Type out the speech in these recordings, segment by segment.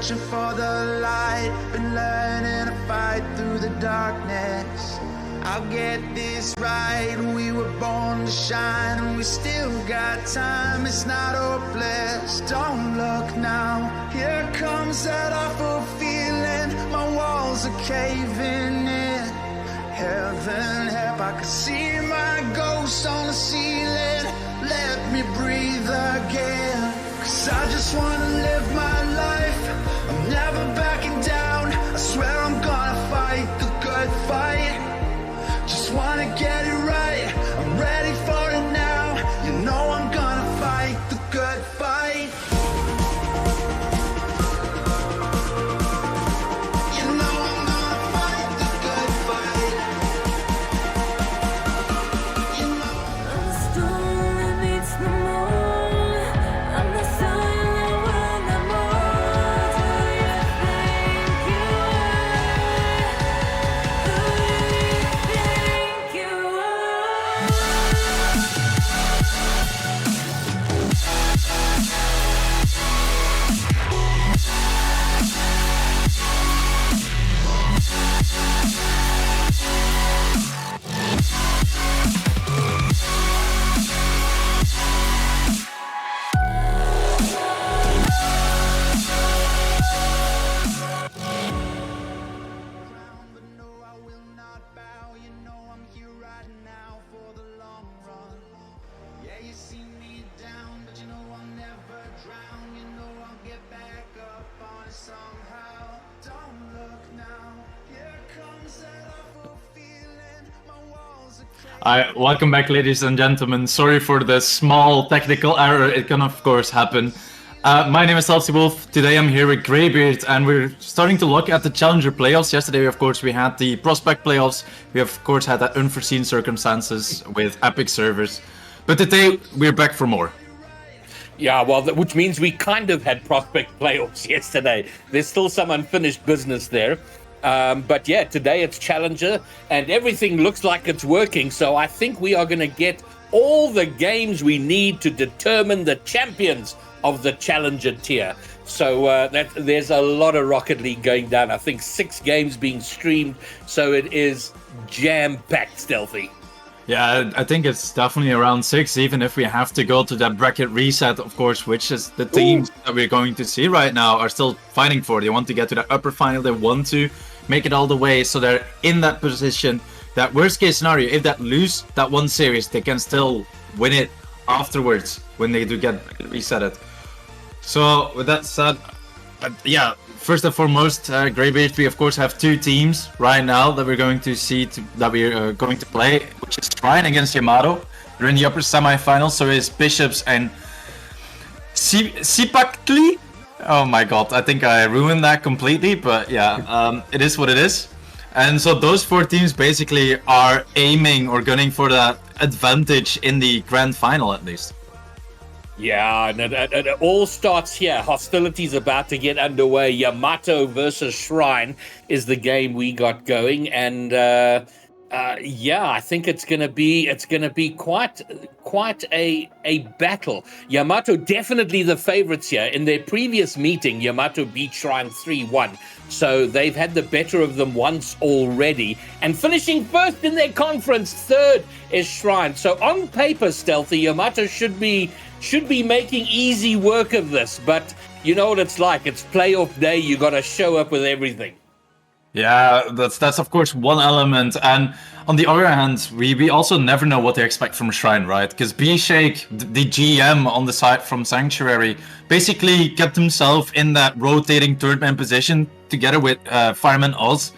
searching for the light, been learning to fight through the darkness. I'll get this right, we were born to shine, and we still got time, it's not hopeless. Don't look now, here comes that awful feeling, my walls are caving in. Heaven help, I can see my ghost on the ceiling. Let me breathe again, 'cause I just wanna live my life, I'm never backing down, I swear I'm gonna fight the good fight. Just wanna get it right, I'm ready for it now, you know I'm gonna fight the good fight. You know I'm gonna fight the good fight. You know I'm the storm that meets the moon. I'm the sun that will not move. Who you think you are? Who you think you are? but no, I will not bow. You know I'm here right now for the long run. Yeah, you see me down, but you know I'll never drown. You know I'll get back up on it somehow. Don't look now, here comes that awful feeling, my walls are caving. Welcome back, ladies and gentlemen. Sorry for the small technical error. It can, of course, happen. My name is Elsie Wolf. Today I'm here with Greybeard, and we're starting to look at the Challenger playoffs. Yesterday, of course, we had the Prospect playoffs. We, of course, had that unforeseen circumstances with epic servers. But today, we're back for more. Yeah, well, which means we kind of had prospect playoffs yesterday. There's still some unfinished business there. But yeah, today it's Challenger, and everything looks like it's working. So I think we are going to get all the games we need to determine the champions of the Challenger tier. So there's a lot of Rocket League going down. I think 6 games being streamed. So it is jam-packed, Stealthy. Yeah, I think it's definitely around 6, even if we have to go to that bracket reset, of course, which is the teams that we're going to see right now are still fighting for. They want to get to the upper final. They want to make it all the way, so they're in that position. That worst case scenario, if they lose that one series, they can still win it afterwards when they do get reset. So with that said, yeah, first and foremost, Greybeard, we of course have 2 teams right now that we're going to see that we're going to play, which is Serene against Yamato. They're in the upper semi-finals, so it's Bishops and Sipakli. Oh my god, I think I ruined that completely, but yeah, it is what it is. And so those 4 teams basically are aiming or gunning for that advantage in the grand final at least. Yeah, and it all starts here. Hostilities about to get underway. Yamato versus Shrine is the game we got going, and yeah, I think it's gonna be quite a battle. Yamato definitely the favorites here. In their previous meeting, Yamato beat Shrine 3-1, so they've had the better of them once already. And finishing first in their conference, third is Shrine. So on paper, Stealthy, Yamato should be making easy work of this, but you know what it's like. It's playoff day. You got to show up with everything. Yeah, that's of course one element, and on the other hand, we also never know what to expect from Shrine, right? Because B-Shake, the GM on the side from Sanctuary, basically kept himself in that rotating third man position together with Fireman Oz.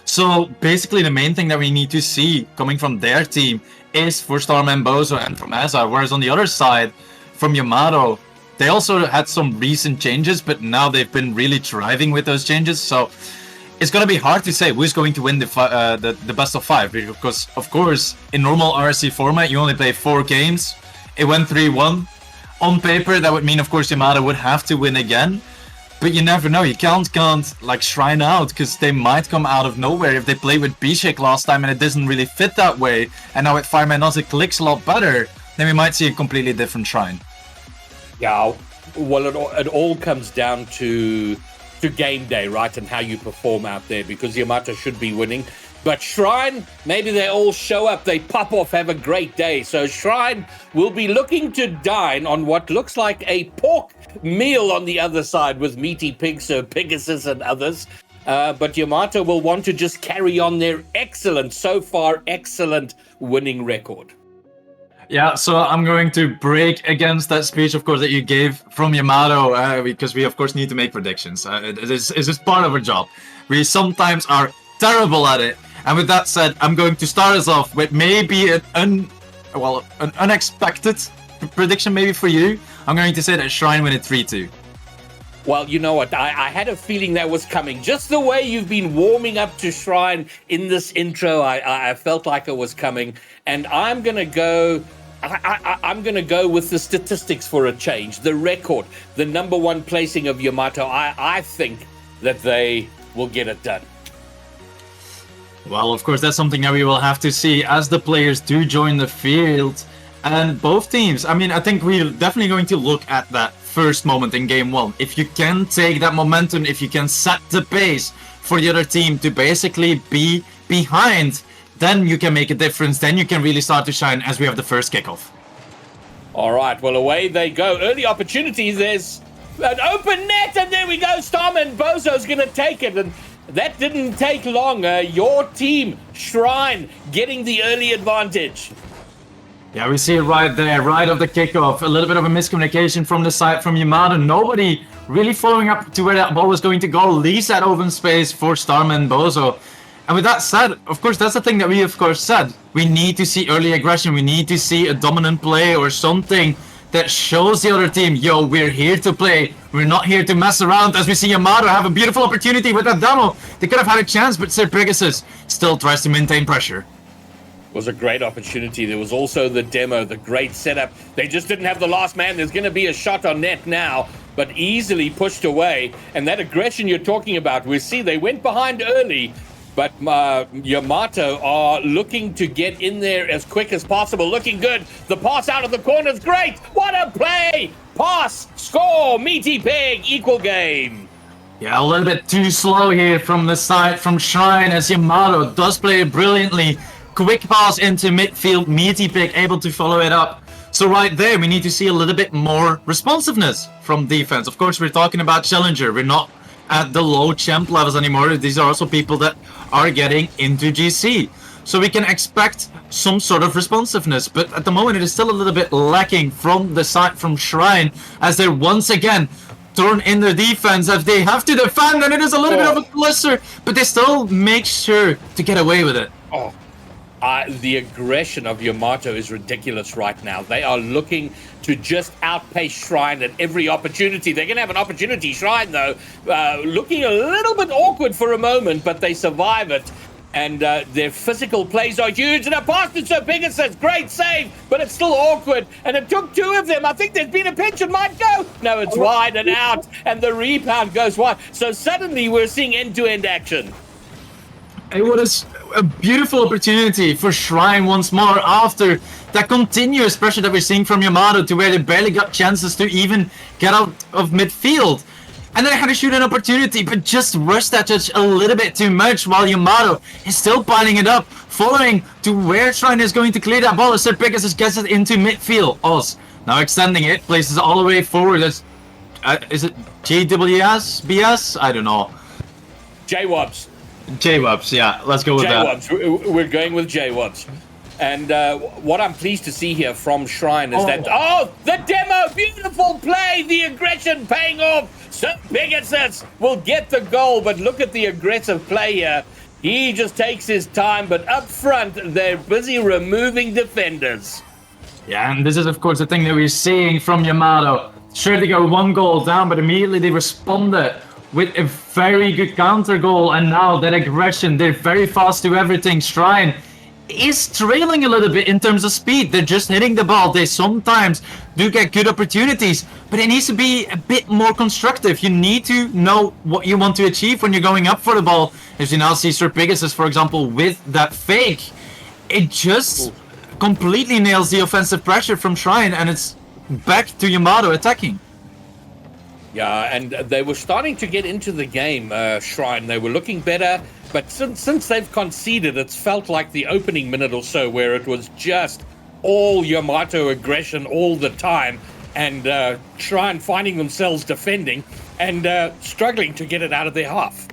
So basically the main thing that we need to see coming from their team is for Starman Bozo and from Eza, whereas on the other side, from Yamato, they also had some recent changes, but now they've been really thriving with those changes, so it's going to be hard to say who's going to win the best of 5, because of course in normal RSC format you only play 4 games. It went 3-1. On paper that would mean of course Yamato would have to win again, but you never know. You can't like Shrine out, because they might come out of nowhere. If they played with B-Shake last time and it doesn't really fit that way, and now with Fireman Oz it clicks a lot better, then we might see a completely different Shrine. Yeah, well, it all comes down to to game day, right, and how you perform out there, because Yamato should be winning. But Shrine, maybe they all show up, they pop off, have a great day. So Shrine will be looking to dine on what looks like a pork meal on the other side with meaty pigs, so Pegasus and others. But Yamato will want to just carry on their so far excellent winning record. Yeah, so I'm going to break against that speech, of course, that you gave from Yamato, because we, of course, need to make predictions. It's just part of our job. We sometimes are terrible at it. And with that said, I'm going to start us off with maybe an unexpected prediction maybe for you. I'm going to say that Shrine win it 3-2. Well, you know what? I had a feeling that was coming. Just the way you've been warming up to Shrine in this intro, I felt like it was coming. And I'm going to go... I'm going to go with the statistics for a change. The record, the number one placing of Yamato. I think that they will get it done. Well, of course, that's something that we will have to see as the players do join the field. And both teams, I mean, I think we're definitely going to look at that first moment in game one. If you can take that momentum, if you can set the pace for the other team to basically be behind, then you can make a difference. Then you can really start to shine as we have the first kickoff. All right, well, away they go. Early opportunities. There's an open net, and there we go. Starman Bozo's going to take it, and that didn't take long. Your team, Shrine, getting the early advantage. Yeah, we see it right there, right off the kickoff. A little bit of a miscommunication from the side from Yamato. Nobody really following up to where that ball was going to go. Leaves that open space for Starman Bozo. And with that said, of course, that's the thing that we, of course, said. We need to see early aggression. We need to see a dominant play or something that shows the other team, yo, we're here to play. We're not here to mess around. As we see Yamato have a beautiful opportunity with that demo. They could have had a chance, but Sir Pegasus still tries to maintain pressure. Was a great opportunity. There was also the demo, the great setup. They just didn't have the last man. There's going to be a shot on net now, but easily pushed away. And that aggression you're talking about, we see they went behind early, but Yamato are looking to get in there as quick as possible. Looking good. The pass out of the corner is great. What a play! Pass, score, meaty pig, equal game. Yeah, a little bit too slow here from the side from Shrine, as Yamato does play it brilliantly. Quick pass into midfield, meaty pig able to follow it up. So right there, we need to see a little bit more responsiveness from defense. Of course, we're talking about Challenger. We're not at the low champ levels anymore. These are also people that are getting into GC. So we can expect some sort of responsiveness. But at the moment, it is still a little bit lacking from the side from Shrine, as they're once again turn in their defense as they have to defend, and it is a little bit of a cluster, but they still make sure to get away with it. The aggression of Yamato is ridiculous right now. They are looking to just outpace Shrine at every opportunity. They're going to have an opportunity. Shrine, though, looking a little bit awkward for a moment, but they survive it. And their physical plays are huge. And a pass to Sir Pegasus, great save, but it's still awkward. And it took two of them. I think there's been a pinch, it might go. No, it's wide and out, and the rebound goes wide. So suddenly we're seeing end-to-end action. It was a beautiful opportunity for Shrine once more after that continuous pressure that we're seeing from Yamato, to where they barely got chances to even get out of midfield. And then they had to shoot an opportunity, but just rushed that touch a little bit too much, while Yamato is still piling it up, following to where Shrine is going to clear that ball as Sir Pegasus gets it into midfield. Oz now extending it, places it all the way forward. Is it JWS? BS? I don't know. J-Wubs. J-Wubs, yeah, let's go with J-Wubs. that. We're going with J-Wubs. And what I'm pleased to see here from Shrine is that... Oh, the demo! Beautiful play! The aggression paying off! So Pegasus will get the goal, but look at the aggressive play here. He just takes his time, but up front, they're busy removing defenders. Yeah, and this is, of course, the thing that we're seeing from Yamato. Sure, they got one goal down, but immediately they responded with a very good counter goal, and now that aggression, they're very fast to everything. Shrine is trailing a little bit in terms of speed. They're just hitting the ball. They sometimes do get good opportunities, but it needs to be a bit more constructive. You need to know what you want to achieve when you're going up for the ball. As you now see Sir Pegasus, for example, with that fake, it just completely nails the offensive pressure from Shrine, and it's back to Yamato attacking. Yeah, and they were starting to get into the game, Shrine. They were looking better, but since they've conceded, it's felt like the opening minute or so where it was just all Yamato aggression all the time, and Shrine finding themselves defending and struggling to get it out of their half.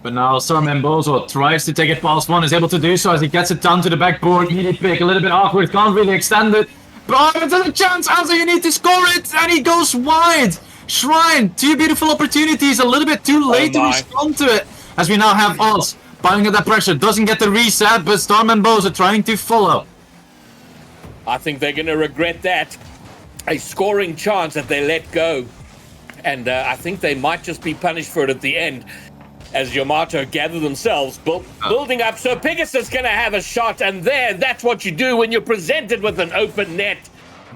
But now Serene Bozo tries to take it past one, is able to do so as he gets it down to the backboard. Immediate pick, a little bit awkward, can't really extend it. But it's a chance, Asa, you need to score it, and he goes wide. Shrine, two beautiful opportunities, a little bit too late to respond to it. As we now have Oz piling up that pressure, doesn't get the reset, but Storm and Bozo trying to follow. I think they're going to regret that. A scoring chance that they let go. And I think they might just be punished for it at the end. As Yamato gather themselves, building up. So Pegasus going to have a shot, and that's what you do when you're presented with an open net.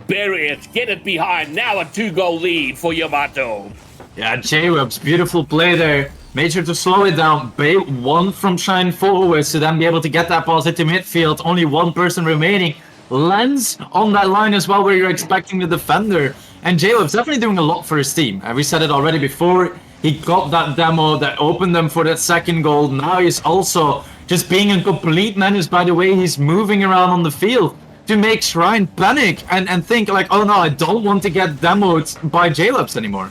Bury it, get it behind. Now a 2-goal lead for Yamato. Yeah, J-Web's beautiful play there. Made sure to slow it down. Bait one from Shine forwards to then be able to get that pass into midfield. Only one person remaining. Lands on that line as well where you're expecting the defender. And J-Web's definitely doing a lot for his team. And we said it already before. He got that demo that opened them for that second goal. Now he's also just being a complete menace by the way he's moving around on the field to make Shrine panic and think like, oh no, I don't want to get demoed by J-Labs anymore.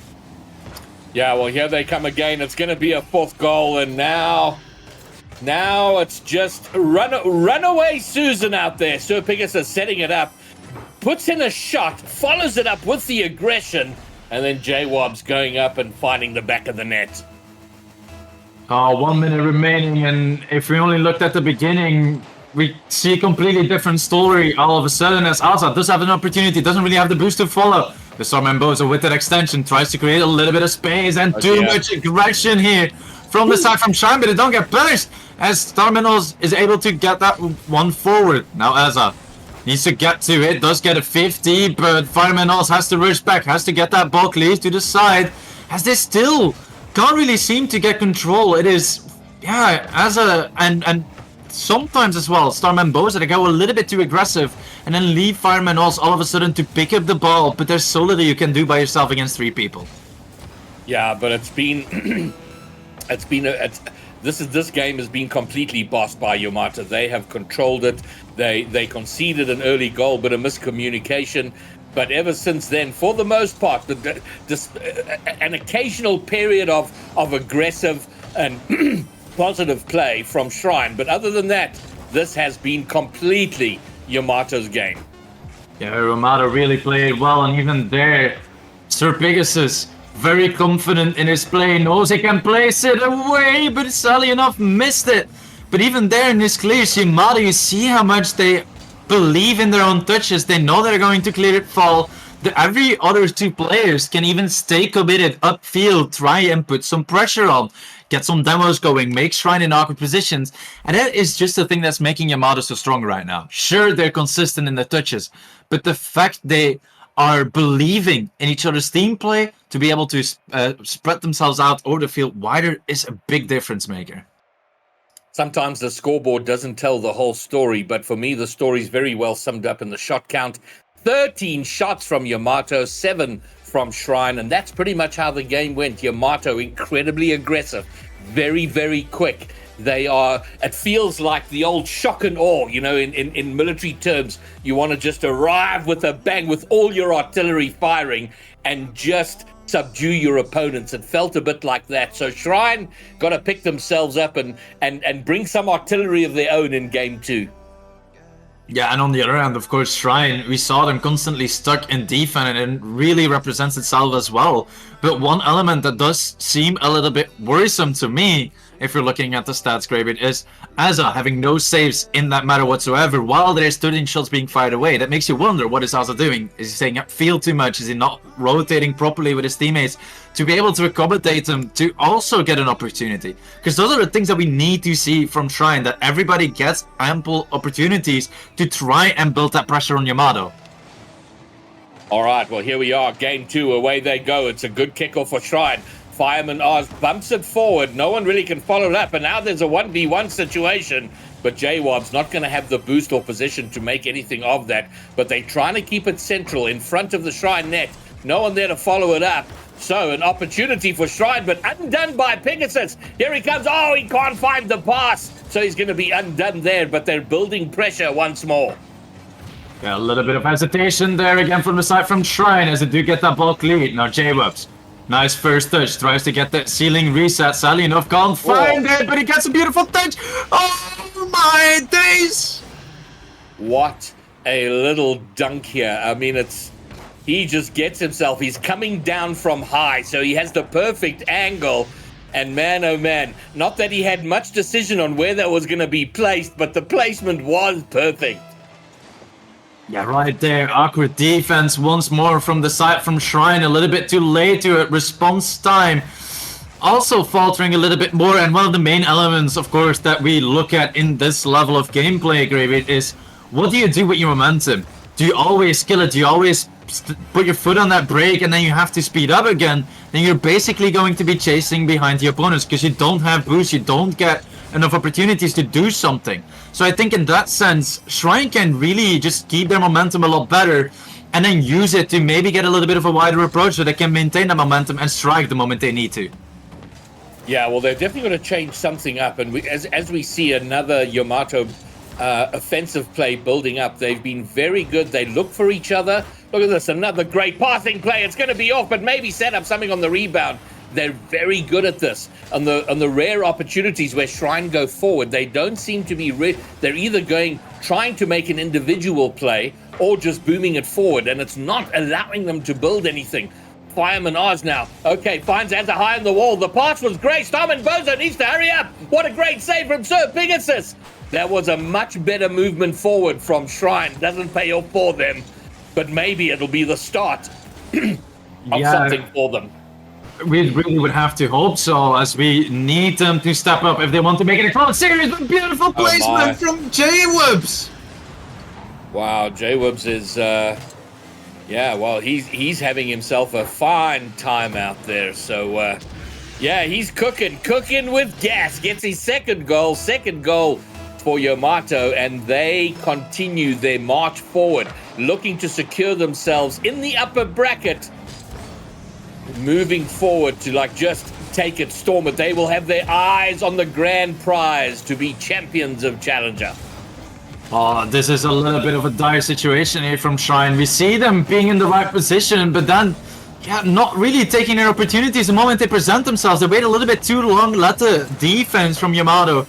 Yeah, well, here they come again. It's going to be a 4th goal, and now it's just runaway Susan out there. Sir Pegasus setting it up, puts in a shot, follows it up with the aggression, and then J-Wob's going up and finding the back of the net. 1 minute remaining, and if we only looked at the beginning, we see a completely different story all of a sudden as Asa does have an opportunity, doesn't really have the boost to follow. The Storm Bozo with that extension tries to create a little bit of space and too much aggression here from the side from Shine, but they don't get punished as Storm is able to get that one forward. Now Asa needs to get to it, does get a 50, but Fireman Oz has to rush back, has to get that ball clear to the side, as they still can't really seem to get control. It is, and sometimes as well, Starman Boza, they go a little bit too aggressive and then leave Fireman Oz all of a sudden to pick up the ball, but there's so little you can do by yourself against 3 people. Yeah, but it's been, this game has been completely bossed by Yamato. They have controlled it. They conceded an early goal, but a miscommunication. But ever since then, for the most part, an occasional period of aggressive and positive play from Shrine. But other than that, this has been completely Yamato's game. Yeah, Yamato really played well, and even there, Sir Pegasus, very confident in his play, knows he can place it away, but sadly enough, missed it. But even there in this clear, Yamato, you see how much they believe in their own touches. They know they're going to clear it fall. Every other 2 players can even stay committed upfield, try and put some pressure on, get some demos going, make Shrine in awkward positions. And that is just the thing that's making Yamato so strong right now. Sure, they're consistent in their touches, but the fact they are believing in each other's team play to be able to spread themselves out over the field wider is a big difference maker. Sometimes the scoreboard doesn't tell the whole story, but for me, the story is very well summed up in the shot count. 13 shots from Yamato, 7 from Shrine, and that's pretty much how the game went. Yamato incredibly aggressive, very, very quick. They are, it feels like the old shock and awe, you know, in military terms. You want to just arrive with a bang with all your artillery firing and just subdue your opponents. It felt a bit like that. So Shrine got to pick themselves up and bring some artillery of their own in game 2. Yeah, and on the other hand, of course, Shrine, we saw them constantly stuck in defense, and it really represents itself as well. But one element that does seem a little bit worrisome to me, if you're looking at the stats gradient, is Asa having no saves in that matter whatsoever, while there's 13 shots being fired away. That makes you wonder, what is Asa doing? Is he staying upfield too much? Is he not rotating properly with his teammates to be able to accommodate them to also get an opportunity? Because those are the things that we need to see from Shrine, that everybody gets ample opportunities to try and build that pressure on Yamato. All right, well, here we are, game 2, away they go. It's a good kickoff for Shrine. Fireman Oz bumps it forward. No one really can follow it up, and now there's a 1v1 situation. But J-Wob's not going to have the boost or position to make anything of that. But they're trying to keep it central in front of the Shrine net. No one there to follow it up. So an opportunity for Shrine, but undone by Pegasus. Here he comes. Oh, he can't find the pass. So he's going to be undone there, but they're building pressure once more. Yeah, a little bit of hesitation there again from the side from Shrine as they do get that bulk lead. Now J-Webs. Nice first touch. Tries to get that ceiling reset. Sadly enough, can't find it, but he gets a beautiful touch. Oh my days! What a little dunk here. I mean, he just gets himself. He's coming down from high, so he has the perfect angle. And man, oh man, not that he had much decision on where that was going to be placed, but the placement was perfect. Yeah, right there. Awkward defense once more from the side from Shrine. A little bit too late to it. Response time also faltering a little bit more. And one of the main elements, of course, that we look at in this level of gameplay, Gravy, is what do you do with your momentum? Do you always kill it? Do you always put your foot on that brake and then you have to speed up again? Then you're basically going to be chasing behind the opponents because you don't have boost. You don't get enough opportunities to do something. So I think in that sense, Shrine can really just keep their momentum a lot better and then use it to maybe get a little bit of a wider approach so they can maintain that momentum and strike the moment they need to. Yeah, well, they're definitely going to change something up. And as we see another Yamato offensive play building up, they've been very good. They look for each other. Look at this, another great passing play. It's going to be off, but maybe set up something on the rebound. They're very good at this. On the rare opportunities where Shrine go forward, they don't seem to be they're either trying to make an individual play or just booming it forward, and it's not allowing them to build anything. Fireman Oz now. Okay, finds Azza high on the wall. The pass was great. Starman Bozo needs to hurry up. What a great save from Sir Pegasus. That was a much better movement forward from Shrine. Doesn't pay off for them, but maybe it'll be the start of something for them. We really would have to hope so, as we need them to step up if they want to make it a close series. But beautiful placement from J-Webs. Wow, J-Webs is, well, he's having himself a fine time out there. So, he's cooking with gas. Gets his second goal for Yamato, and they continue their march forward, looking to secure themselves in the upper bracket. Moving forward to just take it, storm it. They will have their eyes on the grand prize to be champions of Challenger. Oh, this is a little bit of a dire situation here from Shrine. We see them being in the right position, but then, not really taking their opportunities the moment they present themselves. They wait a little bit too long, let the defense from Yamato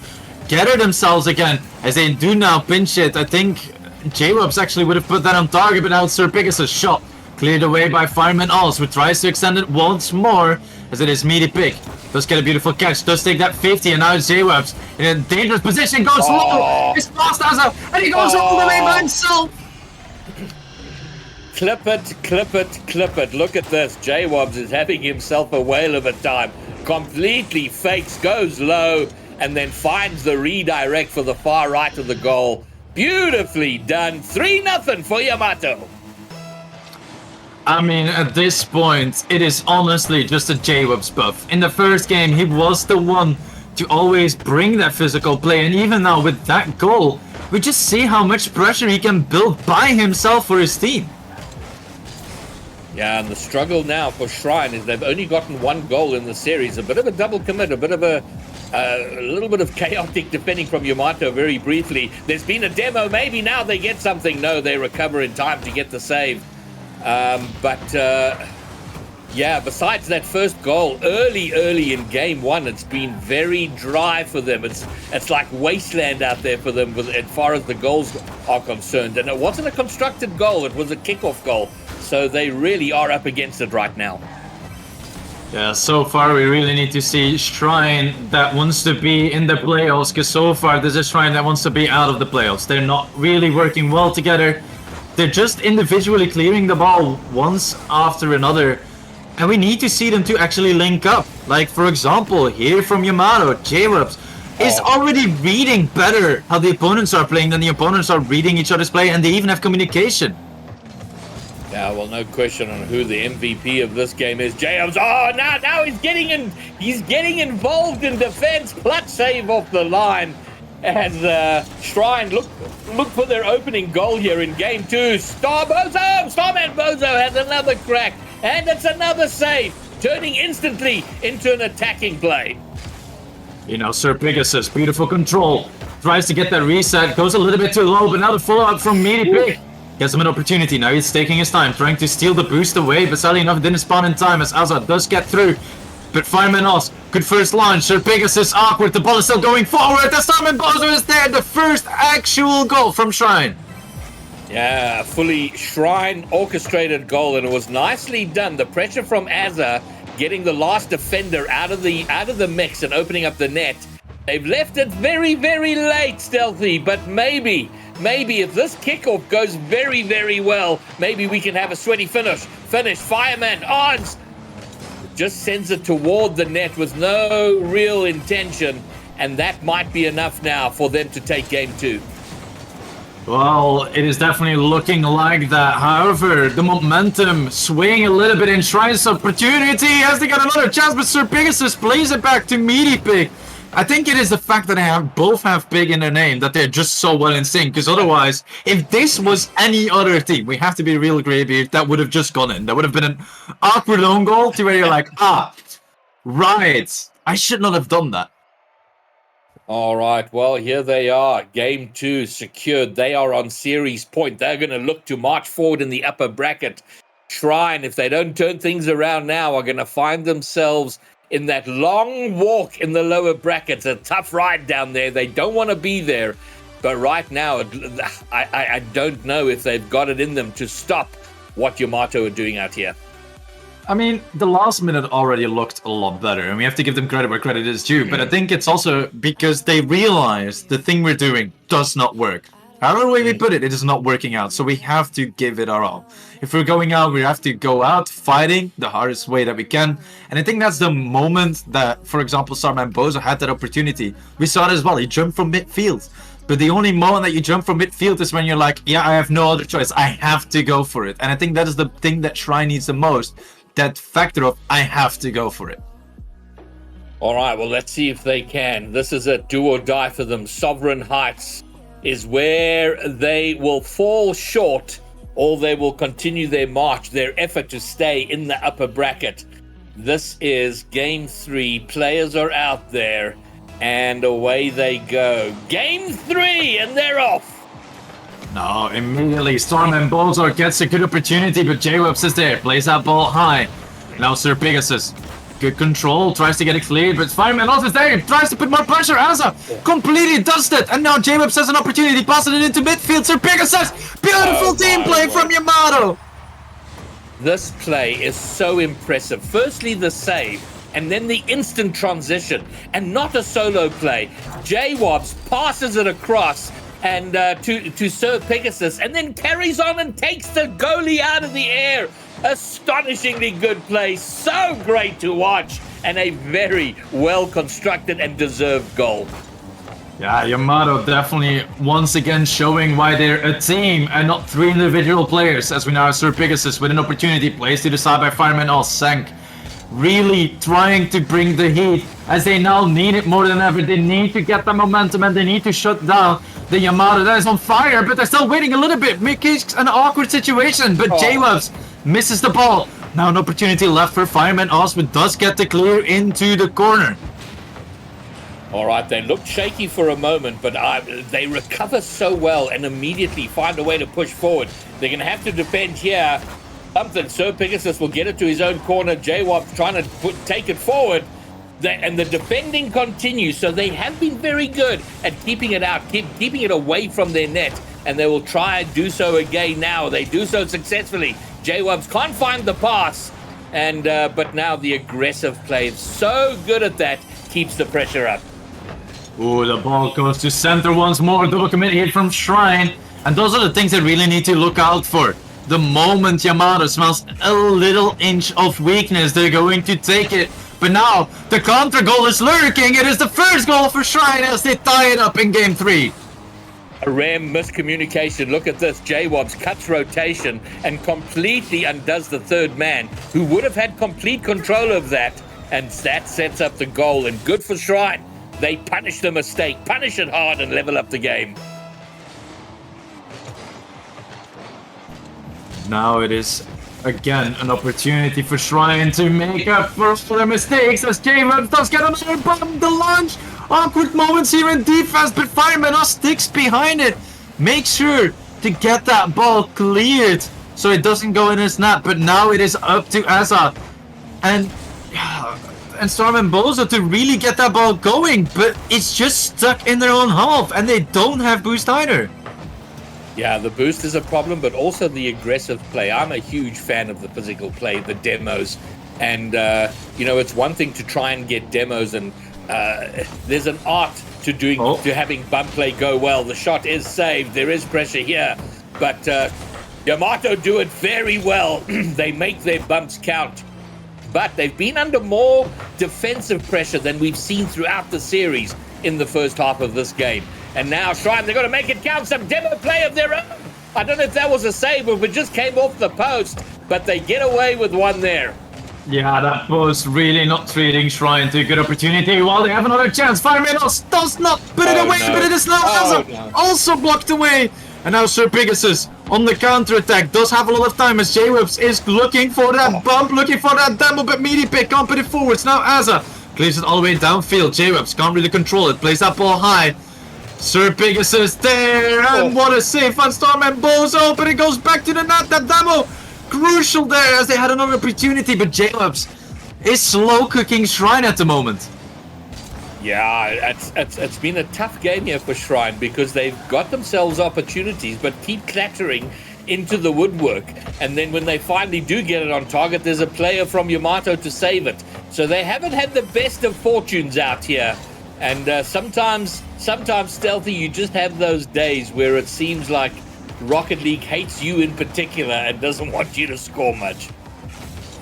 gather themselves again, as they do now pinch it. I think J-Webs actually would have put that on target, but now it's Sir Pegasus' shot. Cleared away by Fireman Oz, who tries to extend it once more, as it is Meaty Pig. Does get a beautiful catch, does take that 50, and now it's J-Webs in a dangerous position, goes low, it's fast as a, and he goes all the way by himself! Clip it. Look at this. J-Webs is having himself a whale of a time. Completely fakes, goes low, and then finds the redirect for the far right of the goal. Beautifully done. 3-0 for Yamato. I mean, at this point, it is honestly just a J-Webs buff. In the first game, he was the one to always bring that physical play, and even now with that goal, we just see how much pressure he can build by himself for his team. Yeah, and the struggle now for Shrine is they've only gotten one goal in the series. A bit of a double commit, a little bit of chaotic defending from Yamato very briefly. There's been a demo, maybe now they get something. No, they recover in time to get the save. Besides that first goal, early in game one, it's been very dry for them. It's like wasteland out there for them as far as the goals are concerned. And it wasn't a constructed goal, it was a kickoff goal. So they really are up against it right now. Yeah, so far we really need to see Shrine that wants to be in the playoffs, because so far there's a Shrine that wants to be out of the playoffs. They're not really working well together. They're just individually clearing the ball once after another. And we need to see them to actually link up. Like, for example, here from Yamato, J-Webs is already reading better how the opponents are playing than the opponents are reading each other's play, and they even have communication. Yeah, well, no question on who the MVP of this game is. J-Webs, now he's getting involved in defense. Clutch save off the line. As Shrine look for their opening goal here in game two. Starman Bozo has another crack, and it's another save. turning instantly into an attacking play. You know, Sir Pegasus, beautiful control. Tries to get that reset, goes a little bit too low, but now the follow-up from Meaty Pig. Gives him an opportunity. Now he's taking his time, trying to steal the boost away, but sadly enough, didn't spawn in time as Azza does get through. But Fireman Oz, good first launch. Sir Pegasus awkward, the ball is still going forward. The Simon Bozo is there, the first actual goal from Shrine. Yeah, fully Shrine orchestrated goal, and it was nicely done. The pressure from Azza getting the last defender out of the mix and opening up the net. They've left it very, very late, Stealthy, but maybe if this kickoff goes very, very well, maybe we can have a sweaty finish. Fireman Odds just sends it toward the net with no real intention, and that might be enough now for them to take game 2. Well, it is definitely looking like that. However, the momentum swaying a little bit in Shrine's opportunity as they got another chance, but Sir Pegasus plays it back to Meaty Pig. I think it is the fact that they both have Pig in their name, that they're just so well in sync, because otherwise, if this was any other team, we have to be real greybeard, that would have just gone in. That would have been an awkward own goal to where you're like, right, I should not have done that. All right, well, here they are. Game 2 secured. They are on series point. They're going to look to march forward in the upper bracket. Shrine, if they don't turn things around now, are going to find themselves in that long walk in the lower brackets. A tough ride down there. They don't want to be there. But right now, I don't know if they've got it in them to stop what Yamato are doing out here. I mean, the last minute already looked a lot better, and we have to give them credit where credit is due, but I think it's also because they realize the thing we're doing does not work. However way we put it, it is not working out, so we have to give it our all. If we're going out, we have to go out fighting the hardest way that we can, and I think that's the moment that, for example, Sarman Bozo had that opportunity. We saw it as well, he jumped from midfield. But the only moment that you jump from midfield is when you're like, yeah, I have no other choice, I have to go for it. And I think that is the thing that Shrine needs the most. That factor of I have to go for it. All right, well, let's see if they can. This is a do or die for them. Sovereign Heights is where they will fall short, or they will continue their march, their effort to stay in the upper bracket. This is game 3. Players are out there, and away they go. Game 3, and they're off. No, immediately Storm and Bolzor gets a good opportunity, but J-Webs is there, plays that ball high. Now Sir Pegasus, good control, tries to get it cleared, but Fireman also is there, tries to put more pressure. Asa completely does it, and now J-Webs has an opportunity, passing it into midfield. Sir Pegasus, beautiful team play from Yamato. This play is so impressive. Firstly, the save, and then the instant transition, and not a solo play. J-Wobs passes it across and to Sir Pegasus, and then carries on and takes the goalie out of the air. Astonishingly good play, so great to watch, and a very well constructed and deserved goal. Yeah, Yamato definitely once again showing why they're a team and not 3 individual players, as we now have Sir Pegasus with an opportunity placed to the side by Fireman all sank. Really trying to bring the heat as they now need it more than ever. They need to get the momentum and they need to shut down the Yamato that is on fire, but they're still waiting a little bit. Mickey's an awkward situation, but J-Webs misses the ball. Now an opportunity left for Fireman Osmond does get the clear into the corner. All right, they looked shaky for a moment, but they recover so well and immediately find a way to push forward. They're going to have to defend here. Something. Sir Pegasus will get it to his own corner. J-Wob's trying to take it forward. And the defending continues, so they have been very good at keeping it out, keeping it away from their net, and they will try and do so again now. They do so successfully. J-Wobs can't find the pass, and but now the aggressive play, so good at that, keeps the pressure up. Ooh, the ball goes to center once more. Double commit hit from Shrine, and those are the things they really need to look out for. The moment Yamato smells a little inch of weakness, they're going to take it. But now, the counter goal is lurking. It is the first goal for Shrine as they tie it up in game 3. A rare miscommunication. Look at this. J-Wobs cuts rotation and completely undoes the third man, who would have had complete control of that. And that sets up the goal. And good for Shrine. They punish the mistake, punish it hard, and level up the game. Now it is Again, an opportunity for Shrine to make up for all their mistakes as J-Webs does get another bomb. The launch! Awkward moments here in defense, but Fireman sticks behind it. Make sure to get that ball cleared so it doesn't go in his net, but now it is up to Asa and Storm and Bozo to really get that ball going, but it's just stuck in their own half and they don't have boost either. Yeah, the boost is a problem, but also the aggressive play. I'm a huge fan of the physical play, the demos, and it's one thing to try and get demos, and there's an art to to having bump play go well. The shot is saved. There is pressure here, but Yamato do it very well. They make their bumps count, but they've been under more defensive pressure than we've seen throughout the series in the first half of this game. And now Shrine, they're going to make it count. Some demo play of their own. I don't know if that was a save or if it just came off the post, but they get away with one there. Yeah, that was really not treating Shrine to a good opportunity while they have another chance. Fireman does not put it away, but it is now also blocked away. And now Sir Pegasus on the counter-attack does have a lot of time as J-Webs is looking for that bump, looking for that demo, but Meaty Pick can't put it forwards. Now Asa clears it all the way downfield. J-Webs can't really control it, plays that ball high. Sir Pegasus there, and what a save on Storm and Bozo, but it goes back to the net. That demo, crucial there as they had another opportunity, but J-Webs is slow cooking Shrine at the moment. Yeah, it's been a tough game here for Shrine because they've got themselves opportunities, but keep clattering into the woodwork. And then when they finally do get it on target, there's a player from Yamato to save it. So they haven't had the best of fortunes out here. And sometimes Stealthy, you just have those days where it seems like Rocket League hates you in particular and doesn't want you to score much.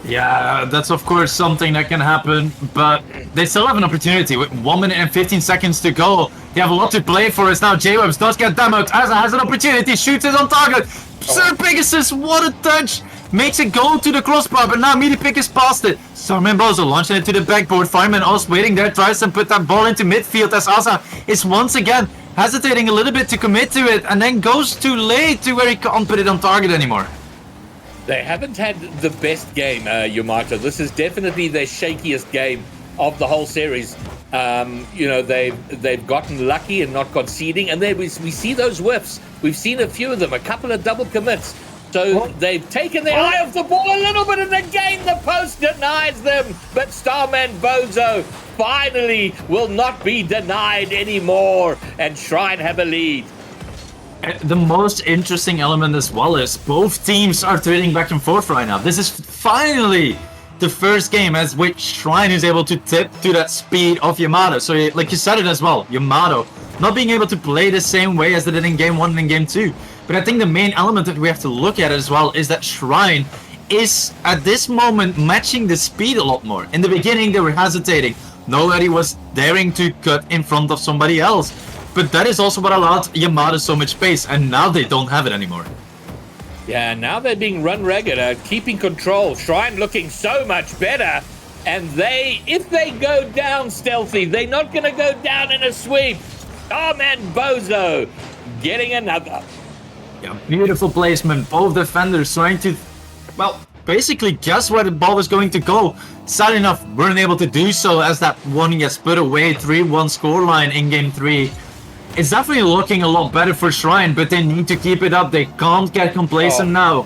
Yeah, that's of course something that can happen, but they still have an opportunity with 1 minute and 15 seconds to go. They have a lot to play for as now J-Webs does get demoed. Asa has an opportunity, shoots it on target. Sir Pegasus, what a touch! Makes it go to the crossbar, but now Meaty Pick is past it. Starman Bozo launching it to the backboard. Fireman Oz waiting there, tries to put that ball into midfield as Asa is once again hesitating a little bit to commit to it and then goes too late to where he can't put it on target anymore. They haven't had the best game, Yamato. This is definitely their shakiest game of the whole series. They've gotten lucky and not conceding, and then we see those whiffs. We've seen a few of them, a couple of double commits. So they've taken their eye off the ball a little bit, and again the post denies them. But Starman Bozo finally will not be denied anymore, and Shrine have a lead. The most interesting element as well is both teams are trading back and forth right now. This is finally the first game as which Shrine is able to tip to that speed of Yamato. So like you said it as well, Yamato not being able to play the same way as they did in game 1 and in game 2. But I think the main element that we have to look at as well is that Shrine is at this moment matching the speed a lot more. In the beginning they were hesitating. Nobody was daring to cut in front of somebody else. But that is also what allowed Yamato so much space, and now they don't have it anymore. Yeah, now they're being run ragged, keeping control. Shrine looking so much better. And if they go down Stealthy, they're not going to go down in a sweep. Oh man, Bozo getting another. Yeah, beautiful placement. Both defenders trying to, well, basically guess where the ball was going to go. Sad enough, weren't able to do so as that one gets put away. 3-1 scoreline in game 3. It's definitely looking a lot better for Shrine, but they need to keep it up. They can't get complacent now.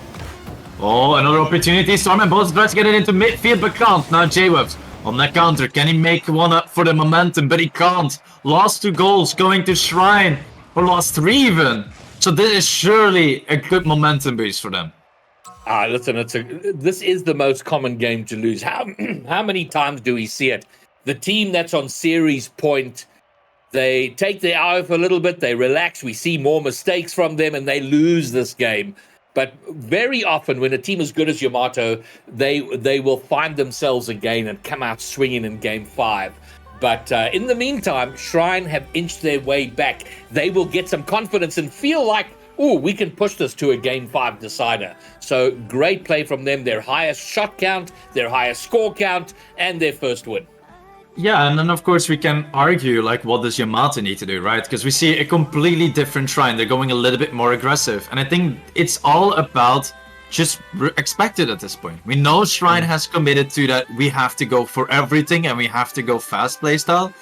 Oh, another opportunity. Storm and Bozo tries to get it into midfield, but can't. Now J-Webs on that counter. Can he make one up for the momentum? But he can't. Lost 2 goals going to Shrine. Or lost 3 even. So this is surely a good momentum boost for them. Listen, this is the most common game to lose. How many times do we see it? The team that's on series point, they take their eye off a little bit, they relax, we see more mistakes from them, and they lose this game. But very often, when a team as good as Yamato, they will find themselves again and come out swinging in game 5. But in the meantime, Shrine have inched their way back. They will get some confidence and feel like, oh, we can push this to a game 5 decider. So great play from them, their highest shot count, their highest score count, and their first win. Yeah, and then of course we can argue, like, what does Yamato need to do, right? Because we see a completely different Shrine. They're going a little bit more aggressive. And I think it's all about just expected at this point. We know Shrine has committed to that. We have to go for everything and we have to go fast playstyle.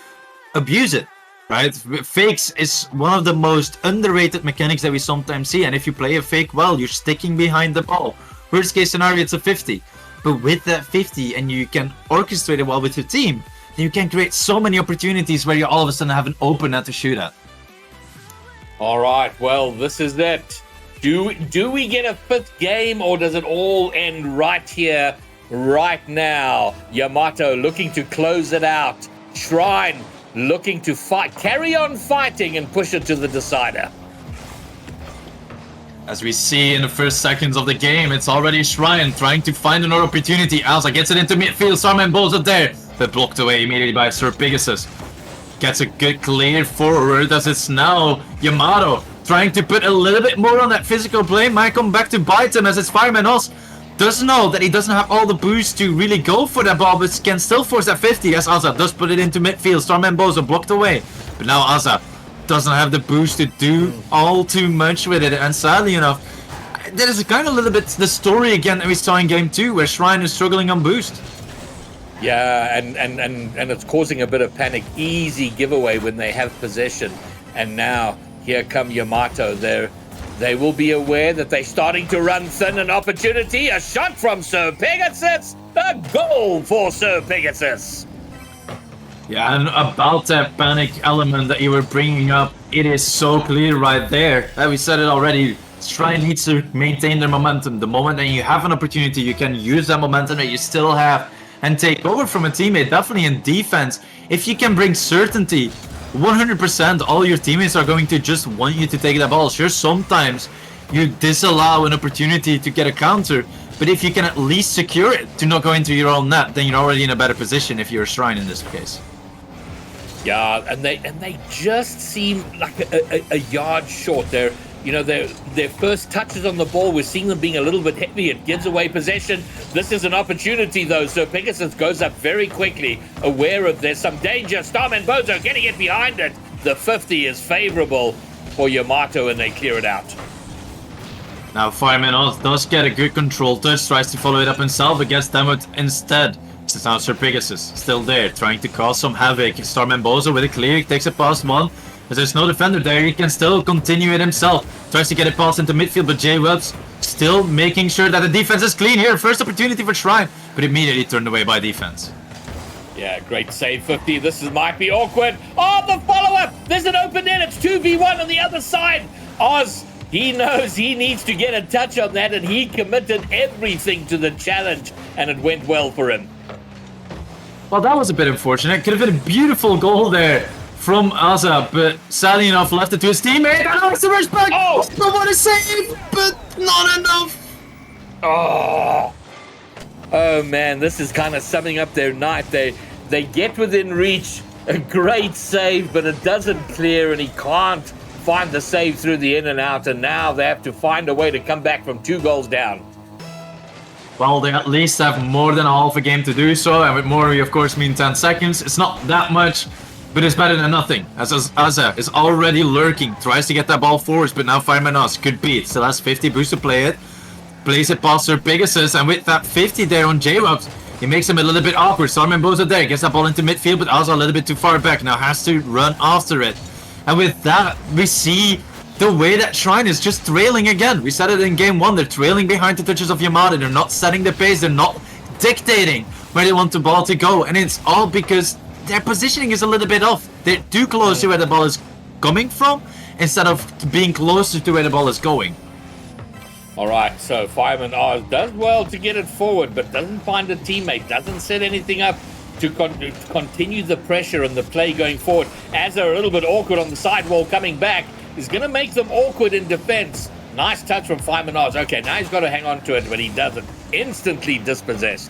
Abuse it, right? Fakes is one of the most underrated mechanics that we sometimes see. And if you play a fake well, you're sticking behind the ball. Worst case scenario, it's a 50. But with that 50 and you can orchestrate it well with your team, then you can create so many opportunities where you all of a sudden have an open net to shoot at. All right, well, this is it. Do we get a fifth game, or does it all end right here, right now? Yamato looking to close it out. Shrine looking to fight, carry on fighting and push it to the decider. As we see in the first seconds of the game, it's already Shrine trying to find another opportunity. Alza gets it into midfield, Starman balls it there, but blocked away immediately by Sir Pegasus. Gets a good clear forward as it's now Yamato trying to put a little bit more on that physical play. Might come back to bite him as it's Fireman Oz. Does know that he doesn't have all the boost to really go for that ball, but can still force that 50 as Azza does put it into midfield. Starman Bozo blocked away. But now Azza doesn't have the boost to do all too much with it. And sadly enough, that is kind of a little bit the story again that we saw in game 2, where Shrine is struggling on boost. Yeah, and it's causing a bit of panic. Easy giveaway when they have possession. And now here come Yamato. They will be aware that they're starting to run thin. An opportunity, a shot from Sir Pegasus, a goal for Sir Pegasus. Yeah, and about that panic element that you were bringing up, it is so clear right there. We said it already. Shrine needs to maintain their momentum. The moment that you have an opportunity, you can use that momentum that you still have and take over from a teammate, definitely in defense. If you can bring certainty, 100% all your teammates are going to just want you to take that ball. Sure, sometimes you disallow an opportunity to get a counter, but if you can at least secure it to not go into your own net, then you're already in a better position if you're a Shrine in this case. Yeah, and they just seem like a yard short. Their first touches on the ball, we're seeing them being a little bit heavy. It gives away possession. This is an opportunity, though. So Pegasus goes up very quickly, aware of there's some danger. Starman Bozo getting it behind it. The 50 is favorable for Yamato, and they clear it out. Now Fireman Oz does get a good control touch, tries to follow it up himself, but gets damaged instead. It's now Sir Pegasus, still there, trying to cause some havoc. Starman Bozo with a clear, he takes it past one. As there's no defender there, he can still continue it himself. Tries to get it past into midfield, but J-Webs still making sure that the defense is clean here. First opportunity for Shrine, but immediately turned away by defense. Yeah, great save, 50. This might be awkward. Oh, the follow-up! There's an open net. It's 2v1 on the other side. Oz, he knows he needs to get a touch on that, and he committed everything to the challenge, and it went well for him. Well, that was a bit unfortunate. Could have been a beautiful goal there from Azza, but sadly enough left it to his teammate. And it's the rush back. Oh! But what a save, but not enough. Oh man, this is kind of summing up their night. They get within reach, a great save, but it doesn't clear, and he can't find the save through the in and out, and now they have to find a way to come back from 2 goals down. Well, they at least have more than a half a game to do so, and with more we of course mean 10 seconds. It's not that much, but it's better than nothing. As Azza is already lurking, tries to get that ball forward, but now Fireman Oz could beat. Still has 50 boost to play it. Plays it past Sir Pegasus, and with that 50 there on J-Webs, he makes him a little bit awkward. Starman Bozo there, gets that ball into midfield, but Azza a little bit too far back. Now has to run after it. And with that, we see the way that Shrine is just trailing again. We said it in game 1, they're trailing behind the touches of Yamato. They're not setting the pace, they're not dictating where they want the ball to go. And it's all because their positioning is a little bit off. They're too close to where the ball is coming from, instead of being closer to where the ball is going. All right, so Fireman Oz does well to get it forward, but doesn't find a teammate, doesn't set anything up to continue the pressure and the play going forward. As they're a little bit awkward on the sidewall coming back, is going to make them awkward in defense. Nice touch from Fireman Oz. Okay, now he's got to hang on to it, but he doesn't. Instantly dispossessed.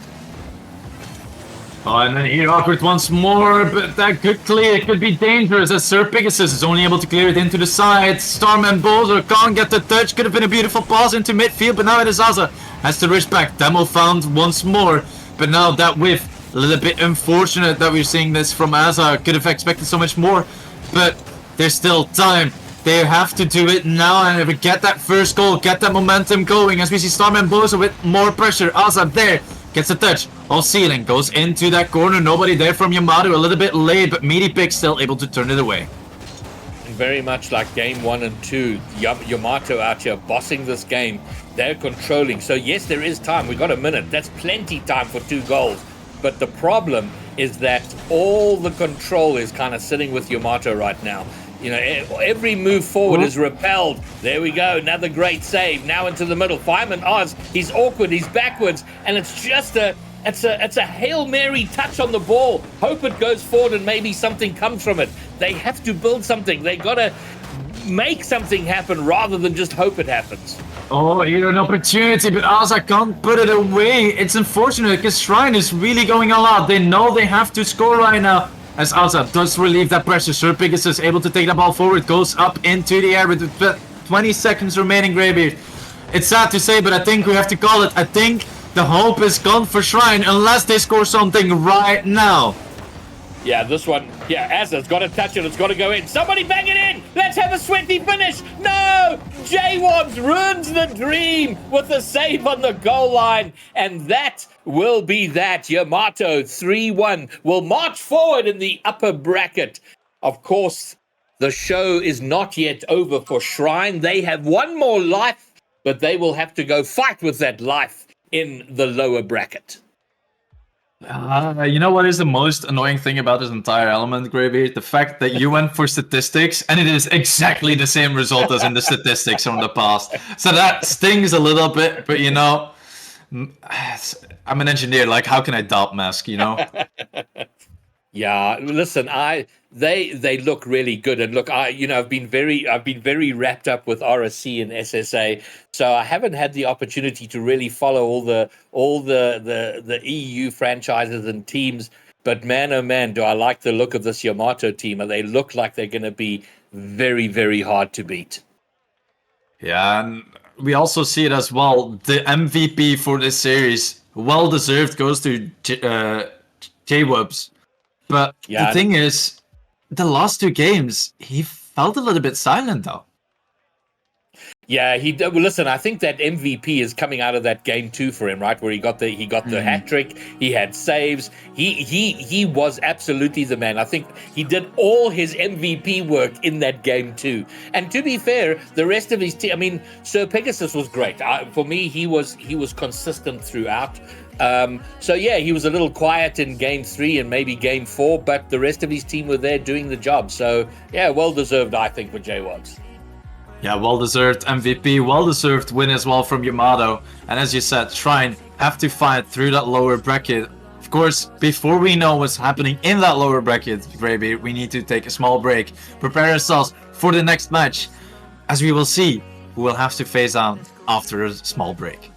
Oh, and then here awkward once more, but that could clear. It could be dangerous as Sir Pegasus is only able to clear it into the side. Starman Bozo can't get the touch. Could have been a beautiful pass into midfield, but now it is Azza. Has to rush back. Demo found once more, but now that whiff. A little bit unfortunate that we're seeing this from Azza. Could have expected so much more, but there's still time. They have to do it now and get that first goal, get that momentum going. As we see Starman Bosa with more pressure. Azad there gets a touch. All ceiling goes into that corner. Nobody there from Yamato. A little bit late, but Meaty Pig still able to turn it away. Very much like game 1 and 2, Yamato out here bossing this game. They're controlling. So yes, there is time. We got a minute. That's plenty time for 2 goals. But the problem is that all the control is kind of sitting with Yamato right now. You know, every move forward is repelled. There we go. Another great save. Now into the middle. Fireman Oz. He's awkward. He's backwards. And it's just it's a Hail Mary touch on the ball. Hope it goes forward and maybe something comes from it. They have to build something. They got to make something happen rather than just hope it happens. Oh, here an opportunity, but Asa can't put it away. It's unfortunate because Shrine is really going all out. They know they have to score right now. As Asa does relieve that pressure, Sir Pigus is able to take the ball forward, goes up into the air with 20 seconds remaining, Greybeard. It's sad to say, but I think we have to call it. I think the hope is gone for Shrine unless they score something right now. Yeah, this one, Aza's got to touch it. It's got to go in. Somebody bang it in. Let's have a sweaty finish. No! J-Wobs ruins the dream with a save on the goal line. And that will be that. Yamato 3-1 will march forward in the upper bracket. Of course, the show is not yet over for Shrine. They have one more life, but they will have to go fight with that life in the lower bracket. You know what is the most annoying thing about this entire element, Greybeard? The fact that you went for statistics and it is exactly the same result as in the statistics from the past. So that stings a little bit, but you know, I'm an engineer. Like, how can I doubt Mask, you know? Yeah, listen, they look really good, and look, I've been very wrapped up with RSC and SSA, so I haven't had the opportunity to really follow all the EU franchises and teams. But man, oh man, do I like the look of this Yamato team? They look like they're going to be very, very hard to beat. Yeah, and we also see it as well. The MVP for this series, well deserved, goes to J-Wubs. But the thing is, the last 2 games, he felt a little bit silent, though. Yeah, well, listen, I think that MVP is coming out of that game 2 for him, right? Where he got the hat trick, he had saves, he was absolutely the man. I think he did all his MVP work in that game 2. And to be fair, the rest of his team, I mean, Sir Pegasus was great. For me, he was consistent throughout. So yeah, he was a little quiet in game 3 and maybe game 4, but the rest of his team were there doing the job. So yeah, well deserved, I think, for J-Wobs. Yeah, well-deserved MVP, well-deserved win as well from Yamato. And as you said, Shrine have to fight through that lower bracket. Of course, before we know what's happening in that lower bracket, Greybeard, we need to take a small break, prepare ourselves for the next match, as we will see who will have to face down after a small break.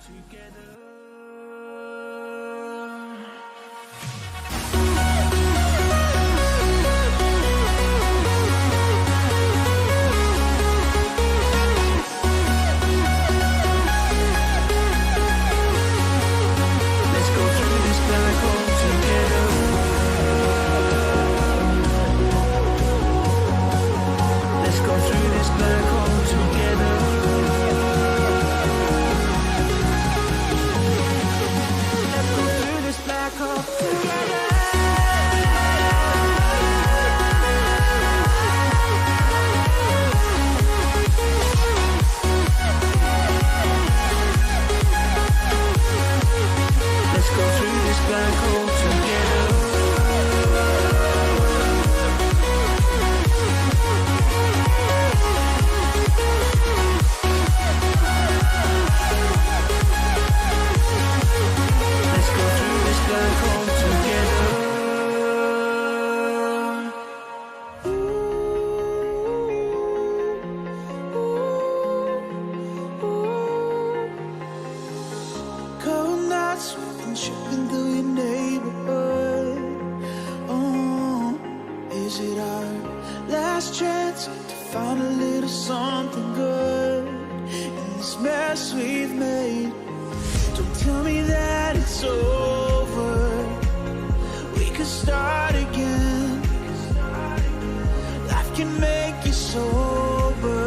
Can make you sober.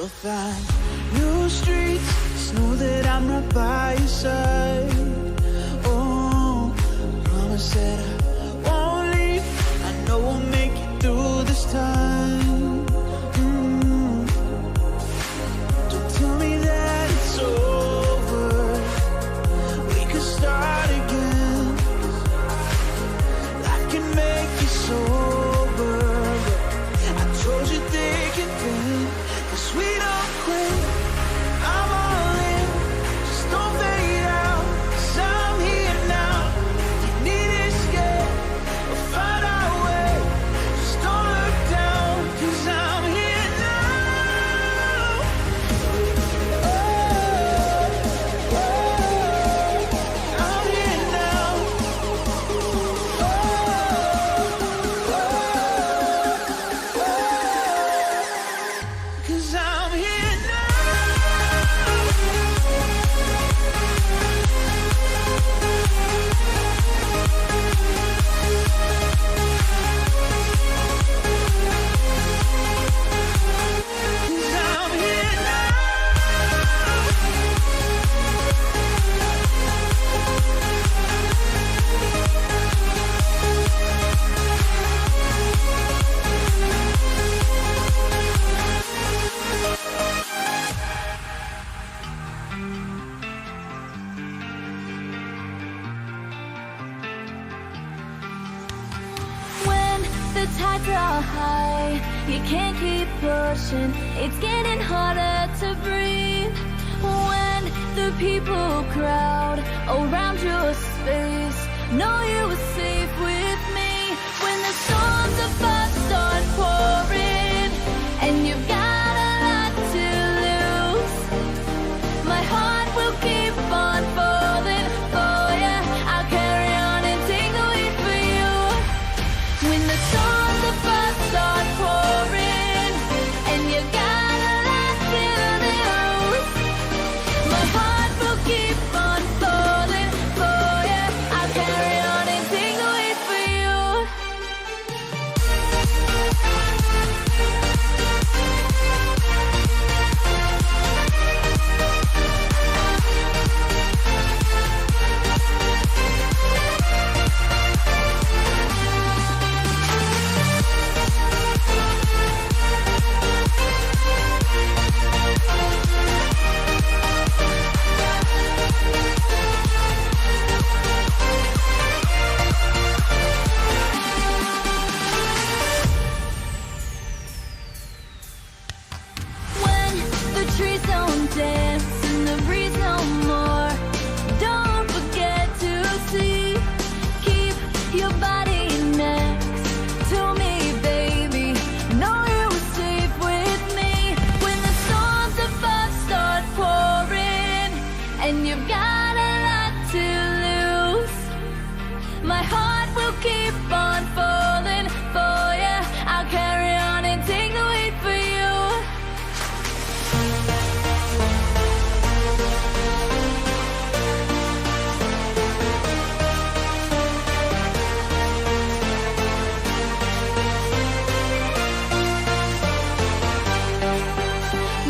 We'll find new streets, just know that I'm right by your side. Oh, promise that I won't leave. I know we'll make it through this time. Don't tell me that it's over. We could start again. I can make you sober. I told you thick and thin, 'cause we don't quit. I'm all in, just don't fade out. 'Cause I'm here now. If you need escape, we'll find our way. Just don't look down, 'cause I'm here now. Oh, oh, I'm here now. Oh, oh, oh, 'cause I'm here now. When the tides are high, you can't keep pushing. It's getting harder to breathe. When the people crowd around your space, know you were safe with me. When the storms of us start pouring, and you've got a lot to lose, my heart will keep on falling for you. I'll carry on and take the weight for you. When the storms of us start pouring, and you got a lot to lose, my heart will keep on falling for you. I'll carry on and take the weight for you. When the trees don't dance and the breeze no more, don't forget to see. Keep your body next to me, baby. Know you were safe with me. When the storms of us start pouring, and you've got a lot to lose, my heart will keep on falling for you. I'll carry on and take the weight for you.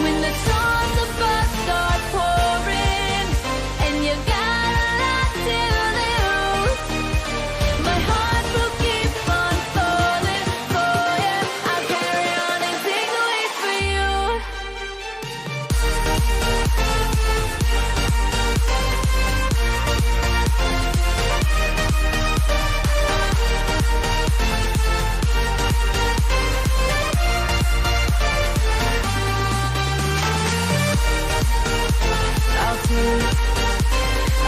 When the storms of us start pouring, and you got a lot to lose, my heart will keep on falling for you. I'll carry on and take the weight for you.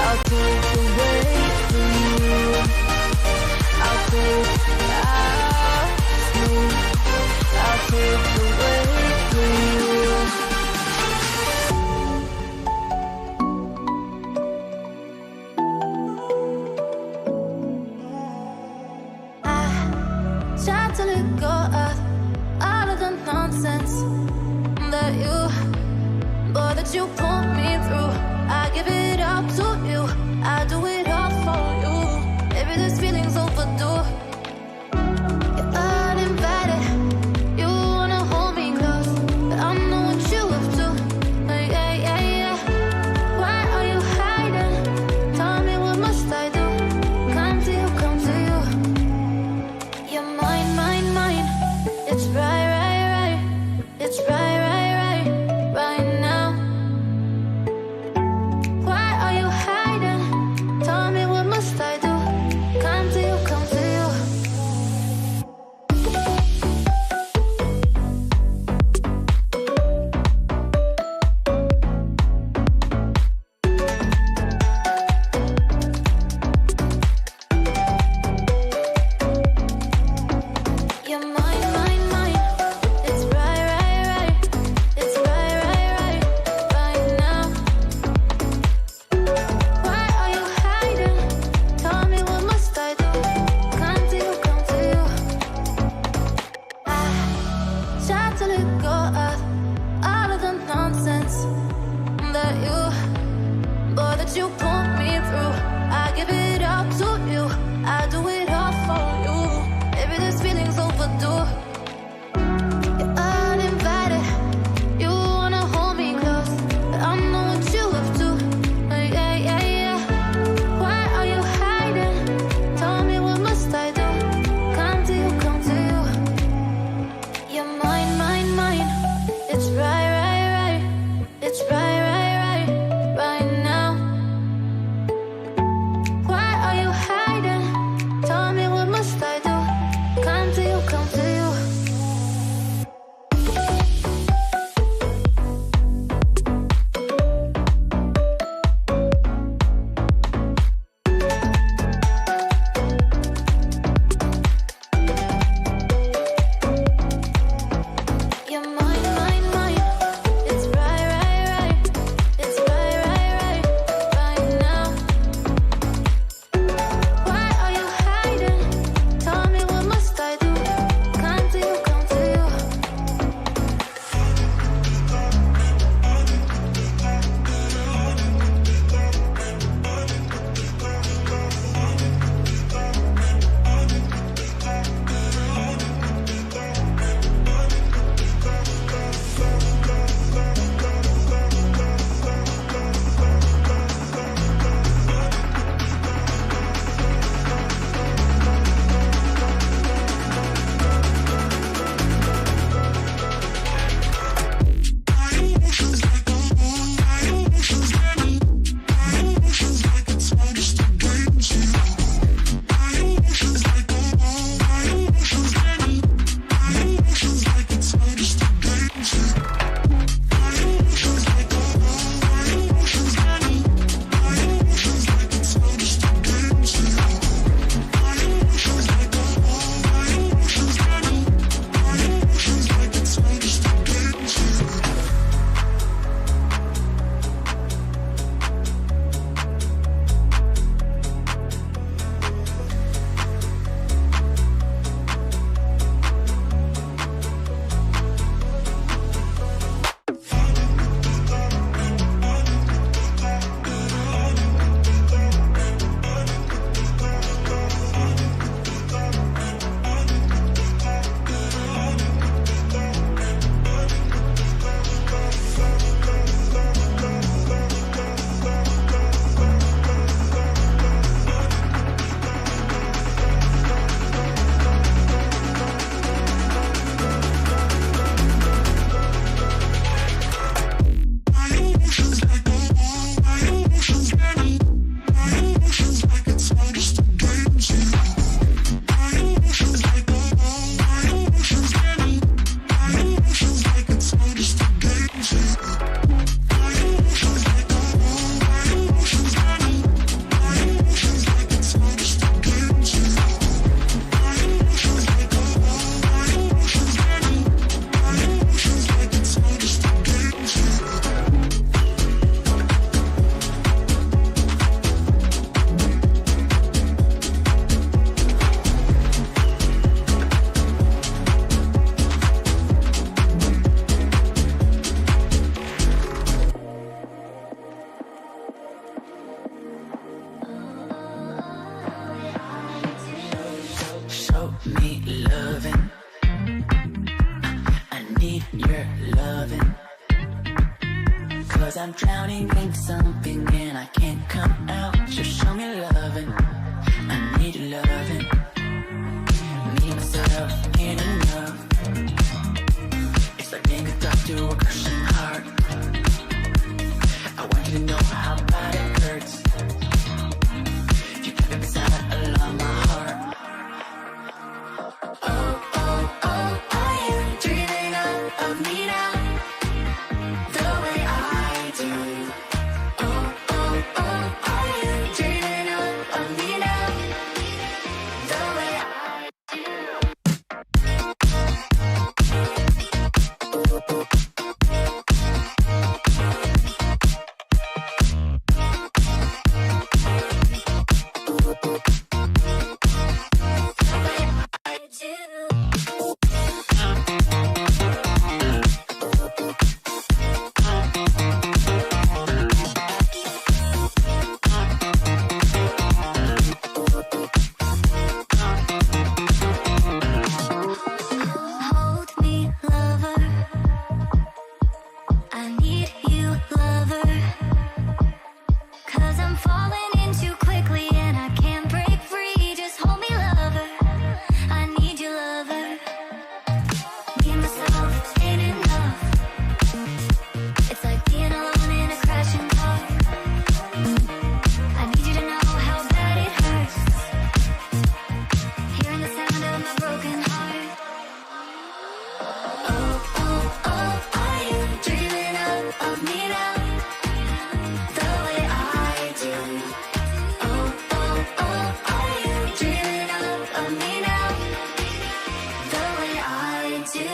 I'll take the weight for you. I'll take the weight for you. I tried to let go of all of the nonsense that you put me through. I give it up to you. I do it all for you. Maybe this feeling's overdue. You're uninvited. You wanna hold me close, but I know what you 'cause I'm drowning in something and I can't come out. Just show me loving, I need your loving. Me, myself, ain't enough. It's like being a doctor to a crushing heart. I want you to know how bad it hurts. You got me beside along my heart. Oh, oh, oh, are you dreaming of me now? The way I do. Oh, oh, oh, are you dreaming of me now? The way I do. Hold me, lover. I need you, lover. 'Cause I'm falling in too quickly and I can't break free. Just hold me, lover. I need you, lover. Me, myself, ain't enough. It's like being alone in a crashing car. I need you to know how bad it hurts. Hearing the sound of my broken heart. Oh, oh, oh, are you dreaming of me now? The way I do. Oh, oh, oh, are you dreaming of me now? The way I do.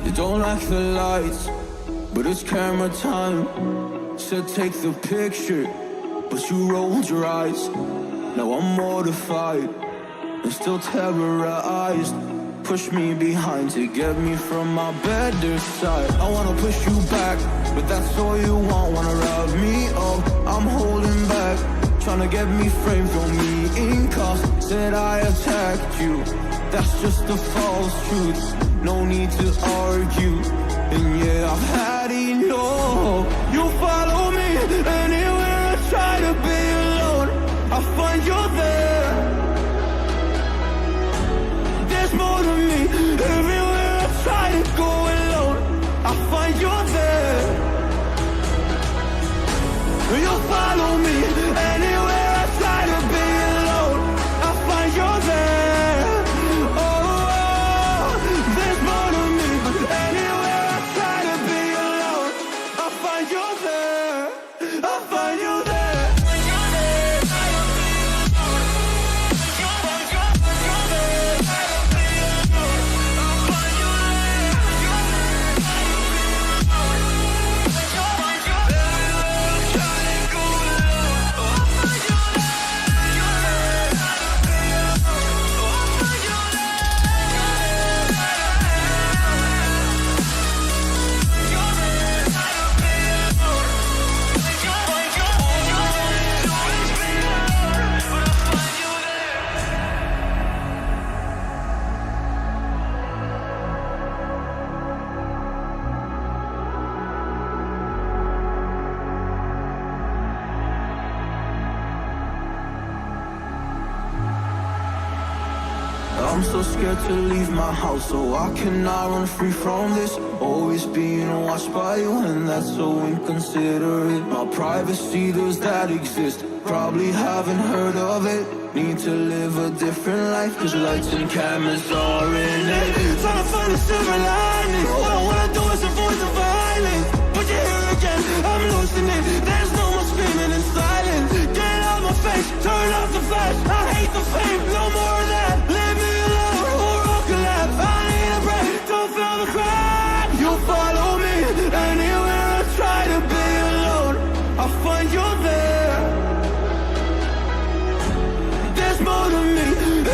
You don't like the lights, but it's camera time. Said take the picture, but you rolled your eyes. Now I'm mortified and still terrorized. Push me behind to get me from my better side. I wanna push you back, but that's all you want. Wanna rub me up, I'm holding back. Tryna get me framed, throw me in cuffs. Said I attacked you, that's just a false truth. No need to argue, and yeah, I've had enough. You follow me anywhere I try to be alone. I find you there. There's more to me. Everywhere I try to go alone, I find you there. You follow me anywhere I try to be alone, I find you there. Oh, there's more to me. Anywhere I try to be alone, I find you there. I find you there. so scared to leave my house, so I cannot run free from this. Always being watched by you, and that's so inconsiderate. My privacy, does that exist? Probably haven't heard of it. Need to live a different life, cause lights and cameras are in it. Trying to find a silver lining. All I do is avoid the violence. But you're here again, I'm losing it. There's no more screaming in silence. Get out my face, turn off the flash. I hate the fame, no more of that. Leave me alone, or I'll collapse. I need a break, don't feel the crack. You follow me, anywhere I try to be alone, I find you there. There's more to me,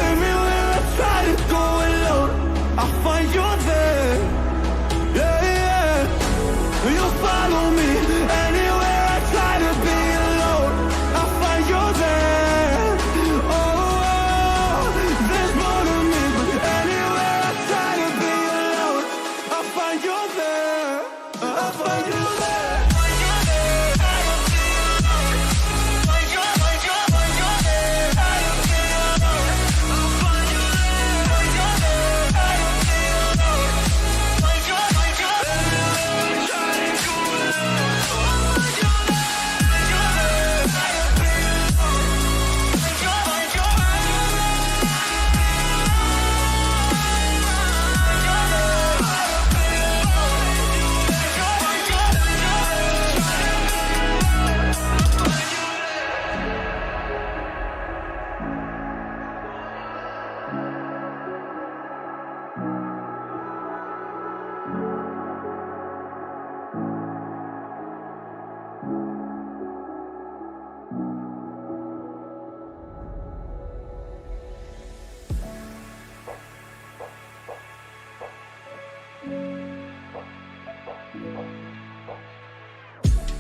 everywhere I try to go alone, I find you there. Yeah, yeah. You follow me, anywhere I try to be alone, I find you there. Oh, oh, there's more to me, but anywhere I try to be alone, I find you there. I find you there.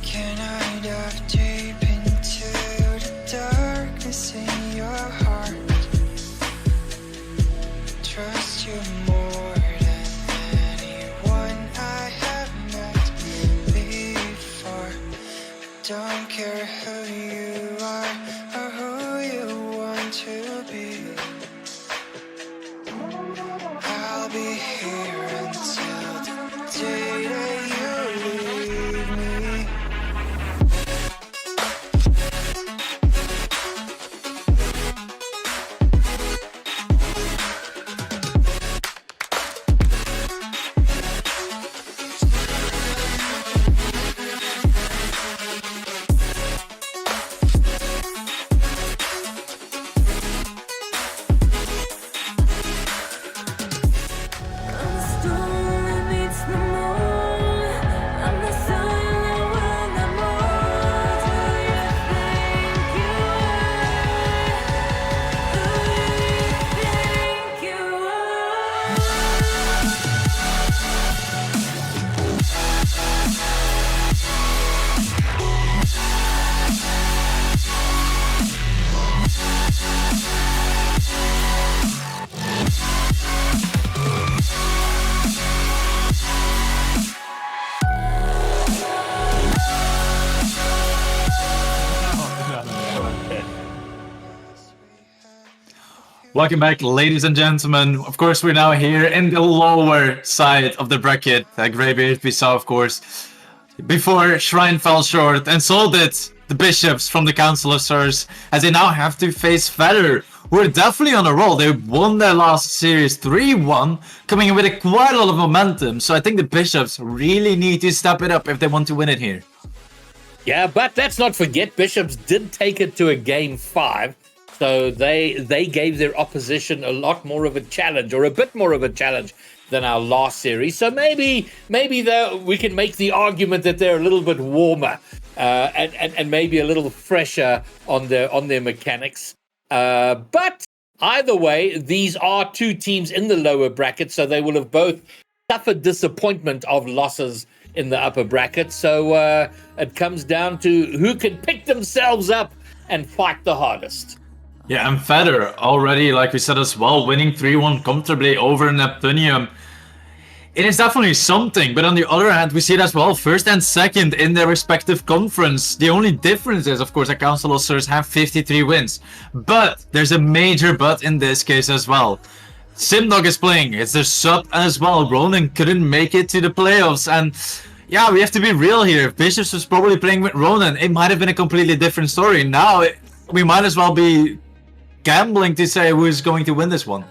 Can I dive deep into the darkness in your heart? Trust you more than anyone I have met before. Don't care who you are or who you want to be. I'll be here until the day that you leave me. I'm the storm that meets the moon. I'm the sun that will not move. Do you think you are? Who do you think you Welcome back, ladies and gentlemen. Of course, we're now here in the lower side of the bracket. Greybeard, we saw, of course, before Shrine fell short, and so did the bishops from the Council of Sirs, as they now have to face Feather, who are definitely on a roll. They won their last series 3-1, coming in with quite a lot of momentum. So I think the bishops really need to step it up if they want to win it here. Yeah, but let's not forget, Bishops did take it to a game 5. So they gave their opposition a lot more of a challenge, or a bit more of a challenge than our last series. So maybe we can make the argument that they're a little bit warmer and maybe a little fresher on their mechanics. But either way, these are two teams in the lower bracket, so they will have both suffered disappointment of losses in the upper bracket. So it comes down to who can pick themselves up and fight the hardest. Yeah, and Feather already, like we said as well, winning 3-1 comfortably over Neptunium. It is definitely something, but on the other hand, we see it as well, first and second in their respective conference. The only difference is, of course, that Council of Sirs have 53 wins. But there's a major but in this case as well. Simdog is playing. It's their sub as well. Ronan couldn't make it to the playoffs. And yeah, we have to be real here. If Bishops was probably playing with Ronan, it might have been a completely different story. Now, we might as well be gambling to say who is going to win this one.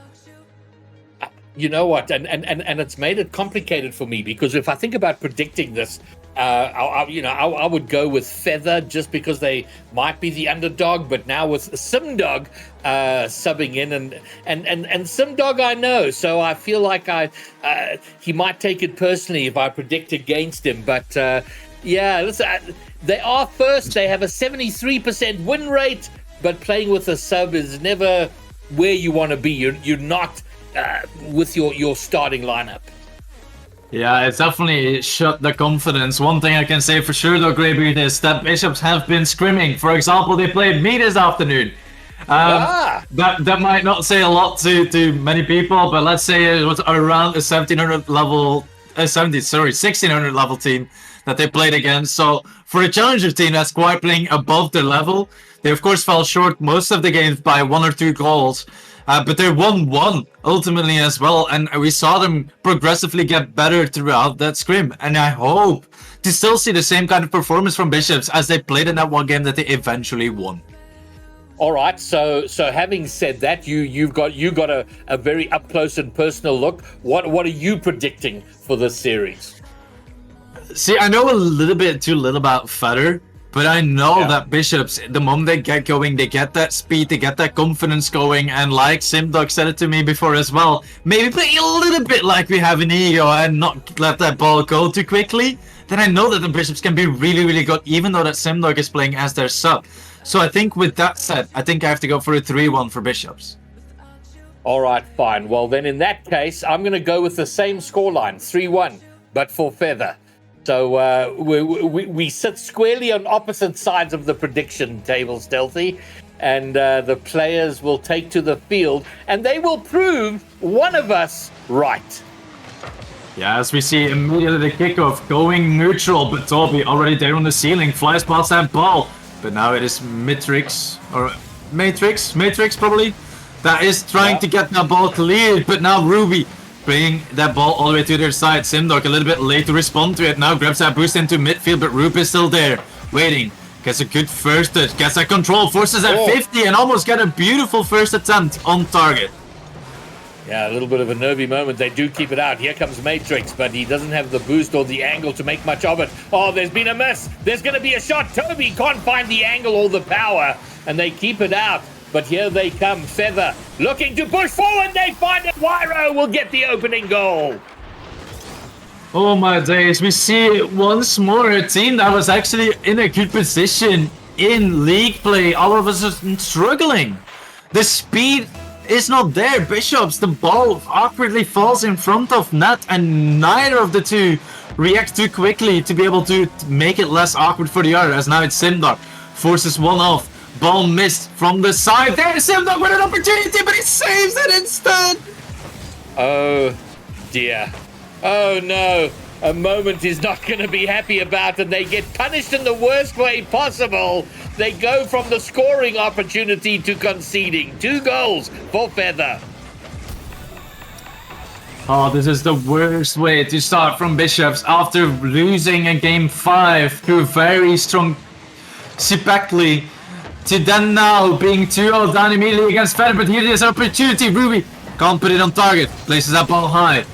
You know what? And it's made it complicated for me, because if I think about predicting this, I would go with Feather just because they might be the underdog. But now with Simdog subbing in, and Simdog I know, so I feel like he might take it personally if I predict against him. But yeah, listen, they are first. They have a 73% win rate, but playing with a sub is never where you want to be. You're not with your starting lineup. Yeah, it's definitely shut the confidence. One thing I can say for sure though, Greybeard, is that Bishops have been scrimming. For example, they played me this afternoon. That might not say a lot to many people, but let's say it was around a 1600 level team that they played against. So for a challenger team that's quite playing above their level, they of course fell short most of the games by 1 or 2 goals. But they won one ultimately as well, and we saw them progressively get better throughout that scrim. And I hope to still see the same kind of performance from Bishops as they played in that one game that they eventually won. All right, so having said that, you got a very up close and personal look. What are you predicting for this series? See, I know a little bit too little about Feather. But I know that Bishops, the moment they get going, they get that speed, they get that confidence going, and like Simdog said it to me before as well, maybe play a little bit like we have in Ego and not let that ball go too quickly, then I know that the Bishops can be really, really good, even though that Simdog is playing as their sub. So I think with that said, I think I have to go for a 3-1 for Bishops. All right, fine. Well, then in that case, I'm going to go with the same scoreline, 3-1, but for Feather. So we sit squarely on opposite sides of the prediction table, Stealthy, and the players will take to the field, and they will prove one of us right. Yeah, as we see immediately the kickoff going neutral, but Toby already there on the ceiling, flies past that ball. But now it is Matrix probably, that is trying to get that ball cleared, but now Ruby bringing that ball all the way to their side. Simdog a little bit late to respond to it. Now grabs that boost into midfield, but Rupe is still there, waiting. Gets a good first touch, gets that control, forces at 50, and almost got a beautiful first attempt on target. Yeah, a little bit of a nervy moment. They do keep it out. Here comes Matrix, but he doesn't have the boost or the angle to make much of it. Oh, there's been a miss. There's going to be a shot. Toby can't find the angle or the power, and they keep it out. But here they come, Feather, looking to push forward. They find it. Wyro will get the opening goal. Oh my days, we see once more a team that was actually in a good position in league play, all of a sudden struggling. The speed is not there. Bishops, the ball awkwardly falls in front of net, and neither of the two react too quickly to be able to make it less awkward for the other, as now it's Simdog. Forces one off. Ball missed from the side. There's Simdog with an opportunity, but he saves it instead. Oh dear. Oh no. A moment he's not going to be happy about, and they get punished in the worst way possible. They go from the scoring opportunity to conceding. 2 goals for Feather. Oh, this is the worst way to start from Bishops after losing a game 5 to a very strong Sipakli, to then now being 2-0 down immediately against Feather. But here is opportunity. Ruby can't put it on target. Places that ball high.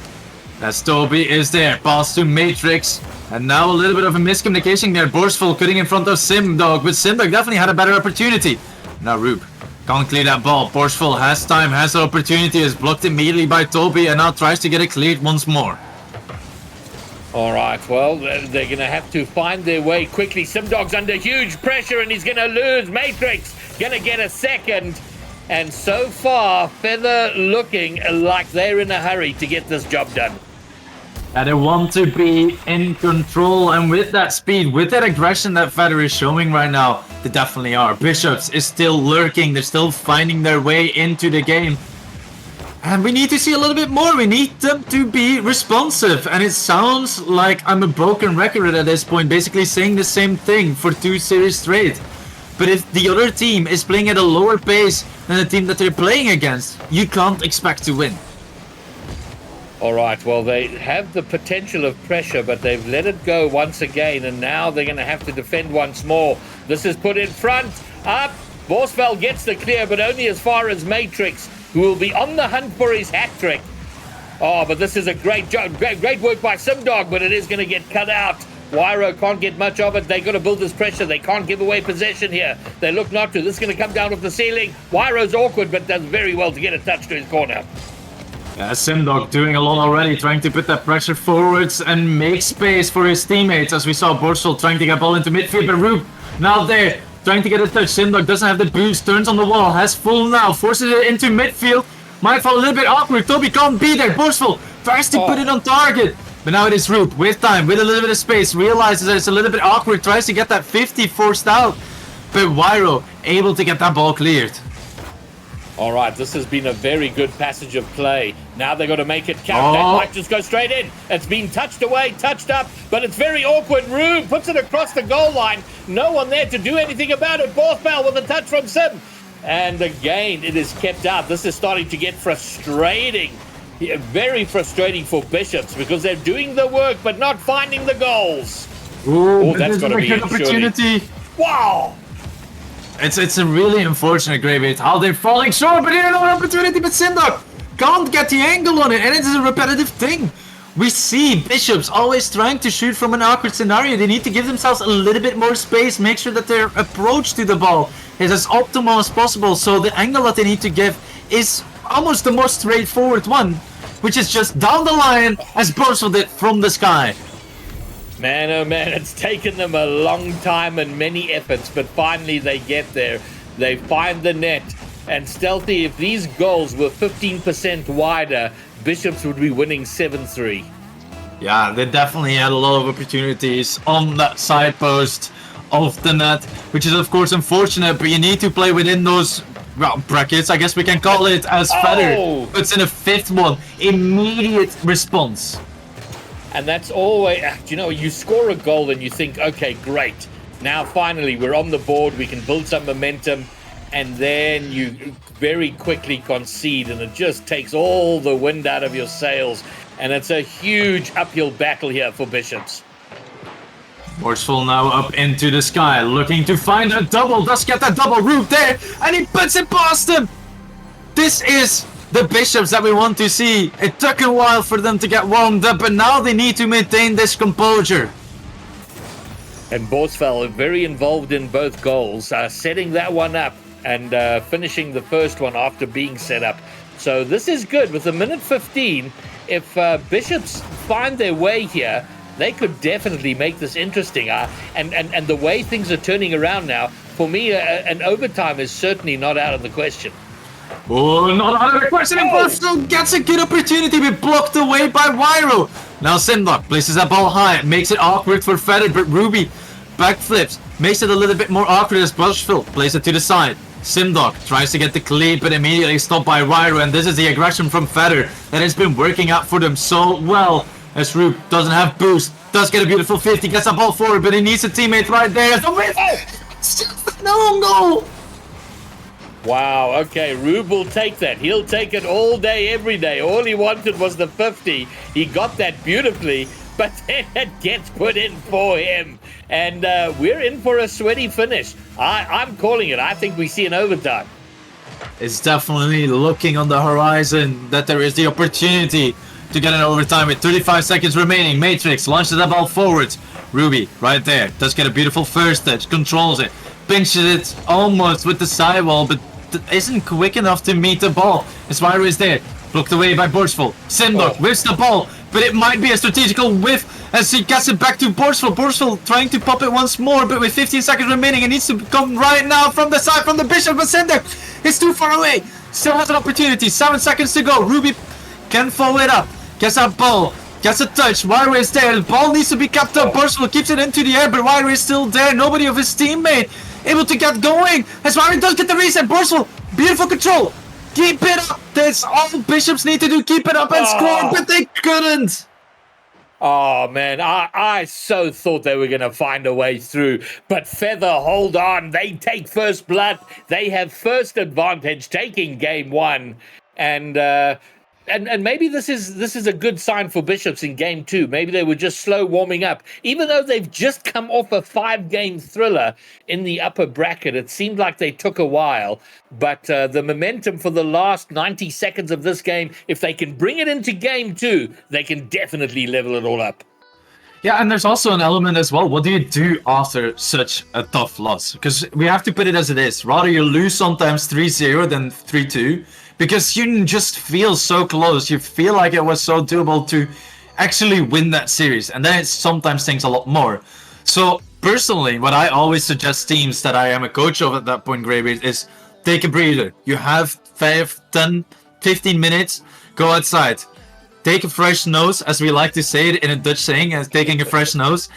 As Toby is there. Pass to Matrix. And now a little bit of a miscommunication there. Borsful cutting in front of Simdog. But Simdog definitely had a better opportunity. Now Rube can't clear that ball. Borsful has time, has the opportunity. Is blocked immediately by Toby. And now tries to get it cleared once more. All right, well, they're going to have to find their way quickly. Simdog's under huge pressure, and he's going to lose. Matrix going to get a second. And so far, Feather looking like they're in a hurry to get this job done. And they want to be in control, and with that speed, with that aggression that Feather is showing right now, they definitely are. Bishops is still lurking. They're still finding their way into the game. And we need to see a little bit more. We need them to be responsive. And it sounds like I'm a broken record at this point, basically saying the same thing for 2 series straight. But if the other team is playing at a lower pace than the team that they're playing against, you can't expect to win. All right, well, they have the potential of pressure, but they've let it go once again, and now they're going to have to defend once more. This is put in front, up. Borsfeld gets the clear, but only as far as Matrix, who will be on the hunt for his hat trick. Oh, but this is a great job, great work by Simdog, but it is going to get cut out. Wyro can't get much of it. They got to build this pressure. They can't give away possession here. They look not to. This is going to come down off the ceiling. Wyro's awkward, but does very well to get a touch to his corner. Yeah, Simdog doing a lot already, trying to put that pressure forwards and make space for his teammates, as we saw Borsfeld trying to get ball into midfield, but Rube now there, trying to get a touch. Simdog doesn't have the boost, turns on the wall, has full now, forces it into midfield, might fall a little bit awkward, Toby can't be there, Borsfeld tries to put it on target, but now it is Rube, with time, with a little bit of space, realizes that it's a little bit awkward, tries to get that 50 forced out, but Wyro able to get that ball cleared. All right, this has been a very good passage of play. Now they're going to make it count. That might just go straight in. It's been touched away, touched up, but it's very awkward. Rube puts it across the goal line. No one there to do anything about it. Borsfeld with a touch from Sim. And again, it is kept out. This is starting to get frustrating. Yeah, very frustrating for Bishops because they're doing the work but not finding the goals. Ooh, that's got to be a good opportunity. Wow. It's a really unfortunate graveyard how they're falling short, but here's another opportunity, but Simdog can't get the angle on it, and it's a repetitive thing. We see Bishops always trying to shoot from an awkward scenario. They need to give themselves a little bit more space, make sure that their approach to the ball is as optimal as possible, so the angle that they need to give is almost the most straightforward one, which is just down the line as Borsfeld did from the sky. Man, oh man, it's taken them a long time and many efforts, but finally they get there. They find the net. And Stealthy, if these goals were 15% wider, Bishops would be winning 7-3. Yeah, they definitely had a lot of opportunities on that side post of the net, which is of course unfortunate, but you need to play within those brackets, I guess we can call it, as Feather puts in a fifth one. Immediate response. And that's always, you score a goal and you think, okay, great. Now finally we're on the board, we can build some momentum, and then you very quickly concede and it just takes all the wind out of your sails. And it's a huge uphill battle here for Bishops. Borsfeld now up into the sky, looking to find a double, does get that double route there, and he puts it past him! This is the Bishops that we want to see. It took a while for them to get warmed up, but now they need to maintain this composure. And Borsfeld very involved in both goals, setting that one up and finishing the first one after being set up. So this is good. With a minute 15, if Bishops find their way here, they could definitely make this interesting. And the way things are turning around now, for me, an overtime is certainly not out of the question. Oh, not out of the question. And Borsfeld gets a good opportunity, but blocked away by Wyro. Now Simdog places that ball high, makes it awkward for Feather, but Ruby backflips, makes it a little bit more awkward as Borsfeld plays it to the side. Simdog tries to get the cleat, but immediately stopped by Wyro, and this is the aggression from Feather that has been working out for them so well. As Rube doesn't have boost, does get a beautiful 50, gets that ball forward, but he needs a teammate right there. No goal! Wow, okay, Rube will take that. He'll take it all day, every day. All he wanted was the 50. He got that beautifully, but then it gets put in for him. And we're in for a sweaty finish. I'm calling it. I think we see an overtime. It's definitely looking on the horizon that there is the opportunity to get an overtime with 35 seconds remaining. Matrix launches that ball forward. Ruby right there does get a beautiful first touch, controls it, pinches it almost with the sidewall, but isn't quick enough to meet the ball. Wyro is there, blocked away by Borsfeld. Simdog whiffs the ball, but it might be a strategical whiff as he gets it back to Borsfeld. Borsfeld trying to pop it once more, but with 15 seconds remaining, it needs to come right now from the side from the Bishop, but Simdog is too far away. Still has an opportunity, 7 seconds to go. Ruby can follow it up, gets that ball, gets a touch. Wyro is there, the ball needs to be kept up. Borsfeld keeps it into the air, but Wyro is still there. Nobody of his teammate able to get going. As Wyro does get the reset, Borsfeld, beautiful control. Keep it up. That's all Bishops need to do. Keep it up and score, but they couldn't. Oh, man, I so thought they were going to find a way through. But Feather, hold on. They take first blood. They have first advantage, taking game one. And And maybe this is a good sign for Bishops in game 2. Maybe they were just slow warming up. Even though they've just come off a 5-game thriller in the upper bracket, it seemed like they took a while. But the momentum for the last 90 seconds of this game, if they can bring it into game 2, they can definitely level it all up. Yeah, and there's also an element as well. What do you do after such a tough loss? Because we have to put it as it is. Rather you lose sometimes 3-0 than 3-2. Because you just feel so close. You feel like it was so doable to actually win that series. And then it sometimes takes a lot more. So personally, what I always suggest teams that I am a coach of at that point, Greybeard, is take a breather. You have 5, 10, 15 minutes. Go outside. Take a fresh nose, as we like to say it in a Dutch saying, as taking a fresh nose.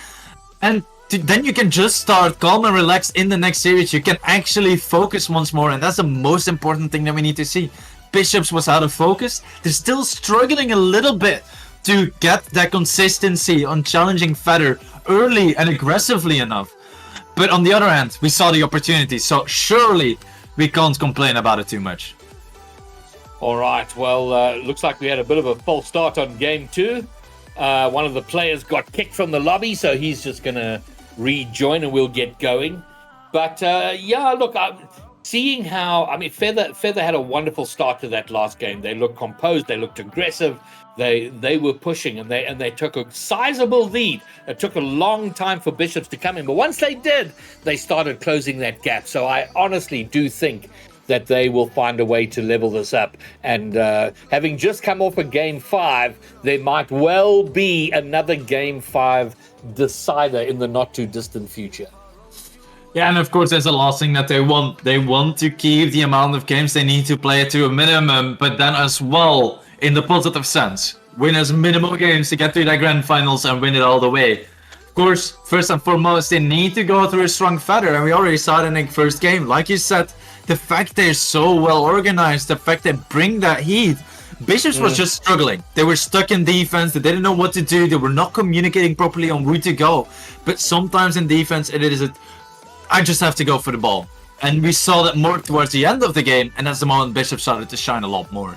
And then you can just start calm and relaxed in the next series. You can actually focus once more, and that's the most important thing that we need to see. Bishops was out of focus. They're still struggling a little bit to get that consistency on challenging Feather early and aggressively enough. But on the other hand, we saw the opportunity, so surely we can't complain about it too much. All right, well, looks like we had a bit of a false start on game 2. One of the players got kicked from the lobby, so he's just going to rejoin and we'll get going. But yeah, look, seeing how, I mean, Feather had a wonderful start to that last game. They looked composed, they looked aggressive, they were pushing, and they took a sizable lead. It took a long time for Bishops to come in, but once they did, they started closing that gap. So I honestly do think that they will find a way to level this up. And having just come off a game 5, there might well be another game 5 decider in the not too distant future. Yeah, and of course there's a last thing that they want. They want to keep the amount of games they need to play to a minimum, but then as well, in the positive sense, win as minimal games to get to the grand finals and win it all the way. Of course, first and foremost, they need to go through a strong Feather, and we already saw it in the first game. Like you said, the fact they're so well organized, the fact they bring that heat. Bishops was just struggling. They were stuck in defense, they didn't know what to do, they were not communicating properly on who to go. But sometimes in defense, it is I just have to go for the ball. And we saw that more towards the end of the game, and that's the moment Bishop started to shine a lot more.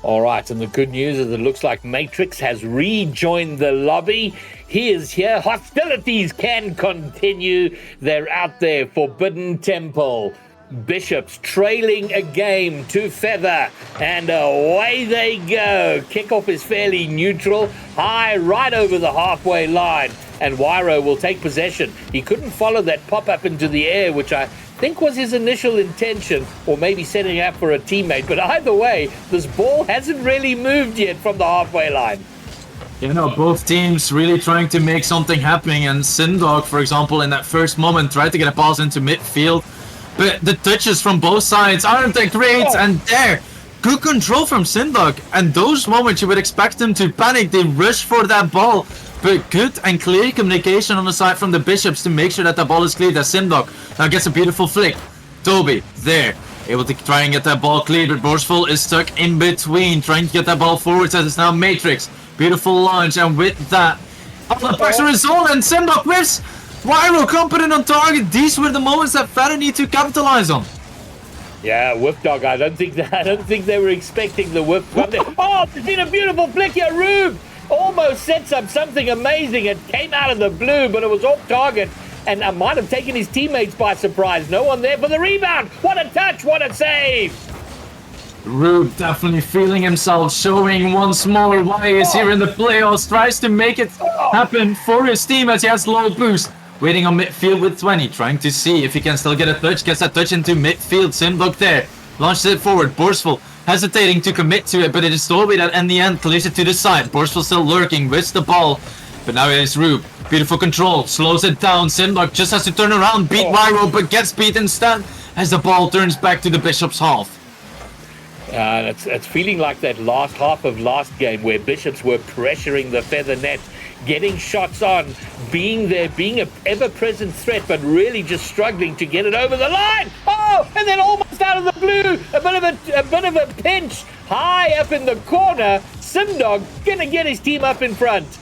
All right, and the good news is it looks like Matrix has rejoined the lobby. He is here. Hostilities can continue. They're out there. Forbidden Temple. Bishops trailing a game to Feather, and away they go. Kickoff is fairly neutral, high right over the halfway line, and Wyro will take possession. He couldn't follow that pop-up into the air, which I think was his initial intention, or maybe setting up for a teammate, but either way, this ball hasn't really moved yet from the halfway line. You know, both teams really trying to make something happen, and Sindog, for example, in that first moment tried to get a pass into midfield. But the touches from both sides aren't that great, and there, good control from Sindog. And those moments you would expect them to panic, they rush for that ball. But good and clear communication on the side from the Bishops to make sure that the ball is cleared as Sindog now gets a beautiful flick. Toby, there, able to try and get that ball cleared, but Borsful is stuck in between, trying to get that ball forward as it's now Matrix. Beautiful launch, and with that, all the pressure is on, and Sindog whiffs. Wyro competent on target. These were the moments that Feather need to capitalize on. Yeah, whiff dog. I don't think they were expecting the whiff. Oh, there's been a beautiful flick here. Rube almost sets up something amazing. It came out of the blue, but it was off target, and I might have taken his teammates by surprise. No one there for the rebound. What a touch! What a save! Rube definitely feeling himself, showing once more why he is here in the playoffs. Tries to make it happen for his team as he has low boost. Waiting on midfield with 20, trying to see if he can still get a touch. Gets that touch into midfield. Sindog there. Launches it forward. Borsful hesitating to commit to it, but it is Toby that in the end clears it to the side. Borsful still lurking with the ball. But now it is Rube. Beautiful control. Slows it down. Sindog just has to turn around, beat Wyro, but gets beat instead as the ball turns back to the Bishop's half. It's feeling like that last half of last game where Bishops were pressuring the Feather net, getting shots on, being there, being an ever-present threat, but really just struggling to get it over the line. Oh, and then almost out of the blue, a bit of a pinch, high up in the corner. Sindog gonna get his team up in front.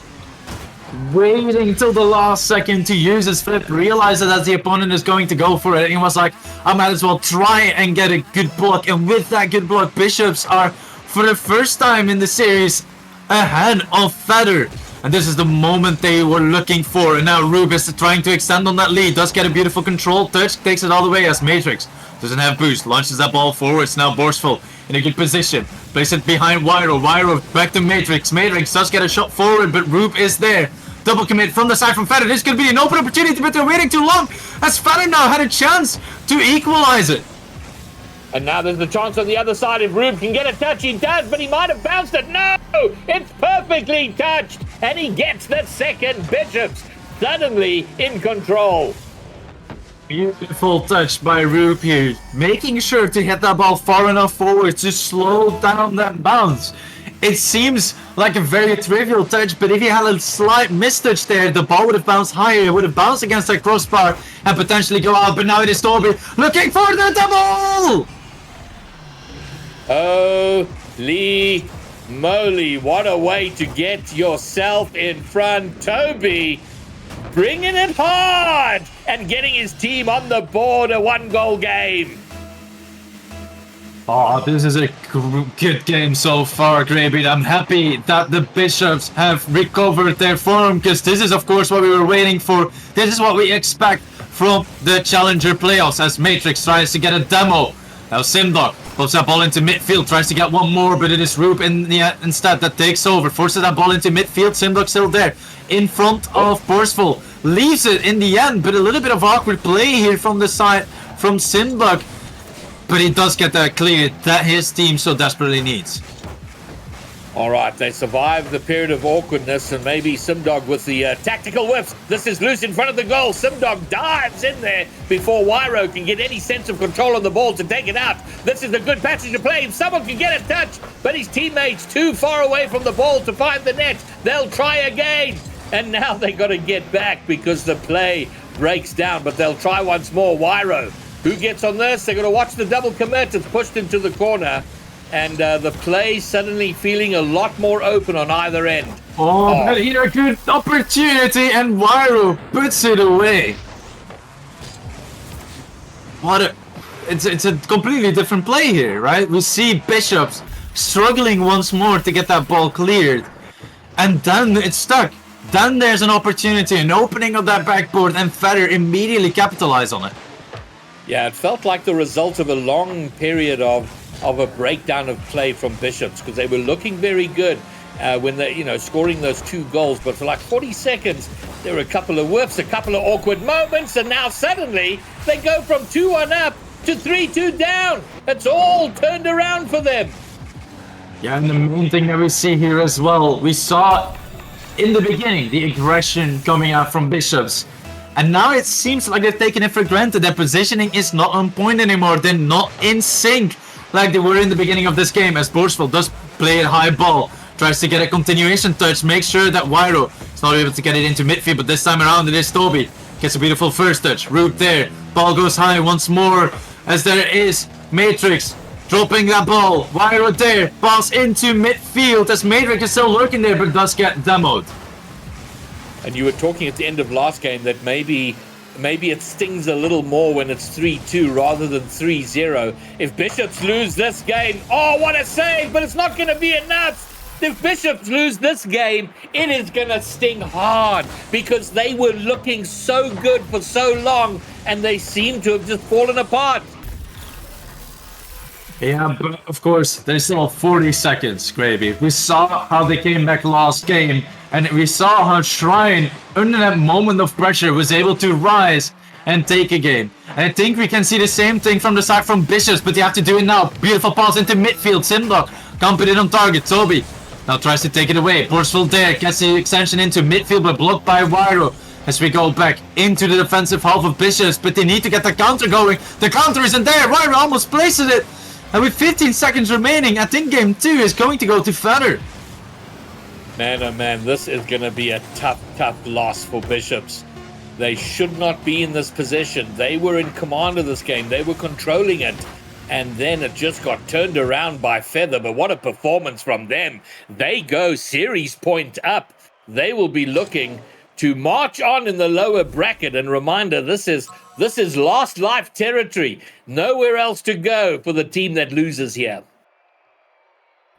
Waiting till the last second to use his flip, realizes that the opponent is going to go for it, and he was like, I might as well try and get a good block. And with that good block, Bishops are for the first time in the series ahead of Feather. And this is the moment they were looking for. And now Rube is trying to extend on that lead. Does get a beautiful control touch. Takes it all the way as Matrix doesn't have boost. Launches that ball forwards. Now Borsful in a good position. Place it behind Wyro. Wyro back to Matrix. Matrix does get a shot forward, but Rube is there. Double commit from the side from Feather. This could be an open opportunity, but they're waiting too long. As Feather now had a chance to equalize it. And now there's the chance on the other side. If Rube can get a touch, he does, but he might have bounced it. No! It's perfectly touched, and he gets the second. Bishops suddenly in control. Beautiful touch by Rube here, making sure to hit that ball far enough forward to slow down that bounce. It seems like a very trivial touch, but if he had a slight mistouch there, the ball would have bounced higher. It would have bounced against that crossbar and potentially go out. But now it is Toby looking for the double! Holy moly, what a way to get yourself in front. Toby bringing it hard and getting his team on the board, a 1-goal game. Oh, this is a good game so far, Greybeard. I'm happy that the Bishops have recovered their form, because this is, of course, what we were waiting for. This is what we expect from the Challenger playoffs, as Matrix tries to get a demo. Now Simdog pops that ball into midfield, tries to get one more, but it is Rube instead that takes over. Forces that ball into midfield, Simdog still there. In front of Borsful. Leaves it in the end, but a little bit of awkward play here from the side from Simdog. But he does get that clear that his team so desperately needs. All right, they survived the period of awkwardness, and maybe Simdog with the tactical whiffs. This is loose in front of the goal. Simdog dives in there before Wyro can get any sense of control on the ball to take it out. This is a good passage to play. If someone can get a touch, but his teammates too far away from the ball to find the net. They'll try again. And now they got to get back because the play breaks down, but they'll try once more. Wyro, who gets on this? They're going to watch the double commit. It's pushed into the corner. And the play suddenly feeling a lot more open on either end. But here a good opportunity, and Wyro puts it away. It's a completely different play here, right? We see Bishops struggling once more to get that ball cleared. And then it's stuck. Then there's an opportunity, an opening of that backboard, and Feather immediately capitalize on it. Yeah, it felt like the result of a long period of a breakdown of play from Bishops, because they were looking very good when they, scoring those 2 goals. But for like 40 seconds, there were a couple of whiffs, a couple of awkward moments, and now suddenly they go from 2-1 up to 3-2 down. It's all turned around for them. Yeah, and the main thing that we see here as well, we saw in the beginning the aggression coming out from Bishops. And now it seems like they're taking it for granted. Their positioning is not on point anymore. They're not in sync like they were in the beginning of this game, as Borsful does play a high ball. Tries to get a continuation touch. Makes sure that Wyro is not able to get it into midfield, but this time around it is Toby. Gets a beautiful first touch. Rube there. Ball goes high once more, as there is Matrix dropping that ball. Wyro there. Pass into midfield, as Matrix is still lurking there, but does get demoed. And you were talking at the end of last game that maybe it stings a little more when it's 3-2 rather than 3-0. If Bishops lose this game, oh, what a save, but it's not going to be enough. If Bishops lose this game, it is going to sting hard, because they were looking so good for so long and they seem to have just fallen apart. Yeah, but of course, there's still 40 seconds, Gravy. We saw how they came back last game, and we saw how Shrine, under that moment of pressure, was able to rise and take a game. And I think we can see the same thing from the side from Bishops, but you have to do it now. Beautiful pass into midfield. Simdog can't put it on target. Toby now tries to take it away. Borsful there, gets the extension into midfield, but blocked by Wyro. As we go back into the defensive half of Bishops, but they need to get the counter going. The counter isn't there. Wyro almost places it. And with 15 seconds remaining, I think game 2 is going to go to Feather. Man, oh man, this is going to be a tough loss for Bishops. They should not be in this position. They were in command of this game. They were controlling it. And then it just got turned around by Feather. But what a performance from them. They go series point up. They will be looking to march on in the lower bracket. And reminder, this is last life territory. Nowhere else to go for the team that loses here.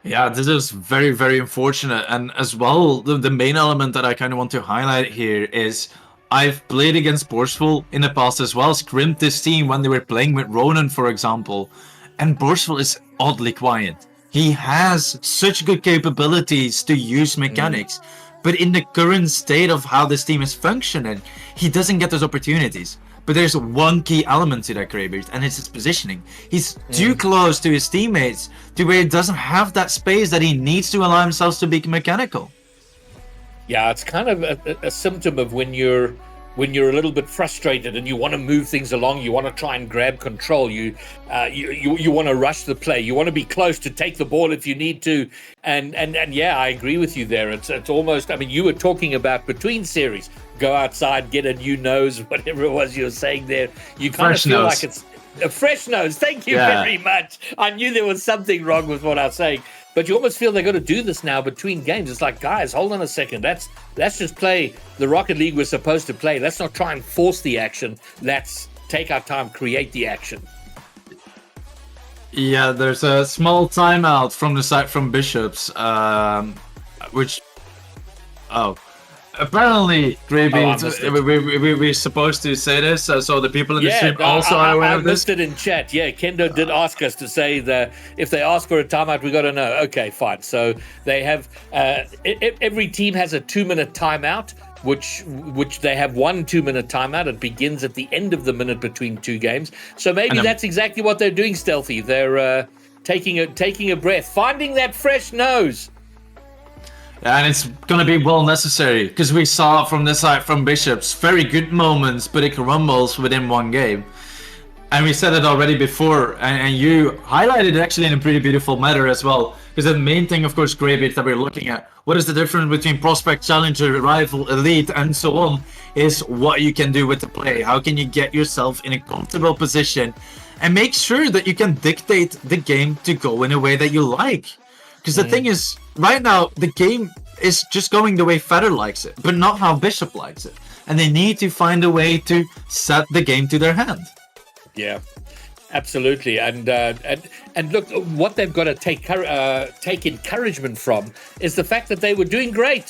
Yeah, this is very, very unfortunate. And as well, the main element that I kind of want to highlight here is I've played against Borsful in the past as well, scrimped this team when they were playing with Ronan, for example. And Borsful is oddly quiet. He has such good capabilities to use mechanics, but in the current state of how this team is functioning, he doesn't get those opportunities. But there's one key element to that Greybeard, and it's his positioning. He's too close to his teammates to where he doesn't have that space that he needs to allow himself to be mechanical. Yeah, it's kind of a symptom of when you're a little bit frustrated and you want to move things along, you want to try and grab control, you want to rush the play, you want to be close to take the ball if you need to, and yeah, I agree with you there. It's almost, I mean, you were talking about between series, go outside, get a new nose, whatever it was you were saying there. You kind Fresh of feel nose. like it's a fresh nose. Thank you very much. I knew there was something wrong with what I was saying. But you almost feel they've got to do this now between games. It's like, guys, hold on a second. Let's just play the Rocket League we're supposed to play. Let's not try and force the action. Let's take our time, create the action. Yeah, there's a small timeout from the side from Bishops, which... Oh. Apparently, Greybeard, we're supposed to say this, so the people in the stream also are aware of this. I missed it in chat. Yeah, Kendo did ask us to say that if they ask for a timeout, we got to know. Okay, fine. So they have every team has a 2-minute timeout, which they have 1 2-minute timeout. It begins at the end of the minute between two games. So maybe that's exactly what they're doing, Stealthy. They're taking a breath, finding that fresh nose. And it's going to be well necessary, because we saw from this side from Bishops, very good moments, but it crumbles within one game. And we said it already before, and you highlighted it actually in a pretty beautiful manner as well. Because the main thing, of course, Greybeard, that we're looking at, what is the difference between Prospect, Challenger, Rival, Elite, and so on, is what you can do with the play. How can you get yourself in a comfortable position and make sure that you can dictate the game to go in a way that you like. Because the thing is, right now, the game is just going the way Feather likes it, but not how Bishop likes it. And they need to find a way to set the game to their hand. Yeah, absolutely. And look, what they've got to take encouragement from is the fact that they were doing great.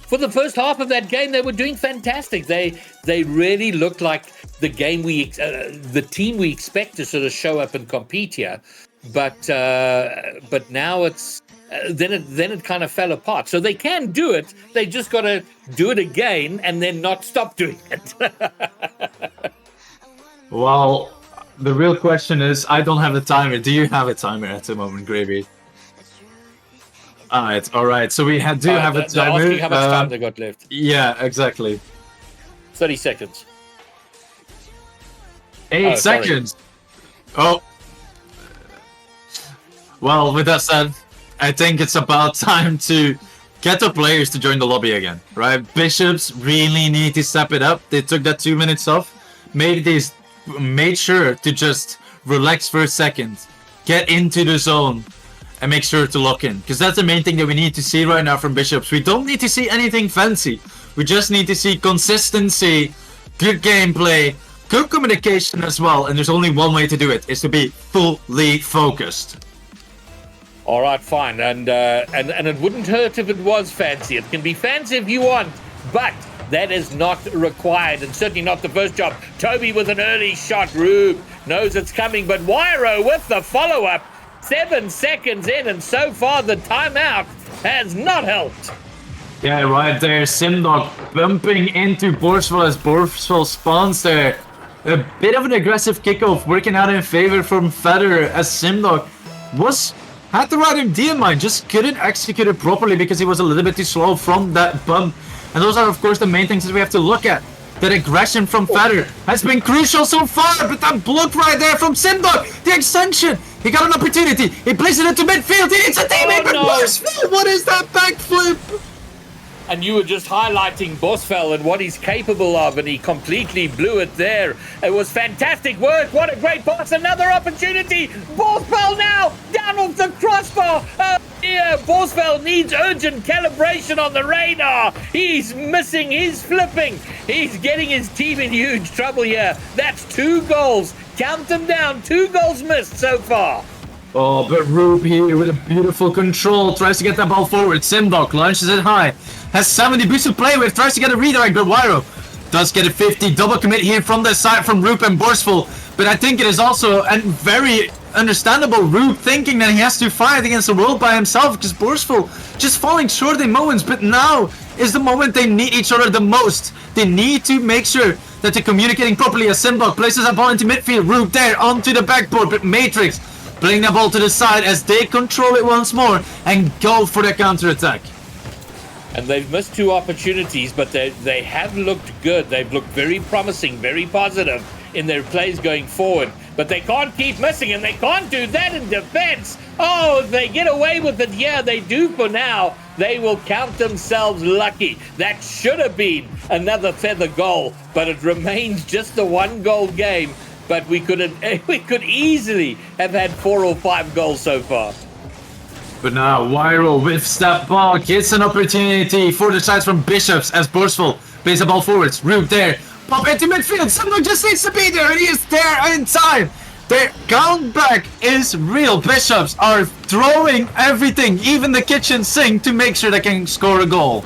For the first half of that game, they were doing fantastic. They really looked like the team we expect to sort of show up and compete here. But now it's then it kind of fell apart. So they can do it. They just got to do it again and then not stop doing it. Well, the real question is, I don't have a timer. Do you have a timer at the moment, Gravy? All right. So we do have a timer. Asking how much time they got left. Yeah, exactly. 30 seconds. 8 seconds. Oh. Well, with that said, I think it's about time to get the players to join the lobby again, right? Bishops really need to step it up. They took that 2 minutes off. Maybe they made sure to just relax for a second, get into the zone, and make sure to lock in. Because that's the main thing that we need to see right now from Bishops. We don't need to see anything fancy. We just need to see consistency, good gameplay, good communication as well. And there's only one way to do it, is to be fully focused. All right, fine, and it wouldn't hurt if it was fancy. It can be fancy if you want, but that is not required, and certainly not the first job. Toby with an early shot. Rube knows it's coming, but Wyro with the follow-up. 7 seconds in, and so far the timeout has not helped. Yeah, right there, Simdog bumping into Borsful as Borsful spawns there. A bit of an aggressive kickoff, working out in favor from Feather, as Simdog had the right idea in mind, just couldn't execute it properly because he was a little bit too slow from that bump. And those are, of course, the main things that we have to look at. That aggression from Feather has been crucial so far, but that block right there from Simdog, the extension, he got an opportunity, he plays it into midfield, he needs a teammate, but Borsful, what is that backflip? And you were just highlighting Bosfell and what he's capable of, and he completely blew it there. It was fantastic work. What a great pass. Another opportunity. Bosfell now down off the crossbar. Oh dear. Bosfell needs urgent calibration on the radar. He's missing. He's flipping. He's getting his team in huge trouble here. That's 2 goals. Count them down. 2 goals missed so far. Oh, but Rube here with a beautiful control tries to get that ball forward. Simdog launches it high. Has 70 boosts to play with. Tries to get a redirect, but Wyro does get a 50. Double commit here from the side from Rube and Borsful. But I think it is also a very understandable Rube thinking that he has to fight against the world by himself because Borsful just falling short in moments. But now is the moment they need each other the most. They need to make sure that they're communicating properly as Simdog places that ball into midfield. Rube there onto the backboard, but Matrix playing that ball to the side as they control it once more and go for the counter-attack. And they've missed 2 opportunities, but they have looked good. They've looked very promising, very positive in their plays going forward. But they can't keep missing, and they can't do that in defense. Oh, if they get away with it, yeah, they do for now. They will count themselves lucky. That should have been another feather goal, but it remains just a 1-goal game. But we could easily have had 4 or 5 goals so far. But now Wyro whiffs that ball, gets an opportunity for the sides from Bishops as Borsful plays the ball forwards. Rube there, pop into midfield. Someone just needs to be there, and he is there in time. Their comeback is real. Bishops are throwing everything, even the kitchen sink, to make sure they can score a goal.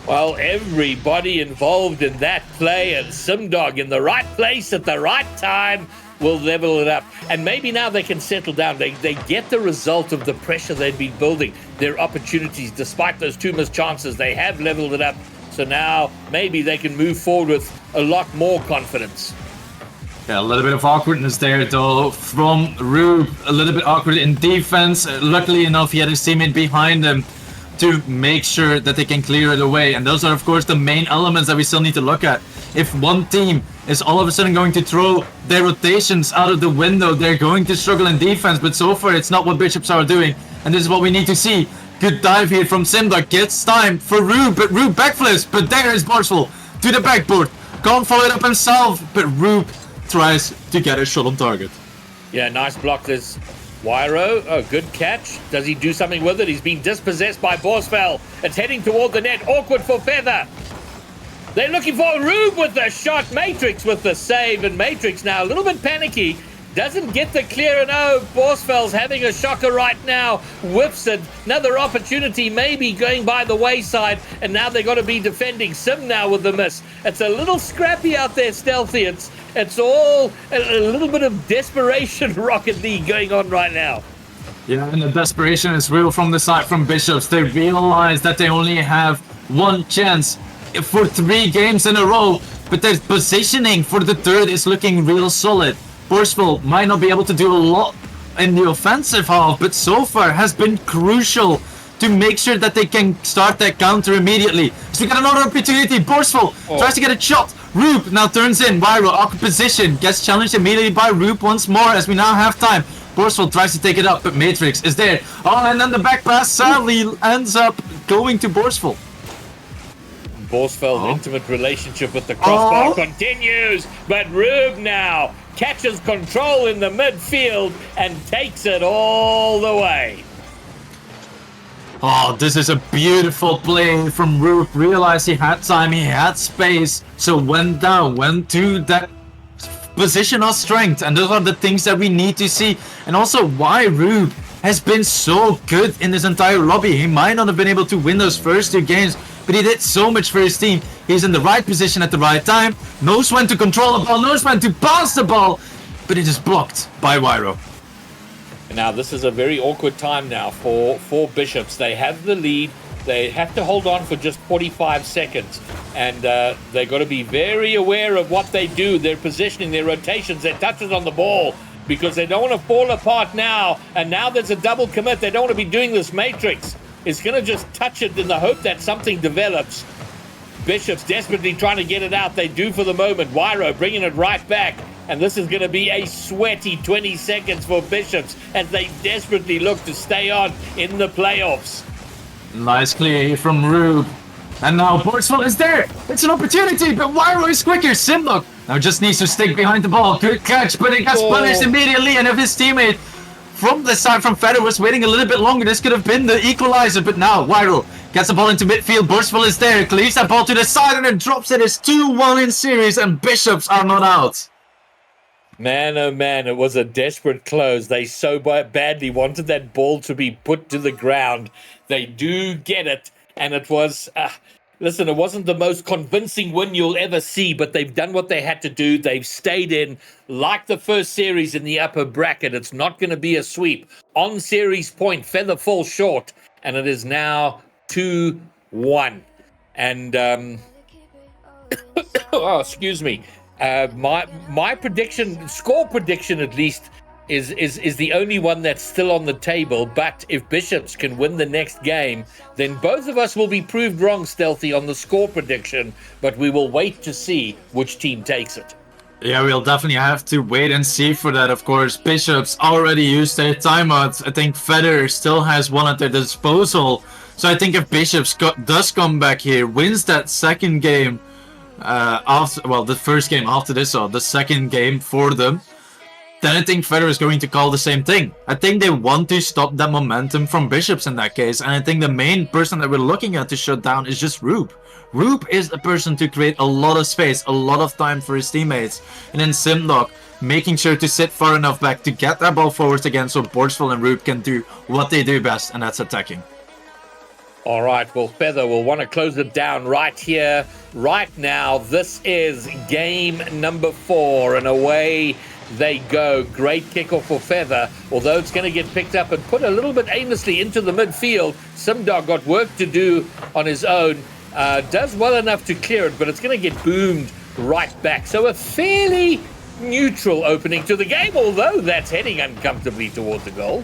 Well, everybody involved in that play, and Simdog in the right place at the right time will level it up. And maybe now they can settle down. They get the result of the pressure they've been building, their opportunities. Despite those 2 missed chances, they have leveled it up. So now maybe they can move forward with a lot more confidence. Yeah, a little bit of awkwardness there, though, from Rube. A little bit awkward in defense. Luckily enough, he had his teammate behind him to make sure that they can clear it away. And those are, of course, the main elements that we still need to look at. If one team is all of a sudden going to throw their rotations out of the window, they're going to struggle in defense. But so far, it's not what Bishops are doing. And this is what we need to see. Good dive here from Simdog. Gets time for Rube, but Rube backflips. But there is Borsful to the backboard. Can't follow it up himself, but Rube tries to get a shot on target. Yeah, nice block. There's Wyro, oh, good catch. Does he do something with it? He's been dispossessed by Borsfell. It's heading toward the net. Awkward for Feather. They're looking for Rube with the shot. Matrix with the save. And Matrix now a little bit panicky. Doesn't get the clear, and oh, Borsfell's having a shocker right now. Whips it. Another opportunity maybe going by the wayside. And now they've got to be defending. Sim now with the miss. It's a little scrappy out there, Stealthy. It's all a little bit of desperation Rocket League going on right now. Yeah, and the desperation is real from the side from Bishops. They realize that they only have 1 chance for 3 games in a row, but their positioning for the 3rd is looking real solid. Borsful might not be able to do a lot in the offensive half, but so far has been crucial to make sure that they can start that counter immediately. So we got another opportunity. Borsful tries to get a shot. Rube now turns in. Wyro, awkward position. Gets challenged immediately by Rube once more as we now have time. Borsful tries to take it up, but Matrix is there. Oh, and then the back pass sadly ends up going to Borsful. Borsfell's intimate relationship with the crossbar continues, but Rube now catches control in the midfield and takes it all the way. Oh, this is a beautiful play from Rube. Realized he had time, he had space, so went down, went to that position of strength, and those are the things that we need to see. And also why Rube has been so good in this entire lobby. He might not have been able to win those first 2 games, but he did so much for his team. He's in the right position at the right time, knows when to control the ball, knows when to pass the ball, but it is blocked by Wyro. Now this is a very awkward time now for Bishops. They have the lead. They have to hold on for just 45 seconds. And they've got to be very aware of what they do, their positioning, their rotations, their touches on the ball, because they don't want to fall apart now. And now there's a double commit. They don't want to be doing this Matrix. It's going to just touch it in the hope that something develops. Bishops desperately trying to get it out. They do for the moment. Wyro bringing it right back. And this is going to be a sweaty 20 seconds for Bishops as they desperately look to stay on in the playoffs. Nice clear from Rube. And now Borsfell is there. It's an opportunity, but Wyro is quicker. Simlock now just needs to stick behind the ball. Good catch, but it gets punished immediately. And if his teammate from the side from Feather was waiting a little bit longer, this could have been the equalizer. But now Wyro gets the ball into midfield. Borsfell is there. Cleaves that ball to the side and then drops it. It's 2-1 in series, and Bishops are not out. Man, oh man, it was a desperate close. They so badly wanted that ball to be put to the ground. They do get it, and it was... listen, it wasn't the most convincing win you'll ever see, but they've done what they had to do. They've stayed in. Like the first series in the upper bracket, it's not going to be a sweep. On series point, Feather falls short, and it is now 2-1. And, oh, excuse me. My prediction, score prediction at least, is the only one that's still on the table. But if Bishops can win the next game, then both of us will be proved wrong, Stealthy, on the score prediction. But we will wait to see which team takes it. Yeah, we'll definitely have to wait and see for that, of course. Bishops already used their timeout. I think Feather still has one at their disposal. So I think if Bishops does come back here, wins that second game, the first game after this, or the second game for them, then I think Feather is going to call the same thing. I think they want to stop that momentum from Bishops in that case, and I think the main person that we're looking at to shut down is just Roop. Roop is the person to create a lot of space, a lot of time for his teammates, and then Simdog making sure to sit far enough back to get that ball forwards again so Borsful and Roop can do what they do best, and that's attacking. All right, well, Feather will want to close it down right here, right now. This is game number 4, and away they go. Great kickoff for Feather, although it's going to get picked up and put a little bit aimlessly into the midfield. Simdog got work to do on his own. Does well enough to clear it, but it's going to get boomed right back. So a fairly neutral opening to the game, although that's heading uncomfortably toward the goal.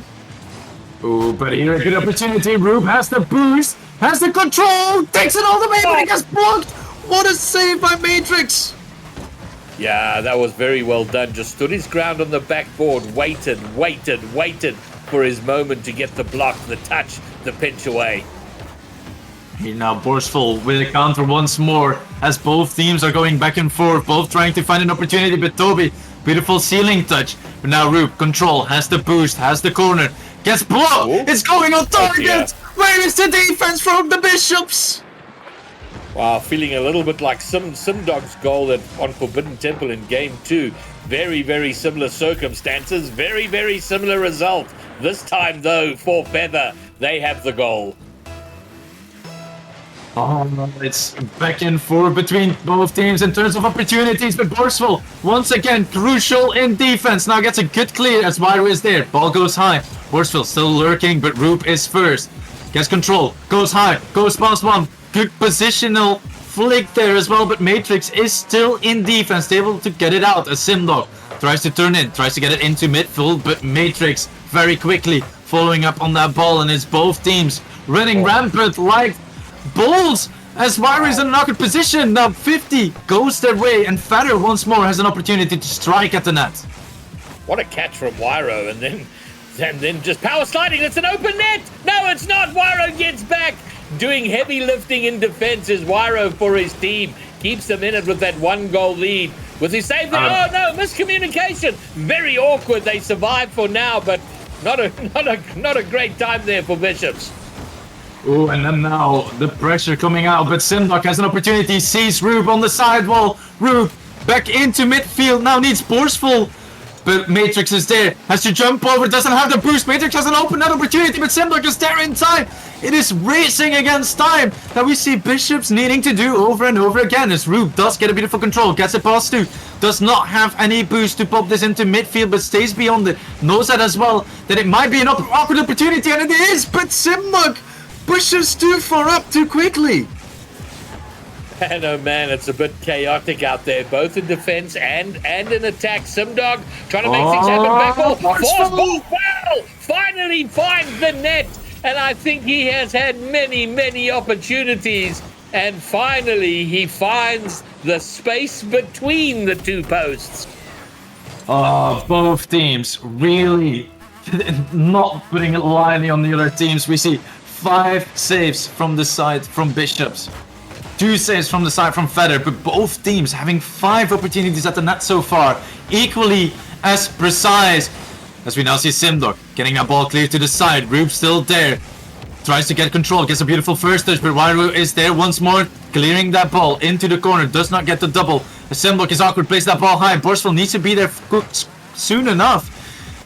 Ooh, but here a good opportunity. Roop has the boost, has the control, takes it all the way, but it gets blocked. What a save by Matrix. Yeah, that was very well done. Just stood his ground on the backboard, waited for his moment to get the block, the touch, the pinch away. Here now Borsful with a counter once more as both teams are going back and forth, both trying to find an opportunity, but Toby, beautiful ceiling touch. But now Roop, control, has the boost, has the corner, gets blocked. Ooh. It's going on target. Yeah. Where is the defense from the Bishops? Wow, feeling a little bit like Simdog's goal on Forbidden Temple in Game 2. Very, very similar circumstances. Very, very similar result. This time, though, for Feather, they have the goal. Oh, it's back and forth between both teams in terms of opportunities, but Borsful, once again, crucial in defense. Now gets a good clear as Myro is there. Ball goes high. Borsful still lurking, but Roop is first. Gets control, goes high, goes past one. Good positional flick there as well, but Matrix is still in defense, able to get it out as Simdog tries to turn in, tries to get it into midfield, but Matrix very quickly following up on that ball, and it's both teams running rampant like bulls as Myro is in an awkward position. Now 50 goes their way, and Feather once more has an opportunity to strike at the net. What a catch from Wyro, and then just power sliding. It's an open net. No, it's not. Wyro gets back. Doing heavy lifting in defense is Wyro for his team. Keeps them in it with that 1-goal lead. With his save there. Oh no, miscommunication. Very awkward. They survive for now, but not a great time there for Bishops. Oh, and then now the pressure coming out, but Simdog has an opportunity, sees Roop on the sidewall. Roop back into midfield, now needs Borsful, but Matrix is there, has to jump over, doesn't have the boost. Matrix has an open opportunity, but Simdog is there in time. It is racing against time that we see Bishops needing to do over and over again, as Roop does get a beautiful control, gets it past 2, does not have any boost to pop this into midfield, but stays beyond it, knows that as well, that it might be an awkward opportunity, and it is, but Simdog pushes too far up too quickly. And oh man, it's a bit chaotic out there, both in defense and in attack. Simdog trying to make things happen. Back ball, force ball, foul! Finally finds the net, and I think he has had many opportunities, and finally he finds the space between the two posts. Oh, both teams really not putting it lightly on the other teams. We see 5 saves from the side from Bishops, 2 saves from the side from Feather, but both teams having 5 opportunities at the net so far, equally as precise. As we now see Simdog getting that ball clear to the side. Roop still there, tries to get control, gets a beautiful first touch, but Wyro is there once more, clearing that ball into the corner, does not get the double. The Simlock is awkward, plays that ball high. Borsful needs to be there soon enough.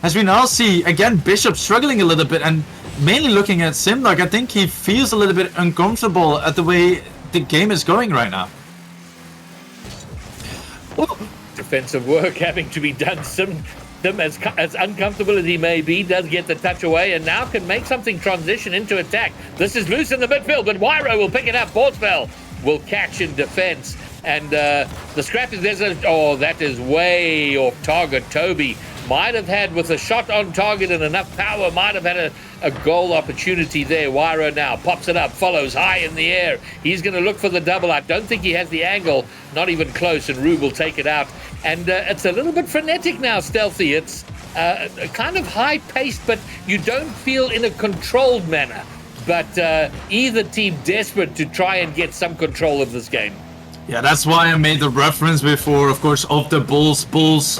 As we now see, again, Bishop struggling a little bit, and mainly looking at Simlock, I think he feels a little bit uncomfortable at the way the game is going right now. Defensive work having to be done. Sim as uncomfortable as he may be, does get the touch away and now can make something transition into attack. This is loose in the midfield, but Wyro will pick it up. Borsfell will catch in defense. And the scrap is that is way off target. Toby might have had, with a shot on target and enough power, might have had a goal opportunity there. Wyro now pops it up, follows high in the air. He's going to look for the double. I don't think he has the angle, not even close, and Rube will take it out. And it's a little bit frenetic now, Stealthy. It's kind of high-paced, but you don't feel in a controlled manner. But either team desperate to try and get some control of this game. Yeah, that's why I made the reference before, of course, of the Bulls. Bulls,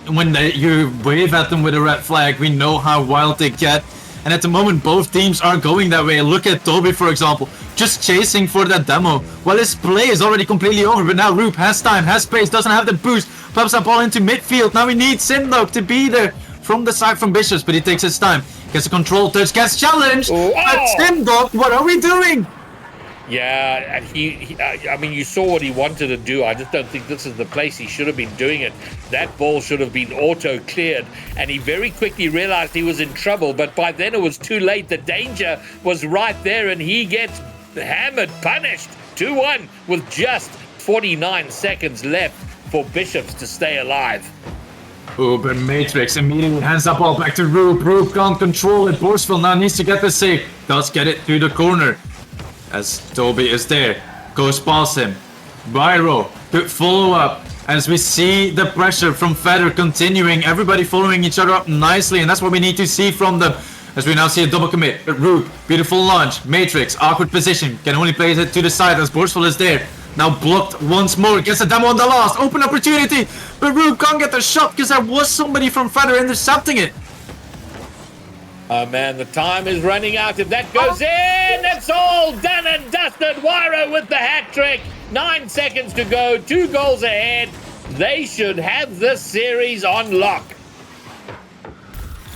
when you wave at them with a red flag, we know how wild they get. And at the moment, both teams are going that way. Look at Toby, for example, just chasing for that demo. Well, his play is already completely over, but now Roop has time, has space, doesn't have the boost. Pops that ball into midfield. Now we need Simlock to be there from the side from Bishops, but he takes his time. Gets a control touch, gets challenged. Oh. Simlock, what are we doing? Yeah, and I mean, you saw what he wanted to do. I just don't think this is the place he should have been doing it. That ball should have been auto-cleared, and he very quickly realized he was in trouble, but by then it was too late. The danger was right there, and he gets hammered, punished. 2-1 with just 49 seconds left for Bishops to stay alive. Oh, but Matrix immediately hands that ball back to Roop. Roop can't control it. Borsfell now needs to get the save. Does get it through the corner. As Toby is there, goes past him. Byro, good follow-up. As we see the pressure from Feder continuing, everybody following each other up nicely, and that's what we need to see from them. As we now see a double commit. Roop, beautiful launch. Matrix, awkward position, can only play it to the side as Borsfell is there. Now blocked once more, gets a demo on the last, open opportunity, but Roop can't get the shot because there was somebody from Feder intercepting it. Oh man, the time is running out. If that goes in, it's all done and dusted. Wyro with the hat trick. 9 seconds to go, 2 goals ahead. They should have this series on lock.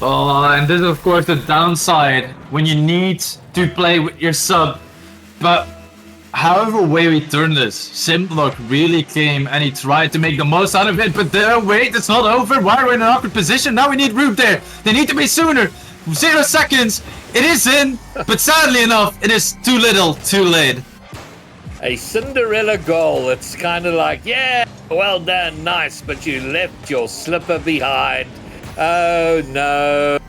Oh, and this is of course the downside when you need to play with your sub. But however way we turn this, Simlock really came and he tried to make the most out of it. But there, wait, it's not over. Wyro in an awkward position. Now we need Roop there. They need to be sooner. 0 seconds, it is in, but sadly enough, it is too little, too late. A Cinderella goal. It's kind of like, yeah, well done, nice, but you left your slipper behind. Oh no,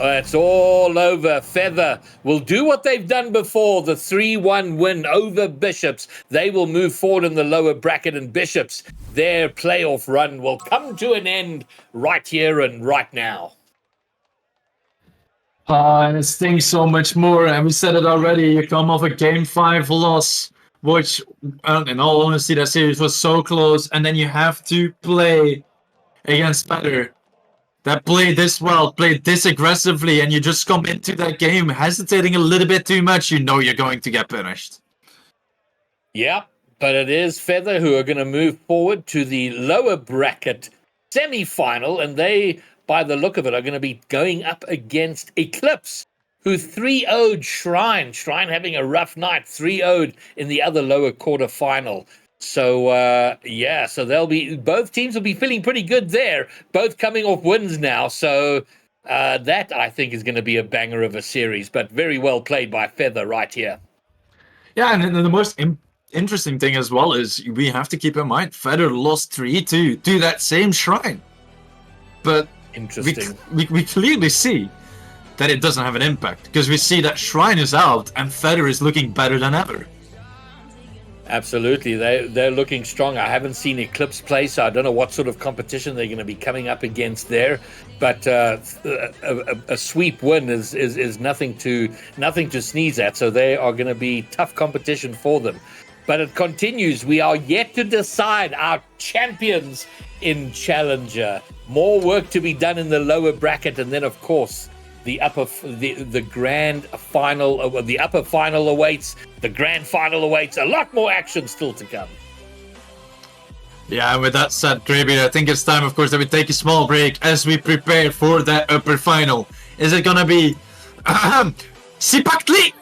it's all over. Feather will do what they've done before, the 3-1 win over Bishops. They will move forward in the lower bracket, and Bishops, their playoff run will come to an end right here and right now. And it stings so much more, and we said it already, you come off a Game 5 loss, which, in all honesty, that series was so close, and then you have to play against Feder that played this well, played this aggressively, and you just come into that game hesitating a little bit too much, you know you're going to get punished. Yeah, but it is Feather who are going to move forward to the lower bracket semi-final, and they, by the look of it, are going to be going up against Eclipse, who 3-0'd Shrine. Shrine having a rough night, 3-0'd in the other lower quarter final. So, yeah, so both teams will be feeling pretty good there, both coming off wins now. So that, I think, is going to be a banger of a series, but very well played by Feather right here. Yeah, and the most interesting thing as well is we have to keep in mind, Feder lost 3-2 to that same Shrine. But interesting. We clearly see that it doesn't have an impact, because we see that Shrine is out and Feder is looking better than ever. Absolutely, they're looking strong. I haven't seen Eclipse play, so I don't know what sort of competition they're going to be coming up against there. But a sweep win is nothing to sneeze at. So they are going to be tough competition for them. But it continues. We are yet to decide our champions in Challenger. More work to be done in the lower bracket, and then of course the grand final, the upper final awaits. The grand final awaits. A lot more action still to come. Yeah, and with that said, Greybeard, I think it's time, of course, that we take a small break as we prepare for that upper final. Is it gonna be Sipakli?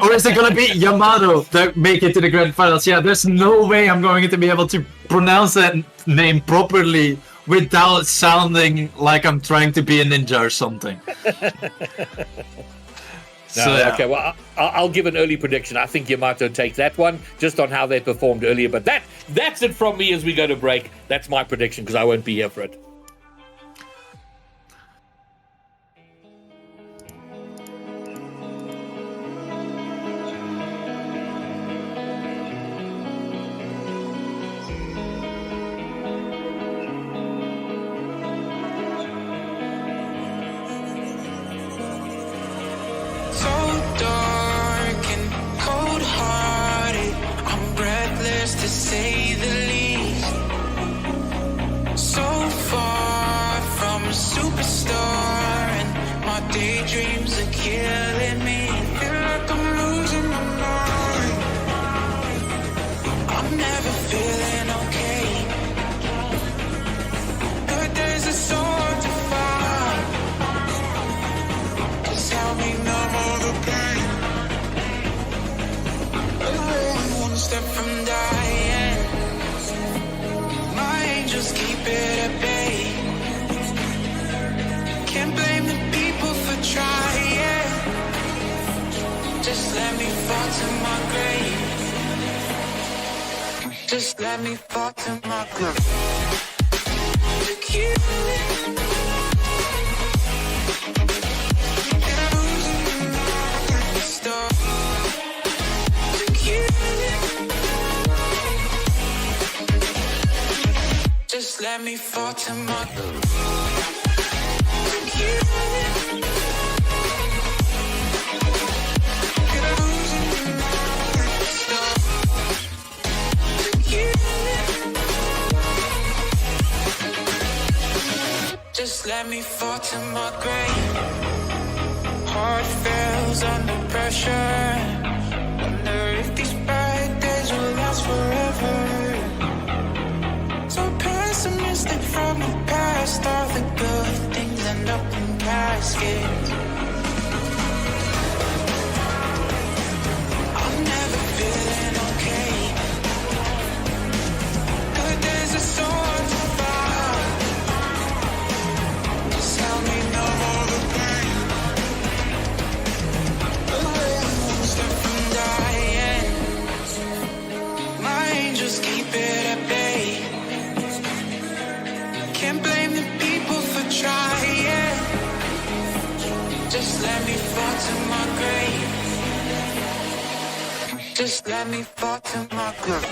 Or is it gonna be Yamato that make it to the grand finals? Yeah, there's no way I'm going to be able to pronounce that name properly without sounding like I'm trying to be a ninja or something. Okay, well, I'll give an early prediction. I think Yamato take that one, just on how they performed earlier. But that's it from me as we go to break. That's my prediction, because I won't be here for it. So dark and cold-hearted, I'm breathless to say the least. So far from a superstar, and my daydreams are killing me. Feel like I'm losing my mind. I'm never feeling okay. Good days are so hard to find. Just help me numb all the pain. I'm only one step from dying. My angels keep it at bay. Can't blame the people for trying. Just let me fall to my grave. Just let me fall to my grave. Look you. Just let me fall to my Just let me fall to my grave. Heart fails under pressure. Wonder if these bad days will last forever. So pessimistic from the past. All the good things end up in caskets. I'm never feeling okay. Good days are so hard to find. Just help me numb all the pain. One step from dying. My angels keep it at bay. Can't blame the people for trying. Just let me fall to my grave. Just let me fall to my grave.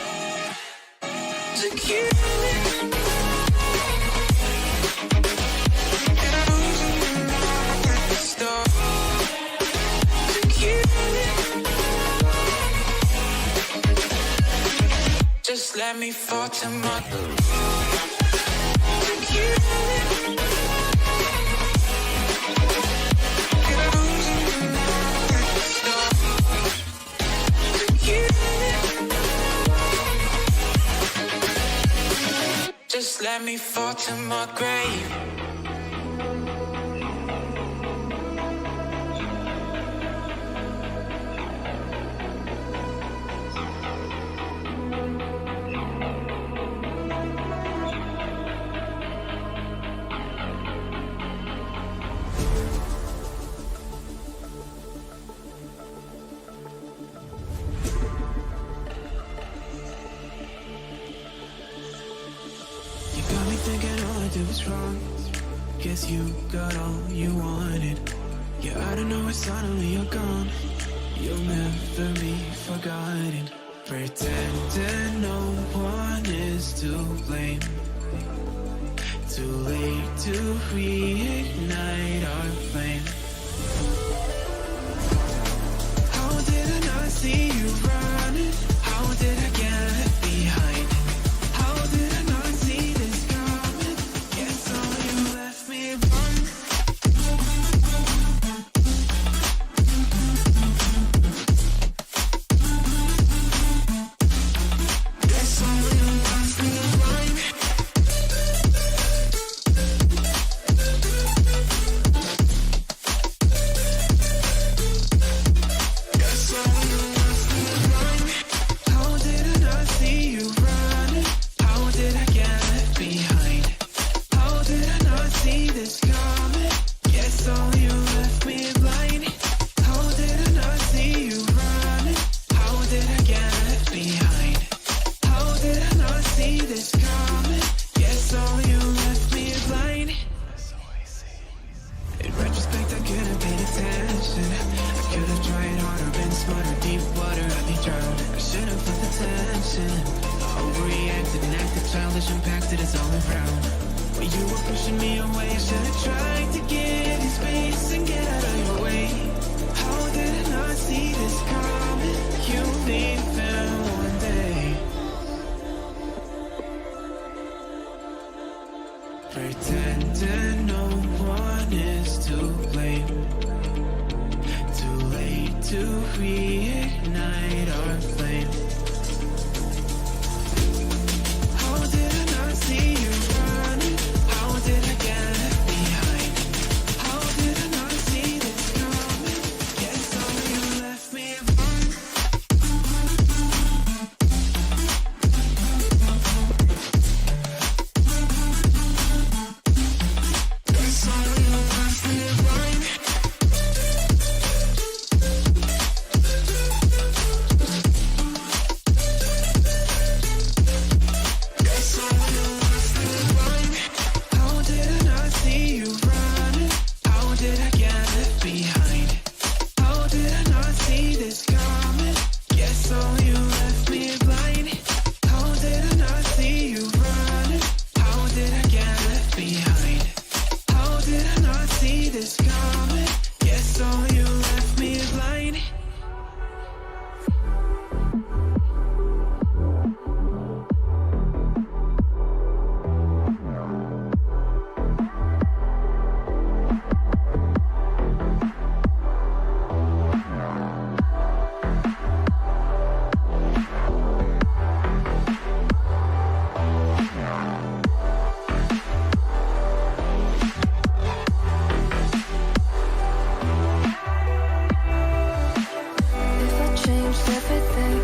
To keep Just let me fall to my Just let me fall to my grave. You got me thinking all I did was wrong. Guess you got all you wanted. Yeah, I don't know why suddenly you're gone. You'll never be forgotten. Pretending no one is to blame. Too late to reignite our flame. How did I not see you running? How did I get left behind? How did I not see this coming? Guess all you left me run. Guess all you left me run. attention. Overreacted and acted childish, impacted us all around. When you were pushing me away, I should have tried to give you space and get out of your way. How did I not see this coming? You'll leave them one day. Pretending no one is to blame. Too late to reignite our flame. How did I not see you running? How did I get left behind? How did I not see this coming? Guess all you left me alone. Guess all you left me alone. Guess all you left me alone. How did I not see you running? How did I get left behind? How did I not see this coming? Guess all you left me blind. How did I not see you running? How did I get left behind? How did I not see this coming? Guess all you left me blind. If I changed everything,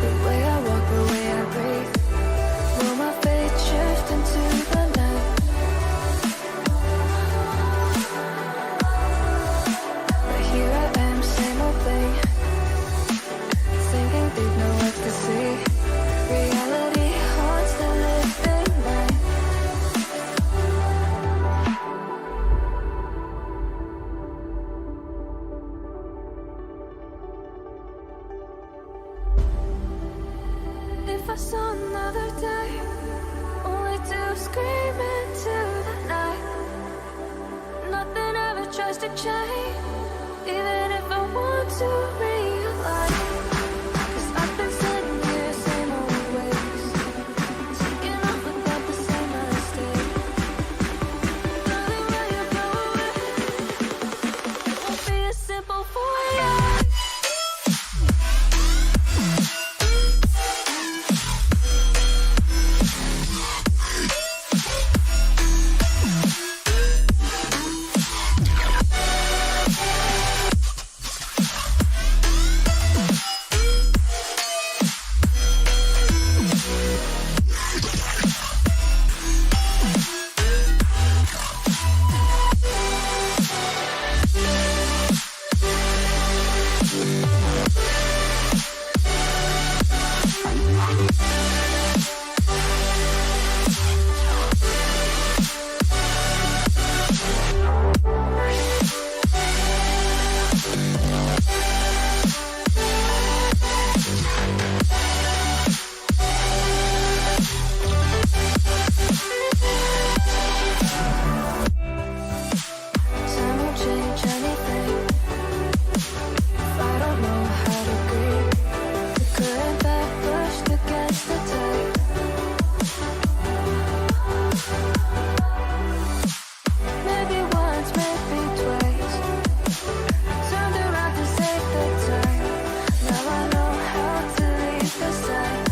the way I walk, the way I breathe, will my fate shift into the night? But here I am, same old thing, sinking deep, no ecstasy. Reality haunts the living night. If I saw another day, only to scream into the night. Nothing ever tries to change, even if I want to realize. 'Cause I've been sitting here, same old ways, taking off without the same mistake. Darling, where you going? It won't be as simple for you. Time won't change anything if I don't know how to breathe. The current that pushed against the tide. Maybe once, maybe twice, turned around to save the time. Now I know how to leave the side.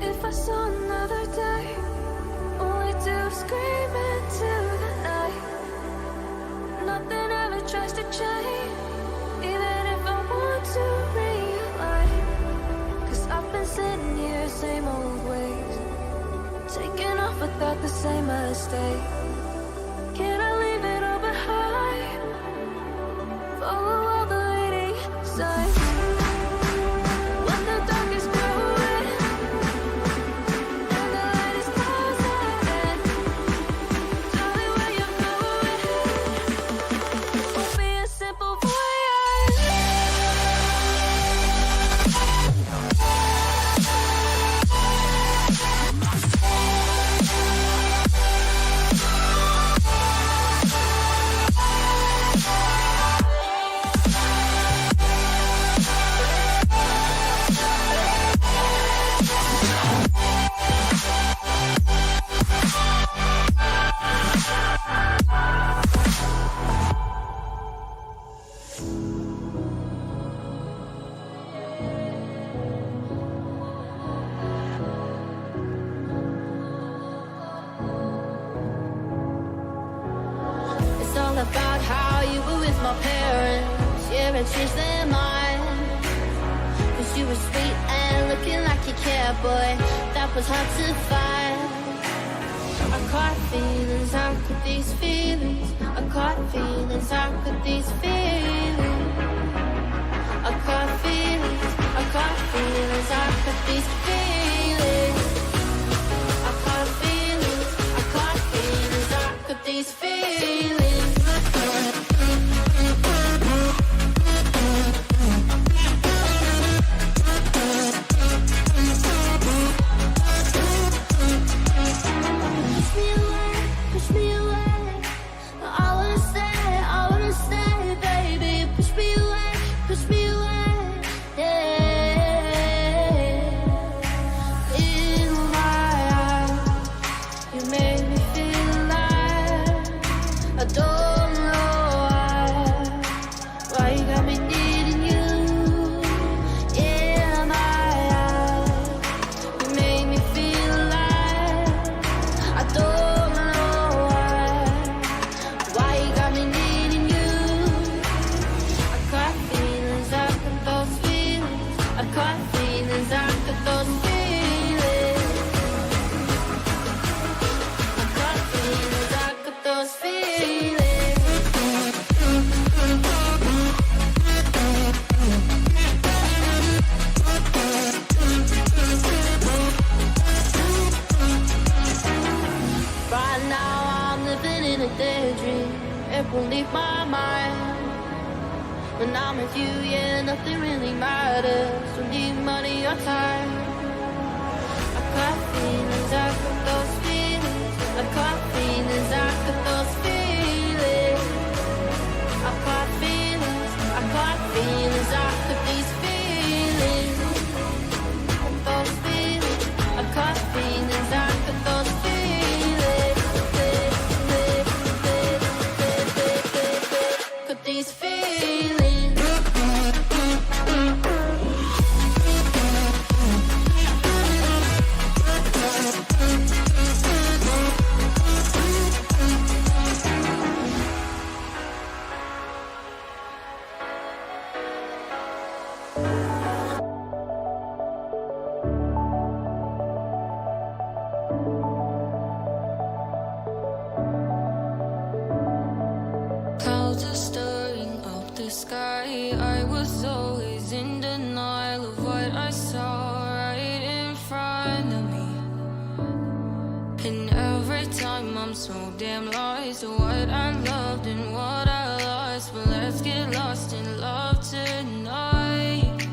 If I saw another day, only to scream into the night. Nothing ever tries to change, even if I want to realize. 'Cause I've been sitting here, same old ways, taking off without the same mistake. Can I leave it all behind? Follow all the leading signs. When the dark is growing and the light is closing. my parents, yeah, I changed their mind. Cause you were sweet and looking like you cared, boy, that was hard to find. I caught feelings, how could these feelings? I caught feelings, how could these feelings? I caught feelings, I caught feelings, how could these feelings? I caught feelings, I caught feelings, how could these feelings? Push me away, I wanna stay, baby. Push me away, yeah. In my eyes, you made me feel alive. I don't know why you got me needing you. In my eyes, you made me feel alive. I don't know why you got me needing you. I caught feelings, I got those feelings. I caught feelings, I got those feelings. I caught feelings, I got those feelings. Right now I'm living in a daydream. It won't leave my mind. When I'm with you, yeah, nothing really matters. Don't need money or time. I got feelings, I got those feelings. I got feelings, I got those feelings. I got feelings, I got feelings, I got these feelings. Those feelings, I got feelings, I got those feelings. Got these feelings. Clouds are stirring up the sky. I was always in denial of what I saw right in front of me. And every time I'm so damn lost to what I loved and what I lost. But let's get lost in love tonight.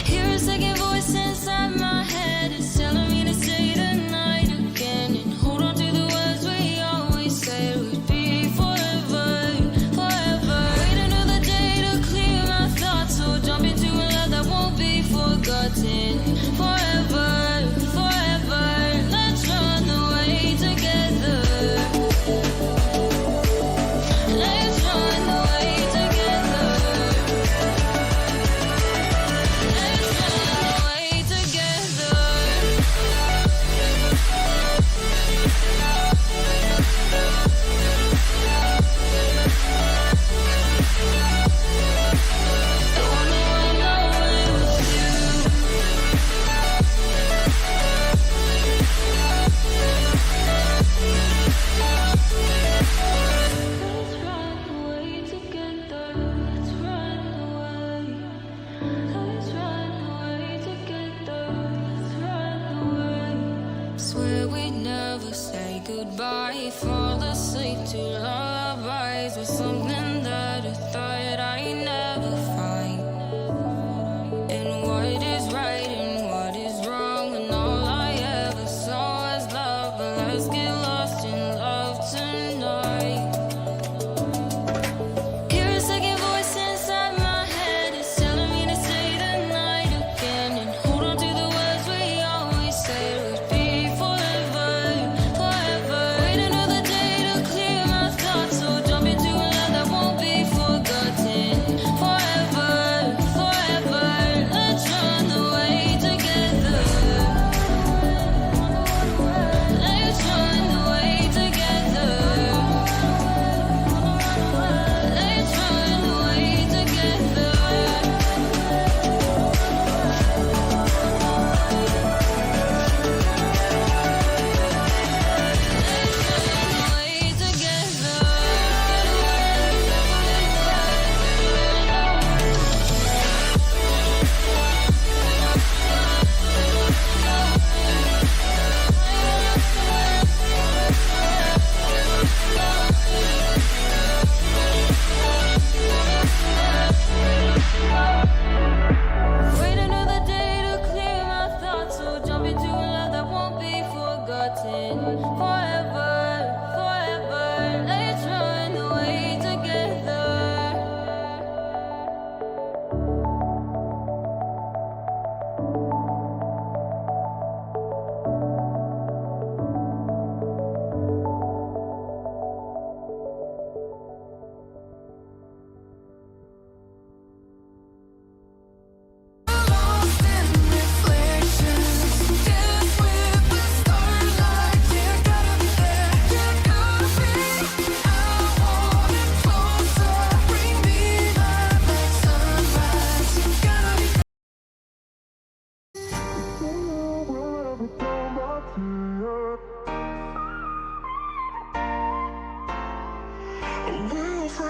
Hear a second voice inside my head. It's telling me to stay the night again and hold on to the words we always said would be forever, forever. Wait another day to clear my thoughts, so jump into a love that won't be forgotten. Forever, forever. Let's run away together. Let's run away together. Let's run away together. I wanna run away with you. Let's run away together. Let's run away. Let's run away together. Let's run away. Swear we'd never say goodbye. Fall asleep to lullabies with something that I thought I'd never find. And what is right and what is wrong, and all I ever saw was love. But let's get lost in love tonight. Hear a second voice inside my head. It's telling me to stay the night again and hold on to the words we always said would be forever, forever. Wait another day to clear my thoughts, so jump into a love that won't be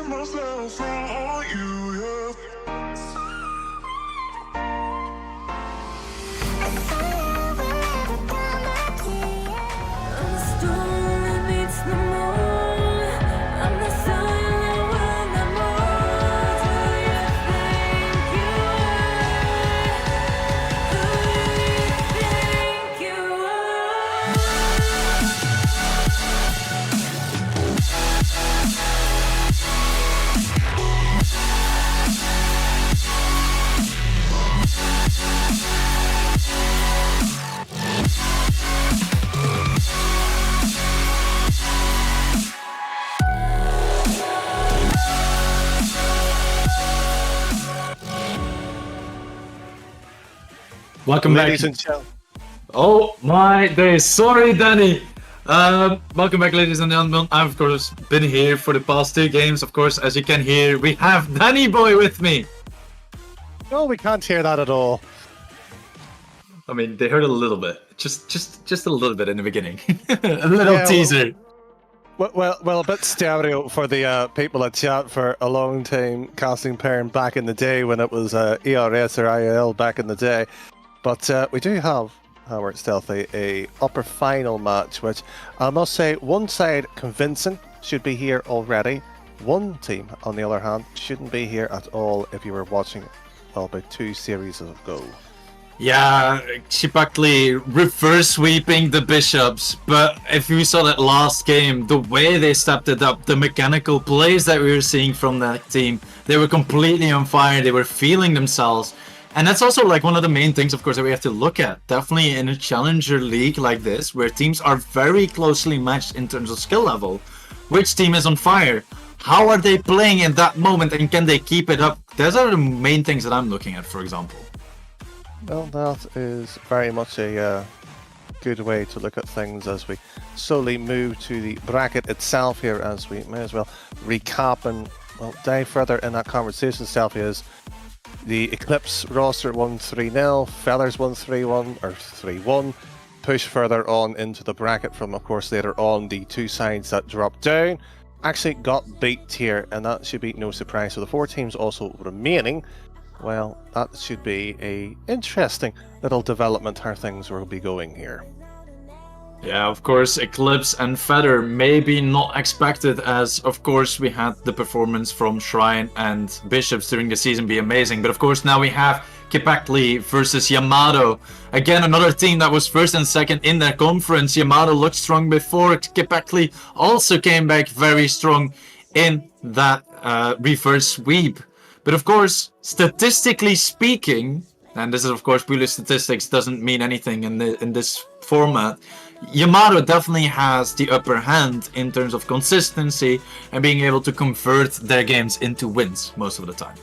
myself on you, yeah. I'm the storm that meets the moon. I'm the sign that will not move. Who you think you are? Who do you think you Welcome back. Ladies and gentlemen. Oh my days. Sorry, Danny. Welcome back, ladies and gentlemen. I've, of course, been here for the past 2 games. Of course, as you can hear, we have Danny Boy with me. No, we can't hear that at all. I mean, they heard a little bit. Just a little bit in the beginning. A little teaser. Well, a bit stereo for the people at chat for a long time casting parent back in the day when it was ERS or IL back in the day. But we do have, Howard Stealthy, a upper final match, which I must say, one side convincing should be here already. One team, on the other hand, shouldn't be here at all if you were watching, well, about 2 series ago. Yeah, Shipakli reverse sweeping the bishops, but if we saw that last game, the way they stepped it up, the mechanical plays that we were seeing from that team, they were completely on fire, they were feeling themselves. And that's also like one of the main things, of course, that we have to look at. Definitely in a challenger league like this, where teams are very closely matched in terms of skill level. Which team is on fire? How are they playing in that moment, and can they keep it up? Those are the main things that I'm looking at, for example. Well, that is very much a good way to look at things as we slowly move to the bracket itself here, as we may as well recap and, well, dive further in that conversation itself. Is the Eclipse roster 1-3-0, Feathers 1-3-1 or 3-1, push further on into the bracket from, of course, later on the 2 sides that dropped down actually got beat here, and that should be no surprise. So the 4 teams also remaining, well, that should be a interesting little development how things will be going here. Yeah, of course, Eclipse and Feather maybe not expected, as of course we had the performance from Shrine and Bishops during the season be amazing. But of course now we have Kipakli versus Yamato. Again, another team that was first and second in their conference. Yamato looked strong before. Kipakli also came back very strong in that reverse sweep. But of course, statistically speaking, and this is of course purely statistics, doesn't mean anything in this format, Yamato definitely has the upper hand in terms of consistency and being able to convert their games into wins most of the time.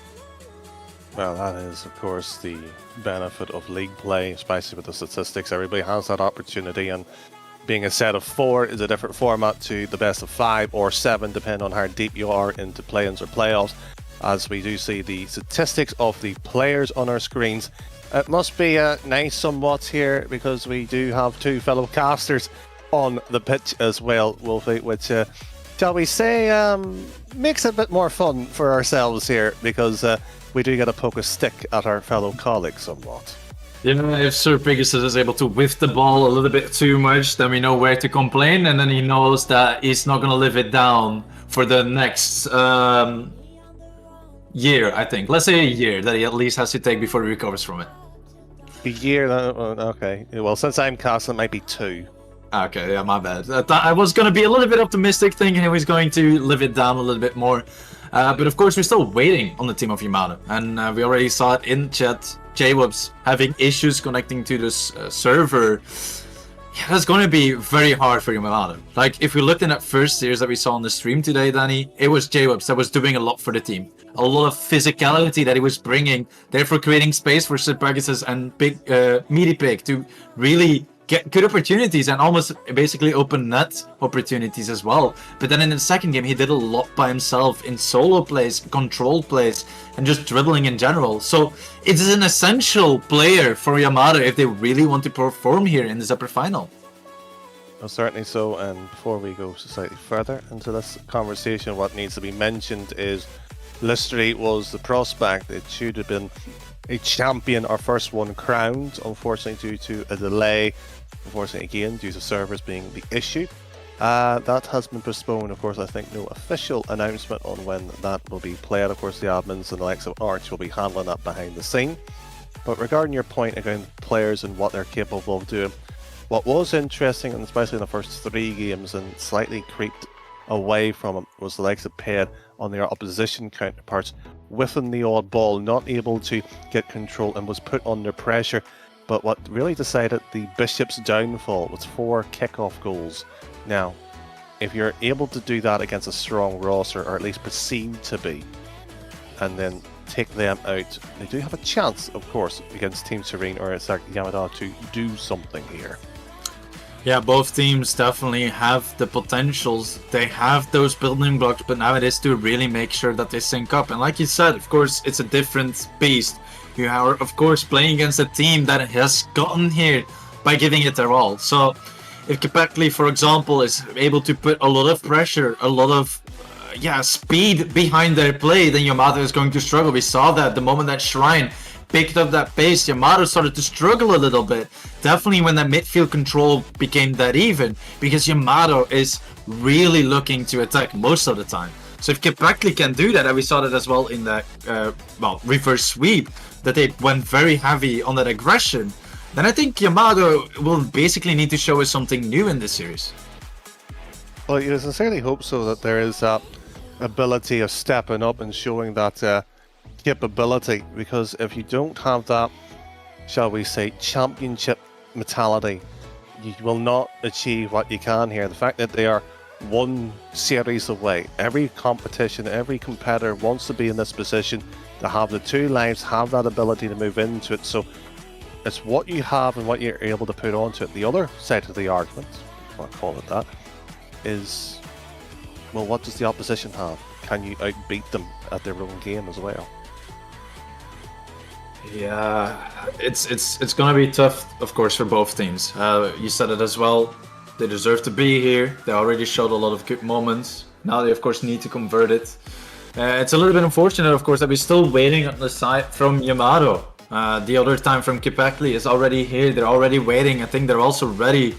Well, that is, of course, the benefit of league play, especially with the statistics. Everybody has that opportunity, and being a set of 4 is a different format to the best of 5 or 7, depending on how deep you are into play-ins or playoffs. As we do see the statistics of the players on our screens, it must be nice somewhat here, because we do have 2 fellow casters on the pitch as well, Wolfie, which, shall we say, makes it a bit more fun for ourselves here, because we do get to poke a stick at our fellow colleagues somewhat. Yeah, if Sir Pegasus is able to whiff the ball a little bit too much, then we know where to complain, and then he knows that he's not going to live it down for the next year, I think. Let's say a year that he at least has to take before he recovers from it. A year? Okay. Well, since I'm casting, it might be 2. Okay, yeah, my bad. I was going to be a little bit optimistic, thinking he was going to live it down a little bit more. But of course, we're still waiting on the team of Yamato. And we already saw it in chat. J-Wubs having issues connecting to this server. Yeah, that's going to be very hard for Yamato. Like, if we looked in that first series that we saw on the stream today, Danny, it was J-Wubs that was doing a lot for the team. A lot of physicality that he was bringing, therefore creating space for Sir Pegasus and Big Meaty Pig to really get good opportunities and almost basically open net opportunities as well. But then in the second game, he did a lot by himself in solo plays, control plays, and just dribbling in general. So it is an essential player for Yamato if they really want to perform here in this upper final. Certainly so. And before we go slightly further into this conversation, what needs to be mentioned is Listerine was the prospect. It should have been a champion, our first one crowned, unfortunately due to a delay. Unfortunately, again, due to servers being the issue. That has been postponed. Of course, I think no official announcement on when that will be played. Of course, the admins and the likes of Arch will be handling that behind the scene. But regarding your point again, players and what they're capable of doing, what was interesting, and especially in the first 3 games and slightly creeped away from them, was the likes of Ped on their opposition counterparts, whiffing the odd ball, not able to get control and was put under pressure. But what really decided the Bishop's downfall was 4 kickoff goals. Now, if you're able to do that against a strong roster, or at least perceived to be, and then take them out, they do have a chance, of course, against Team Serene or Yamada to do something here. Yeah, both teams definitely have the potentials. They have those building blocks, but now it is to really make sure that they sync up. And like you said, of course, it's a different beast. You are, of course, playing against a team that has gotten here by giving it their all. So if Kepekli, for example, is able to put a lot of pressure, a lot of speed behind their play, then Yamato is going to struggle. We saw that the moment that Shrine picked up that pace, Yamato started to struggle a little bit. Definitely when that midfield control became that even, because Yamato is really looking to attack most of the time. So if Kepekli can do that, and we saw that as well in that reverse sweep, that they went very heavy on that aggression, then I think Yamato will basically need to show us something new in this series. Well, you sincerely hope so, that there is that ability of stepping up and showing that capability, because if you don't have that, shall we say, championship mentality, you will not achieve what you can here. The fact that they are 1 series away, every competition, every competitor wants to be in this position, to have the 2 lives, have that ability to move into it. So it's what you have and what you're able to put onto it. The other side of the argument, if I call it that, is, well, what does the opposition have? Can you outbeat them at their own game as well? Yeah, it's gonna be tough, of course, for both teams. You said it as well. They deserve to be here. They already showed a lot of good moments. Now they, of course, need to convert it. It's a little bit unfortunate, of course, that we're still waiting on the side from Yamato. The other time from Kepekli is already here. They're already waiting. I think they're also ready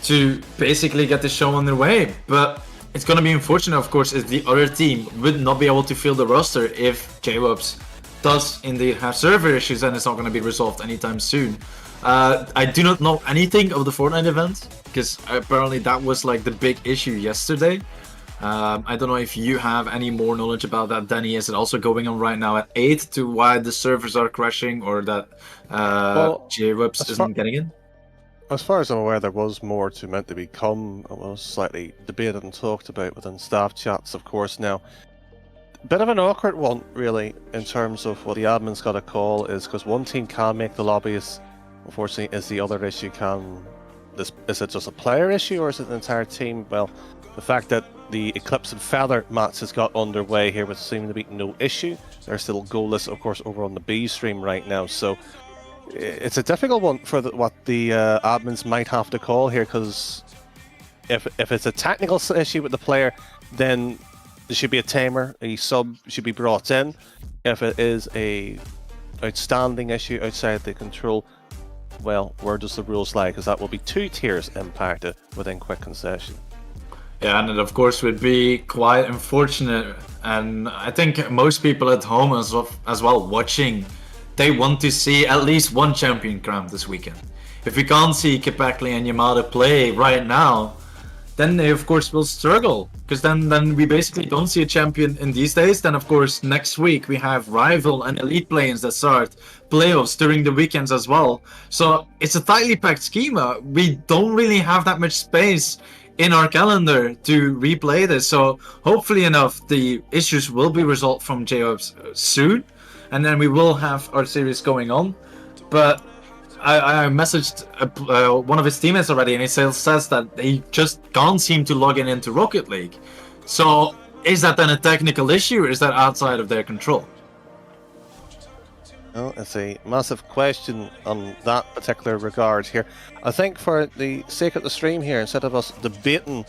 to basically get the show on their way. But it's going to be unfortunate, of course, if the other team would not be able to fill the roster if J-Wubs does indeed have server issues, and it's not going to be resolved anytime soon. I do not know anything of the Fortnite event, because apparently that was like the big issue yesterday. I don't know if you have any more knowledge about that, Danny. Is it also going on right now at 8 to why the servers are crashing, or that J-Wubs isn't getting in? As far as I'm aware, there was more to meant to become. It was slightly debated and talked about within staff chats, of course. Now, bit of an awkward one, really, in terms of what the admin's got a call, is because one team can make the lobbyists. Unfortunately, is the other issue is it just a player issue, or is it an entire team? Well, the fact that the Eclipse and Feather match has got underway here would seem to be no issue. They're still goalless, of course, over on the B stream right now, so it's a difficult one for what the admins might have to call here, because if it's a technical issue with the player, then there should be a tamer, a sub should be brought in. If it is a outstanding issue outside the control, well, where does the rules lie? Because that will be 2 tiers impacted within quick concession. Yeah, and it of course would be quite unfortunate, and I think most people at home as well watching, they want to see at least one champion crowned this weekend. If we can't see Kepekli and Yamato play right now, then they of course will struggle, because then we basically don't see a champion in these days. Then of course next week we have rival and elite play-ins that start, playoffs during the weekends as well. So it's a tightly packed schema. We don't really have that much space in our calendar to replay this. So hopefully enough, the issues will be resolved from J-Wubs soon, and then we will have our series going on. But I messaged one of his teammates already, and he says that he just can't seem to log into Rocket League. So is that then a technical issue, or is that outside of their control? Well, it's a massive question on that particular regard here. I think for the sake of the stream here, instead of us debating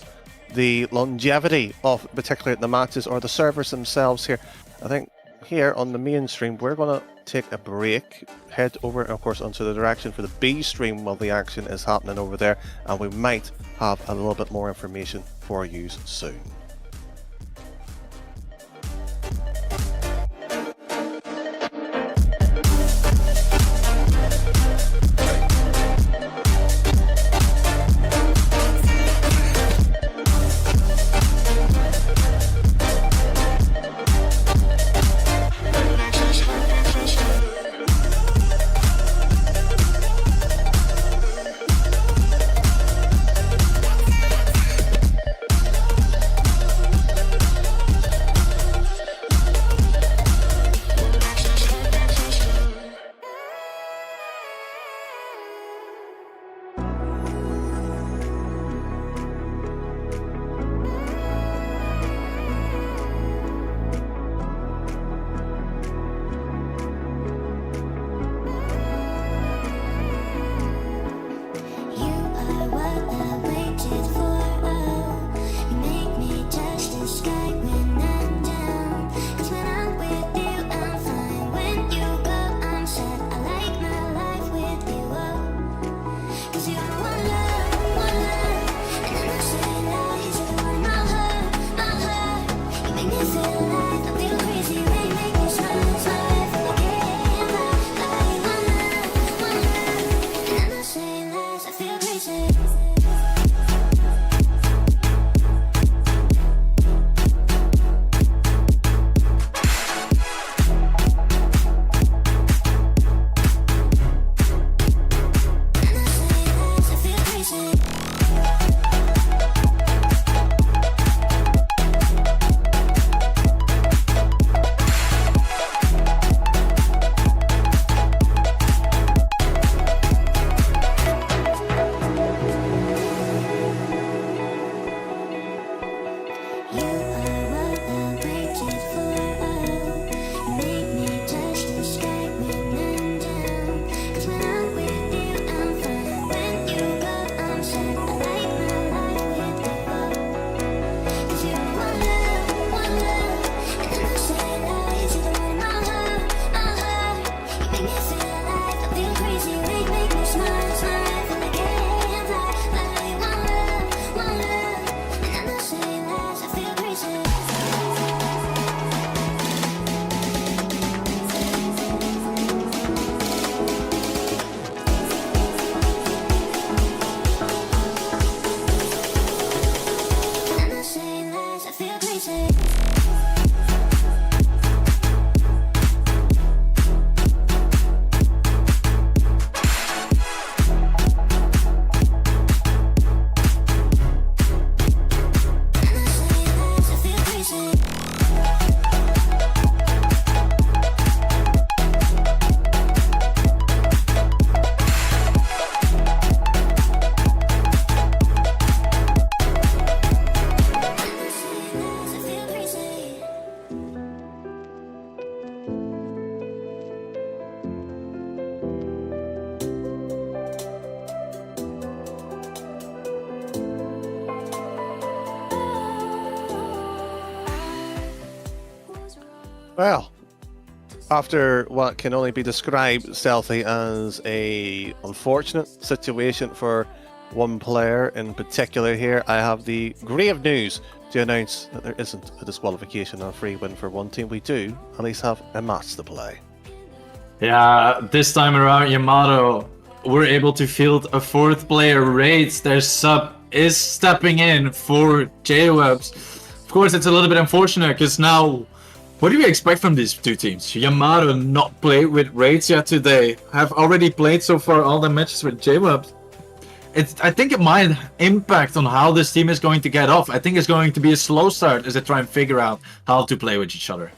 the longevity of particularly the matches or the servers themselves here, I think here on the main stream we're going to take a break, head over of course onto the direction for the B stream while the action is happening over there, and we might have a little bit more information for you soon. Well, after what can only be described, Stealthy, as a unfortunate situation for one player in particular here, I have the grave news to announce that there isn't a disqualification or a free win for one team. We do at least have a match to play. Yeah, this time around, Yamato were able to field a fourth player. Raids, their sub, is stepping in for J-Webs. Of course, it's a little bit unfortunate because now, what do we expect from these two teams? Yamato not played with Raids yet today, have already played so far all the matches with J-Webs. I think it might impact on how this team is going to get off. I think it's going to be a slow start as they try and figure out how to play with each other.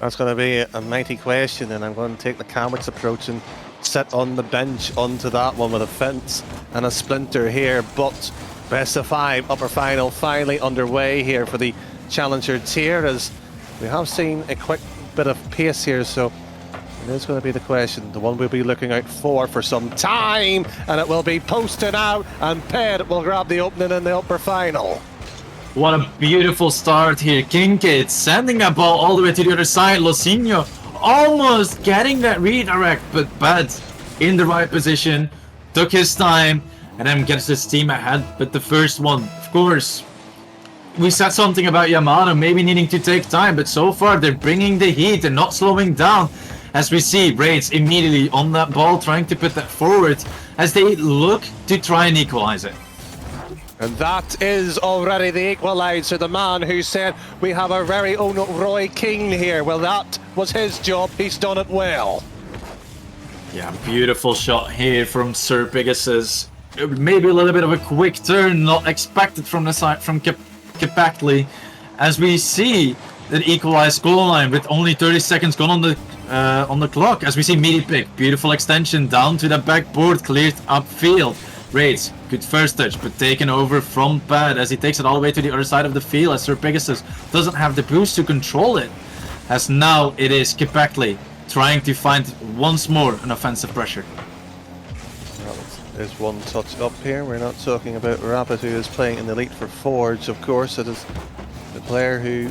That's going to be a mighty question, and I'm going to take the Kamix approach and sit on the bench onto that one with a fence and a splinter here. But best of 5 upper final finally underway here for the Challenger tier, as we have seen a quick bit of pace here. So And there's going to be the question, the one we'll be looking out for some time, and it will be posted out, and Ped will grab the opening in the upper final. What a beautiful start here. Kincaid sending that ball all the way to the other side. Losinho almost getting that redirect, but Bad in the right position, took his time, and then gets his team ahead. But the first one, of course, we said something about Yamato maybe needing to take time, but so far they're bringing the heat, they're not slowing down. As we see Raids immediately on that ball, trying to put that forward as they look to try and equalize it. And that is already the equaliser, the man who said we have our very own Roy King here. Well, that was his job, he's done it well. Yeah, beautiful shot here from Sir Pegasus. Maybe a little bit of a quick turn, not expected from the side from Kipakli. As we see that equalized goal line with only 30 seconds gone on the clock. As we see Meaty Pick, beautiful extension down to the backboard, cleared upfield. Raids, good first touch, but taken over from Pad as he takes it all the way to the other side of the field, as Sir Pegasus doesn't have the boost to control it. As now it is Kipakli trying to find once more an offensive pressure. Well, there's one touch up here. We're not talking about Rapid, who is playing in the lead for Forge, of course. It is the player who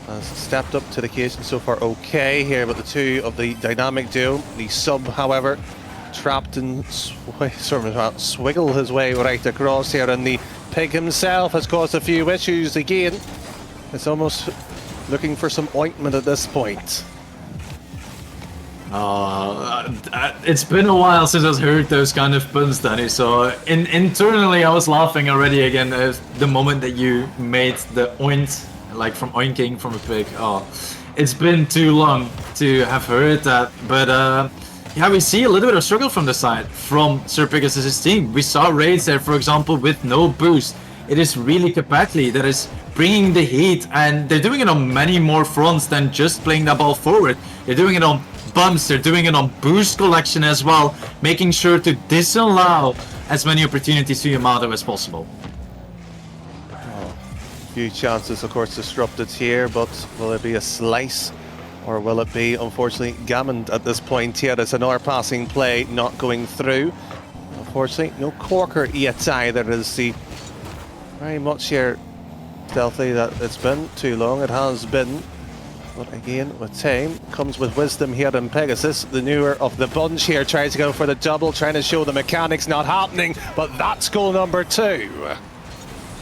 has stepped up to the occasion so far. Okay here, but the two of the dynamic duo, the sub, however, trapped and sort of swiggle his way right across here, and the Pig himself has caused a few issues again. It's almost looking for some ointment at this point. It's been a while since I've heard those kind of puns, Danny, so internally I was laughing already again the moment that you made the oint, like from oinking from a pig. Oh, it's been too long to have heard that, but yeah, we see a little bit of struggle from the side from Sir Pegasus' team. We saw Raids there, for example, with no boost. It is really Kipakli that is bringing the heat, and they're doing it on many more fronts than just playing that ball forward. They're doing it on bumps, they're doing it on boost collection as well, making sure to disallow as many opportunities to Yamato as possible. Few chances, of course, disrupted here, but will it be a slice? Or will it be, unfortunately, Gammond at this point here? It's an hour passing play not going through. Unfortunately, no corker yet either. Is the very much here stealthy that it's been too long. It has been. But again, with time comes with wisdom here in Pegasus. The newer of the bunch here tries to go for the double, trying to show the mechanics, not happening. But that's goal number 2.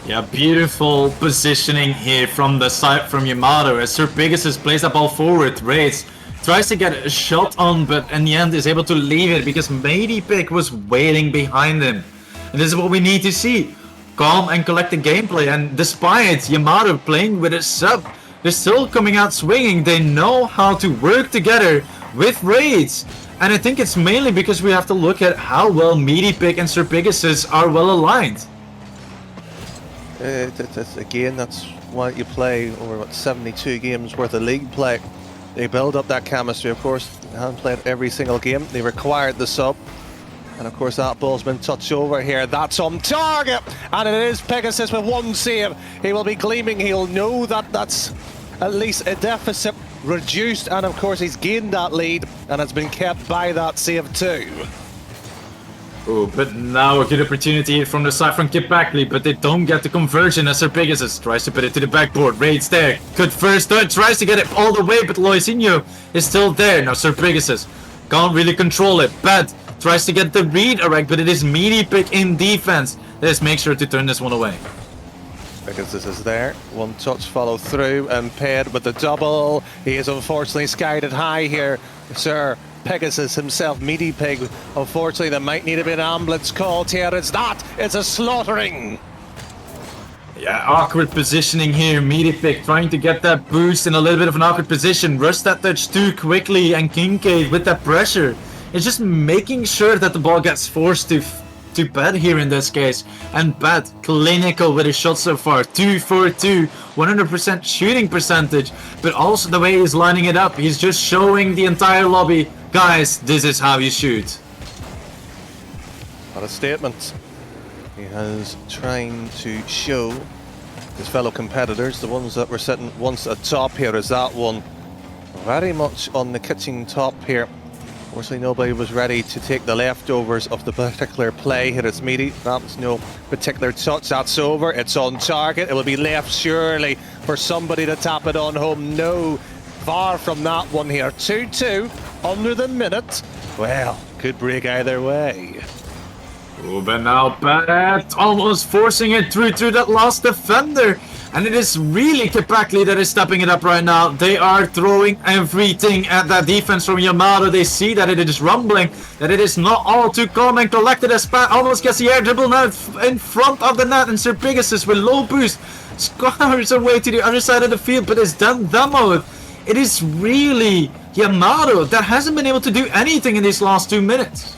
Yeah, beautiful positioning here from the side from Yamato as Sir Pegasus plays that ball forward. Raids tries to get a shot on, but in the end is able to leave it because Meaty Pick was waiting behind him. And this is what we need to see. Calm and collected gameplay, and despite Yamato playing with a sub, they're still coming out swinging. They know how to work together with Raids. And I think it's mainly because we have to look at how well Meaty Pick and Sir Pegasus are well aligned. Again, that's why you play over what, 72 games worth of league play. They build up that chemistry, of course. They haven't played every single game. They required the sub. And of course that ball's been touched over here. That's on target. And it is Pegasus with one save. He will be gleaming. He'll know that that's at least a deficit reduced. And of course he's gained that lead. And it's been kept by that save too. Oh, but now a good opportunity from the side from Kipakli, but they don't get the conversion as Sir Pegasus tries to put it to the backboard. Raids there. Good first touch, tries to get it all the way, but Loisinho is still there. Now Sir Pegasus can't really control it. Bad tries to get the redirect, but it is Meaty Pick in defense. Let's make sure to turn this one away. Pegasus is there. One touch follow through and paired with the double. He is unfortunately skied high here. Sir Pegasus himself, Meaty Pig. Unfortunately, there might need to be an ambulance called here. It's a slaughtering. Yeah, awkward positioning here. Meaty Pig trying to get that boost in a little bit of an awkward position. Rushed that touch too quickly, and Kincaid with that pressure. It's just making sure that the ball gets forced to Bad here in this case. And Bad, clinical with his shot so far. 2 for 2, 100% shooting percentage. But also the way he's lining it up, he's just showing the entire lobby, guys, this is how you shoot. What a statement. He has trying to show his fellow competitors, the ones that were sitting once at top here, is that one. very much on the kitchen top here. Unfortunately, nobody was ready to take the leftovers of the particular play here. It's Meaty. That was no particular touch. That's over. It's on target. It will be left surely for somebody to tap it on home. No, far from that one here. 2-2 under the minute. Well, could break either way. Oh, but now Pat almost forcing it through to that last defender. And it is really Kipakli that is stepping it up right now. They are throwing everything at that defense from Yamato. They see that it is rumbling, that it is not all too calm and collected as Pat almost gets the air dribble now in front of the net. And Sir Pegasus with low boost squares away to the other side of the field, but it's done demoed. It is really Yamato that hasn't been able to do anything in these last 2 minutes.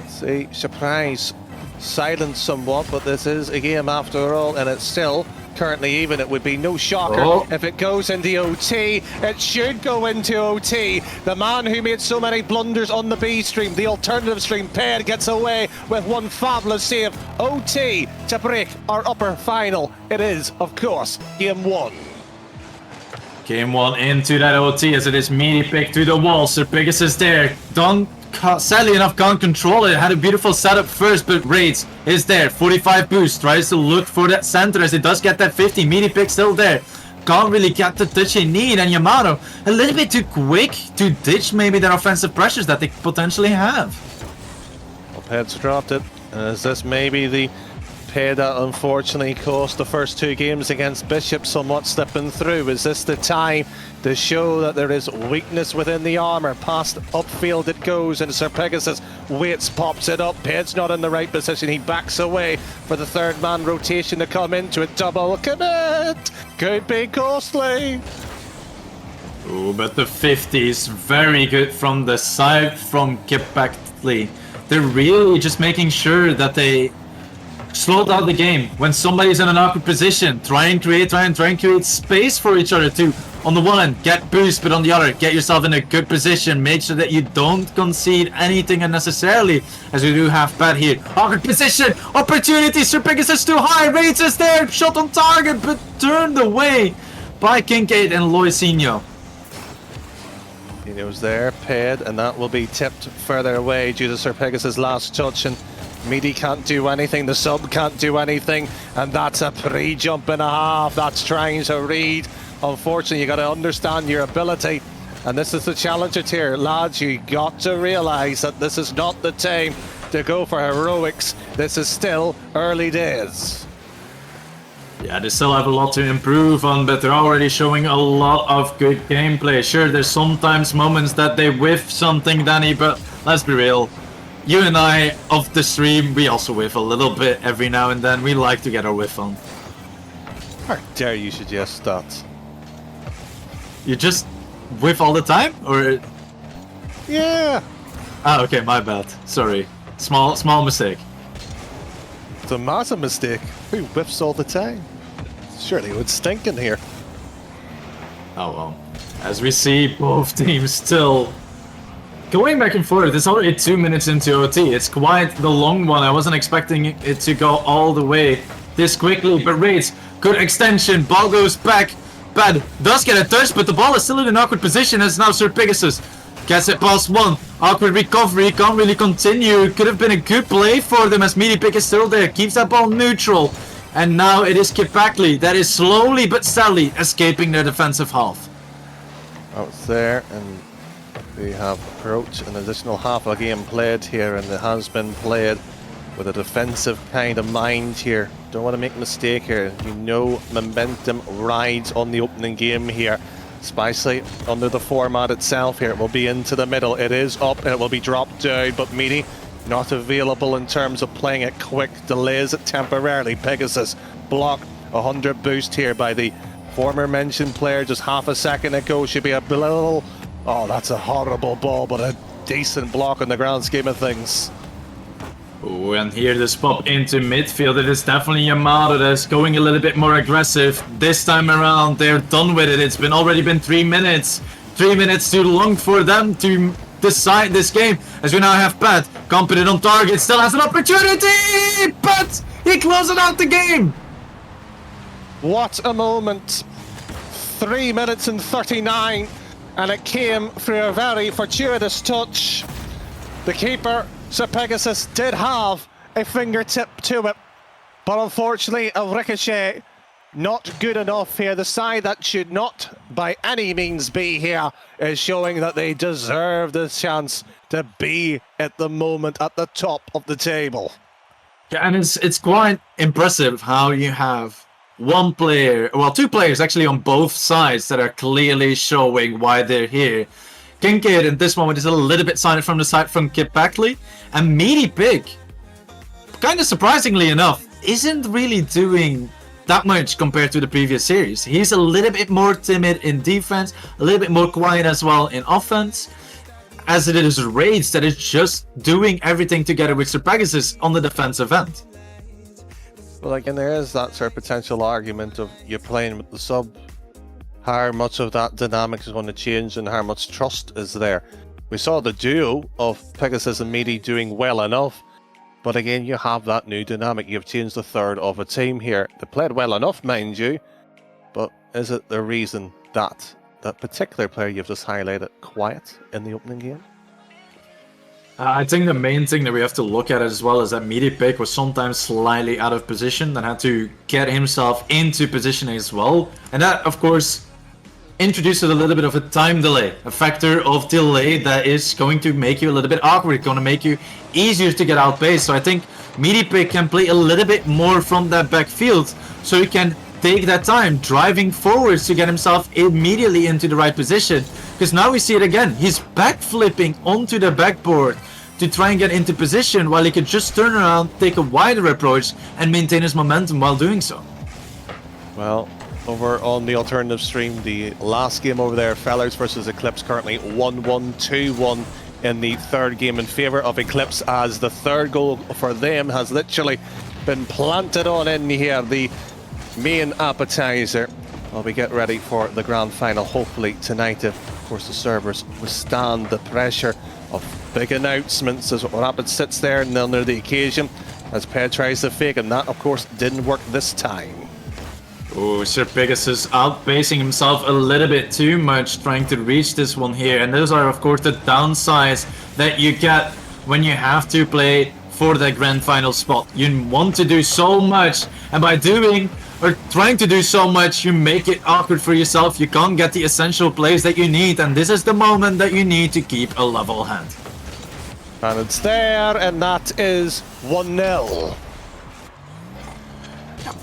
See, surprise. Silent somewhat, but this is a game after all, and it's still currently even. It would be no shocker if it goes into OT. It should go into OT. The man who made so many blunders on the B stream, the alternative stream, Ped, gets away with one fabulous save. OT to break our upper final. It is, of course, game 1. Game 1 into that OT as it is Meaty picked to the wall. Sir Pegasus there. Sadly enough, can't control it. Had a beautiful setup first, but Raids is there. 45 boost. Tries to look for that center as it does get that 50. Meaty pick still there. Can't really get the touch they need. And Yamato a little bit too quick to ditch maybe their offensive pressures that they potentially have. Well, Ped's dropped it. Is this maybe the Ped that unfortunately cost the first 2 games against Bishop somewhat slipping through? Is this the time to show that there is weakness within the armour? Past upfield it goes, and Sir Pegasus waits, pops it up. Ped's not in the right position. He backs away for the third man rotation to come into it. Double commit! Could be costly. Oh, but the 50 is very good from the side from Kipakli. They're really just making sure that they slow down the game when somebody's in an awkward position. Try and create space for each other too. On the one hand, get boost, but on the other, get yourself in a good position. Make sure that you don't concede anything unnecessarily, as we do have Pat here. Awkward position, opportunity. Sir Pegasus too high. Raids is there, shot on target, but turned away by Kincaid and Loisinho. He was there, Ped, and that will be tipped further away due to Sir Pegasus' last touch. And Meaty can't do anything, the sub can't do anything, and that's a pre-jump and a half. That's trying to read. Unfortunately, you got to understand your ability, and this is the challenge here. Lads, you got to realise that this is not the time to go for heroics. This is still early days. Yeah, they still have a lot to improve on, but they're already showing a lot of good gameplay. Sure, there's sometimes moments that they whiff something, Danny, but let's be real. You and I, off the stream, we also whiff a little bit every now and then. We like to get our whiff on. How dare you suggest that? You just whiff all the time, or? Yeah. Ah, okay, my bad. Sorry. Small mistake. It's a massive mistake. Who whiffs all the time? Surely it would stink in here. Oh well. As we see, both teams still going back and forth. It's already 2 minutes into OT. It's quite the long one. I wasn't expecting it to go all the way this quickly, but Raids, good extension. Ball goes back. Bad does get a touch, but the ball is still in an awkward position as now Sir Pegasus gets it past one. Awkward recovery, can't really continue. Could have been a good play for them as Meaty Pick is still there. Keeps that ball neutral. And now it is Kipakli that is slowly but steadily escaping their defensive half. Out there, and we have approached an additional half a game played here, and it has been played with a defensive kind of mind here. Don't want to make a mistake here. You know momentum rides on the opening game here, especially under the format itself here. It will be into the middle. It is up and it will be dropped down, but Meaty not available in terms of playing it quick. Delays it temporarily. Pegasus blocked. 100 boost here by the former mentioned player just half a second ago. Should be a little... Oh, that's a horrible ball, but a decent block in the grand scheme of things. Oh, and here this pop into midfield. It is definitely Yamato that's going a little bit more aggressive. This time around, they're done with it. It's already been 3 minutes. 3 minutes too long for them to decide this game. As we now have Pat, competent on target, still has an opportunity, but he closes out the game. What a moment. 3 minutes and 39, and it came through a very fortuitous touch. The keeper, Sir Pegasus, did have a fingertip to it, but unfortunately a ricochet, not good enough here. The side that should not by any means be here is showing that they deserve the chance to be at the moment at the top of the table. Yeah, and it's quite impressive how you have one player, well, two players actually on both sides that are clearly showing why they're here. Kincaid in this moment is a little bit sided from the side from Kip Backley, and Meaty Pig, kind of surprisingly enough, isn't really doing that much compared to the previous series. He's a little bit more timid in defense, a little bit more quiet as well in offense, as it is Rage that is just doing everything together with Sir Pegasus on the defensive end. Well, again, there is that sort of potential argument of you playing with the sub. How much of that dynamic is going to change and how much trust is there? We saw the duo of Pegasus and Meaty doing well enough, but again, you have that new dynamic. You've changed the third of a team here. They played well enough, mind you, but is it the reason that that particular player you've just highlighted quiet in the opening game? I think the main thing that we have to look at as well is that Meaty Pig was sometimes slightly out of position and had to get himself into position as well. And that, of course, introduces a little bit of a time delay, a factor of delay that is going to make you a little bit awkward, going to make you easier to get outpaced. So I think Meaty Pig can play a little bit more from that backfield, so he can take that time driving forwards to get himself immediately into the right position. Because now we see it again, he's backflipping onto the backboard to try and get into position while he could just turn around, take a wider approach and maintain his momentum while doing so. Well, over on the alternative stream, the last game over there, Fellers versus Eclipse, currently 1-1, 2-1 in the third game in favour of Eclipse, as the third goal for them has literally been planted on in here, the main appetizer, while we get ready for the grand final, hopefully tonight, if of course the servers withstand the pressure of big announcements as Rapid sits there and under the occasion as Ped tries to fake, and that of course didn't work this time. Oh, Sir Pegasus outpacing himself a little bit too much, trying to reach this one here. And those are, of course, the downsides that you get when you have to play for the grand final spot. You want to do so much, and by doing or trying to do so much, you make it awkward for yourself. You can't get the essential plays that you need, and this is the moment that you need to keep a level hand. And it's there, and that is 1-0.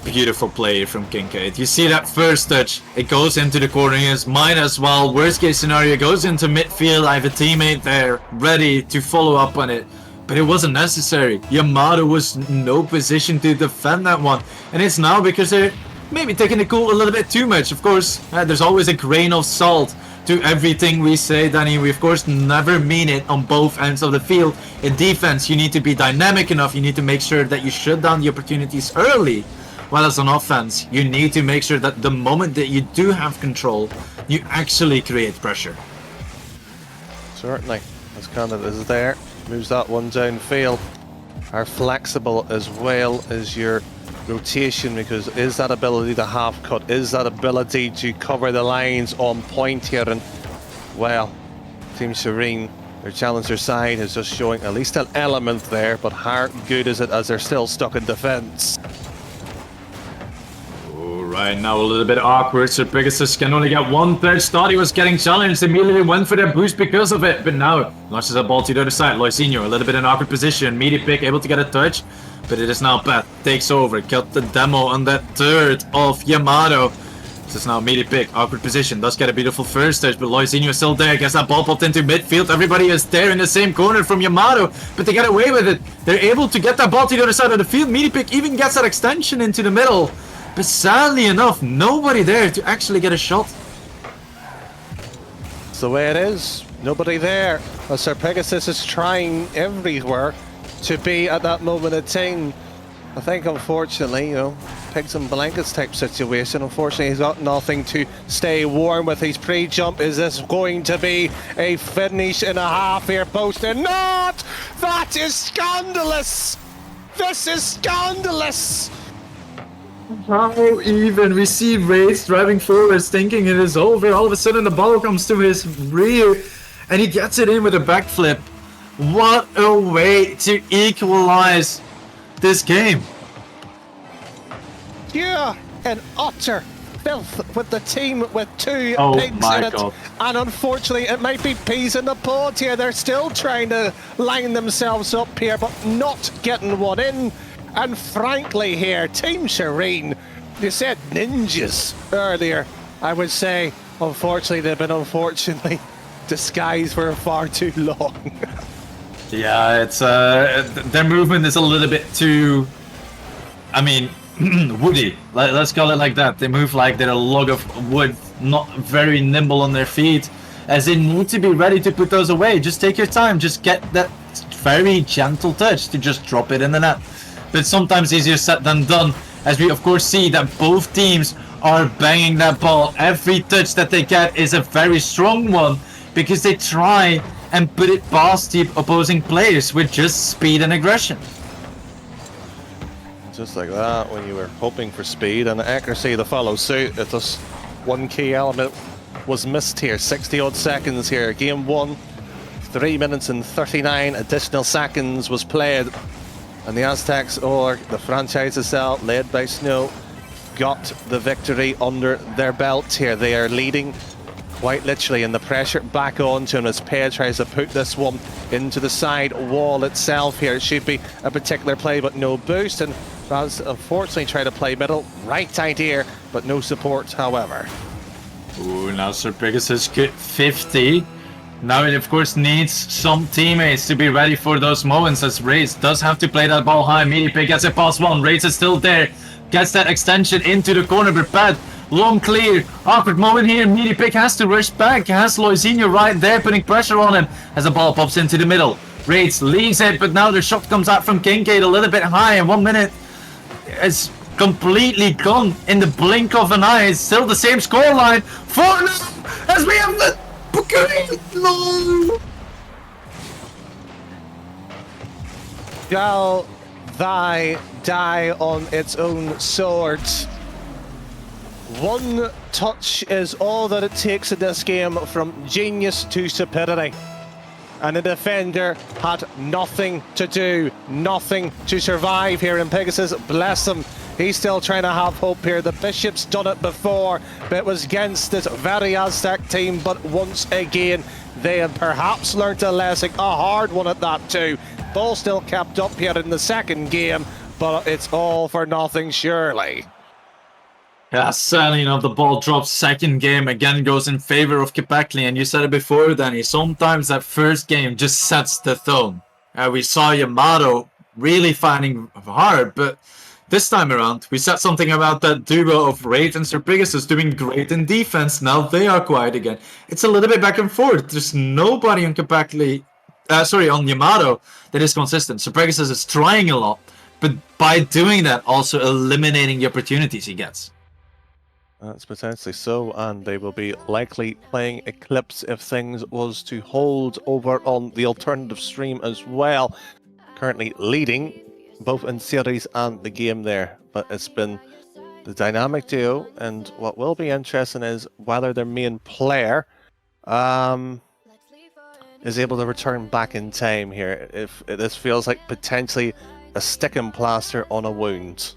Beautiful play from Kincaid. You see that first touch, it goes into the corner, it's mine as well. Worst case scenario, goes into midfield. I have a teammate there ready to follow up on it, but it wasn't necessary. Yamato was in no position to defend that one, and it's now because they're maybe taking the cool a little bit too much. Of course, there's always a grain of salt to everything we say, Danny. We of course never mean it on both ends of the field. In defense, you need to be dynamic enough. You need to make sure that you shut down the opportunities early. While as on offense, you need to make sure that the moment that you do have control, you actually create pressure. Certainly, as Condit is there, moves that one downfield. Are flexible as well as your rotation, because is that ability to half cut, is that ability to cover the lines on point here, and well, Team Serene, their challenger side, is just showing at least an element there, but how good is it as they're still stuck in defense? Right now a little bit awkward. Sir Pegasus can only get one touch. Thought he was getting challenged, immediately went for that boost because of it, but now launches a ball to the other side. Loisinho a little bit in an awkward position. Meaty Pig able to get a touch, but it is now Pat takes over. Got the demo on that third of Yamato. This is now Meaty Pig, awkward position, does get a beautiful first touch, but Loisinho is still there. Gets that ball popped into midfield. Everybody is there in the same corner from Yamato, but they get away with it. They're able to get that ball to the other side of the field. Meaty Pig even gets that extension into the middle. But sadly enough, nobody there to actually get a shot. It's the way it is. Nobody there. As Sir Pegasus is trying everywhere to be at that moment in time. I think, unfortunately, you know, pigs and blankets type situation. Unfortunately, he's got nothing to stay warm with his pre-jump. Is this going to be a finish in a half here post? And not! That is scandalous! This is scandalous! How even? We see Rage driving forwards, thinking it is over. All of a sudden, the ball comes to his rear, and he gets it in with a backflip. What a way to equalize this game. Yeah, and utter filth with the team with two Oh pigs my in it. God. And unfortunately, it might be peas in the pod here. They're still trying to line themselves up here, but not getting one in. And frankly here, Team Serene, you said ninjas earlier. I would say, unfortunately, they've been unfortunately disguised for far too long. Yeah, it's their movement is a little bit too, I mean, woody. Let's call it like that. They move like they're a log of wood, not very nimble on their feet, as they need to be ready to put those away. Just take your time. Just get that very gentle touch to just drop it in the net. But sometimes easier said than done, as we of course see that both teams are banging that ball. Every touch that they get is a very strong one, because they try and put it past the opposing players with just speed and aggression. Just like that, when you were hoping for speed and accuracy to follow suit, it just one key element was missed here. 60 odd seconds here. Game 1, 3 minutes and 39 additional seconds was played. And the Aztecs, or the franchise itself, led by Snow, got the victory under their belt here. They are leading quite literally, and the pressure back onto him as Pay tries to put this one into the side wall itself here. It should be a particular play, but no boost. And Raz unfortunately try to play middle. Right idea, but no support, however. Ooh, now Sir Pegasus hit 50. Now it of course needs some teammates to be ready for those moments, as Raze does have to play that ball high. Meatypig gets it past one. Raze is still there. Gets that extension into the corner, but bad. Long clear. Awkward moment here. Meatypig has to rush back. Has Loizinho right there putting pressure on him as the ball pops into the middle. Raze leaves it, but now the shot comes out from Kincaid a little bit high, and 1 minute is completely gone in the blink of an eye. It's still the same scoreline. 4-0 as we have the no. Shall thy die on its own sword. One touch is all that it takes in this game, from genius to stupidity. And the defender had nothing to do, nothing to survive here. And Pegasus, bless him, he's still trying to have hope here. The Bishop's done it before, but it was against this very Aztec team. But once again, they have perhaps learnt a lesson, a hard one at that too. Ball still kept up here in the second game, but it's all for nothing surely. Yeah, sadly enough, the ball drops. Second game again goes in favor of Kepakli, and you said it before, Danny. Sometimes that first game just sets the tone. We saw Yamato really finding hard, but this time around, we said something about that duo of Raid and Sir Pegasus doing great in defense. Now they are quiet again. It's a little bit back and forth. There's nobody on Kepakli, on Yamato that is consistent. Sir Pegasus is trying a lot, but by doing that, also eliminating the opportunities he gets. That's potentially so, and they will be likely playing Eclipse if things was to hold over on the alternative stream as well. Currently leading both in series and the game there, but it's been the dynamic duo, and what will be interesting is whether their main player is able to return back in time here. If this feels like potentially a sticking plaster on a wound.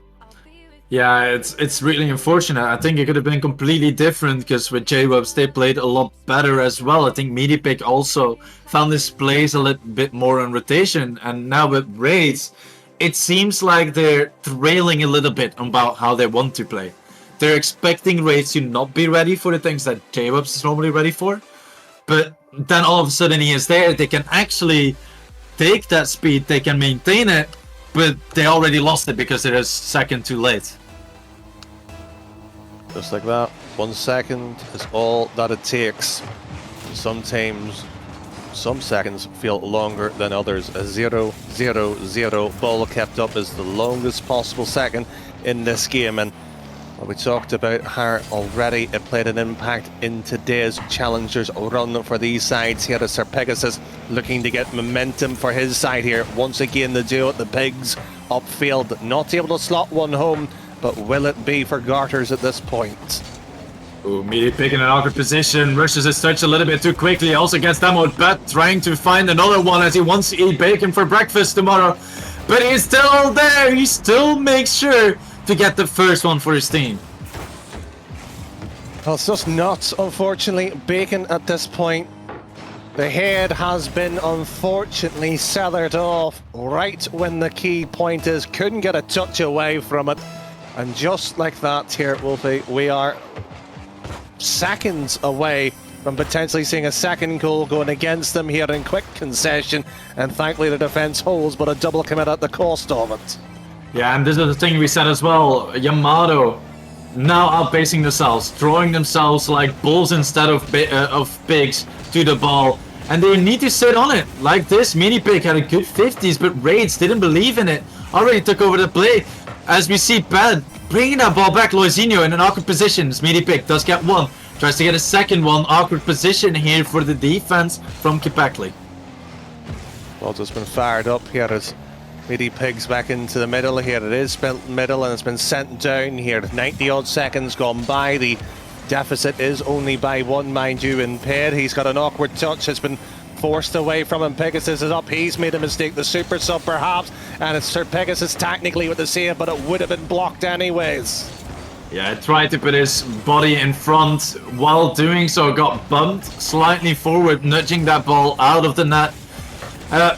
Yeah, it's really unfortunate. I think it could have been completely different, because with J-Webs they played a lot better as well. I think Meatypig also found his place a little bit more on rotation, and now with Raids, it seems like they're trailing a little bit about how they want to play. They're expecting Raids to not be ready for the things that J-Webs is normally ready for, but then all of a sudden he is there. They can actually take that speed, they can maintain it, but they already lost it because they're a second too late. Just like that, 1 second is all that it takes. Sometimes, some seconds feel longer than others. A 0-0-0 ball kept up is the longest possible second in this game, and we talked about how already it played an impact in today's Challengers run for these sides. Here is Sir Pegasus looking to get momentum for his side here. Once again, the duo at the Pigs upfield, not able to slot one home. but will it be for Garters at this point? Ooh, Meaty Pig in an awkward position, rushes his touch a little bit too quickly, also gets demoed, but trying to find another one as he wants to eat bacon for breakfast tomorrow. But he's still there, he still makes sure to get the first one for his team. Well, it's just not, unfortunately, bacon at this point. The head has been unfortunately cellared off right when the key point is. Couldn't get a touch away from it. And just like that here, Wolfie, we are seconds away from potentially seeing a second goal going against them here in quick concession. And thankfully the defence holds, but a double commit at the cost of it. Yeah, and this is the thing we said as well. Yamato now outpacing themselves, throwing themselves like bulls instead of pigs to the ball. And they need to sit on it. Like this, Meaty Pig had a good 50s, but Raids didn't believe in it. Already took over the play. As we see Pad bringing that ball back, Loizinho in an awkward position. Meaty Pig does get one. Tries to get a second one. Awkward position here for the defense from Kipakli. Well, just been fired up here as Meaty Pig's back into the middle here. It is spent middle and it's been sent down here. 90 odd seconds gone by. The deficit is only by one, mind you, in Ped. He's got an awkward touch. It's been forced away from him. Pegasus is up. He's made a mistake. The super sub perhaps. And it's Sir Pegasus technically with the save, but it would have been blocked anyways. Yeah, tried to put his body in front. While doing so, got bumped slightly forward, nudging that ball out of the net.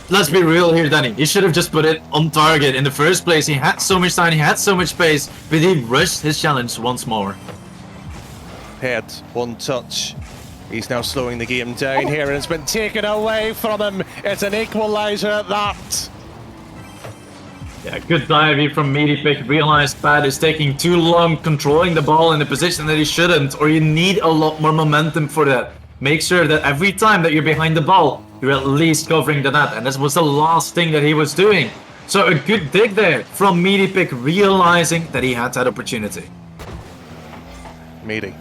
Let's be real here, Danny. He should have just put it on target in the first place. He had so much time, he had so much space, but he rushed his challenge once more. Head, one touch. He's now slowing the game down here, and it's been taken away from him. It's an equaliser at that. Yeah, good dive from Meaty Pig. Realized Pad is taking too long controlling the ball in the position that he shouldn't, or you need a lot more momentum for that. Make sure that every time that you're behind the ball, you're at least covering the net, and this was the last thing that he was doing. So a good dig there from Meaty Pig, realizing that he had that opportunity. Meaty.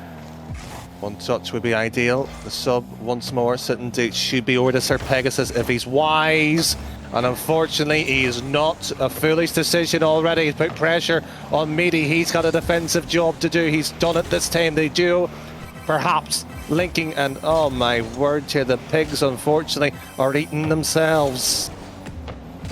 One touch would be ideal. The sub once more sitting deep should be over to Sir Pegasus if he's wise. And unfortunately, he is not. A foolish decision already. He's put pressure on Meaty. He's got a defensive job to do. He's done it this time. They do perhaps linking, and oh my word here, the pigs unfortunately are eating themselves.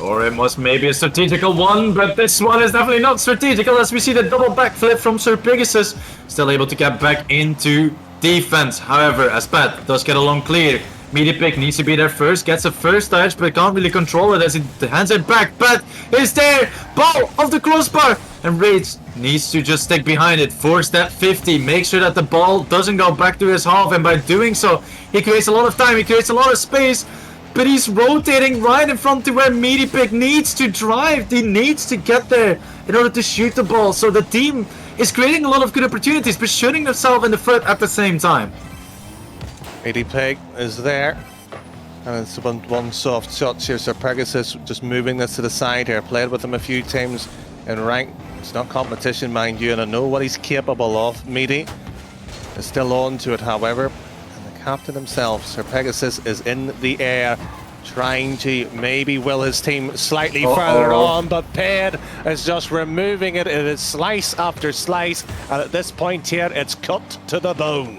Or it was maybe a strategical one, but this one is definitely not strategical as we see the double backflip from Sir Pegasus. Still able to get back into defense. However, as Pat does get along clear, Meaty Pig needs to be there first, gets a first touch, but can't really control it as he hands it back. Pat is there! Ball off the crossbar! And Rage needs to just stick behind it, force that 50, make sure that the ball doesn't go back to his half, and by doing so, he creates a lot of time, he creates a lot of space, but he's rotating right in front to where Meaty Pig needs to drive. He needs to get there in order to shoot the ball, so the team is creating a lot of good opportunities, but shooting themselves in the foot at the same time. Meaty Pig is there, and it's one soft touch here. Sir Pegasus just moving this to the side here. Played with him a few times in rank. It's not competition, mind you, and I know what he's capable of. Meaty is still on to it, however, and the captain himself, Sir Pegasus, is in the air, trying to maybe will his team slightly further on, but Ped is just removing it. It is slice after slice, and at this point here, it's cut to the bone.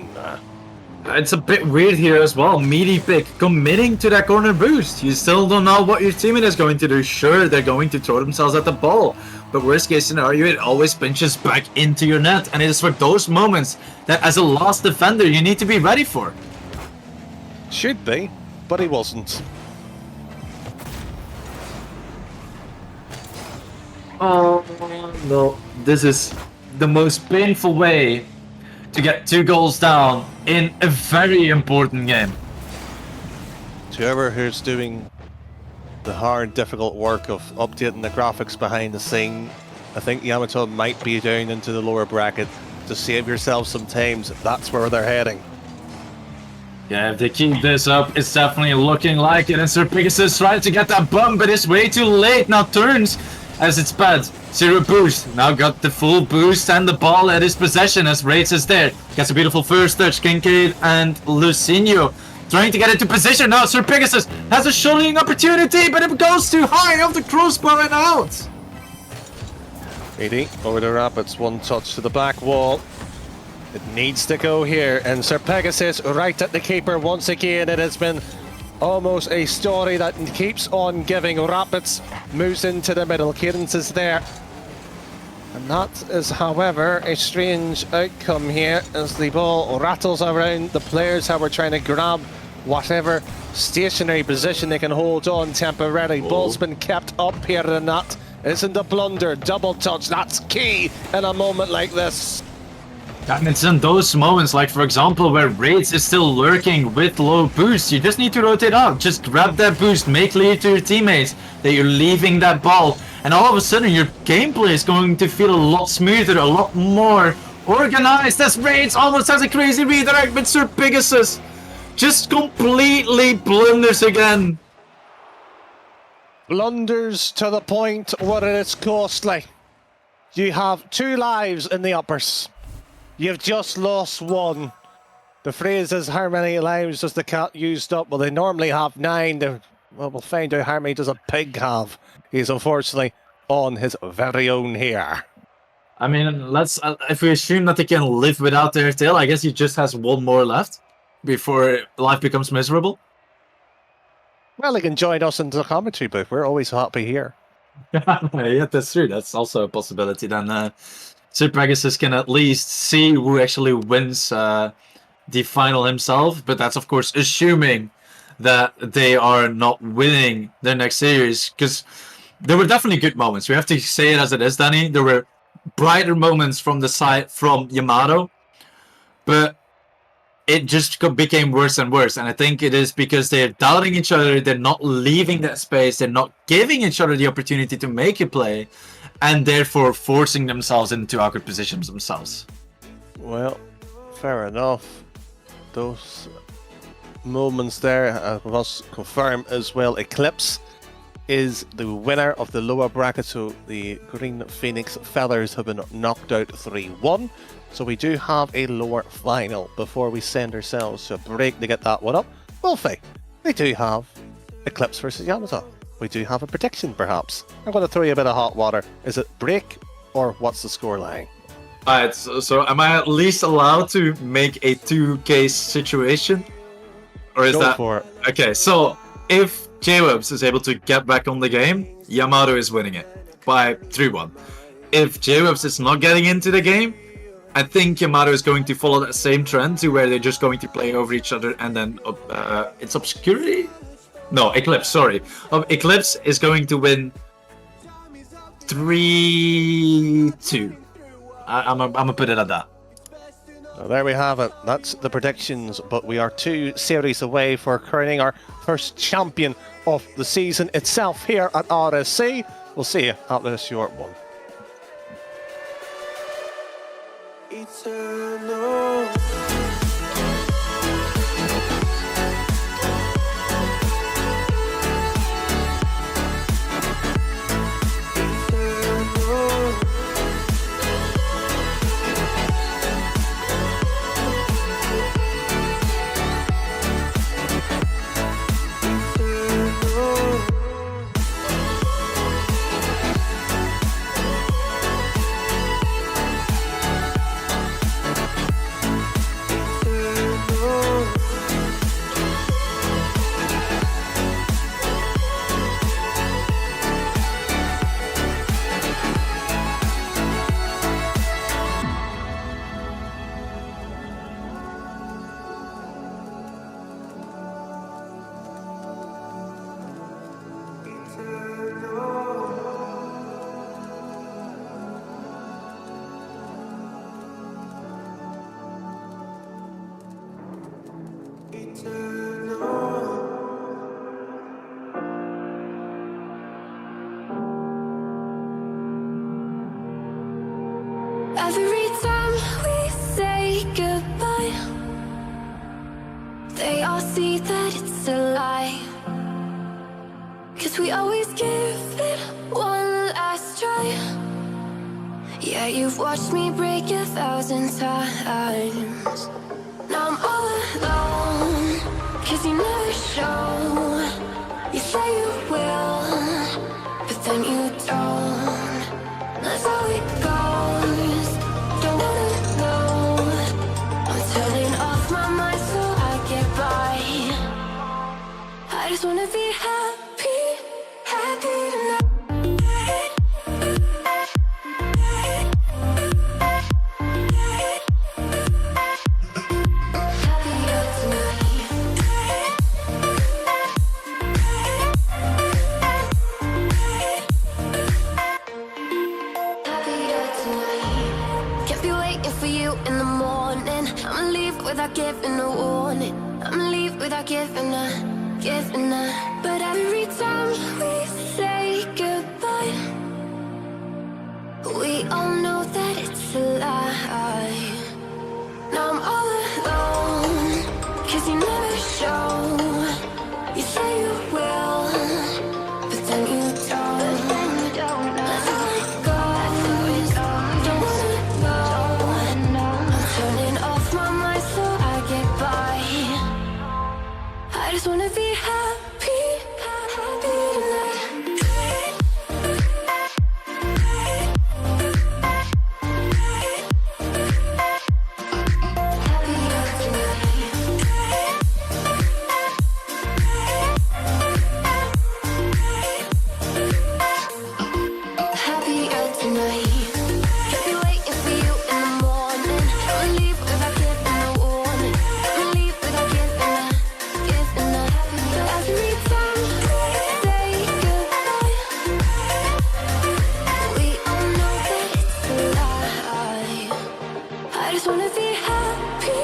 It's a bit weird here as well. Meaty Pig committing to that corner boost. You still don't know what your teammate is going to do. Sure, they're going to throw themselves at the ball, but worst case scenario, it always pinches back into your net, and it is for those moments that as a last defender you need to be ready for. Should be, but he wasn't. Oh no, this is the most painful way to get 2 goals down in a very important game. Whoever who's doing the hard, difficult work of updating the graphics behind the scene, I think Yamato might be down into the lower bracket to save yourself some times. That's where they're heading. Yeah, if they keep this up, it's definitely looking like it. And Sir Pegasus trying to get that bump, but it's way too late. Now turns as it's bad. 0 boost. Now got the full boost and the ball at his possession as Raids is there. Gets a beautiful first touch. Kincaid and Lucinho trying to get into position. Now Sir Pegasus has a shooting opportunity, but it goes too high off the crossbar and out. AD over the Rapids, one touch to the back wall. It needs to go here, and Sir Pegasus right at the keeper once again. It has been almost a story that keeps on giving. Rapids moves into the middle, Cadence is there. And that is, however, a strange outcome here as the ball rattles around the players who are trying to grab whatever stationary position they can hold on temporarily. Ball's been kept up here, and that isn't a blunder. Double touch, that's key in a moment like this. And it's in those moments, like for example, where Raids is still lurking with low boost, you just need to rotate out. Just grab that boost, make clear to your teammates that you're leaving that ball, and all of a sudden your gameplay is going to feel a lot smoother, a lot more organized, as Raids almost has a crazy redirect, but Sir Pegasus just completely blunders again. Blunders to the point where it is costly. You have 2 lives in the uppers. You've just lost 1. The phrase is, how many lives does the cat used up? Well, they normally have 9. Well, we'll find out how many does a pig have. He's unfortunately on his very own here. I mean, let's if we assume that they can live without their tail, I guess he just has 1 more left before life becomes miserable. Well, he can join us in the commentary booth. We're always happy here. Yeah, that's true. That's also a possibility. Then Sir Pegasus can at least see who actually wins the final himself, but that's of course assuming that they are not winning their next series, because there were definitely good moments. We have to say it as it is, Danny. There were brighter moments from the side from Yamato, but it just became worse and worse, and I think it is because they're doubting each other, they're not leaving that space, they're not giving each other the opportunity to make a play, and therefore forcing themselves into awkward positions themselves. Well, fair enough. Those moments there was confirmed as well. Eclipse is the winner of the lower bracket, so the Green Phoenix Feathers have been knocked out 3-1. So we do have a lower final before we send ourselves to a break to get that one up. Wolfie, we do have Eclipse versus Yamato. We do have a prediction, perhaps. I'm going to throw you a bit of hot water. Is it break, or what's the scoreline? Alright, so am I at least allowed to make a 2-case situation? Or is Go that... for it. Okay, so if J-Webs is able to get back on the game, Yamato is winning it by 3-1. If J-Webs is not getting into the game, I think Yamato is going to follow that same trend to where they're just going to play over each other, and then it's Obscurity? No, Eclipse, sorry. Eclipse is going to win 3-2. I'm gonna put it at that. Well, there we have it. That's the predictions, but we are 2 series away for crowning our first champion of the season itself here at RSC. We'll see you after this short one. Eternal. Every time we say goodbye, they all see that it's a lie. 'Cause we always give it one last try. Yeah, you've watched me break 1,000 times. Now I'm all alone, 'cause you never show. You say you will, but then you don't. That's how it goes. be waiting for you in the morning. I'ma leave without giving a warning. I'ma leave without giving a. But every time we say goodbye, we all know that it's a lie. Now I'm all alone, 'cause you never show. You say you will, but then you don't. Let's let go. Don't wanna know. I'm turning off my mind so I get by. I just wanna be happy, happy tonight. Happier tonight. I'll be waiting for you in the morning. I'ma leave without giving a warning. I'ma leave without giving a. But every time we say goodbye, we all know that it's a lie. I just wanna be happy.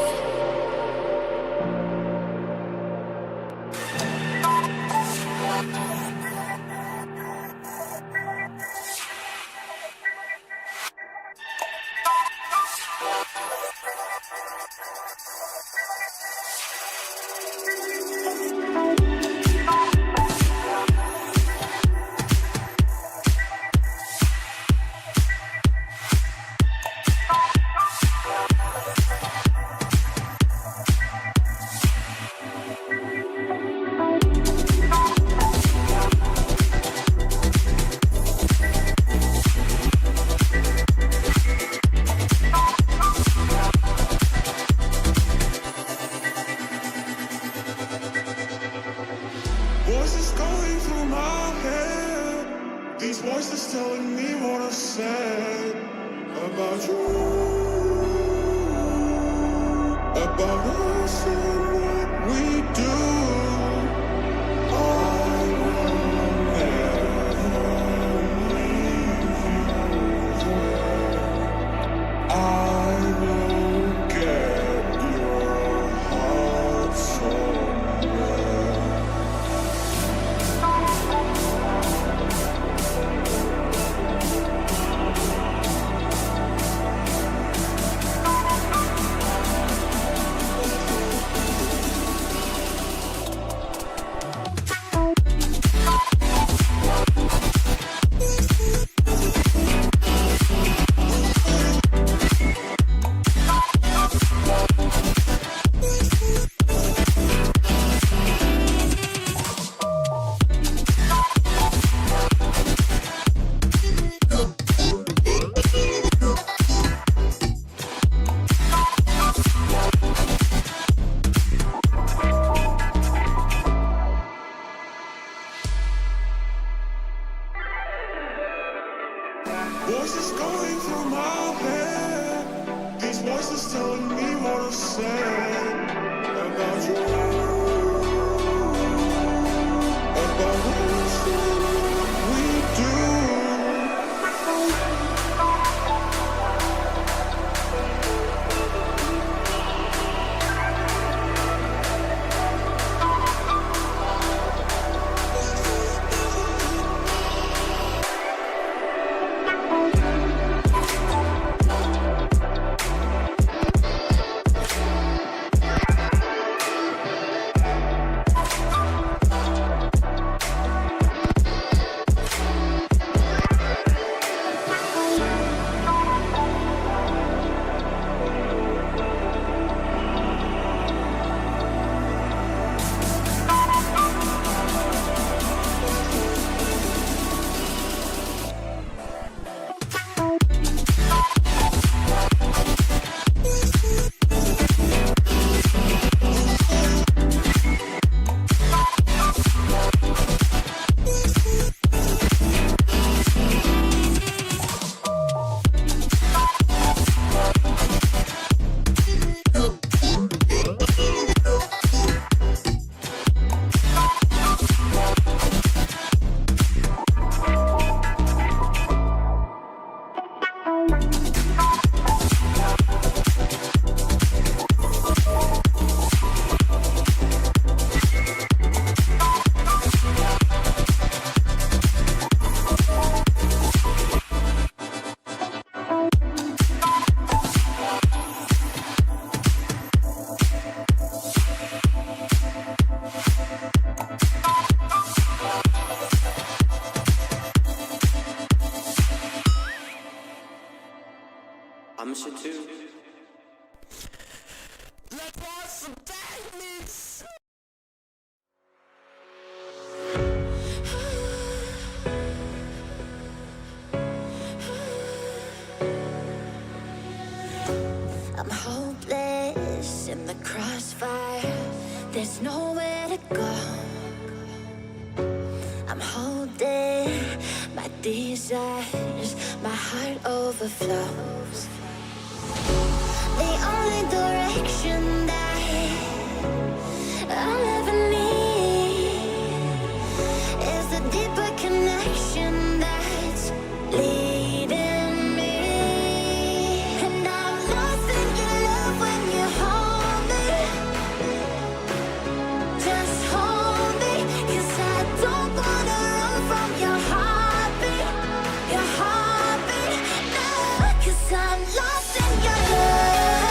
Voices going through my head. These voices telling me what I said about you, about us and what we do. I will never leave you. I will get your heart somewhere. Voices going through my head. These voices telling me what I said about you, about us and what we do. Amsche too. That was some techniques. I'm hopeless in the crossfire. There's nowhere to go. I'm holding my desires. My heart overflows. The only direction that I'll ever need is a deeper connection that's leading me. And I'm lost in your love when you hold me. Just hold me, 'cause I don't wanna run from your heartbeat. Your heartbeat, no, 'cause I'm lost in your love.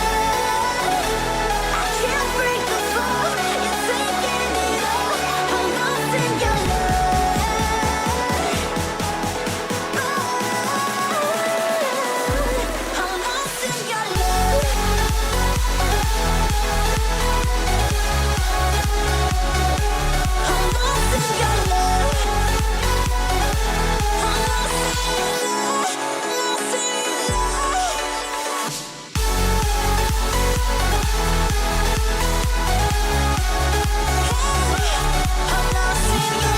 I can't break the fall, you're taking it all. I'm lost in your love. I'm lost in your love. I'm lost in your love. I'm lost in your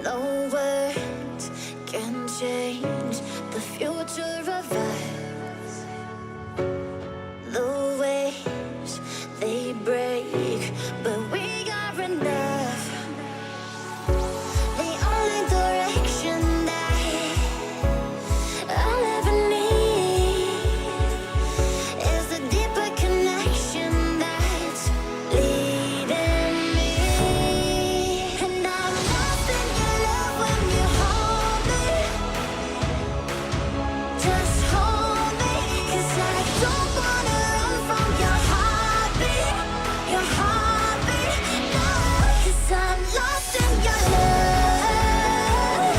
No words can change the future of us. The waves, they break, but we are enough. The only direction that I'll ever need is a deeper connection that's leading me. And I'm lost in your love when you hold me. Just hold me, 'cause I don't wanna run from your heartbeat. Your heartbeat, no, 'cause I'm lost in your love.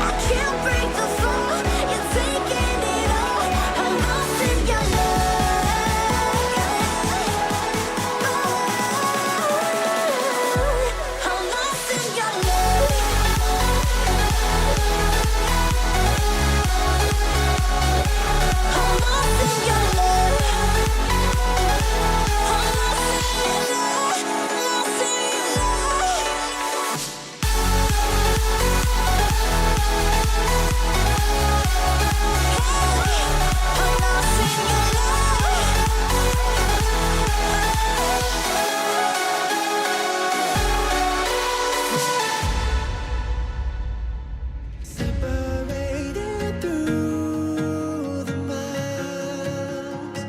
I can't break the fall, you're taking it all. I'm lost in your love. I'm lost in your love. I'm lost in your love. I'm lost in your love. Lost in your love. I'm lost in your Separated through the miles,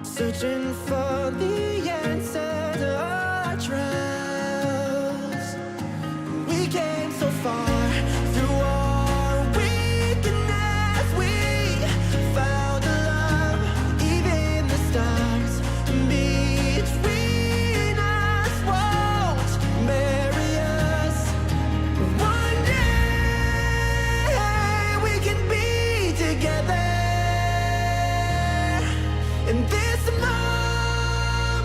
searching for the answer to our trials. We came so far through our weakness. We found a love, even the stars between us won't marry us. One day we can be together in this moment.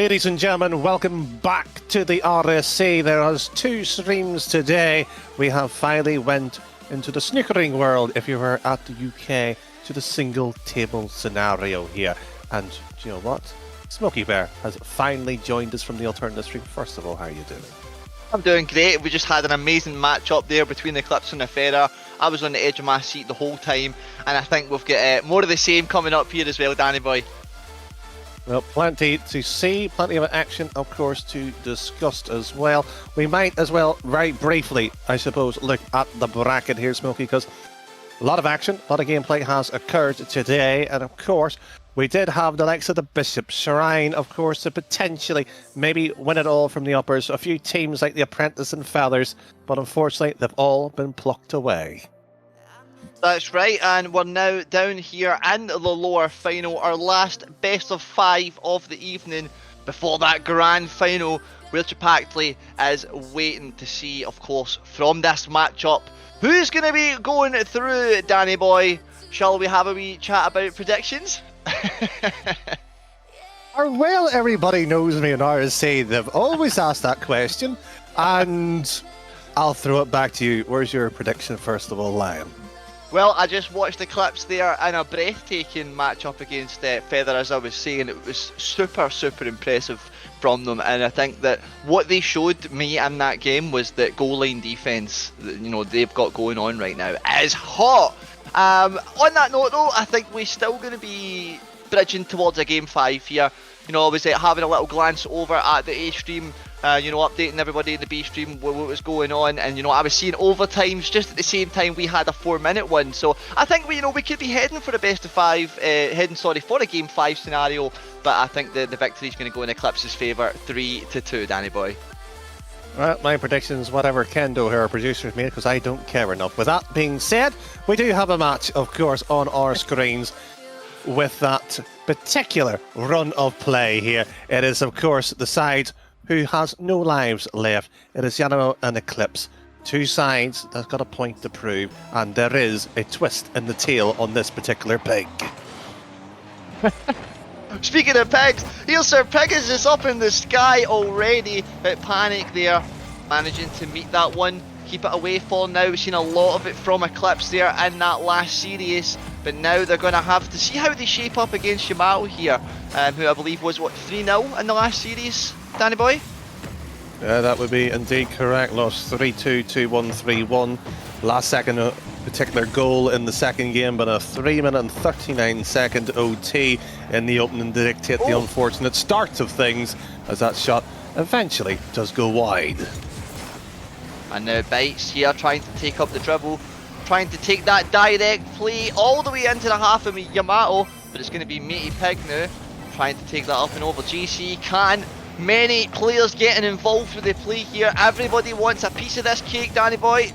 ladies and gentlemen, welcome back to the RSC. There is 2 streams today. We have finally went into the snookering world, if you were at the UK, to the single table scenario here. And do you know what? Smokey Bear has finally joined us from the alternative stream. First of all, how are you doing? I'm doing great. We just had an amazing match up there between the Clips and the Federer. I was on the edge of my seat the whole time, and I think we've got more of the same coming up here as well, Danny boy. Well, plenty to see, plenty of action, of course, to discuss as well. We might as well, very briefly, I suppose, look at the bracket here, Smokey, because a lot of action, a lot of gameplay has occurred today, and of course, we did have the likes of the Bishop Serene, of course, to potentially maybe win it all from the uppers. A few teams like the Apprentice and Feathers, but unfortunately, they've all been plucked away. That's right, and we're now down here in the lower final, our last best of 5 of the evening before that grand final, where Chipactly is waiting to see, of course, from this matchup, who's going to be going through, Danny boy. Shall we have a wee chat about predictions? Well, everybody knows me in RSC. They've always asked that question, and I'll throw it back to you. Where's your prediction, first of all, Lion? Well, I just watched the Clips there in a breathtaking matchup against Feather, as I was saying. It was super, super impressive from them, and I think that what they showed me in that game was that goal line defence, you know, they've got going on right now is hot. On that note, though, I think we're still going to be bridging towards a game 5 here. You know, I was having a little glance over at the A stream, you know, updating everybody in the B stream what was going on, and you know, I was seeing overtimes just at the same time we had a 4-minute one. So I think we could be heading for a best of 5, for a game 5 scenario. But I think the victory's going to go in Eclipse's favour, 3-2, Danny boy. Well, my predictions, whatever Kendo here, our producer's made, because I don't care enough. With that being said, we do have a match, of course, on our screens with that particular run of play here. It is, of course, the side who has no lives left. It is Yano and Eclipse. 2 sides that's got a point to prove, and there is a twist in the tail on this particular pig. Speaking of pigs, here's Sir Pegasus up in the sky already. Bit panic there, managing to meet that one. Keep it away for now. We've seen a lot of it from Eclipse there in that last series, but now they're going to have to see how they shape up against Yamato here, who I believe was, what, 3-0 in the last series, Danny boy? Yeah, that would be indeed correct. Lost 3-2, 2-1, 3-1. Last second particular goal in the second game, but a 3-minute and 39-second OT in the opening to dictate the unfortunate start of things, as that shot eventually does go wide. And now Bites here trying to take up the dribble, trying to take that direct play all the way into the half of Yamato, but it's going to be Matey Pig now, trying to take that up and over. GC can. Many players getting involved with the play here. Everybody wants a piece of this cake, Danny boy.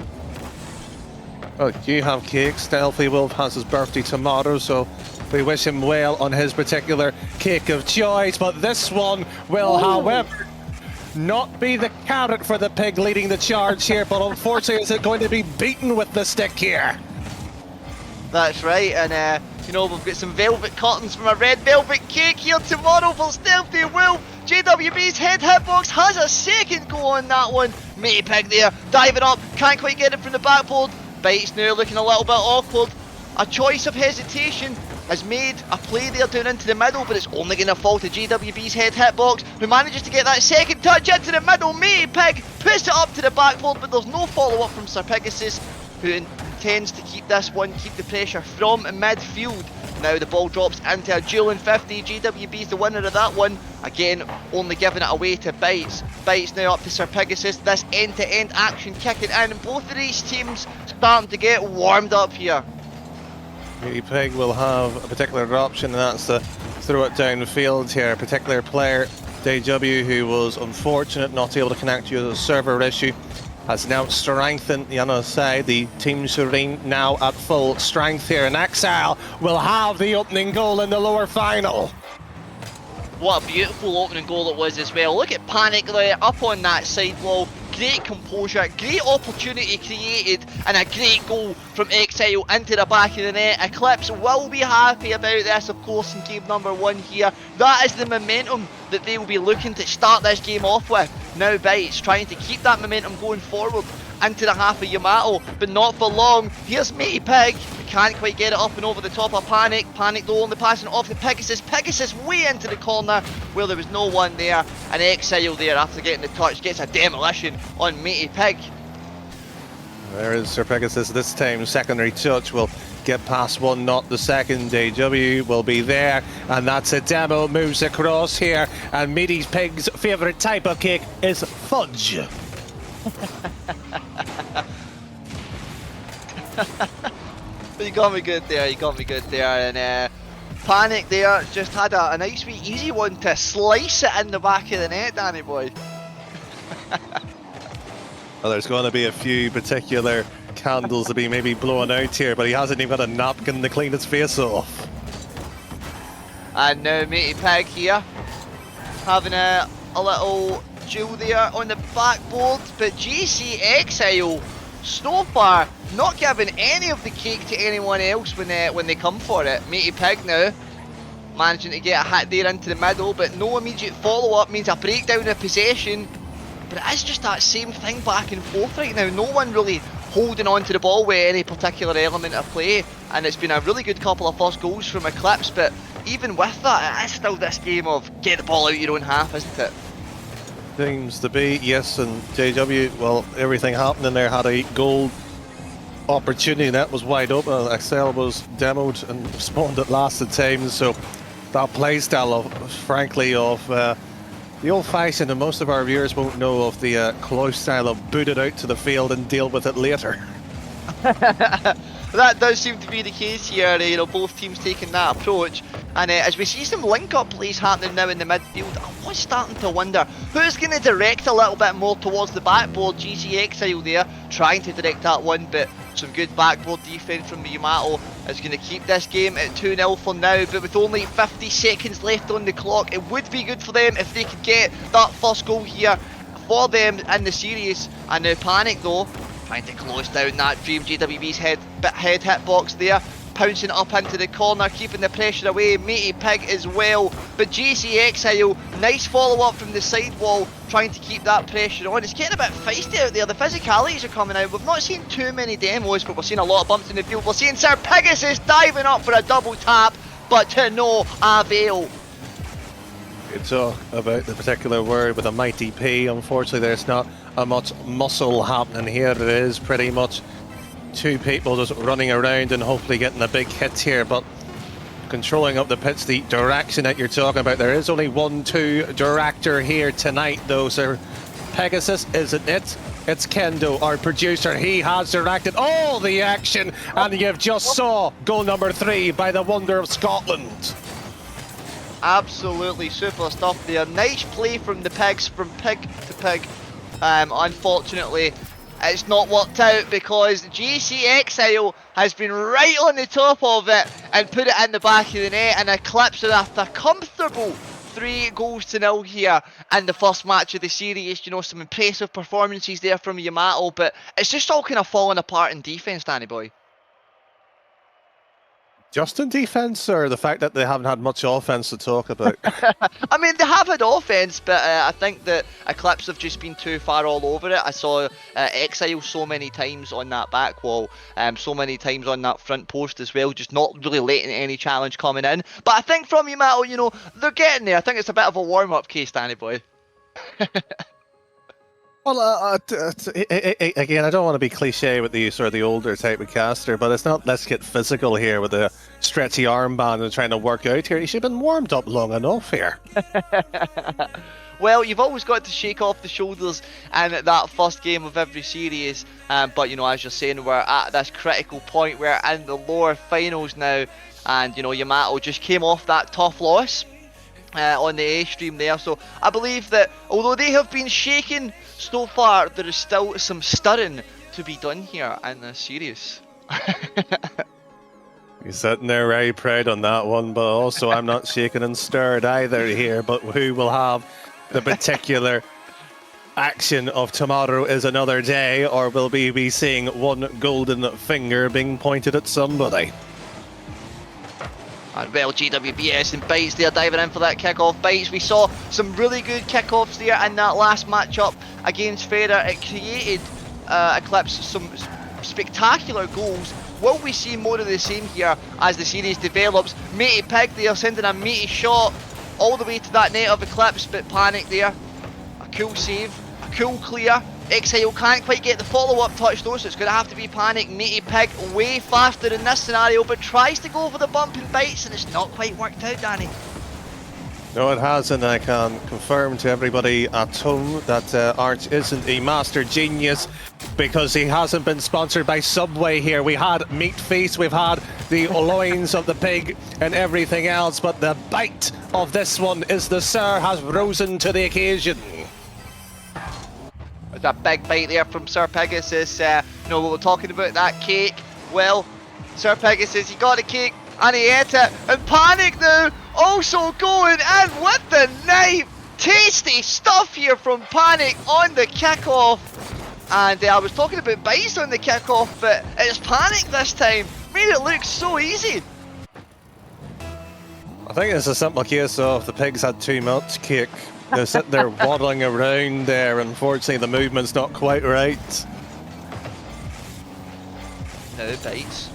Oh, you have cake. Stealthy Wolf has his birthday tomorrow, so we wish him well on his particular cake of choice. But this one will, however, not be the carrot for the pig leading the charge here, but unfortunately is it going to be beaten with the stick here. That's right, and you know, we've got some velvet curtains from a red velvet cake here tomorrow for Stealthy Wolf. JWB's head hitbox has a second go on that one. Matey Pig there, diving up, can't quite get it from the backboard. Bites now looking a little bit awkward. A choice of hesitation has made a play there down into the middle, but it's only going to fall to JWB's head hitbox, who manages to get that second touch into the middle. Matey Pig puts it up to the backboard, but there's no follow-up from Sir Pegasus, who intends to keep this one, keep the pressure from midfield. Now the ball drops into a dueling 50. JWB's the winner of that one. Again, only giving it away to Bites. Bites now up to Sir Pegasus. This end-to-end action kicking in, and both of these teams starting to get warmed up here. Matey Pig will have a particular option, and that's to throw it downfield here. A particular player, DW, who was unfortunate not able to connect due to the server issue, has now strengthened the other side. The Team Serene now at full strength here, and Exile will have the opening goal in the lower final. What a beautiful opening goal it was as well. Look at Panic there, up on that side wall. Great composure, great opportunity created, and a great goal from Exile into the back of the net. Eclipse will be happy about this, of course, in game number 1 here. That is the momentum that they will be looking to start this game off with. Now Bites trying to keep that momentum going forward into the half of Yamato, but not for long. Here's Matey Pig, can't quite get it up and over the top of Panic. Panic though only passing it off to Pegasus. Pegasus way into the corner where there was no one there, and Exile there after getting the touch gets a demolition on Matey Pig. There is Sir Pegasus this time. Secondary touch will get past one, not the second. AW will be there, and that's a demo. Moves across here, and Matey Pig's favourite type of cake is fudge. You got me good there, you got me good there, and Panic there just had a nice wee easy one to slice it in the back of the net, Danny boy. Well, there's going to be a few particular candles to be maybe blown out here, but he hasn't even got a napkin to clean his face off. And now Matey Pig here, having a little duel there on the backboard, but GC Exile so far not giving any of the cake to anyone else when they come for it. Matey Pig now managing to get a hit there into the middle, but no immediate follow-up means a breakdown of possession. But it is just that same thing back and forth right now. No one really holding on to the ball with any particular element of play, and it's been a really good couple of first goals from Eclipse, but even with that, it is still this game of get the ball out your own half, isn't it? Seems to be, yes, and JW, well, everything happening there had a goal opportunity that was wide open. Excel was demoed and spawned at last at times, so that play style of, frankly, of the old-fashioned, and most of our viewers won't know of the close style of boot it out to the field and deal with it later. That does seem to be the case here, you know, both teams taking that approach. And as we see some link-up plays happening now in the midfield, I was starting to wonder who's going to direct a little bit more towards the backboard. GC Exile there, trying to direct that one, but some good backboard defence from the Yamato is going to keep this game at 2-0 for now. But with only 50 seconds left on the clock, it would be good for them if they could get that first goal here for them in the series. And now Panic though, trying to close down that Dream JWB's head hitbox there, pouncing up into the corner, keeping the pressure away. Matey Pig as well, but GC Exile, nice follow up from the side wall, trying to keep that pressure on. It's getting a bit feisty out there, the physicalities are coming out. We've not seen too many demos, but we're seeing a lot of bumps in the field. We're seeing Sir Pegasus diving up for a double tap, but to no avail. Good talk about the particular word with a mighty P. Unfortunately, there's not a much muscle happening here. It is pretty much two people just running around and hopefully getting a big hit here, but controlling up the pitch, the direction that you're talking about. There is only 1-2 director here tonight though, Sir Pegasus, isn't it? It's Kendo, our producer. He has directed all the action, and you've just saw goal number 3 by the wonder of Scotland. Absolutely super stuff there. Nice play from the Pigs, from pig to pig. Unfortunately, it's not worked out because GC Exile has been right on the top of it and put it in the back of the net, and Eclipse after comfortable 3-0 here in the first match of the series. You know, some impressive performances there from Yamato, but it's just all kind of falling apart in defence, Danny boy. Just in defence, or the fact that they haven't had much offence to talk about? I mean, they have had offence, but I think that Eclipse have just been too far all over it. I saw Exile so many times on that back wall, so many times on that front post as well, just not really letting any challenge coming in. But I think from Yamato, you know, they're getting there. I think it's a bit of a warm-up case, Danny boy. Well, again, I don't want to be cliche with the sort of the older type of caster, but it's not let's get physical here with a stretchy armband and trying to work out here. You should have been warmed up long enough here. Well, you've always got to shake off the shoulders in that first game of every series, but you know, as you're saying, we're at this critical point. We're in the lower finals now, and you know, Yamato just came off that tough loss on the A stream there, so I believe that although they have been shaken so far, there is still some stirring to be done here in this series. He's sitting there very proud on that one, but also I'm not shaken and stirred either here. But who will have the particular action of tomorrow is another day, or will we be seeing one golden finger being pointed at somebody? And well, GWBS and Bites there diving in for that kick-off. Bites, we saw some really good kick-offs there in that last matchup against Federer. It created Eclipse some spectacular goals. Will we see more of the same here as the series develops? Matey Pig there sending a meaty shot all the way to that net of Eclipse, but panic there. A cool save, a cool clear. Exile can't quite get the follow-up touch though, so it's going to have to be panic. Matey Pig way faster in this scenario, but tries to go for the bump and Bites, and it's not quite worked out, Danny. No, it hasn't. I can confirm to everybody at home that Arch isn't a master genius because he hasn't been sponsored by Subway here. We had Meat Feast, we've had the loins of the pig and everything else, but the bite of this one is the Sir has risen to the occasion. There's a big bite there from Sir Pegasus. We were talking about that cake. Well, Sir Pegasus, he got a cake and he ate it. And Panic now also going in with the knife. Tasty stuff here from Panic on the kickoff. And I was talking about Bites on the kickoff, but it's Panic this time. Made it look so easy. I think it's a simple case of the pigs had too much cake. They're sitting there waddling around there. Unfortunately, the movement's not quite right. Now Bites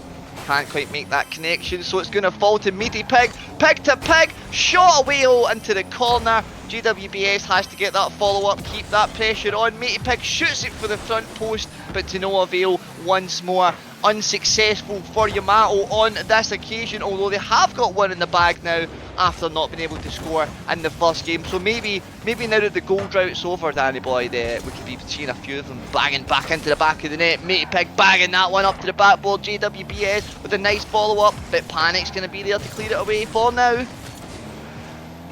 can't quite make that connection, so it's going to fall to Meaty Pig. Pig to Pig, shot away into the corner. GWBS has to get that follow-up, keep that pressure on. Meaty Pig shoots it for the front post, but to no avail once more. Unsuccessful for Yamato on this occasion, although they have got one in the bag now after not being able to score in the first game. So maybe now that the goal drought's over, Danny boy, we could be seeing a few of them banging back into the back of the net. Matey Pig bagging that one up to the backboard. JWBS with a nice follow-up, but Panic's going to be there to clear it away for now.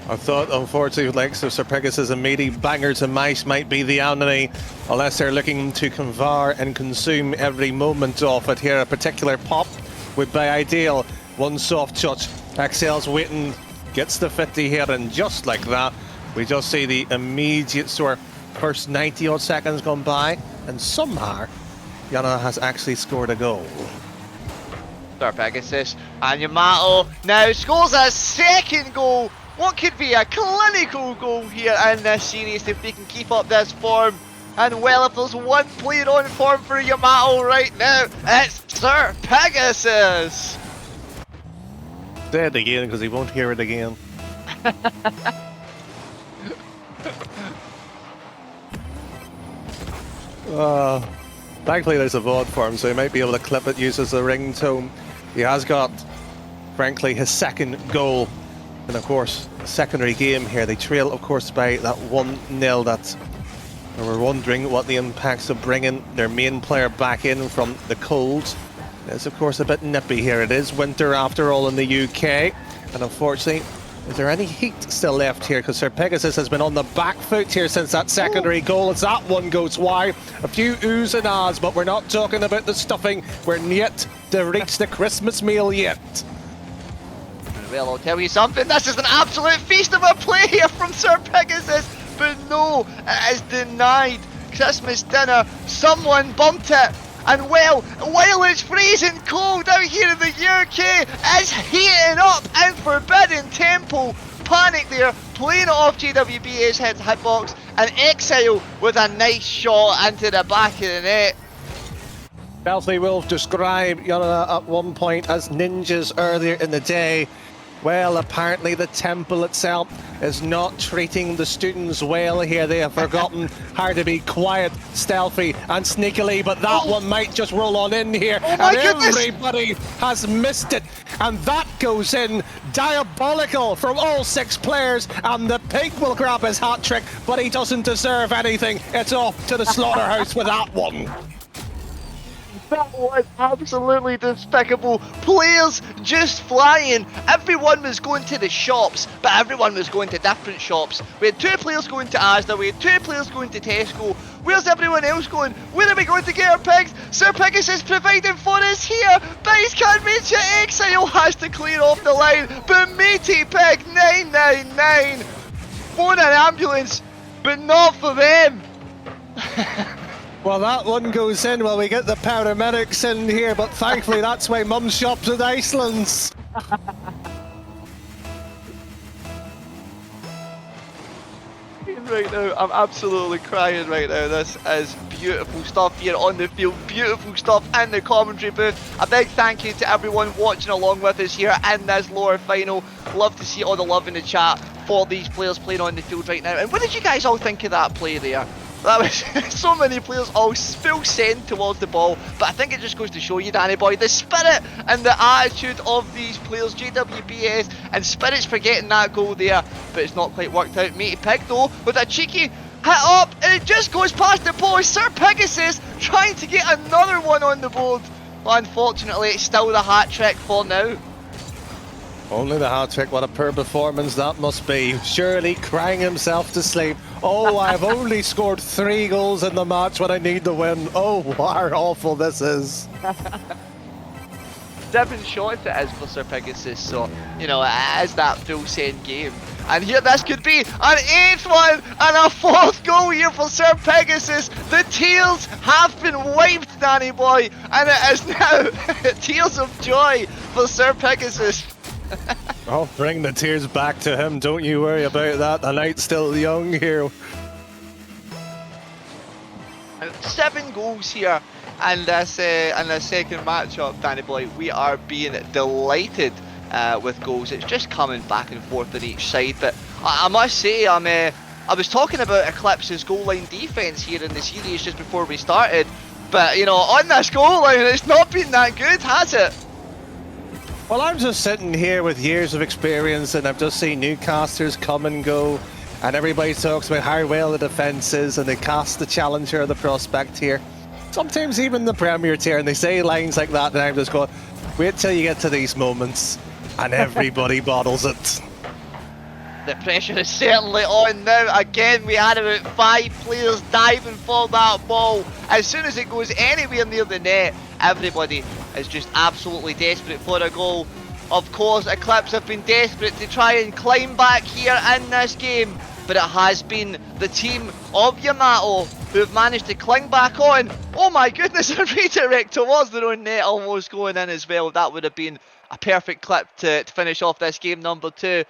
I thought, unfortunately, like Sir Pegasus and Matey, bangers and mice might be the enemy, unless they're looking to convar and consume every moment of it here. A particular pop would be ideal. One soft touch, Excel's waiting, gets the 50 here, and just like that, we just see the immediate sort of first 90 odd seconds gone by, and somehow Yana has actually scored a goal. Sir Pegasus and Yamato now scores a second goal. What could be a clinical goal here in this series if they can keep up this form? And well, if there's one player on form for Yamato right now, it's Sir Pegasus. Dead again because he won't hear it again. Thankfully there's a VOD for him, so he might be able to clip it, use as a ringtone. He has got, frankly, his second goal. And of course, secondary game here. They trail, of course, by that 1-0. That we're wondering what the impacts of bringing their main player back in from the cold. It's, of course, a bit nippy here. It is winter, after all, in the UK. And unfortunately, is there any heat still left here? Because Sir Pegasus has been on the back foot here since that secondary goal. As that one goes wide, a few oohs and ahs, but we're not talking about the stuffing. We're yet to reach the Christmas meal yet. Well, I'll tell you something, this is an absolute feast of a play here from Sir Pegasus, but no, it is denied. Christmas dinner, someone bumped it, and well, while it's freezing cold out here in the UK, it's heating up in Forbidden Temple. Panic there, playing it off GWBA's hitbox, and Exile with a nice shot into the back of the net. Stealthy Wolf described Yana at one point as ninjas earlier in the day. Well, apparently the temple itself is not treating the students well here. They have forgotten how to be quiet, stealthy and sneakily, but that one might just roll on in here. Oh my goodness. Everybody has missed it. And that goes in diabolical from all 6 players, and the pig will grab his hat trick, but he doesn't deserve anything. It's off to the slaughterhouse with that one. That was absolutely despicable. Players just flying. Everyone was going to the shops, but everyone was going to different shops. We had 2 players going to Asda, we had 2 players going to Tesco. Where's everyone else going? Where are we going to get our pigs? Sir Pigus is providing for us here, but he can't reach it. Exile has to clear off the line, but Meaty Pig 999 phone an ambulance, but not for them. Well, that one goes in while we get the paramedics in here, but thankfully that's why Mum shops at Iceland's. Right now, I'm absolutely crying right now. This is beautiful stuff here on the field, beautiful stuff in the commentary booth. A big thank you to everyone watching along with us here in this lower final. Love to see all the love in the chat for these players playing on the field right now. And what did you guys all think of that play there? That was so many players all full send towards the ball, but I think it just goes to show you, Danny boy, the spirit and the attitude of these players. JWBS and Spirits for getting that goal there, but it's not quite worked out. Meaty Pig though with a cheeky hit up, and it just goes past the post. Sir Pegasus trying to get another one on the board, but unfortunately it's still the hat trick for now. Only the hat trick, what a poor performance that must be. Surely crying himself to sleep. Oh, I've only scored 3 goals in the match when I need the win. Oh, how awful this is. 7 shots it is for Sir Pegasus, so, you know, it is that full send game. And here this could be an 8th one and a 4th goal here for Sir Pegasus. The tears have been wiped, Danny boy, and it is now tears of joy for Sir Pegasus. Oh, bring the tears back to him, don't you worry about that. The night's still young here. 7 goals here in this second matchup, Danny boy. We are being delighted with goals. It's just coming back and forth on each side, but I must say, I was talking about Eclipse's goal line defence here in the series just before we started, but you know, on this goal line it's not been that good, has it? Well, I'm just sitting here with years of experience, and I've just seen newcasters come and go, and everybody talks about how well the defence is, and they cast the challenger or the prospect here. Sometimes even the Premier tier, and they say lines like that, and I'm just going, wait till you get to these moments, and everybody bottles it. The pressure is certainly on now. Again, we had about 5 players diving for that ball. As soon as it goes anywhere near the net, everybody is just absolutely desperate for a goal. Of course, Eclipse have been desperate to try and climb back here in this game, but it has been the team of Yamato who have managed to cling back on. Oh my goodness, a redirect towards their own net almost going in as well. That would have been a perfect clip to finish off this game number 2.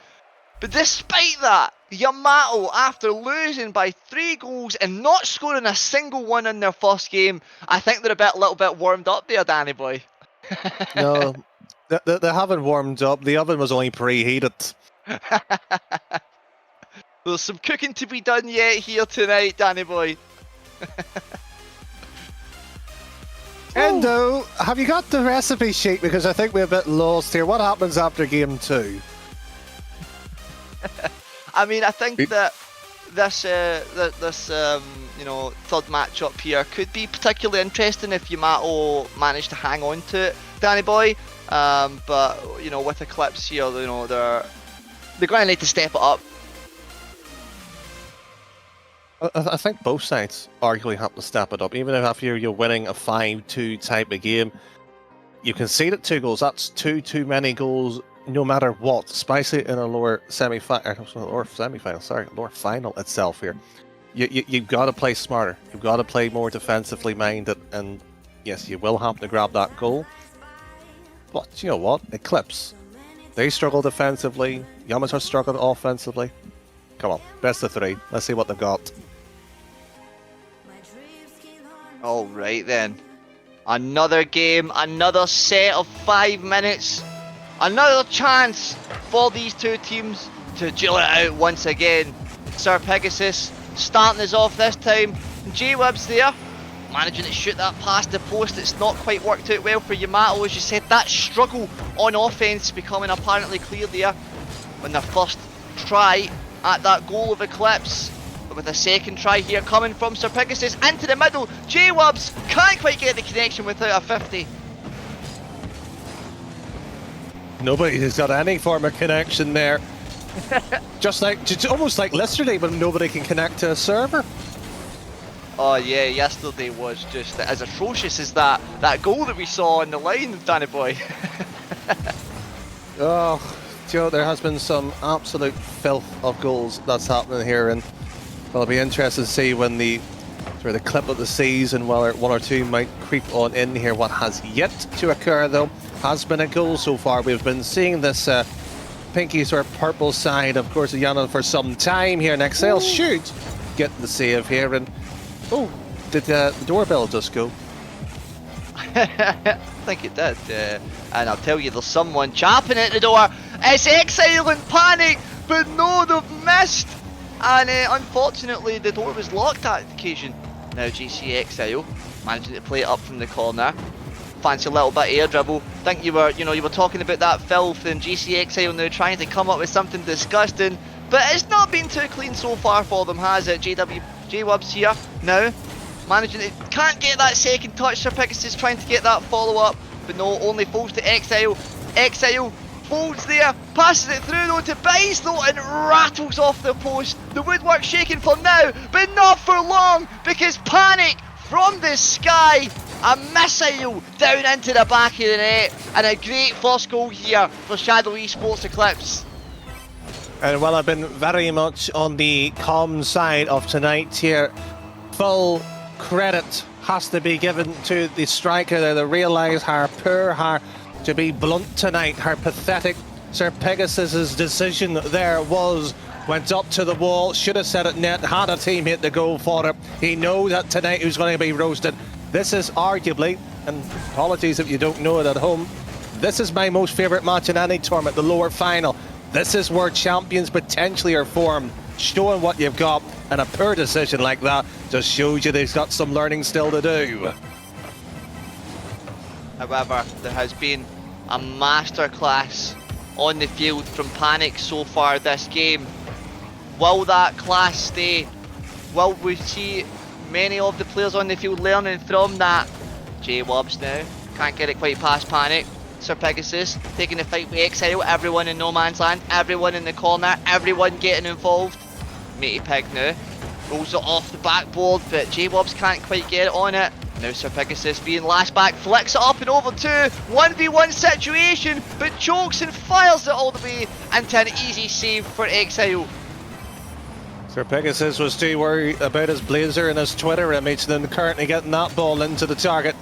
But despite that, Yamato, after losing by 3 goals and not scoring a single one in their first game, I think they're a little bit warmed up there, Danny boy. No, they haven't warmed up. The oven was only preheated. There's some cooking to be done yet here tonight, Danny boy. Endo, have you got the recipe sheet? Because I think we're a bit lost here. What happens after game 2? I mean, I think that this you know, third matchup here could be particularly interesting if Yamato manage to hang on to it, Danny boy. But you know, with Eclipse here, you know, they're going to need to step it up. I think both sides arguably have to step it up. Even if you're winning a 5-2 type of game, you concede it 2 goals. That's too many goals, no matter what. Especially in a lower final itself here. You've got to play smarter. You've got to play more defensively minded. And yes, you will have to grab that goal. But you know what? Eclipse, they struggle defensively. Yamato struggled offensively. Come on, best of 3. Let's see what they've got. Alright then. Another game, another set of 5 minutes. Another chance for these 2 teams to duel it out once again. Sir Pegasus starting us off this time. J-Web's there, managing to shoot that past the post. It's not quite worked out well for Yamato, as you said. That struggle on offense becoming apparently clear there when their first try at that goal of Eclipse. with a second try here coming from Sir Pegasus into the middle. J-Wubs can't quite get the connection without a 50. Nobody has got any form of connection there. Just almost like yesterday when nobody can connect to a server. Oh yeah, yesterday was just as atrocious as that goal that we saw on the line, Danny boy. Oh, Joe, there has been some absolute filth of goals that's happening here, and well, it'll be interesting to see when the clip of the season, whether one or two might creep on in here. What has yet to occur, though, has been a goal so far. We've been seeing this pinky sort of purple side, of course, of Yana for some time here. And XL should get the save here, and oh, did the doorbell just go? I think it did, and I'll tell you, there's someone chapping at the door. It's Exile and Panic, but no, they've missed. And unfortunately, the door was locked at the occasion. Now GC Exile managing to play it up from the corner. Fancy a little bit of air dribble. Think you were talking about that filth, and GC Exile now trying to come up with something disgusting. But it's not been too clean so far for them, has it? J-Wubs here now. Managing to, can't get that second touch. Sir Pegasus trying to get that follow up, but no, only falls to Exile. Exile folds there, passes it through though to Bice though, and rattles off the post. The woodwork shaking for now, but not for long, because Panic from the sky, a missile down into the back of the net, and a great first goal here for Shadow Esports Eclipse. And well, I've been very much on the calm side of tonight here. Full credit has to be given to the striker there to realise how poor, how, to be blunt tonight, how pathetic Sir Pegasus's decision there was. Went up to the wall, should have set it net, had a teammate to go for it. He knows that tonight he was going to be roasted. This is arguably, and apologies if you don't know it at home, this is my most favourite match in any tournament, the lower final. This is where champions potentially are formed. Showing what you've got, and a poor decision like that just shows you they've got some learning still to do. However, there has been a masterclass on the field from Panic so far this game. Will that class stay? Will we see many of the players on the field learning from that? J-Wubs now, can't get it quite past Panic. Sir Pegasus taking the fight with Exile, everyone in no man's land, everyone in the corner, everyone getting involved. Matey Pig now rolls it off the backboard, but J-Wubs can't quite get it on it. Now Sir Pegasus being last back, flicks it up and over to 1v1 situation, but chokes and fires it all the way into an easy save for Exile. Sir Pegasus was too worried about his blazer and his Twitter image than currently getting that ball into the target.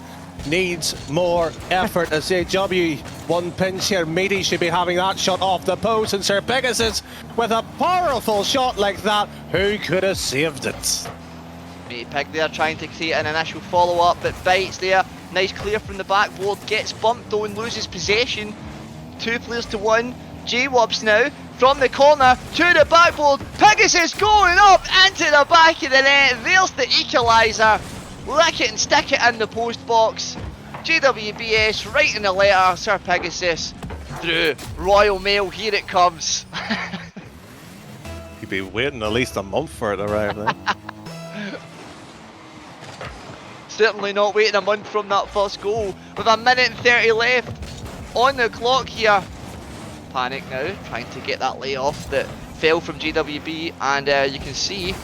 Needs more effort as JW. One pinch here, Matey should be having that shot off the post, and Sir Pegasus with a powerful shot like that, who could have saved it? Matey Pig there trying to create an initial follow-up, but Bites there, nice clear from the backboard, gets bumped though and loses possession. 2 players to 1, J-Wubs now, from the corner to the backboard, Pegasus going up into the back of the net, there's the equaliser. Lick it and stick it in the post box. GWBS right in the letter, Sir Pegasus through Royal Mail, here it comes. You'd be waiting at least a month for it to arrive then. Certainly not waiting a month from that first goal. With a minute and 30 left on the clock here. Panic now, trying to get that layoff that fell from GWB, and you can see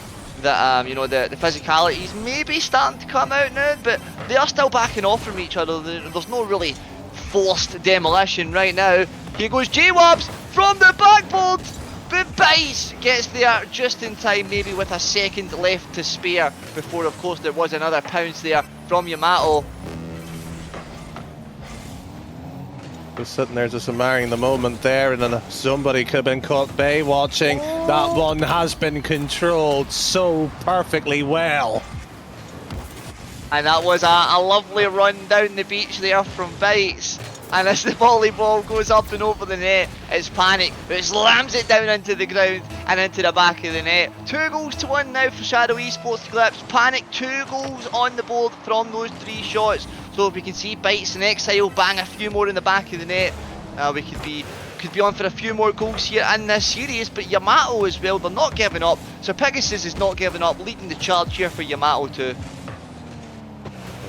that the physicalities maybe starting to come out now, but they are still backing off from each other. There's no really forced demolition right now. Here goes J-Wubs from the backboard, but Bice gets there just in time, maybe with a second left to spare, before of course there was another pounce there from Yamato. Just sitting there just admiring the moment there, and then somebody could have been caught bay watching. That one has been controlled so perfectly well. And that was a lovely run down the beach there from Bites. And as the volleyball goes up and over the net, it's Panic who slams it down into the ground and into the back of the net. 2 goals to 1 now for Shadow Esports Eclipse. Panic 2 goals on the board from those 3 shots. So if we can see Bites and Exile bang a few more in the back of the net, we could be could be on for a few more goals here in this series, but Yamato as well, they're not giving up. So Pegasus is not giving up, leading the charge here for Yamato too.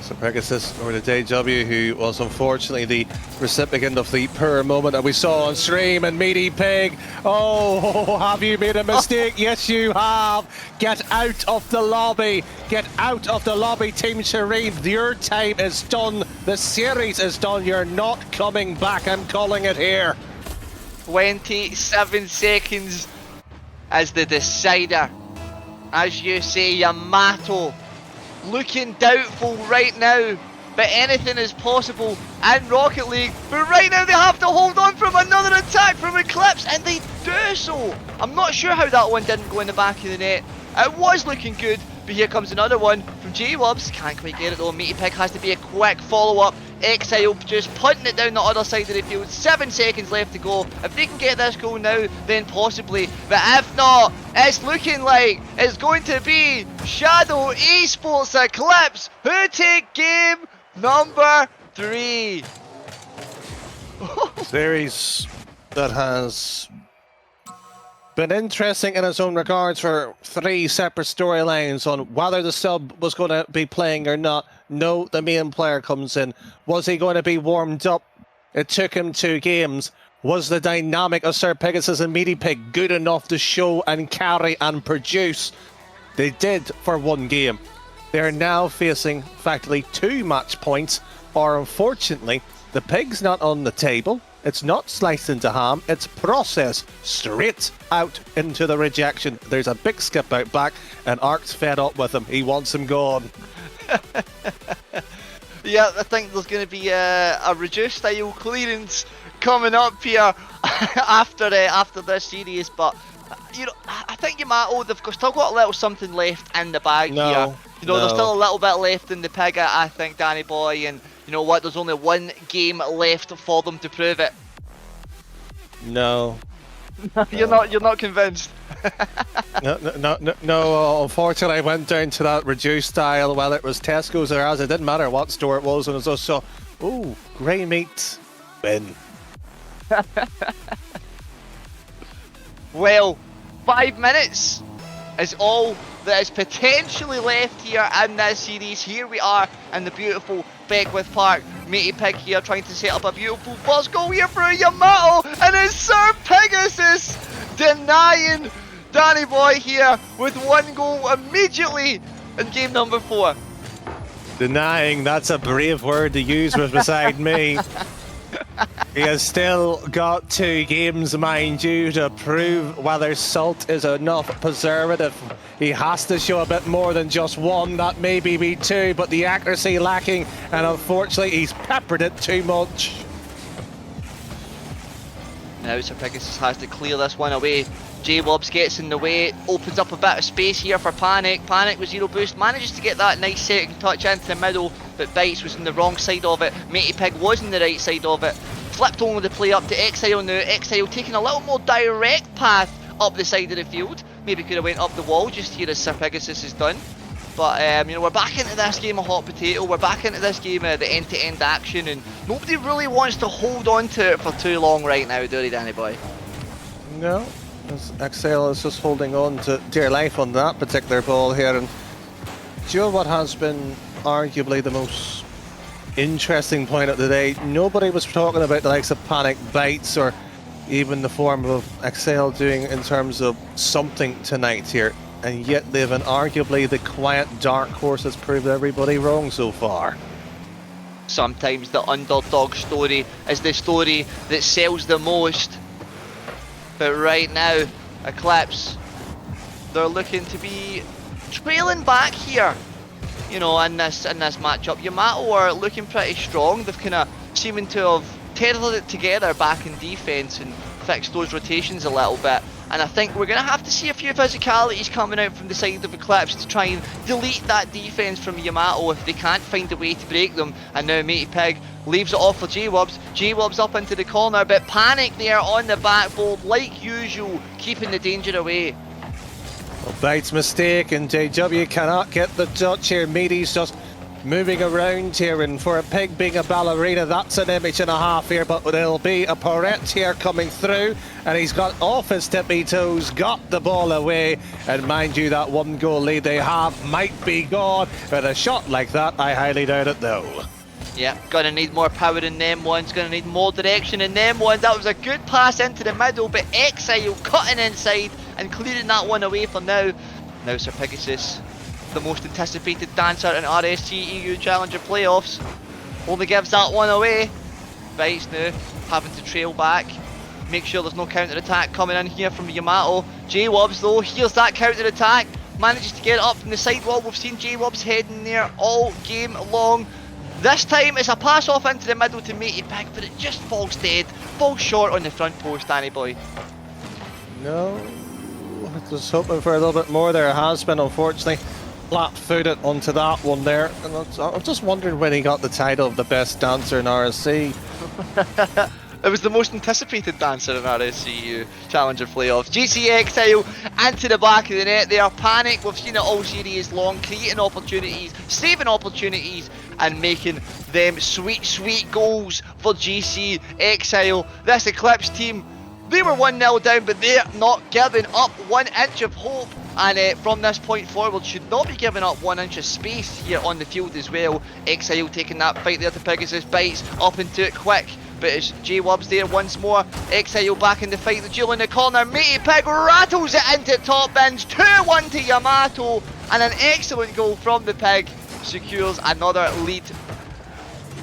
So Pegasus over to JW, who was unfortunately the recipient of the poor moment that we saw on stream, and Meaty Pig. Oh, have you made a mistake? Yes, you have. Get out of the lobby. Get out of the lobby, Team Serene. Your time is done. The series is done. You're not coming back. I'm calling it here. 27 seconds as the decider. As you say, Yamato looking doubtful right now, but anything is possible in Rocket League. But right now they have to hold on from another attack from Eclipse, and they do so. I'm not sure how that one didn't go in the back of the net. It was looking good, but here comes another one from J-Wubs. Can't quite get it though. Meaty Pig has to be a quick follow-up. Exile just punting it down the other side of the field. 7 seconds left to go. If they can get this goal now, then possibly. But if not, it's looking like it's going to be Shadow Esports Eclipse who take game number 3. Series that has been interesting in its own regards for 3 separate storylines on whether the sub was going to be playing or not. No, the main player comes in. Was he going to be warmed up? It took him 2 games. Was the dynamic of Sir Pegasus and Meaty Pig good enough to show and carry and produce? They did for 1 game. They are now facing, factually, 2 match points, or unfortunately, the pig's not on the table. It's not sliced into ham, it's processed straight out into the rejection. There's a big skip out back, and Ark's fed up with him. He wants him gone. Yeah, I think there's going to be a reduced style clearance coming up here after this series, but you know, I think Yamato, they've still got a little something left in the bag here. You know, there's still a little bit left in the pig, I think, Danny boy, and you know what? There's only 1 game left for them to prove it. No. You're not convinced. No. Unfortunately, I went down to that reduced style. Well, it was Tesco's or ours. It didn't matter what store it was, and it was also, ooh, grey meat. Win. Well, 5 minutes is all that is potentially left here in this series. Here we are in the beautiful Beckwith Park. Meaty Pig here trying to set up a beautiful first goal here for Yamato, and it's Sir Pegasus denying Danny boy here with 1 goal immediately in game number 4. Denying, that's a brave word to use with beside me. He has still got 2 games, mind you, to prove whether salt is enough preservative. He has to show a bit more than just 1, that maybe be 2, but the accuracy lacking, and unfortunately he's peppered it too much. Now Sir Pegasus has to clear this one away. J-Wubs gets in the way, opens up a bit of space here for Panic. Panic with 0 boost, manages to get that nice second touch into the middle, but Bites was on the wrong side of it. Meaty Pig was on the right side of it. Flipped only the play up to Exile now. Exile taking a little more direct path up the side of the field. Maybe could have went up the wall just here as Sir Pegasus has done. But you know, we're back into this game of hot potato. We're back into this game of the end-to-end action, and nobody really wants to hold on to it for too long right now, do they, Danny boy? No, Exile is just holding on to dear life on that particular ball here, and do you know what has been arguably the most interesting point of the day? Nobody was talking about the likes of Panic, Bites, or even the form of Exile doing in terms of something tonight here, and yet they've been arguably the quiet dark horse has proved everybody wrong so far. Sometimes the underdog story is the story that sells the most, but right now Eclipse, they're looking to be trailing back here, you know, in this matchup. Yamato are looking pretty strong. They've kind of seeming to have tethered it together back in defense and fixed those rotations a little bit, and I think we're going to have to see a few physicalities coming out from the side of Eclipse to try and delete that defense from Yamato if they can't find a way to break them. And now Meaty Pig leaves it off for J-Wubs. J-Wubs up into the corner, but Panic there on the backboard like usual, keeping the danger away. Well, Bites mistake, and JW cannot get the touch here. Meaty's just moving around here, and for a pig being a ballerina, that's an image and a half here, but there'll be a Porrette here coming through, and he's got off his tippy toes, got the ball away, and mind you, that 1-goal lead they have might be gone. With a shot like that, I highly doubt it though. Yeah, gonna need more power in them ones, gonna need more direction in them ones. That was a good pass into the middle, but Exile cutting inside and clearing that one away for now. Now Sir Pegasus, the most anticipated dancer in RSC EU Challenger playoffs, only gives that one away. Bites now, having to trail back. Make sure there's no counter-attack coming in here from Yamato. J-Wobs though, hears that counter-attack, manages to get it up from the sidewall. We've seen J-Wobs heading there all game long. This time it's a pass off into the middle to Matey Pig, but it just falls dead, falls short on the front post, Danny boy. No, just hoping for a little bit more there. Has been, unfortunately, flat-footed onto that one there. And I'm just wondering when he got the title of the best dancer in RSC. It was the most anticipated dancer in RSCU Challenger playoffs. GC Exile into the back of the net there. Panic, we've seen it all series long, creating opportunities, saving opportunities, and making them sweet, sweet goals for GC Exile. This Eclipse team, they were 1-0 down, but they're not giving up 1 inch of hope. And from this point forward, should not be giving up 1 inch of space here on the field as well. Exile taking that fight there to Pegasus, bites up into it quick. But it's J-Wobs there once more. Exile back in the fight, the duel in the corner. Matey Pig rattles it into top bins. 2-1 to Yamato. And an excellent goal from the Pig secures another lead.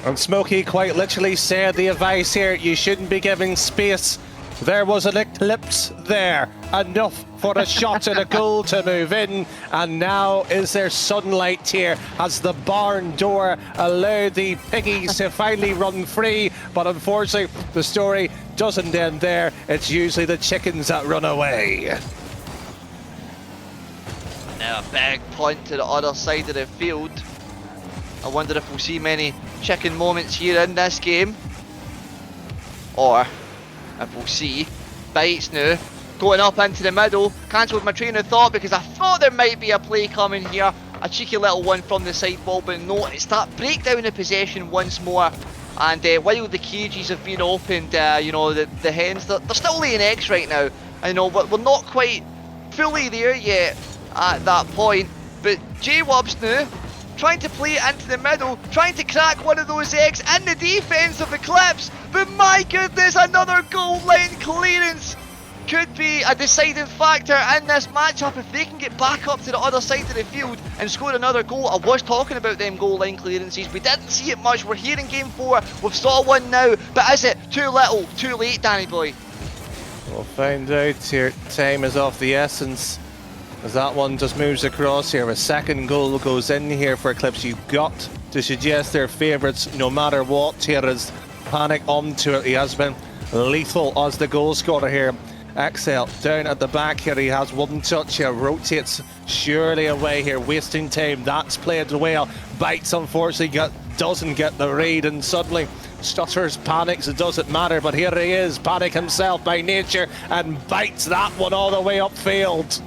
And Smokey quite literally said the advice here, you shouldn't be giving space. There was an eclipse there, enough for a shot and a goal to move in, and now is there sunlight here as the barn door allowed the piggies to finally run free, but unfortunately the story doesn't end there. It's usually the chickens that run away. Now a big punt to the other side of the field. I wonder if we'll see many chicken moments here in this game, or if we'll see bites now going up into the middle. Cancelled my train of thought because I thought there might be a play coming here, a cheeky little one from the sidewall, but no, it's that breakdown of possession once more. And while the cages have been opened, you know, the hens, they're still laying eggs right now, I know, but we're not quite fully there yet at that point. But J-Wobs now trying to play it into the middle, trying to crack one of those eggs in the defence of Eclipse, but my goodness, another goal line clearance could be a deciding factor in this matchup if they can get back up to the other side of the field and score another goal. I was talking about them goal line clearances, we didn't see it much. We're here in game 4, we've saw one now, but is it too little, too late, Danny boy? We'll find out here. Time is of the essence as that one just moves across here. A second goal goes in here for Eclipse. You've got to suggest their favourites no matter what. Here is Panic onto it. He has been lethal as the goal scorer here. Axel down at the back here. He has one touch here. Rotates surely away here, wasting time. That's played well. Bites unfortunately doesn't get the read, and suddenly stutters, panics, it doesn't matter, but here he is, Panic himself by nature, and bites that one all the way upfield.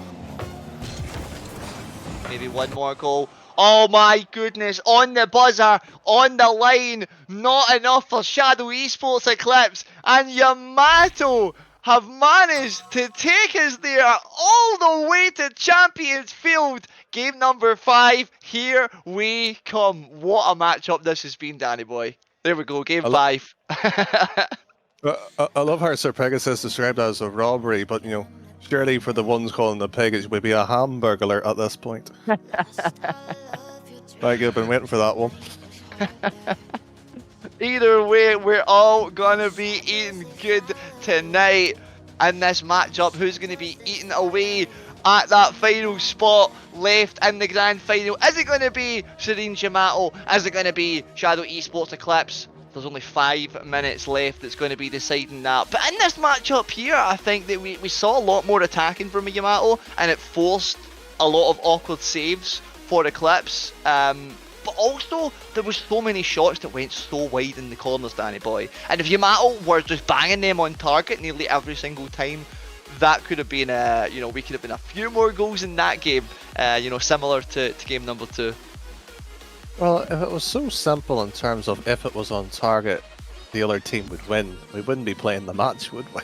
Maybe one more goal. Oh my goodness, on the buzzer, on the line, not enough for Shadow Esports Eclipse, and Yamato have managed to take us there all the way to Champions Field. Game number 5, here we come. What a matchup this has been, Danny boy. There we go, game 5. I love how Sir Pegasus described that as a robbery, but you know, surely for the ones calling the pig, it would be a hamburglar at this point. Like, I've been waiting for that one. Either way, we're all gonna be eating good tonight in this matchup. Who's gonna be eating away at that final spot left in the grand final? Is it gonna be Serene Yamato? Is it gonna be Shadow Esports Eclipse? There's only 5 minutes left that's going to be deciding that. But in this matchup here, I think that we saw a lot more attacking from Yamato, and it forced a lot of awkward saves for Eclipse. But also, there was so many shots that went so wide in the corners, Danny boy. And if Yamato were just banging them on target nearly every single time, that could have been, you know, we could have been a few more goals in that game, you know, similar to game number 2. Well, if it was so simple in terms of if it was on target, the other team would win, we wouldn't be playing the match, would we?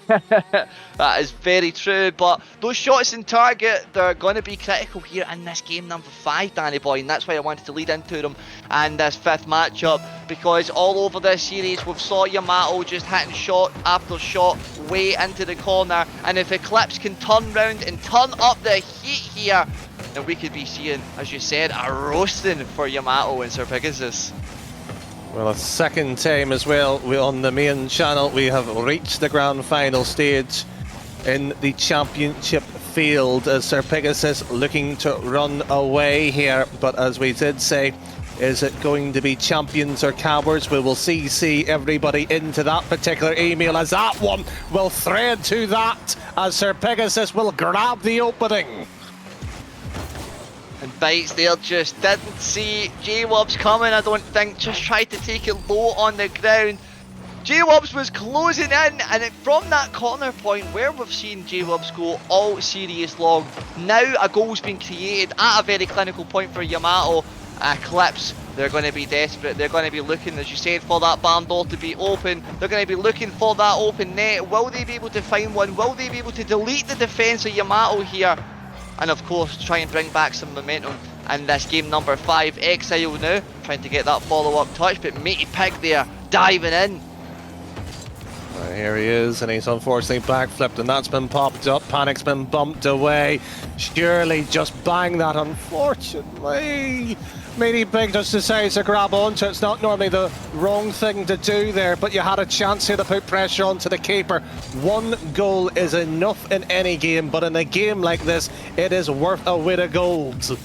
That is very true, but those shots in target, they're going to be critical here in this game number 5, Danny Boy, and that's why I wanted to lead into them and this 5th matchup, because all over this series we've saw Yamato just hitting shot after shot way into the corner, and if Eclipse can turn round and turn up the heat here, then we could be seeing, as you said, a roasting for Yamato and Sir Pegasus. Well, a second time as well, on the main channel, we have reached the grand final stage in the championship field as Sir Pegasus looking to run away here. But as we did say, is it going to be champions or cowards? We will see everybody into that particular email as that one will thread to that as Sir Pegasus will grab the opening. And Bites there just didn't see J-Wubs coming, I don't think, just tried to take it low on the ground. J-Wubs was closing in, and from that corner point where we've seen J-Wubs go all series long, now a goal's been created at a very clinical point for Yamato. Eclipse, they're going to be desperate, they're going to be looking, as you said, for that barn door to be open. They're going to be looking for that open net. Will they be able to find one? Will they be able to delete the defence of Yamato here? And of course, try and bring back some momentum in this game number 5. Exile now, trying to get that follow-up touch, but Matey Pig there, diving in. Well, here he is, and he's unfortunately backflipped, and that's been popped up. Panic's been bumped away. Surely just bang that, unfortunately. Matey Pig just decides to grab onto it. It's not normally the wrong thing to do there, but you had a chance here to put pressure onto the keeper. One goal is enough in any game, but in a game like this, it is worth a weight of gold.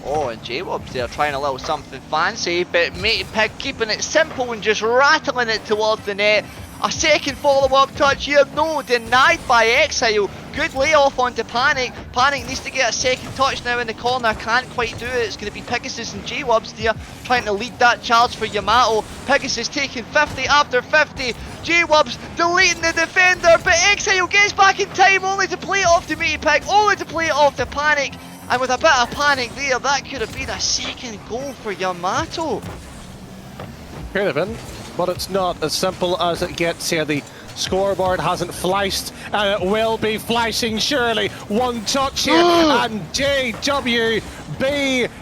Oh, and J-Wubs there trying a little something fancy, but Matey Pig keeping it simple and just rattling it towards the net. A second follow-up touch here, no, denied by Exile. Good layoff onto Panic. Panic needs to get a second touch now in the corner, can't quite do it. It's going to be Pegasus and J-Wubs there trying to lead that charge for Yamato. Pegasus taking 50 after 50. J-Wubs deleting the defender, but Exile gets back in time only to play it off to Matey Pig, only to play it off to Panic. And with a bit of panic there, that could have been a second goal for Yamato. Could have been, but it's not as simple as it gets here. The scoreboard hasn't flashed, and it will be flashing surely. One touch here, and JWB,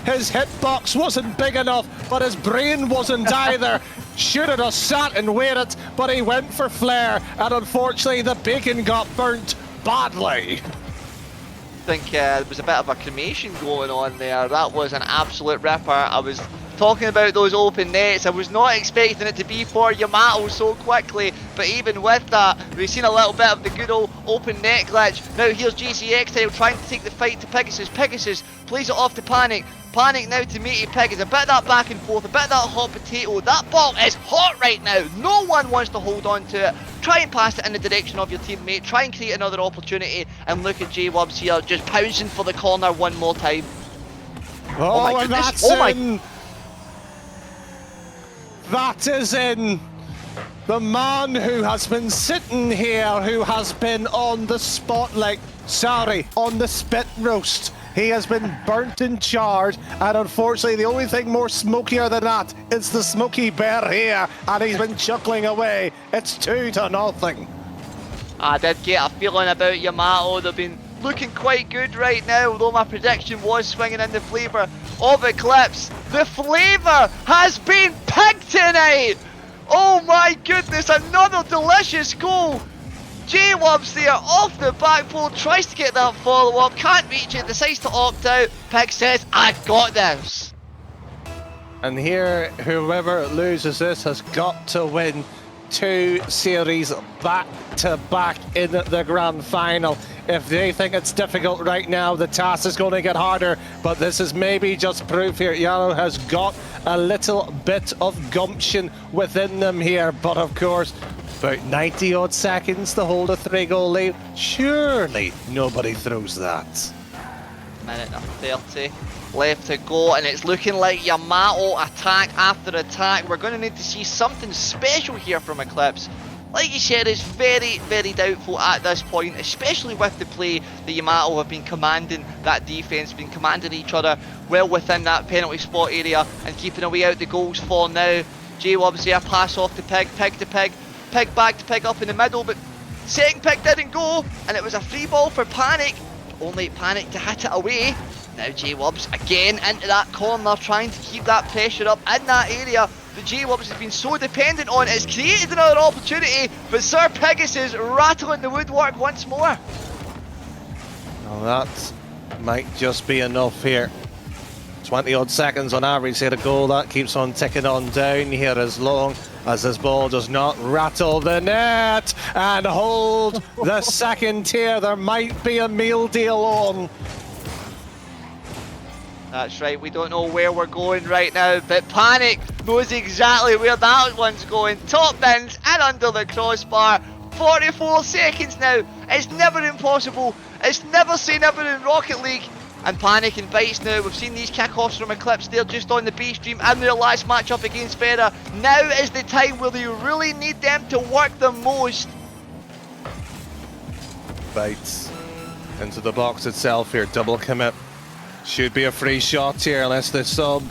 his hitbox wasn't big enough, but his brain wasn't either. Should have just sat and waited, but he went for flair, and unfortunately the bacon got burnt badly. I think there was a bit of a cremation going on there. That was an absolute ripper. I was talking about those open nets. I was not expecting it to be for Yamato so quickly, but even with that, we've seen a little bit of the good old open net glitch. Now here's GC Exile trying to take the fight to Pegasus. Pegasus plays it off to Panic. Panic now to Matey Pig. It's a bit of that back and forth, a bit of that hot potato. That ball is hot right now. No one wants to hold on to it. Try and pass it in the direction of your teammate. Try and create another opportunity. And look at J-Wubs here, just pouncing for the corner one more time. Oh my and goodness. that's Oh my- in. That is in. The man who has been sitting here, who has been on the spotlight, sorry, on the spit roast. He has been burnt and charred, and unfortunately the only thing more smokier than that is the smoky bear here, and he's been chuckling away. It's 2-0. I did get a feeling about Yamato. They've been looking quite good right now, although my prediction was swinging in the flavour of Eclipse. The flavour has been picked tonight! Oh my goodness, another delicious goal! J-Wubs there off the back foot, tries to get that follow-up, can't reach it, decides to opt out. Pig says, I got this. And here, whoever loses this has got to win 2 series back-to-back in the grand final. If they think it's difficult right now, the task is going to get harder, but this is maybe just proof here. Yano has got a little bit of gumption within them here, but of course, about 90 odd seconds to hold a 3-goal lead. Surely nobody throws that. Minute and 30 left to go, and it's looking like Yamato attack after attack. We're going to need to see something special here from Eclipse like you said, is very, very doubtful at this point, especially with the play that Yamato have been commanding that defence, been commanding each other well within that penalty spot area and keeping away out the goals for now. J-Wob's there, pass off to Pig, Pig to Pig, Pig back to Pig up in the middle, but second Pig didn't go, and it was a free ball for Panic. Only Panic to hit it away. Now J-Wobs again into that corner, trying to keep that pressure up in that area that J-Wobs has been so dependent on. It's created another opportunity, but Sir Pegasus is rattling the woodwork once more. Well, that might just be enough here. 20 odd seconds on average here to goal. That keeps on ticking on down here as long as this ball does not rattle the net and hold the second tier. There might be a meal deal on. That's right, we don't know where we're going right now, but Panic knows exactly where that one's going. Top bins and under the crossbar. 44 seconds now. It's never impossible. It's never say never in Rocket League. And Panic invites now. We've seen these kickoffs from Eclipse. They're just on the B stream and their last matchup against Fera. Now is the time where they really need them to work the most. Bites into the box itself here. Double commit. Should be a free shot here unless the sub.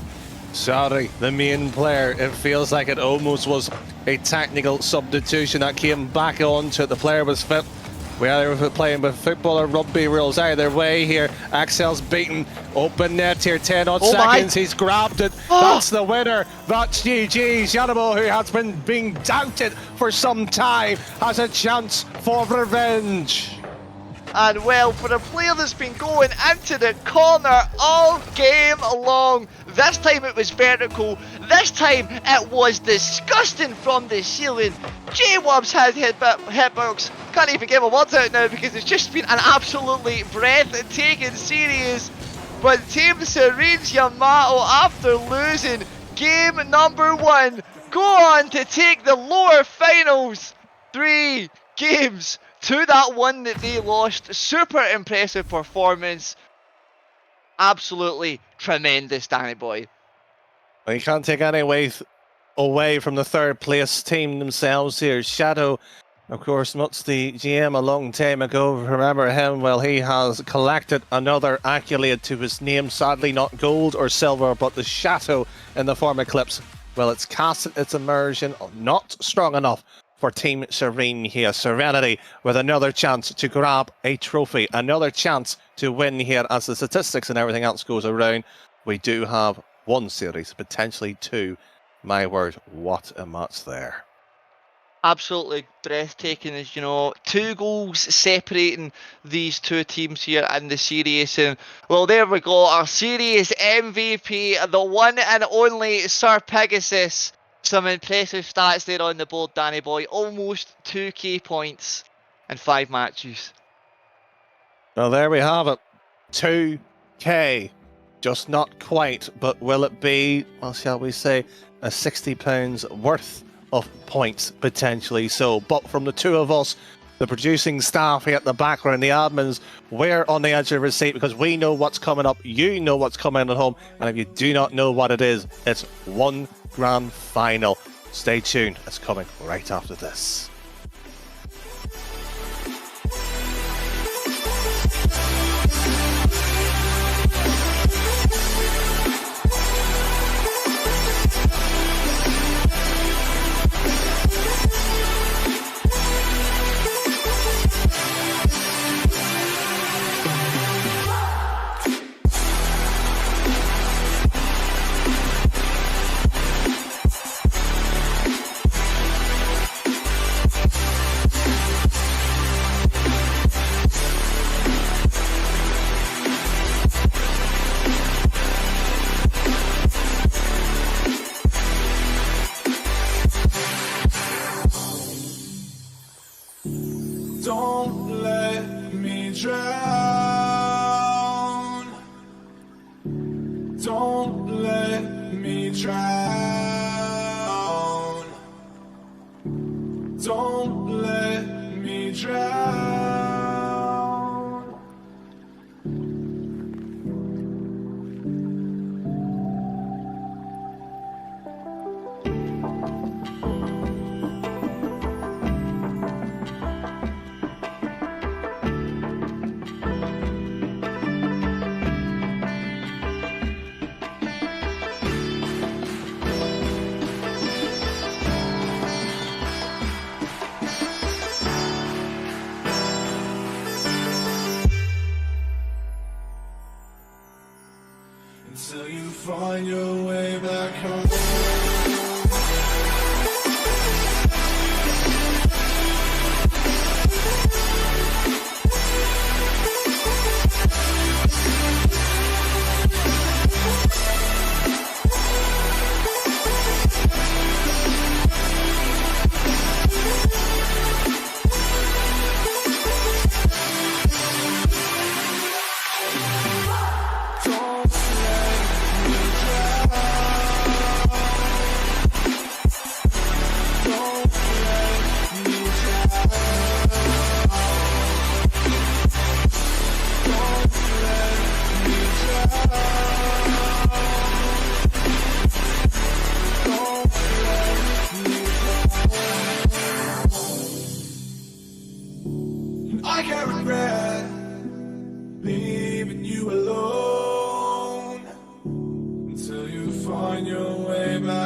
Sorry, the main player. It feels like it almost was a technical substitution that came back onto it. The player was fit. Whether we're playing with football or rugby rules, either way here. Axel's beaten. Open net here, 10 odd seconds. He's grabbed it. That's the winner. That's GG's. Yanamo, who has been being doubted for some time, has a chance for revenge. And well, for a player that's been going into the corner all game long, this time it was vertical, this time it was disgusting from the ceiling. J-Wobs had hitbox, can't even get my words out now because it's just been an absolutely breathtaking series. But Team Serene's Yamato, after losing game number 1, go on to take the lower finals 3 games to that one that they lost. Super impressive performance. Absolutely tremendous, Danny boy. Well, you can't take any away from the third place team themselves here. Shadow, of course, not the GM a long time ago. Remember him? Well, he has collected another accolade to his name. Sadly, not gold or silver, but the Shadow in the form Eclipse. Well, it's cast its immersion, not strong enough for Team Serene here. Serenity with another chance to grab a trophy, another chance to win here. As the statistics and everything else goes around, we do have 1 series, potentially 2. My word, what a match there. Absolutely breathtaking, as you know. 2 goals separating these 2 teams here in the series. And well, there we go, our series MVP, the one and only Sir Pegasus. Some impressive stats there on the board, Danny boy. Almost 2k points in 5 matches. Well, there we have it. 2k. Just not quite, but will it be, well, shall we say, a £60 worth of points, potentially so. But from the 2 of us, the producing staff here at the background, the admins, we're on the edge of our seat because we know what's coming up, you know what's coming at home, and if you do not know what it is, it's one grand final. Stay tuned, it's coming right after this.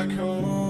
back home.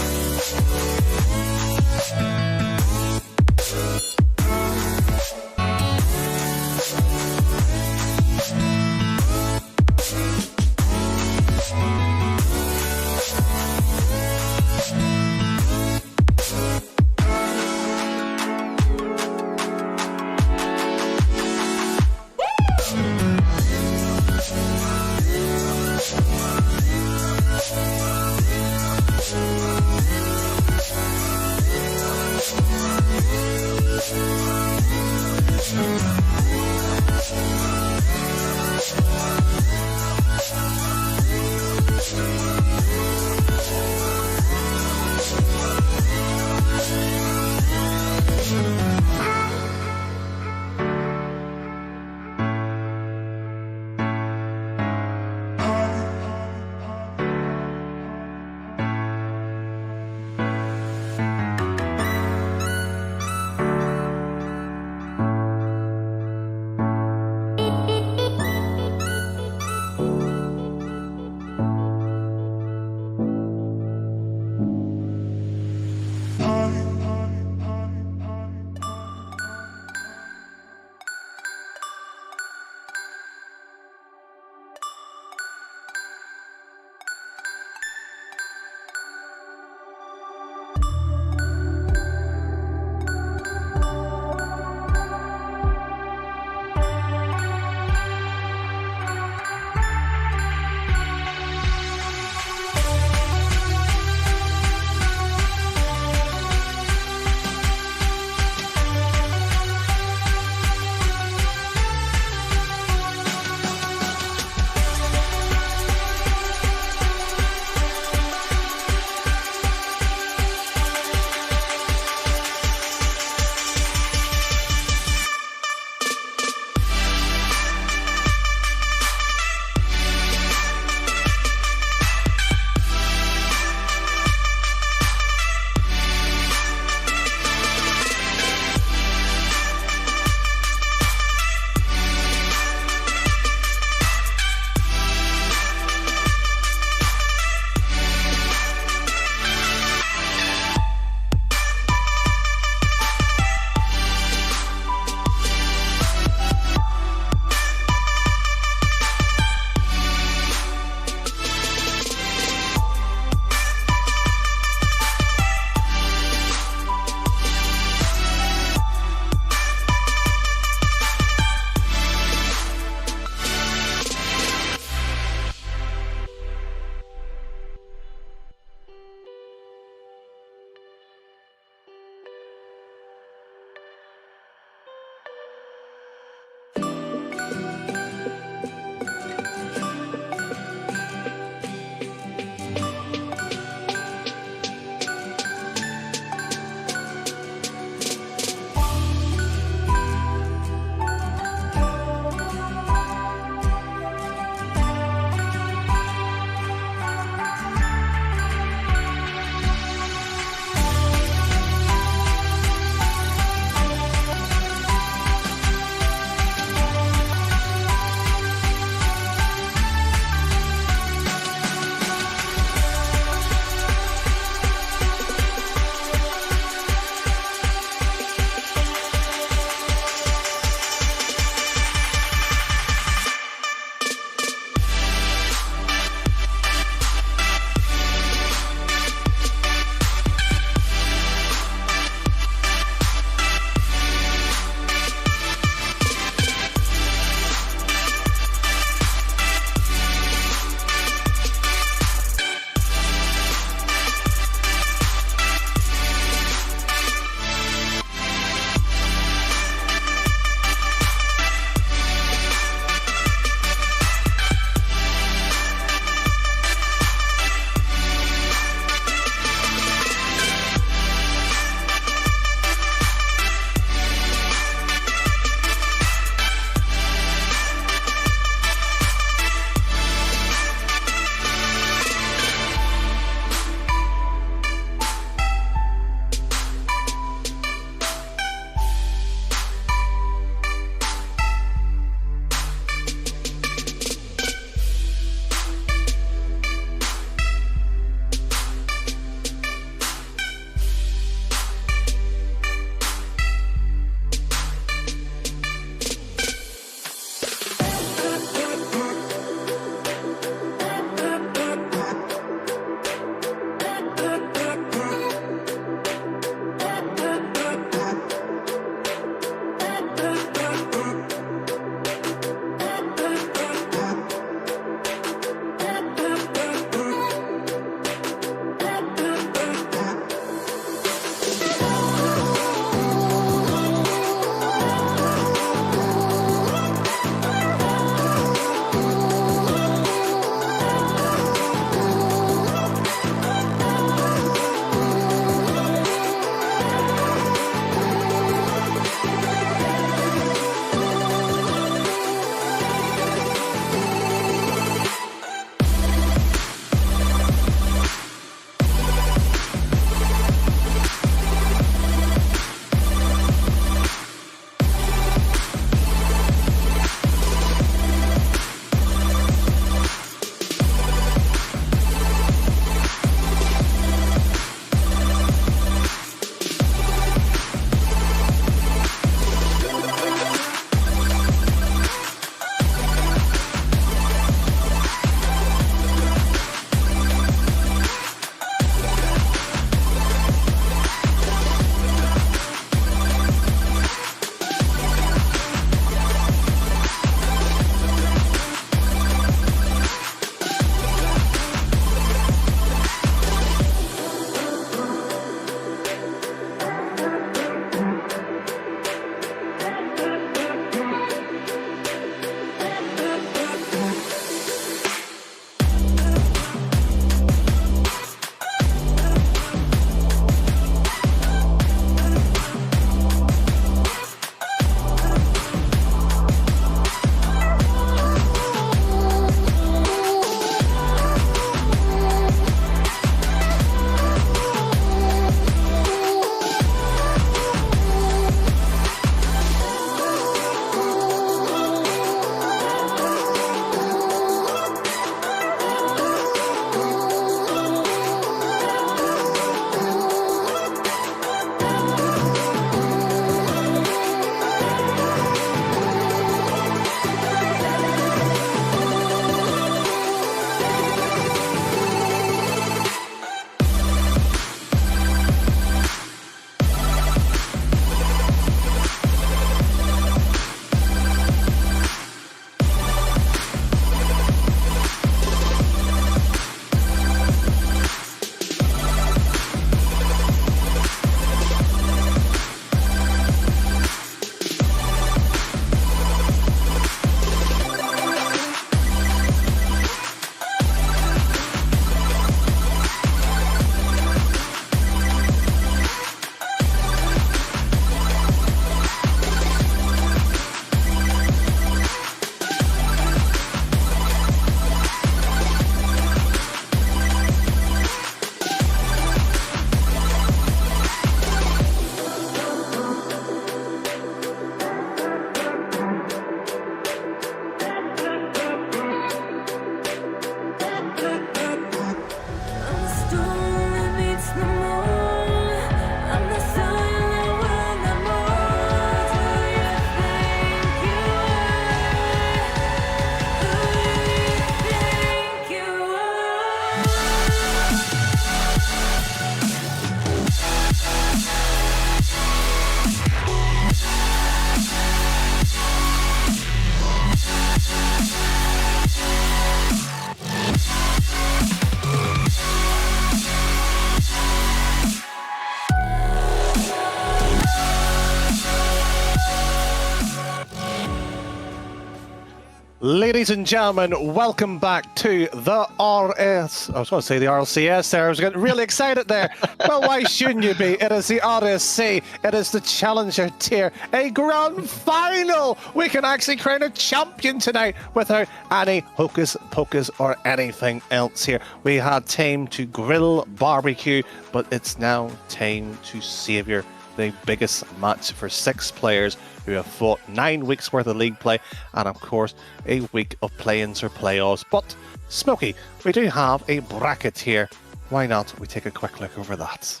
Ladies and gentlemen, welcome back to the RS. I was going to say the RLCS there. I was getting really excited there. Well, why shouldn't you be? It is the RSC. It is the Challenger tier. A grand final. We can actually crown a champion tonight without any hocus pocus or anything else here. We had time to grill, barbecue, but it's now time to savour the biggest match for 6 players who have fought 9 weeks worth of league play and of course a week of play-ins or playoffs. But Smokey, we do have a bracket here. Why not we take a quick look over that?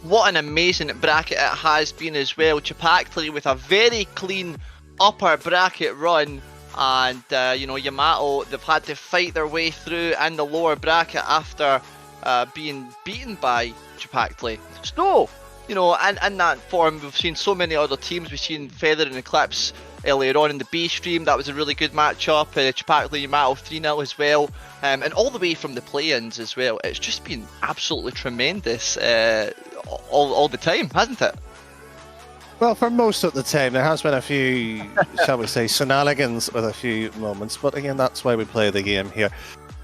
What an amazing bracket it has been as well. Chipactly with a very clean upper bracket run, and Yamato, they've had to fight their way through in the lower bracket after being beaten by Chipactly. So, in that form, we've seen so many other teams. We've seen Feather and Eclipse earlier on in the B stream. That was a really good matchup. Chipactly Yamato 3-0 as well. And all the way from the play-ins as well. It's just been absolutely tremendous all the time, hasn't it? Well, for most of the time, there has been a few, shall we say, shenanigans with a few moments. But again, that's why we play the game here.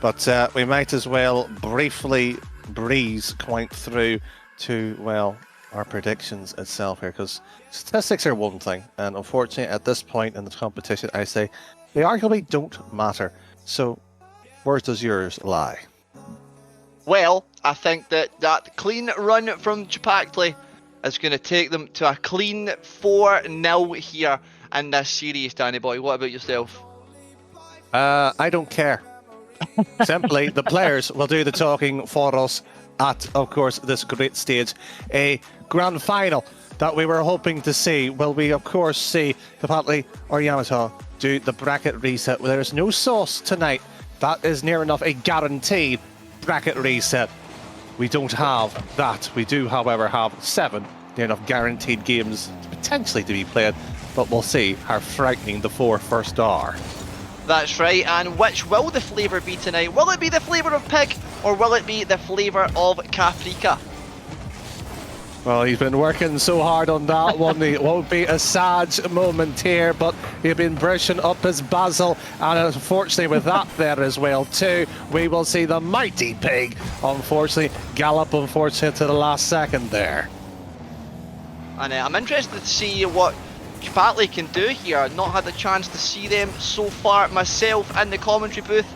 But we might as well briefly breeze quite through to, well, our predictions itself here, because statistics are one thing, and unfortunately at this point in the competition I say they arguably don't matter. So where does yours lie? Well, I think that clean run from Chipactly is going to take them to a clean 4-0 here in this series. Danny boy, what about yourself? I don't care. Simply the players will do the talking for us at, of course, this great stage. A grand final that we were hoping to see. Will we, of course, see Chipactly or Yamato do the bracket reset? Well, there is no sauce tonight. That is near enough a guaranteed bracket reset. We don't have that. We do, however, have 7 near enough guaranteed games potentially to be played, but we'll see how frightening the 4 first are. That's right, and which will the flavour be tonight? Will it be the flavour of pig, or will it be the flavour of Caprica? Well, he's been working so hard on that one. It won't be a sad moment here, but he's been brushing up his basil, and unfortunately with that there as well too, we will see the mighty pig, unfortunately, gallop to the last second there. And I'm interested to see what Chipactly can do here. Not had the chance to see them so far myself in the commentary booth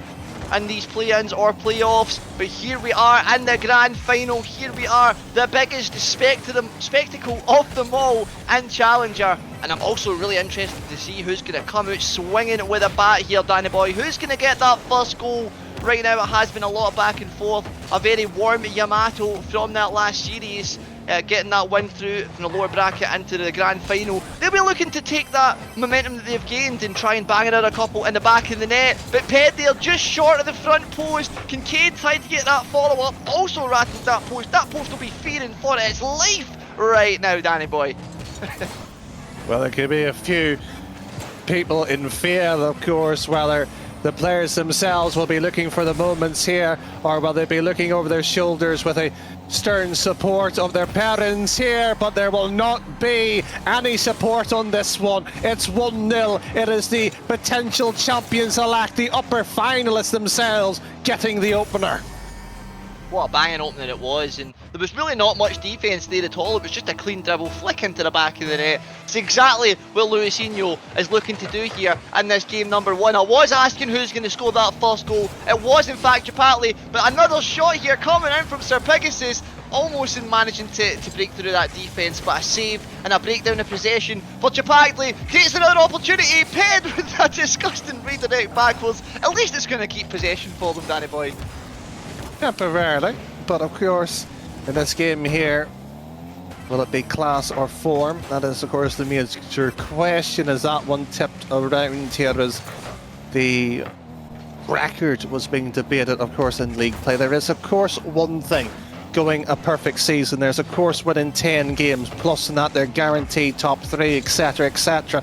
in these play-ins or playoffs, but here we are in the grand final. Here we are, the biggest spectacle of them all in Challenger, and I'm also really interested to see who's going to come out swinging with a bat here, Danny boy. Who's going to get that first goal? Right now it has been a lot of back and forth. A very warm Yamato from that last series, getting that win through from the lower bracket into the grand final. They'll be looking to take that momentum that they've gained and try and bang another couple in the back of the net. But Pedale just short of the front post. Kincaid tried to get that follow-up, also rattled that post. That post will be fearing for its life right now, Danny boy. Well, there could be a few people in fear, of course, whether the players themselves will be looking for the moments here, or will they be looking over their shoulders with a stern support of their parents here, but there will not be any support on this one. It's 1-0. It is the potential champions-elect, the upper finalists themselves, getting the opener. What a banging opener it was, and there was really not much defence there at all. It was just a clean dribble flick into the back of the net. It's exactly what Luisinho is looking to do here in this game number 1. I was asking who's going to score that first goal. It was in fact Chipactly, but another shot here coming in from Sir Pegasus, almost in managing to break through that defence, but a save and a breakdown of possession for Chipactly. Creates another opportunity. Ped with a disgusting redirect backwards. At least it's going to keep possession for them, Danny boy. Temporarily, but of course, in this game here, will it be class or form? That is, of course, the major question. As that one tipped around here as the record was being debated, of course, in league play. There is, of course, one thing going a perfect season. There's, of course, winning 10 games, plus in that they're guaranteed top 3, etc., etc.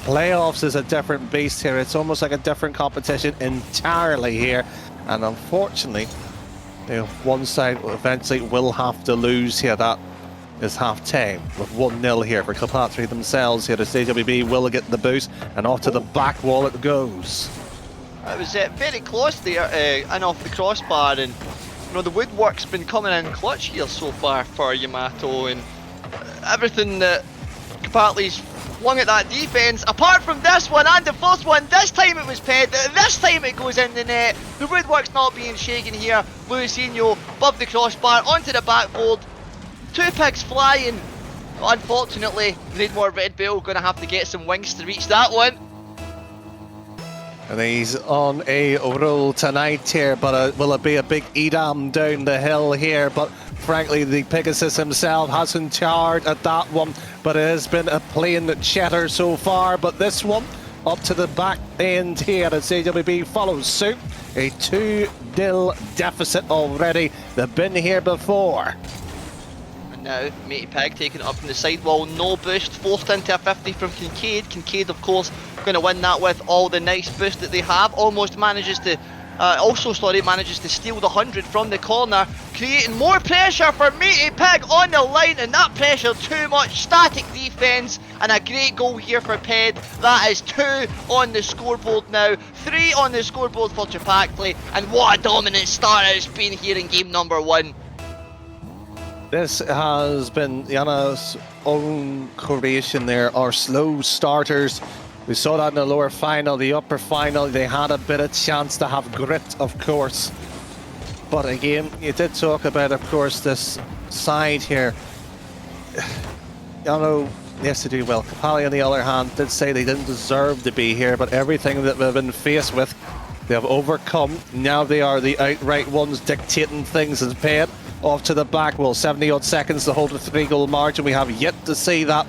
Playoffs is a different beast here. It's almost like a different competition entirely here, and unfortunately, one side eventually will have to lose here. That is half time with 1-0 here for Kilpatrick themselves here as AWB will get the boost and off to the back wall it goes. It was very close there and off the crossbar, and you know the woodwork's been coming in clutch here so far for Yamato, and everything that Kapatli's flung at that defence, apart from this one and the first one. This time it was Ped, this time it goes in the net. The woodwork's not being shaken here. Luisinho above the crossbar onto the backboard. Two pigs flying. Unfortunately, we need more Red Bull, gonna have to get some wings to reach that one. And he's on a roll tonight here, but will it be a big Edam down the hill here? But frankly, the Pegasus himself hasn't charged at that one, but it has been a plain cheddar so far. But this one, up to the back end here as AWB follows suit. A 2-0 deficit already. They've been here before. And now, Matey Pig taking it up from the sidewall, no boost, forced into a 50 from Kincaid. Kincaid, of course, going to win that with all the nice boost that they have. Almost manages to, manages to steal the 100 from the corner, creating more pressure for Matey Pig on the line, and that pressure too much. Static defence, and a great goal here for Ped. That is 2 on the scoreboard now, 3 on the scoreboard for Chipactli, and what a dominant start it's been here in game number 1. This has been Yana's own creation there, our slow starters. We saw that in the lower final, the upper final, they had a bit of chance to have grit, of course. But again, you did talk about, of course, this side here. Yano, yes, to do well. Kapali, on the other hand, did say they didn't deserve to be here, but everything that they've been faced with, they have overcome. Now they are the outright ones dictating things as paid. Off to the back wall, 70 odd seconds to hold a 3-goal margin. We have yet to see that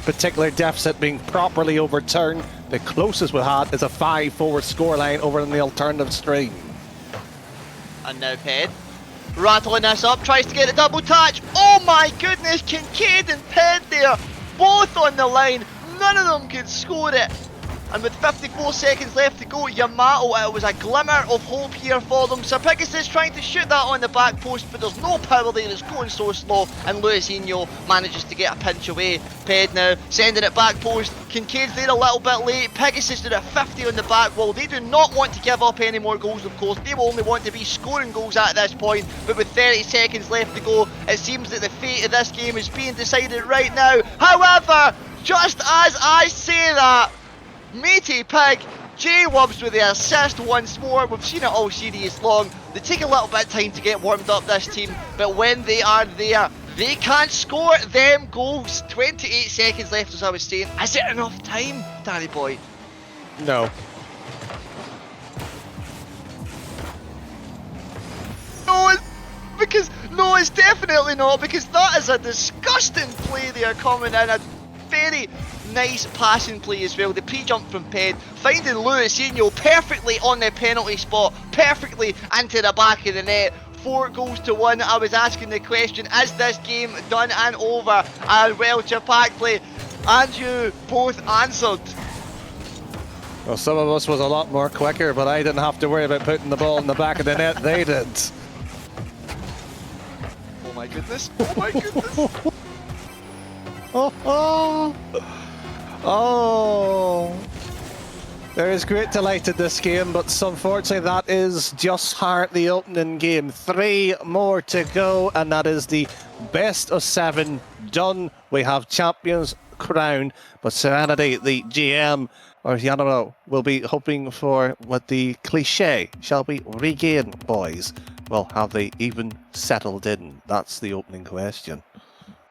particular deficit being properly overturned. The closest we had is a 5-4 scoreline over on the alternative stream. And now Ped rattling this up, tries to get a double touch. Oh my goodness, Kincaid and Ped there, both on the line. None of them could score it. And with 54 seconds left to go, Yamato, it was a glimmer of hope here for them. Sir Pegasus trying to shoot that on the back post, but there's no power there, it's going so slow, and Luisinho manages to get a pinch away. Ped now sending it back post. Kincaid's there a little bit late. Pegasus did a 50 on the back wall. They do not want to give up any more goals, of course. They will only want to be scoring goals at this point, but with 30 seconds left to go, it seems that the fate of this game is being decided right now. However, just as I say that, Matey Pig, J-Wubs with the assist once more. We've seen it all series long. They take a little bit of time to get warmed up, this team, but when they are there, they can't score them goals. 28 seconds left, as I was saying. Is it enough time, Danny boy? No. No, it's definitely not, because that is a disgusting play there coming in. A very nice passing play as well. The pre-jump from Ped, finding Luisinho perfectly on the penalty spot, perfectly into the back of the net. 4-1. I was asking the question, is this game done and over? And well, Chipactli and you both answered. Well, some of us was a lot more quicker, but I didn't have to worry about putting the ball in the back of the net. They did. Oh my goodness. Oh my goodness. Oh, there is great delight in this game, but unfortunately that is just the opening game. 3 more to go, and that is the best of 7 done. We have champions crowned, but Serenity, the GM, or Yano, will be hoping for what the cliche shall be regained, boys. Well, have they even settled in? That's the opening question.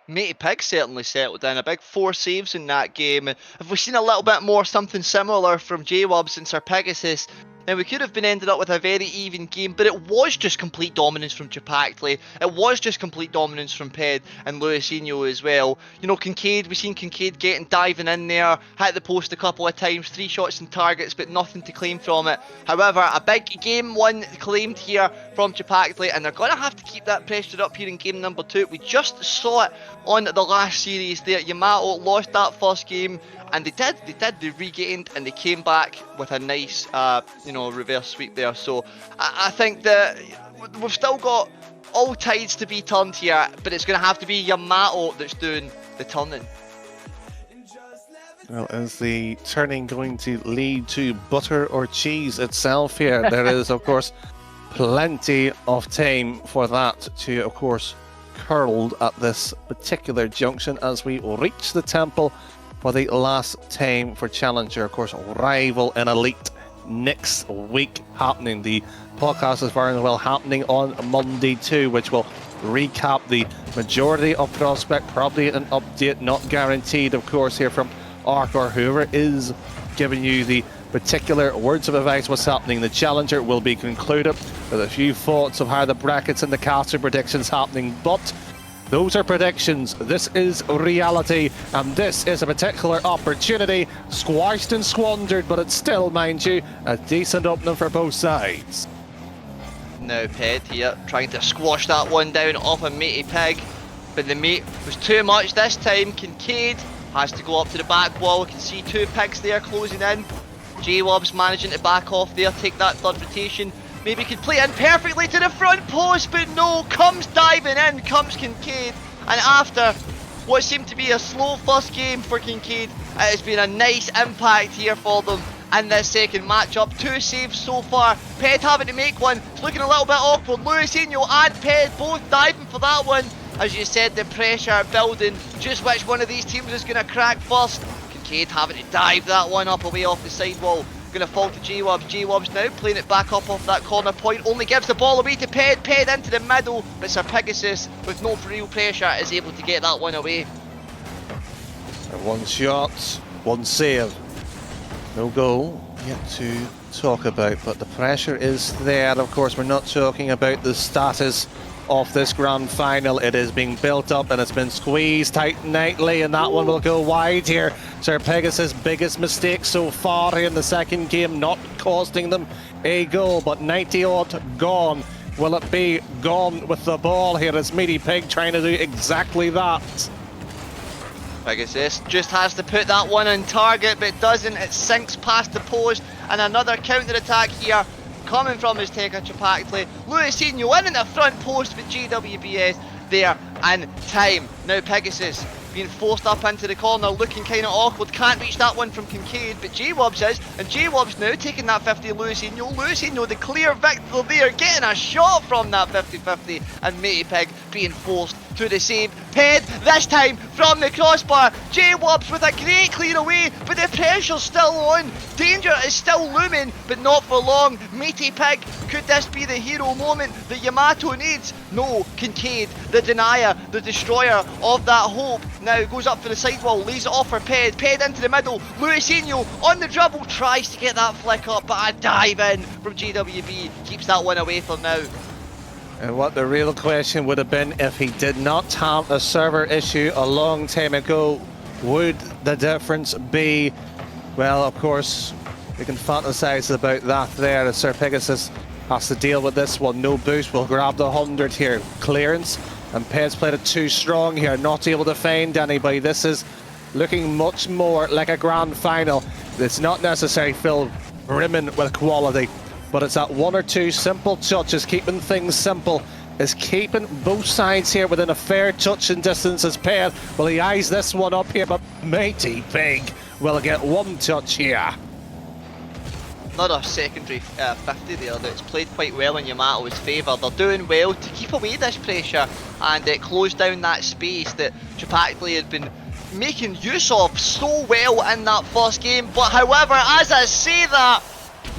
Matey Pig certainly settled in. A big 4 saves in that game. If we've seen a little bit more something similar from J-Wubs and Sir Pegasus, then we could have been ended up with a very even game, but it was just complete dominance from Chipactli. It was just complete dominance from Ped and Luisinho as well. You know, Kincaid, we've seen Kincaid diving in there, hit the post a couple of times, 3 shots and targets, but nothing to claim from it. However, a big game 1 claimed here from Chipactli, and they're going to have to keep that pressure up here in game number 2. We just saw it on the last series there. Yamato lost that first game, and they regained, and they came back with a nice reverse sweep there. So I think that we've still got all tides to be turned here, but it's going to have to be Yamato that's doing the turning. Well, is the turning going to lead to butter or cheese itself here? There is, of course, plenty of time for that to, of course, curled at this particular junction as we reach the temple for the last time for Challenger. Of course, rival and elite next week happening. The podcast is very well happening on Monday too, which will recap the majority of prospect, probably an update, not guaranteed, of course, here from Ark or whoever is giving you the particular words of advice what's happening. The Challenger will be concluded with a few thoughts of how the brackets and the caster predictions happening, but those are predictions. This is reality, and this is a particular opportunity squashed and squandered, but it's still, mind you, a decent opening for both sides. Now Ped here trying to squash that one down off a matey pig, but the mate was too much this time. Kincaid has to go up to the back wall. You can see two pigs there closing in. J-Wob's managing to back off there, take that third rotation. Maybe could play in perfectly to the front post, but no, comes diving in, comes Kincaid. And after what seemed to be a slow first game for Kincaid, it has been a nice impact here for them in this second matchup. 2 saves so far. Ped having to make one. It's looking a little bit awkward. Luisinho and Ped both diving for that one. As you said, the pressure building. Just which one of these teams is going to crack first. Kincaid having to dive that one up away off the sidewall. Going to fall to J-Wobs. J-Wobs now playing it back up off that corner point. Only gives the ball away to Ped. Ped into the middle. But Sir Pegasus, with no real pressure, is able to get that one away. One shot, one save. No goal yet to talk about, but the pressure is there. Of course, we're not talking about the status of this grand final. It is being built up and it's been squeezed tight nightly, and that one will go wide here. Sir Pegasus' biggest mistake so far in the second game, not costing them a goal, but 90 odd gone. Will it be gone with the ball here as Meaty Pig trying to do exactly that? Pegasus just has to put that one on target, but doesn't. It sinks past the post, and another counter attack here coming from his Tekka Chapactli. Luisinho in the front post with GWBS there, and time. Now Pegasus being forced up into the corner, looking kind of awkward. Can't reach that one from Kincaid, but J-Wobs is, and J-Wobs now taking that 50 Luisinho. Luisinho the clear victor there, getting a shot from that 50-50, and Matey Pig being forced to the save. Ped, this time from the crossbar. J-Wobs with a great clear away, but the pressure's still on. Danger is still looming, but not for long. Matey Pig, could this be the hero moment that Yamato needs? No, Kincaid, the denier, the destroyer of that hope, now goes up for the sidewall, lays it off for Ped. Ped into the middle. Luisinho on the dribble, tries to get that flick up, but a dive in from GWB keeps that one away for now. And what the real question would have been if he did not have a server issue a long time ago, would the difference be? Well, of course, we can fantasize about that there as Sir Pegasus has to deal with this one. No boost, will grab the 100 here. Clearance, and Ped's played it too strong here, not able to find anybody. This is looking much more like a grand final. It's not necessarily filled brimming with quality, but it's that one or two simple touches, keeping things simple, is keeping both sides here within a fair touch and distance as Ped. Well, he eyes this one up here, but Matey Pig will get one touch here. Another secondary 50 there that's played quite well in Yamato's favour. They're doing well to keep away this pressure and close down that space that Chapactli had been making use of so well in that first game. But however, as I say that,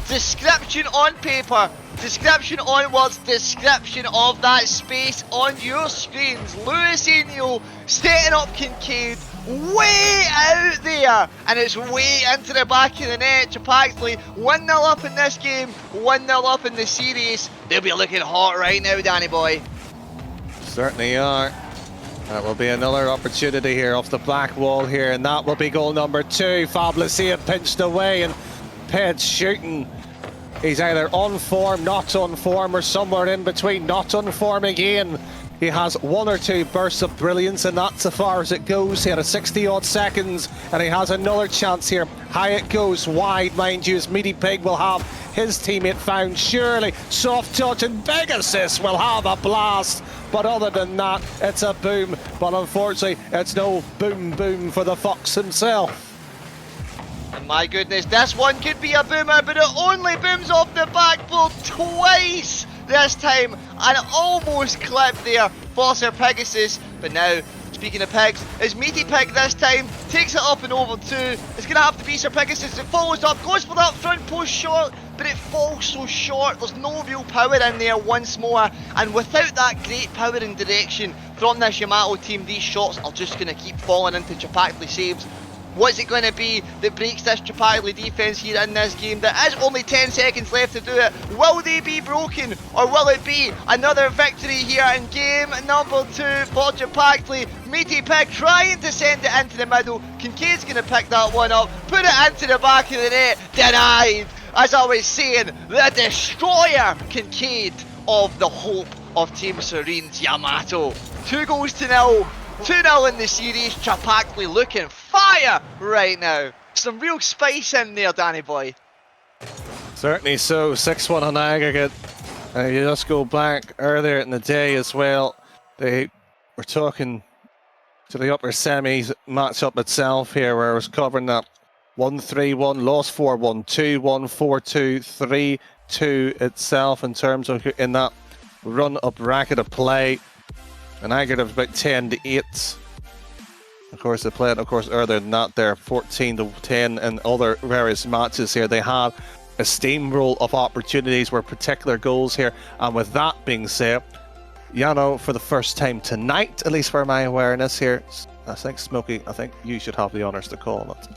description on paper, description on words, description of that space on your screens. Luisinho setting up Kincaid way out there, and it's way into the back of the net. Chapactli 1-0 up in this game, 1-0 up in the series. They'll be looking hot right now, Danny boy. Certainly are. That will be another opportunity here off the back wall here, and that will be goal number 2. Fablesia pinched away, and Ped's shooting. He's either on form, not on form, or somewhere in between, not on form again. He has one or two bursts of brilliance, and that's as far as it goes here at 60-odd seconds, and he has another chance here. High it goes, wide, mind you, as Meaty Pig will have his teammate found. Surely, soft touch and big assist will have a blast. But other than that, it's a boom. But unfortunately, it's no boom boom for the Fox himself. And my goodness, this one could be a boomer, but it only booms off the backboard twice this time. And almost clipped there for Sir Pegasus. But now, speaking of pigs, it's Meaty Pig this time. Takes it up and over two. It's going to have to be Sir Pegasus. It follows up, goes for that front post short, but it falls so short. There's no real power in there once more. And without that great power and direction from this Yamato team, these shots are just going to keep falling into Chapakli saves. What's it going to be that breaks this Chapakli defence here in this game? There is only 10 seconds left to do it. Will they be broken, or will it be another victory here in game number 2 for Chapakli? Meaty Pig trying to send it into the middle. Kincaid's going to pick that one up, put it into the back of the net. Denied! As I was saying, the destroyer Kincaid of the hope of Team Serene's Yamato. 2-0. 2-0 in the series. Chapakli looking fire right now. Some real spice in there, Danny boy. Certainly so. 6-1 on aggregate. You just go back earlier in the day as well. They were talking to the upper semis matchup itself here, where I was covering that 1-3-1, lost 4-1, 2-1, 4-2, 3-2 itself in terms of in that run-up bracket of play. An aggregate of about 10-8. Of course, they played, earlier than that there, 14-10 in other various matches here. They had a steamroll of opportunities, were particular goals here. And with that being said, Yano, for the first time tonight, at least for my awareness here, I think, Smokey, I think you should have the honours to call it.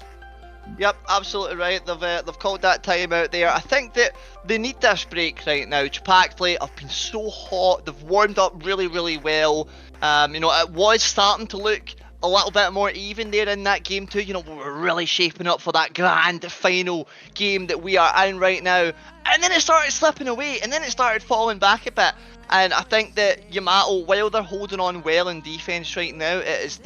Yep, absolutely right. They've called that time out there. I think that they need this break right now. Chapakli have been so hot. They've warmed up really, really well. You know, it was starting to look a little bit more even there in that game too. You know, we were really shaping up for that grand final game that we are in right now. And then it started slipping away, and then it started falling back a bit. And I think that Yamato, while they're holding on well in defence right now, it is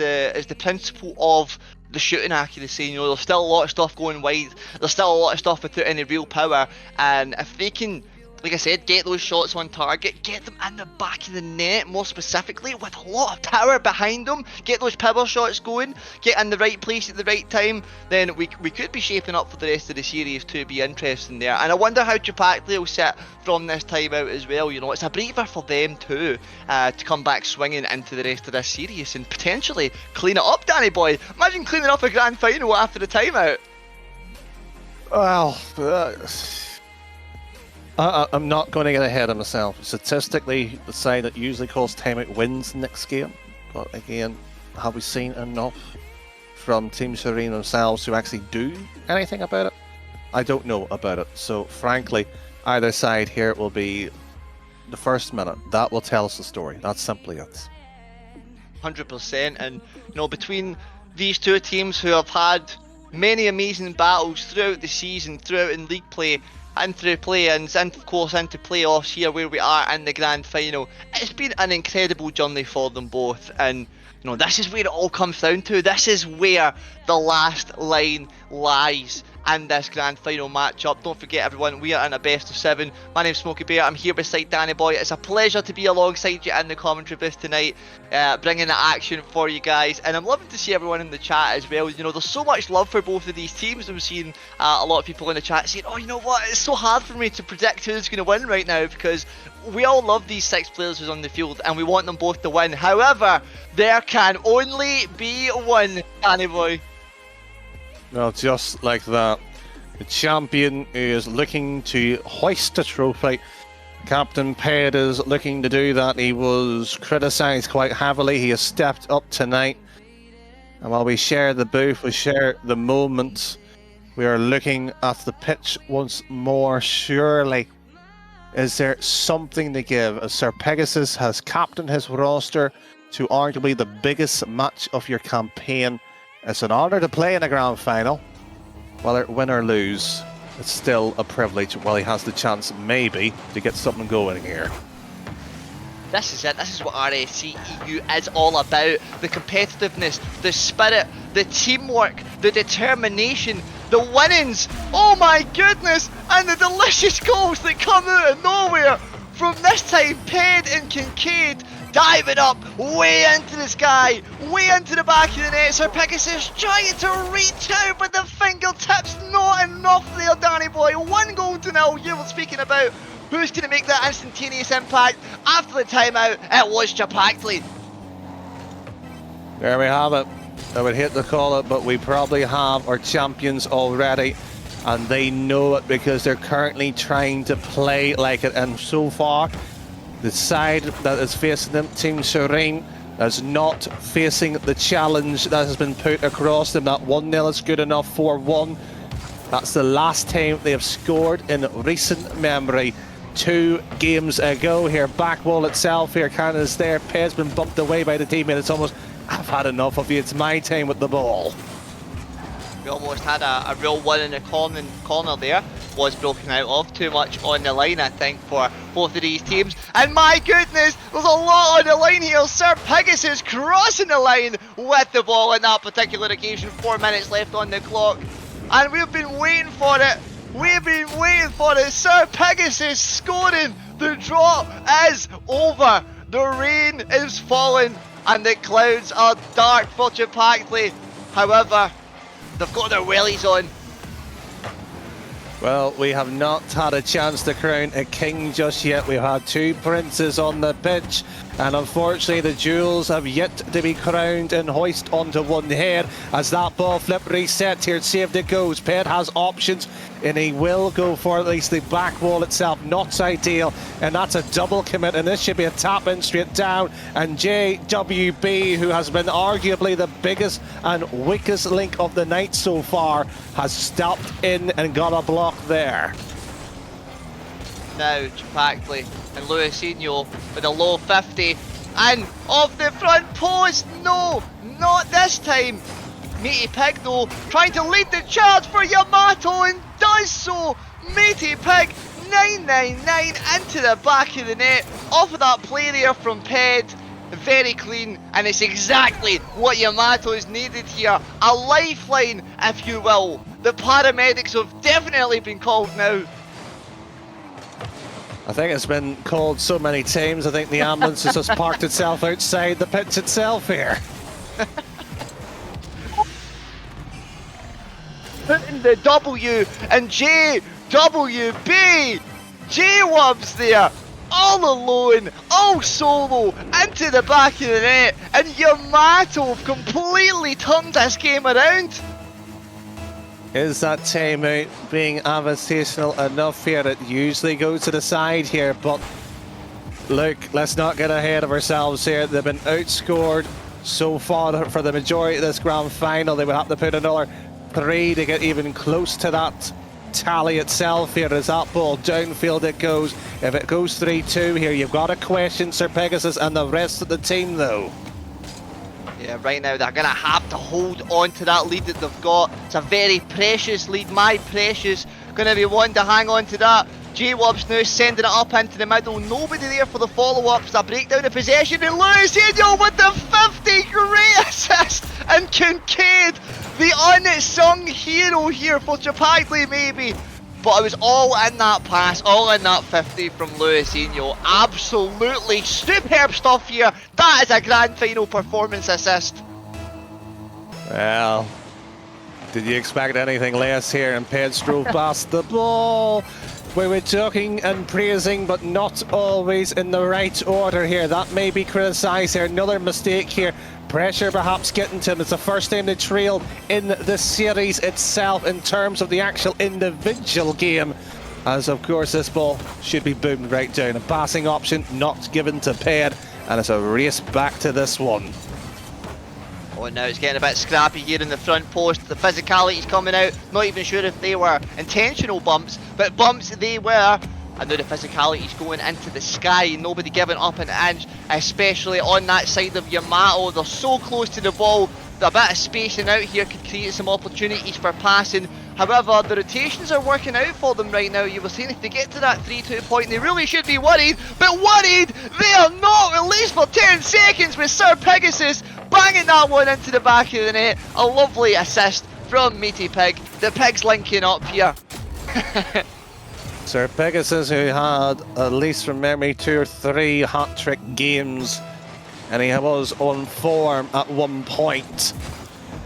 the principle of the shooting accuracy. You know, there's still a lot of stuff going wide. There's still a lot of stuff without any real power. And if they can, like I said, get those shots on target, get them in the back of the net more specifically, with a lot of power behind them, get those power shots going, get in the right place at the right time, then we could be shaping up for the rest of the series to be interesting there. And I wonder how Chapakli will sit from this time out as well. You know, it's a breather for them too, to come back swinging into the rest of this series and potentially clean it up, Danny boy. Imagine cleaning up a grand final after the timeout. Well, I'm not going to get ahead of myself. Statistically, the side that usually calls timeout wins the next game. But again, have we seen enough from Team Serene themselves to actually do anything about it? I don't know about it. So frankly, either side here will be the first minute. That will tell us the story. That's simply it. 100%. And, you know, between these two teams who have had many amazing battles throughout the season, throughout in league play, and through play-ins, and of course into playoffs here where we are in the grand final, it's been an incredible journey for them both. And you know, this is where it all comes down to. This is where the last line lies in this grand final matchup. Don't forget everyone, we are in a best of 7. My name's Smokey Bear, I'm here beside Danny Boy. It's a pleasure to be alongside you in the commentary booth tonight, bringing the action for you guys, and I'm loving to see everyone in the chat as well. You know, there's so much love for both of these teams. I'm seeing a lot of people in the chat saying, oh, you know what, it's so hard for me to predict who's going to win right now, because we all love these 6 players who's on the field and we want them both to win. However, there can only be one, Danny Boy. Well, just like that, the champion is looking to hoist a trophy. Captain Ped is looking to do that. He was criticised quite heavily. He has stepped up tonight. And while we share the booth, we share the moment, we are looking at the pitch once more. Surely, is there something to give as Sir Pegasus has captained his roster to arguably the biggest match of your campaign? It's an honour to play in a grand final. Whether win or lose, it's still a privilege while he has the chance, maybe, to get something going here. This is it. This is what RSC EU is all about. The competitiveness, the spirit, the teamwork, the determination, the winnings. Oh my goodness! And the delicious goals that come out of nowhere. From this time, Ped and Kincaid diving up way into the sky, way into the back of the net. Sir Pegasus trying to reach out, but the fingertips not enough there, Danny boy. 1-0. You were speaking about who's going to make that instantaneous impact after the timeout. It was Chapactli. There we have it. I would hate to call it, but we probably have our champions already. And they know it because they're currently trying to play like it. And so far, the side that is facing them, Team Serene, is not facing the challenge that has been put across them. That 1-0 is good enough, 4-1. That's the last time they have scored in recent memory. 2 games ago here. Back wall itself here, Canada's there. Ped's been bumped away by the teammate. It's almost, I've had enough of you. It's my time with the ball. We almost had a real one in the corner there. Was broken out of. Too much on the line, I think, for both of these teams. And my goodness, there's a lot on the line here. Sir Pegasus crossing the line with the ball in that particular occasion. 4 minutes left on the clock. And we've been waiting for it. We've been waiting for it. Sir Pegasus scoring. The drop is over. The rain is falling. And the clouds are dark for Chapactli. However, they've got their wellies on. Well, we have not had a chance to crown a king just yet. We've had 2 princes on the pitch, and unfortunately the jewels have yet to be crowned and hoist onto one head. As that ball flip reset here, saved it goes. Ped has options, and he will go for at least the back wall itself. Not ideal, and that's a double commit, and this should be a tap in straight down. And JWB, who has been arguably the biggest and weakest link of the night so far, has stopped in and got a block there. Now Chapactli and Luisinho with a low 50, and off the front post. No, not this time. Matey Pig though trying to lead the charge for Yamato, and does so. Matey Pig 999 into the back of the net off of that play there from Ped. Very clean, and it's exactly what Yamato's needed here. A lifeline, if you will. The paramedics have definitely been called now. I think it's been called so many times. I think the ambulance has just parked itself outside the pitch itself here. Putting the W and JWB. J-Wubs there. All alone, all solo, into the back of the net, and Yamato completely turned this game around. Is that timeout being advantageous enough here? It usually goes to the side here, but look, let's not get ahead of ourselves here. They've been outscored so far for the majority of this grand final. They would have to put another 3 to get even close to that tally itself here. As that ball downfield it goes. If it goes 3-2 here, you've got to question Sir Pegasus and the rest of the team though. Yeah, right now they're going to have to hold on to that lead that they've got. It's a very precious lead, my precious. Going to be one to hang on to that. J-Wubs now sending it up into the middle. Nobody there for the follow-ups. A breakdown of possession, and Luisinho with the 50. Great assist. And Kincaid, the unsung hero here for Chapactli maybe. But it was all in that pass, all in that 50 from Luisinho. Absolutely superb stuff here. That is a grand final performance assist. Well, did you expect anything less here? And Ped drove past the ball. We were joking and praising, but not always in the right order here. That may be criticised here. Another mistake here. Pressure perhaps getting to him. It's the first time they trailed in the series itself in terms of the actual individual game. As of course this ball should be boomed right down. A passing option not given to Ped, and it's a race back to this one. Oh, now it's getting a bit scrappy here in the front post. The physicality's coming out. Not even sure if they were intentional bumps, but bumps they were. And now the physicality's going into the sky. Nobody giving up an inch, especially on that side of Yamato. They're so close to the ball. A bit of spacing out here could create some opportunities for passing. However, the rotations are working out for them right now. You were saying if they get to that 3-2 point, they really should be worried. But worried, they are not, at least for 10 seconds, with Sir Pegasus banging that one into the back of the net. A lovely assist from Meaty Pig. The Pigs linking up here. Sir Pegasus, who had, at least from memory, 2 or 3 hat-trick games, and he was on form at one point.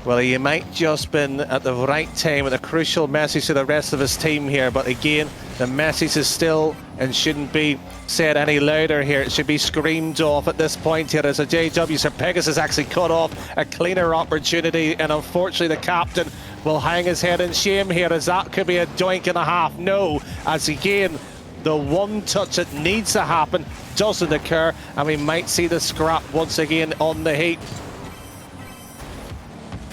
Well, he might just been at the right time with a crucial message to the rest of his team here, but again, the message is still and shouldn't be said any louder here. It should be screamed off at this point here as a JW. Sir Pegasus actually cut off a cleaner opportunity, and unfortunately the captain will hang his head in shame here, as that could be a doink and a half. No, as again, the one touch that needs to happen doesn't occur, and we might see the scrap once again on the heat.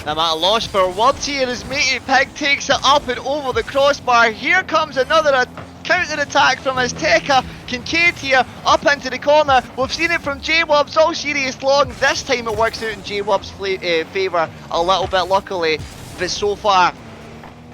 I'm at a loss for words here as Meaty Pig takes it up and over the crossbar. Here comes another counter-attack from Azteca. Kincaid here, up into the corner. We've seen it from J-Wubs all series long. This time it works out in J-Wubs' favour a little bit, luckily. But so far,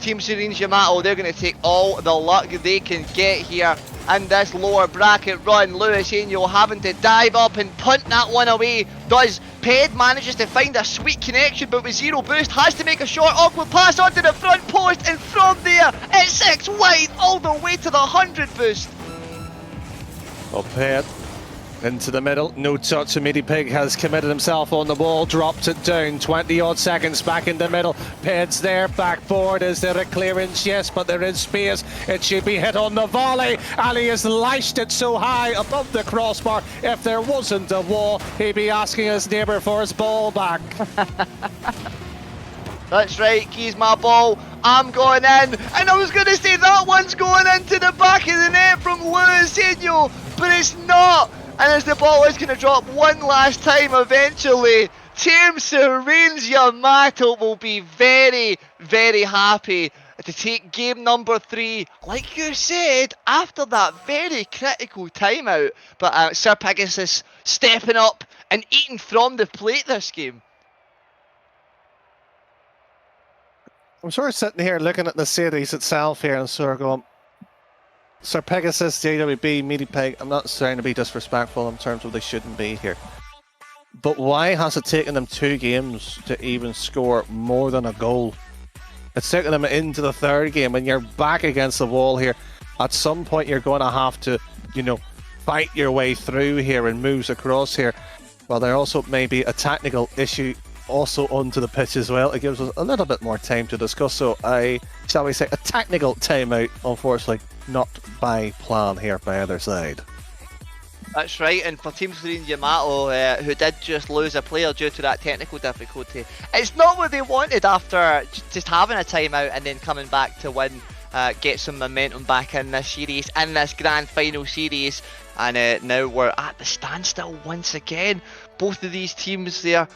Team Serene Yamato, they're going to take all the luck they can get here. And this lower bracket run, Lewis Ainio having to dive up and punt that one away. Does Ped manages to find a sweet connection, but with 0 boost has to make a short awkward pass onto the front post, and from there it's 6 wide all the way to the 100 boost. Well, Ped into the middle, no touch, and Meaty Pig has committed himself on the ball, dropped it down, 20 odd seconds back in the middle. Ped's there, backboard, is there a clearance? Yes, but there is space. It should be hit on the volley. Ali has lashed it so high above the crossbar. If there wasn't a wall, he'd be asking his neighbour for his ball back. That's right, Keys, my ball, I'm going in, and I was going to say that one's going into the back of the net from Lewis Ainio, but it's not. And as the ball is going to drop one last time eventually, Team Serene's Yamato will be very, very happy to take game number 3, like you said, after that very critical timeout. But Sir Pegasus stepping up and eating from the plate this game. I'm sort of sitting here looking at the series itself here and sort of going, Sir Pegasus, JWB, Meaty Pig, I'm not trying to be disrespectful in terms of they shouldn't be here. But why has it taken them 2 games to even score more than a goal? It's taken them into the 3rd game, and you're back against the wall here. At some point you're going to have to, you know, fight your way through here and moves across here. Well, there also may be a technical issue also onto the pitch as well. It gives us a little bit more time to discuss, so shall we say, a technical timeout, unfortunately not by plan here by either side. That's right, and for Team Serene Yamato, who did just lose a player due to that technical difficulty, it's not what they wanted after just having a timeout and then coming back to win, get some momentum back in this series, in this grand final series, and now we're at the standstill once again. Both of these teams there,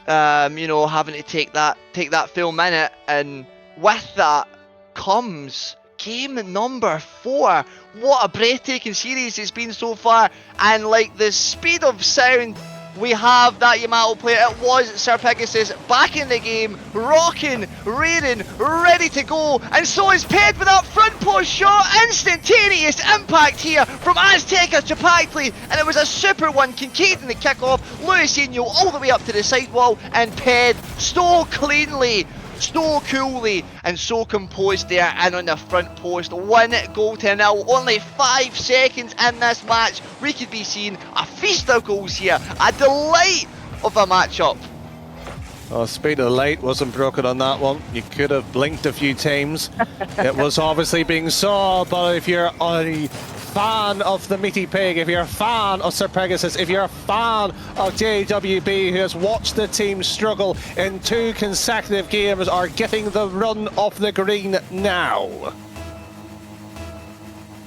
you know, having to take that full minute, and with that comes game number 4. What a breathtaking series it's been so far, and like the speed of sound, we have that Yamato player. It was Sir Pegasus back in the game, rocking, raiding, ready to go, and so is Ped with that front post shot. Instantaneous impact here from Azteca to Pagtley, and it was a super one. Kincaid in the kickoff, Lewis Ainio all the way up to the sidewall, and Ped so cleanly, so coolly, and so composed there and on the front post. 1-0. Only 5 seconds in this match. We could be seeing a feast of goals here. A delight of a matchup. Oh, speed of the light wasn't broken on that one. You could have blinked a few times. It was obviously being saw, but if you're a fan of the Meaty Pig, if you're a fan of Sir Pegasus, if you're a fan of JWB, who has watched the team struggle in 2 consecutive games, are getting the run off the green now.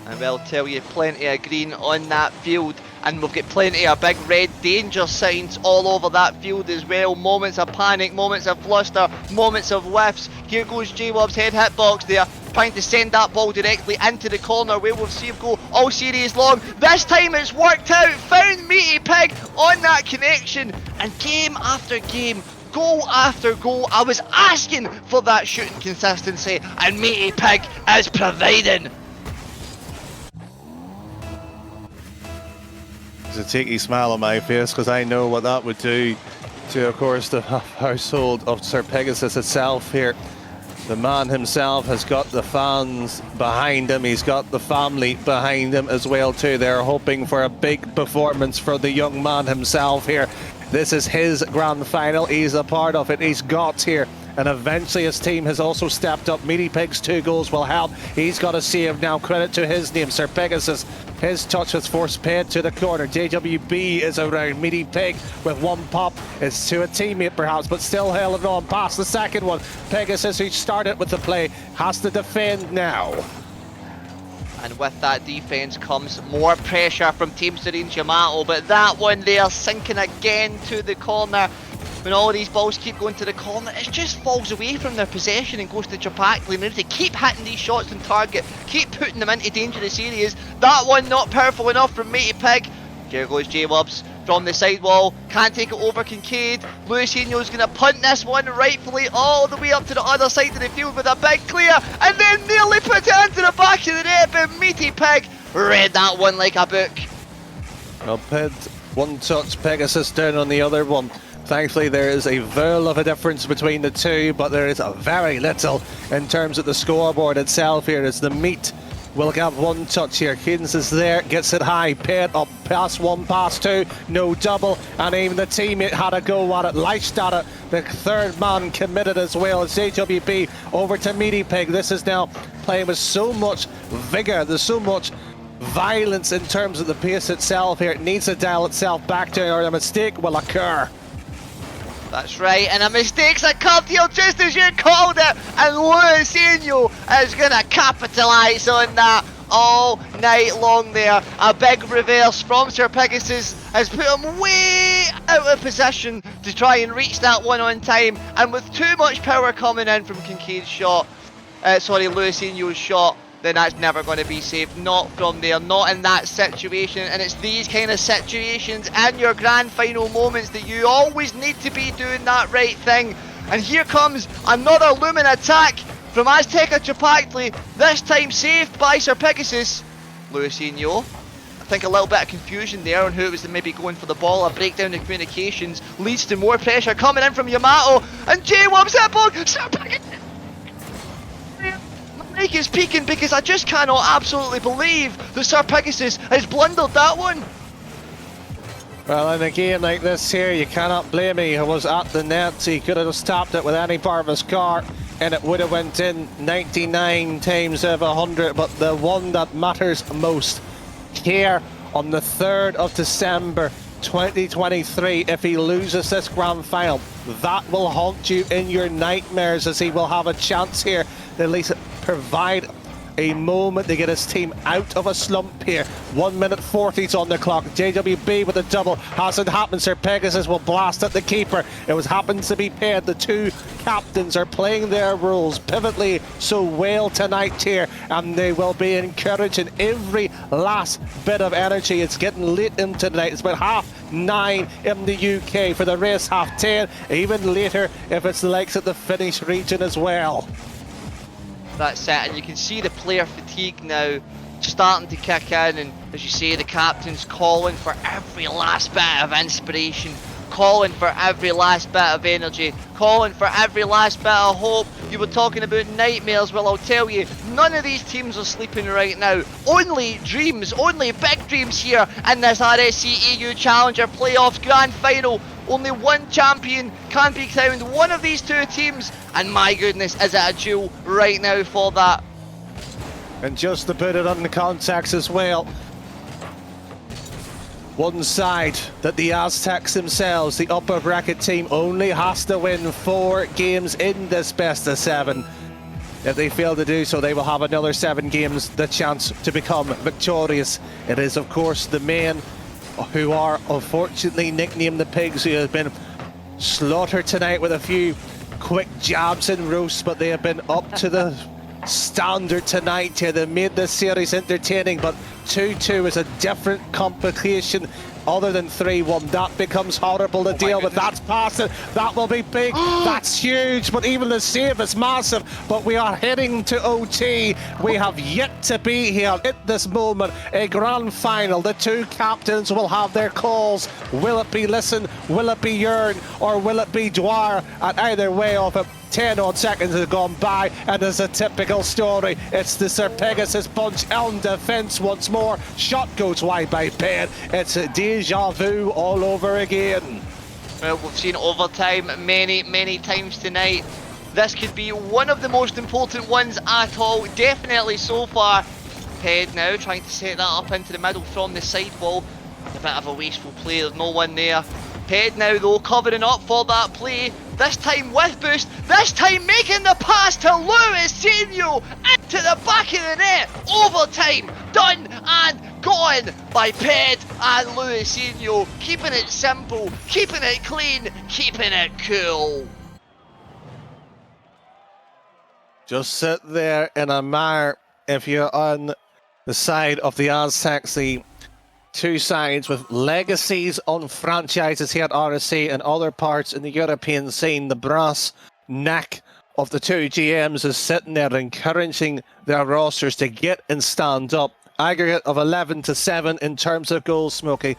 And we'll tell you, plenty of green on that field, and we've got plenty of big red danger signs all over that field as well. Moments of panic, moments of fluster, moments of whiffs. Here goes J-Wub's head hitbox there, trying to send that ball directly into the corner where we've seen him go all series long. This time it's worked out, found Meaty Pig on that connection, and game after game, goal after goal. I was asking for that shooting consistency, and Meaty Pig is providing. There's a cheeky smile on my face because I know what that would do to, of course, the household of Sir Pegasus itself here. The man himself has got the fans behind him. He's got the family behind him as well too. They're hoping for a big performance for the young man himself here. This is his grand final. He's a part of it. He's got here. And eventually his team has also stepped up. Meaty Pig's 2 goals will help. He's got a save now. Credit to his name, Sir Pegasus. His touch was forced paid to the corner. JWB is around. Meaty Pig with 1 pop. It's to a teammate perhaps, but still held it on past the second one. Pegasus, who started with the play, has to defend now. And with that defence comes more pressure from Team Serene's Yamato, but that one there sinking again to the corner. When all these balls keep going to the corner, it just falls away from their possession and goes to Chapakli. They need to keep hitting these shots on target, keep putting them into dangerous areas. That one not powerful enough from Meaty Pig. Here goes J-Wubs from the sidewall, can't take it over Kincaid. Luisinho's going to punt this one rightfully all the way up to the other side of the field with a big clear, and then nearly put it into the back of the net, but Meaty Pig read that one like a book. Well, Ped, 1 touch, Pegasus down on the other one. Thankfully, there is a veil of a difference between the two, but there is a very little in terms of the scoreboard itself here. As the meat will have 1 touch here. Cadence is there, gets it high, paid up, pass 1, pass 2, no double, and even the teammate had a go at it, lashed at it. The third man committed as well. It's JWB over to Meaty Pig. This is now playing with so much vigour. There's so much violence in terms of the pace itself here. It needs to dial itself back to, or a mistake will occur. That's right, and a mistake's occurred here just as you called it, and Luisinho is going to capitalise on that all night long there. A big reverse from Sir Pegasus has put him way out of position to try and reach that one on time, and with too much power coming in from Kincaid's shot, Luisinho's shot, then that's never going to be safe. Not from there, not in that situation. And it's these kind of situations and your grand final moments that you always need to be doing that right thing. And here comes another looming attack from Azteca Chapakli, this time saved by Sir Pegasus. Luisinho, I think a little bit of confusion there on who it was that maybe going for the ball. A breakdown in communications leads to more pressure coming in from Yamato, and J-Wub's hit ball. Sir Pegasus, Mike is peaking because I just cannot absolutely believe that Sir Pegasus has blundered that one. Well, in a game like this here, you cannot blame him. He was at the net. He could have stopped it with any part of his car, and it would have went in 99 times out of 100. But the one that matters most here on the 3rd of December 2023, if he loses this grand final, that will haunt you in your nightmares, as he will have a chance here to at least provide a moment to get his team out of a slump here. 1 minute 40's on the clock. JWB with a double. Hasn't happened. Sir Pegasus will blast at the keeper. It was happens to be paid. The 2 captains are playing their roles pivotally so well tonight here, and they will be encouraging every last bit of energy. It's getting late into the night. It's about 9:30 in the UK. For the race, 10:30. Even later if it's the likes of the Finnish region as well. That's it, and you can see the player fatigue now starting to kick in, and as you say, the captain's calling for every last bit of inspiration, calling for every last bit of energy, calling for every last bit of hope. You were talking about nightmares. Well, I'll tell you, none of these teams are sleeping right now. Only dreams, only big dreams here in this RSC EU Challenger Playoffs Grand Final. Only one champion can be crowned, one of these 2 teams, and my goodness, is it a duel right now for that. And just to put it on the context as well, one side that the Aztecs themselves, the upper bracket team, only has to win 4 games in this best of 7. If they fail to do so, they will have another 7 games the chance to become victorious. It is, of course, the men who are unfortunately nicknamed the Pigs, who have been slaughtered tonight with a few quick jabs and roasts, but they have been up to the standard tonight here. They made this series entertaining, but 2-2 is a different complication other than 3-1. That becomes horrible to deal with. That's passing. That will be big. That's huge. But even the save is massive. But we are heading to OT. We have yet to be here at this moment. A grand final. The two captains will have their calls. Will it be Listen? Will it be Yearn? Or will it be Dwyer? And either way of it, 10 odd seconds have gone by, and there's a typical story. It's the Sir Pegasus bunch on defence once more. Shot goes wide by Penn. It's a deja vu all over again. Well, we've seen overtime many times tonight. This could be one of the most important ones at all, definitely so far. Ped now trying to set that up into the middle from the sidewall. A bit of a wasteful play, there's no one there. Ped now though covering up for that play. This time with boost, this time making the pass to Luisinho into the back of the net. Overtime, done and gone by Ped and Luisinho. Keeping it simple, keeping it clean, keeping it cool. Just sit there and admire if you're on the side of the Aztecs, the two sides with legacies on franchises here at RSC and other parts in the European scene. The brass neck of the two GMs is sitting there encouraging their rosters to get and stand up. Aggregate of 11-7 in terms of goals, Smokey.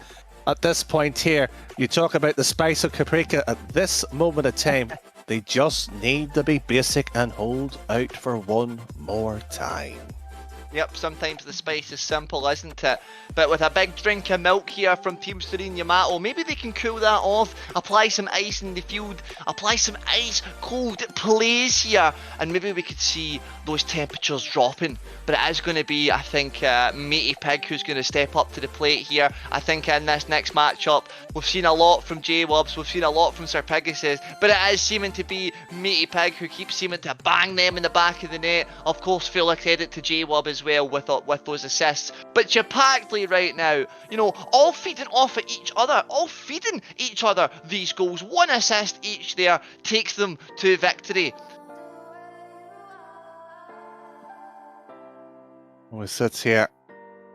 At this point here, you talk about the spice of Caprica at this moment of time. They just need to be basic and hold out for one more time. Yep, sometimes the spice is simple, isn't it? But with a big drink of milk here from Team Serene Yamato, maybe they can cool that off, apply some ice in the field, apply some ice cold plays here, and maybe we could see those temperatures dropping. But it is going to be, I think, Matey Pig who's going to step up to the plate here. I think in this next matchup, we've seen a lot from J-Wubs, we've seen a lot from Sir Pegasus, but it is seeming to be Matey Pig who keeps seeming to bang them in the back of the net. Of course, full credit to J-Wub as well with those assists. But Japactly right now, you know, all feeding off at each other, all feeding each other these goals. One assist each there takes them to victory. We sit here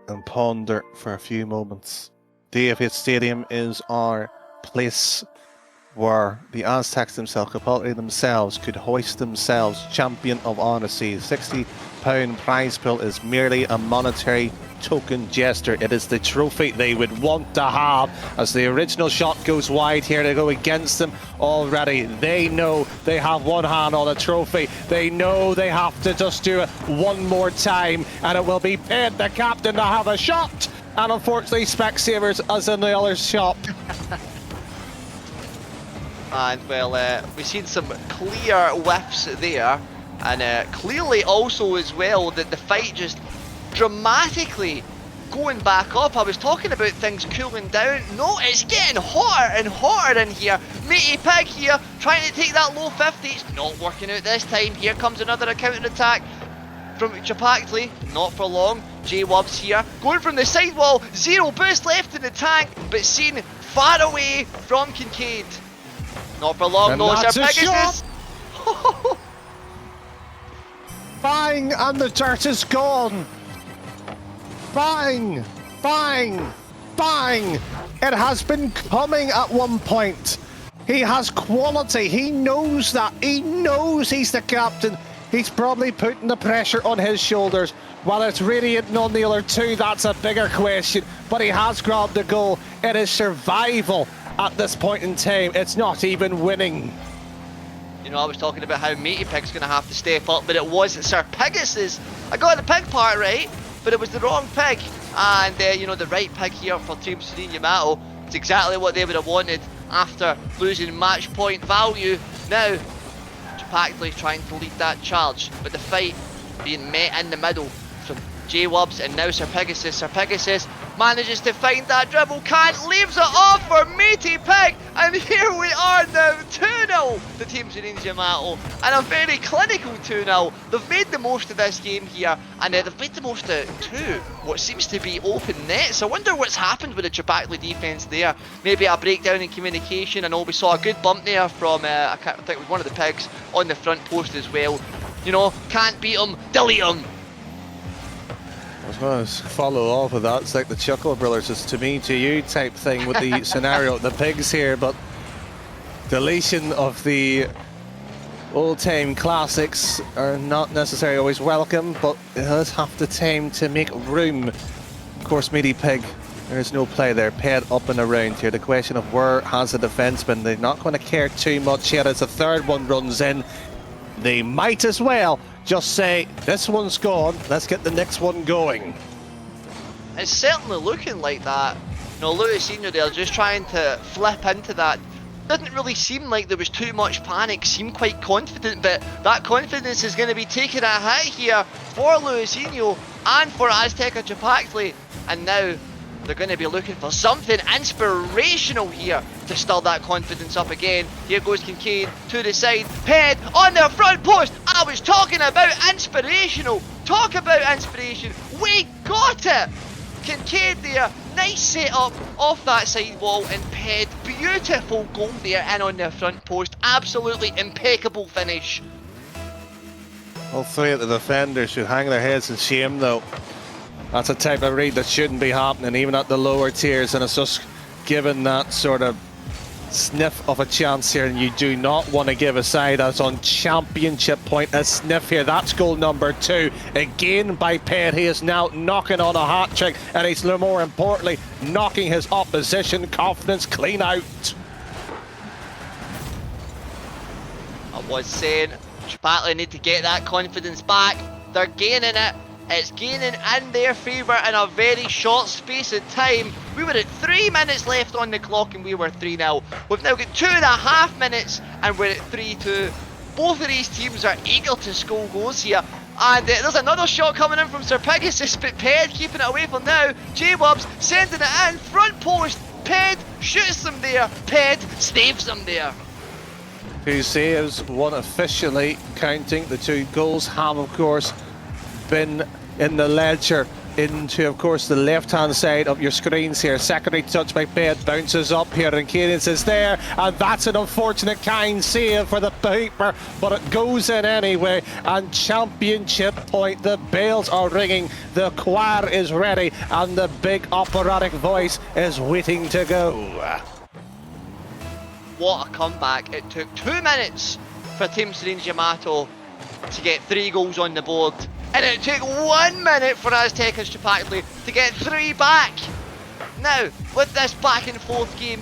and ponder for a few moments. DFH Stadium is our place where the Aztecs themselves, Chipotle themselves, could hoist themselves champion of RSC. £60 prize pool is merely a monetary token gesture. It is the trophy they would want to have. As the original shot goes wide here to go against them already, they know they have one hand on the trophy. They know they have to just do it one more time, and it will be Ped, the captain, to have a shot. And unfortunately, Specsavers as in the other shop. And well, we've seen some clear whiffs there, and clearly also as well that the fight just dramatically going back up. I was talking about things cooling down. No, it's getting hotter and hotter in here. Matey Pig here trying to take that low 50s, not working out this time. Here comes another counter attack from Japactly, not for long. J-Wubs here going from the sidewall, zero boost left in the tank, but seen far away from Kincaid. Not for long though, Sir Pegasus. Bang, and the dirt is gone. Bang, bang, bang. It has been coming at one point. He has quality. He knows that. He knows he's the captain. He's probably putting the pressure on his shoulders. Whether it's radiating on the other two, that's a bigger question. But he has grabbed the goal. It is survival at this point in time. It's not even winning. You know, I was talking about how Matey Pig's going to have to step up, but it wasn't Sir Pegasus. I got the pig part right, but it was the wrong pig. And, you know, the right pig here for Team Serene Yamato. It's exactly what they would have wanted after losing match point value. Now, Japactly trying to lead that charge, but the fight being met in the middle from J-Wubs and now Sir Pegasus. Sir Pegasus manages to find that dribble, can't, leaves it off for Matey Pig, and here we are now, 2-0 to Team Serene Yamato, and a very clinical 2-0. They've made the most of this game here, and they've made the most of two, what seems to be open nets. I wonder what's happened with the Japactly defence there. Maybe a breakdown in communication. I know we saw a good bump there from, I think it was one of the pigs on the front post as well. You know, can't beat them, delete them. I was going to follow off with that. It's like the Chuckle Brothers, it's to me, to you type thing with the scenario. The pigs here, but deletion of the old-time classics are not necessarily always welcome, but it does have to tame to make room. Of course, Meaty Pig, there's no play there. Ped up and around here. The question of where has the defence been? They're not going to care too much here as the third one runs in. They might as well just say, this one's gone, let's get the next one going. It's certainly looking like that. No, Lewis Senior there just trying to flip into that. Doesn't really seem like there was too much panic, seemed quite confident, but that confidence is going to be taking a hit here for Luisinho and for Azteca Chapactli, and now they're going to be looking for something inspirational here to stir that confidence up again. Here goes Kincaid to the side, Ped on the front post. I was talking about inspirational, talk about inspiration, we got it! Kincaid there, nice setup off that side wall, and Ped, beautiful goal there in on the front post, absolutely impeccable finish. All three of the defenders should hang their heads in shame though. That's a type of read that shouldn't be happening even at the lower tiers, and it's just given that sort of sniff of a chance here, and you do not want to give a side that's on championship point a sniff here. That's goal number 2 again by Ped. He is now knocking on a hat trick, and he's more importantly knocking his opposition confidence clean out. I was saying Chapactli need to get that confidence back. They're gaining it. It's gaining in their favour in a very short space of time. We were at 3 minutes left on the clock and we were 3-0. We've now got 2.5 minutes and we're at 3-2. Both of these teams are eager to score goals here. And there's another shot coming in from Sir Pegasus, but Ped keeping it away from now. J-Wubs sending it in, front post. Ped shoots them there. Ped staves them there. 2 saves, 1 officially counting. The 2 goals have, of course, been in the ledger into, of course, the left-hand side of your screens here. Secondary touch by Ped, bounces up here, and Cadence is there, and that's an unfortunate kind save for the keeper, but it goes in anyway, and championship point. The bells are ringing, the choir is ready, and the big operatic voice is waiting to go. What a comeback. It took 2 minutes for Team Serene Yamato to get 3 goals on the board. And it took 1 minute for Azteca Chapactli to get 3 back. Now, with this back and forth game,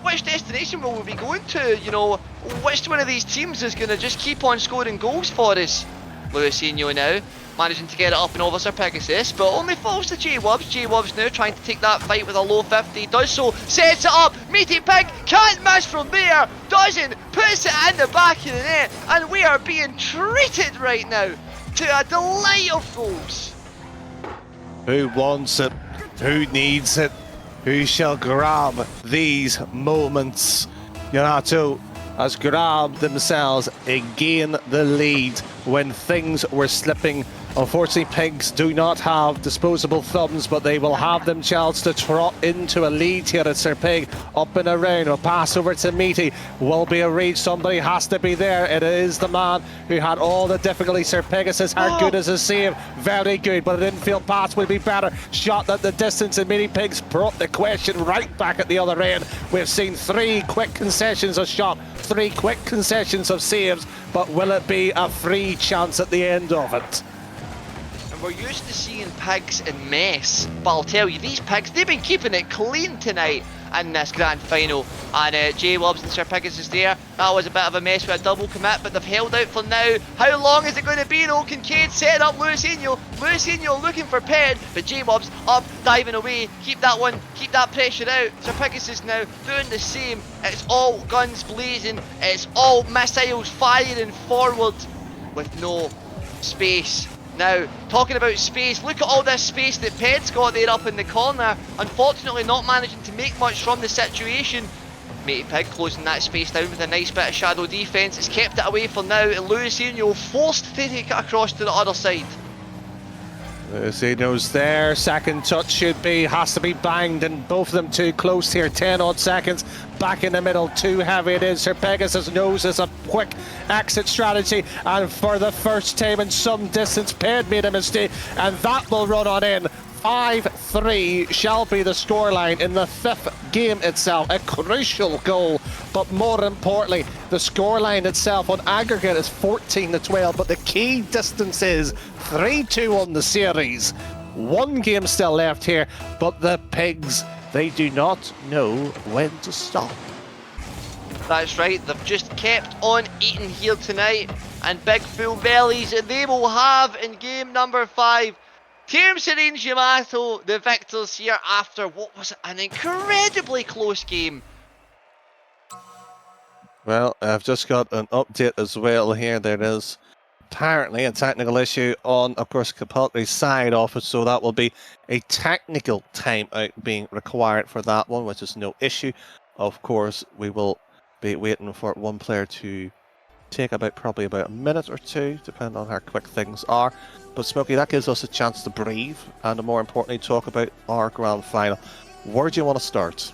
which destination will we be going to? You know, which one of these teams is going to just keep on scoring goals for us? Luisinho now, managing to get it up and over Sir Pegasus, but only falls to J-Wubs. J-Wubs now trying to take that fight with a low 50, does so, sets it up, Meaty Pig can't miss from there, doesn't, puts it in the back of the net, and we are being treated right now to a delight of goals. Who wants it? Who needs it? Who shall grab these moments? Yamato has grabbed themselves again the lead when things were slipping. Unfortunately, Pigs do not have disposable thumbs, but they will have them chance to trot into a lead here at Sir Pig. Up and around, a pass over to Meaty. Will be a reach, somebody has to be there. It is the man who had all the difficulty. Sir Pegasus, how good is his save? Very good, but an infield pass would be better. Shot at the distance, and Meaty Pigs brought the question right back at the other end. We've seen 3 quick concessions of shot, 3 quick concessions of saves, but will it be a free chance at the end of it? We're used to seeing Pigs in mess, but I'll tell you, these Pigs, they've been keeping it clean tonight in this grand final. And J-Wubs and Sir Pegasus there, that was a bit of a mess with a double commit, but they've held out for now. How long is it going to be though? Kincaid setting up Luisinho. Luisinho looking for Ped, but J-Wubs up, diving away. Keep that one, keep that pressure out. Sir Pegasus now doing the same. It's all guns blazing, it's all missiles firing forward with no space. Now, talking about space, look at all this space that Ped's got there up in the corner. Unfortunately not managing to make much from the situation. Meaty Pig closing that space down with a nice bit of shadow defence. It's kept it away for now, and Luisinho forced to take it across to the other side. He knows there. Second touch has to be banged, and both of them too close here. 10 odd seconds. Back in the middle, too heavy it is. Sir Pegasus knows it's a quick exit strategy, and for the first time in some distance, Ped made a mistake, and that will run on in. 5-3 shall be the scoreline in the 5th game itself. A crucial goal, but more importantly, the scoreline itself on aggregate is 14-12, but the key distance is 3-2 on the series. One game still left here, but the Pigs, they do not know when to stop. That's right, they've just kept on eating here tonight, and big full bellies they will have in game number 5. Team Serene Yamato, the victors here after what was an incredibly close game. Well, I've just got an update as well here. There is apparently a technical issue on, of course, Capaltri's side of it, so that will be a technical timeout being required for that one, which is no issue. Of course, we will be waiting for one player to take probably about a minute or two, depending on how quick things are. But Smokey, that gives us a chance to breathe and more importantly talk about our grand final. Where do you want to start?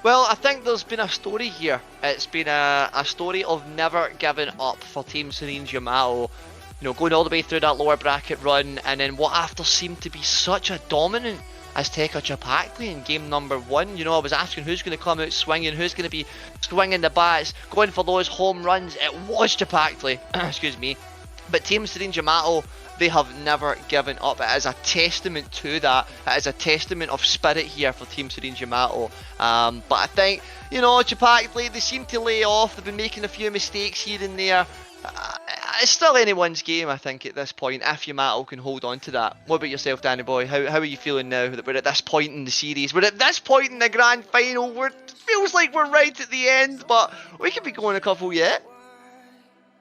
Well, I think there's been a story here. It's been a story of never giving up for Team Serene Yamato. You know, going all the way through that lower bracket run, and then what after seemed to be such a dominant Azteca Chapacli in game number 1. You know, I was asking who's going to come out swinging, who's going to be swinging the bats, going for those home runs. It was Chapacli, excuse me. But Team Serene Yamato, they have never given up. It is a testament to that. It is a testament of spirit here for Team Serene Yamato. But I think, you know, Chapacli, they seem to lay off. They've been making a few mistakes here and there. It's still anyone's game, I think, at this point, if Yamato can hold on to that. What about yourself, Danny boy? How are you feeling now that we're at this point in the series? We're at this point in the grand final. It feels like we're right at the end, but we could be going a couple yet.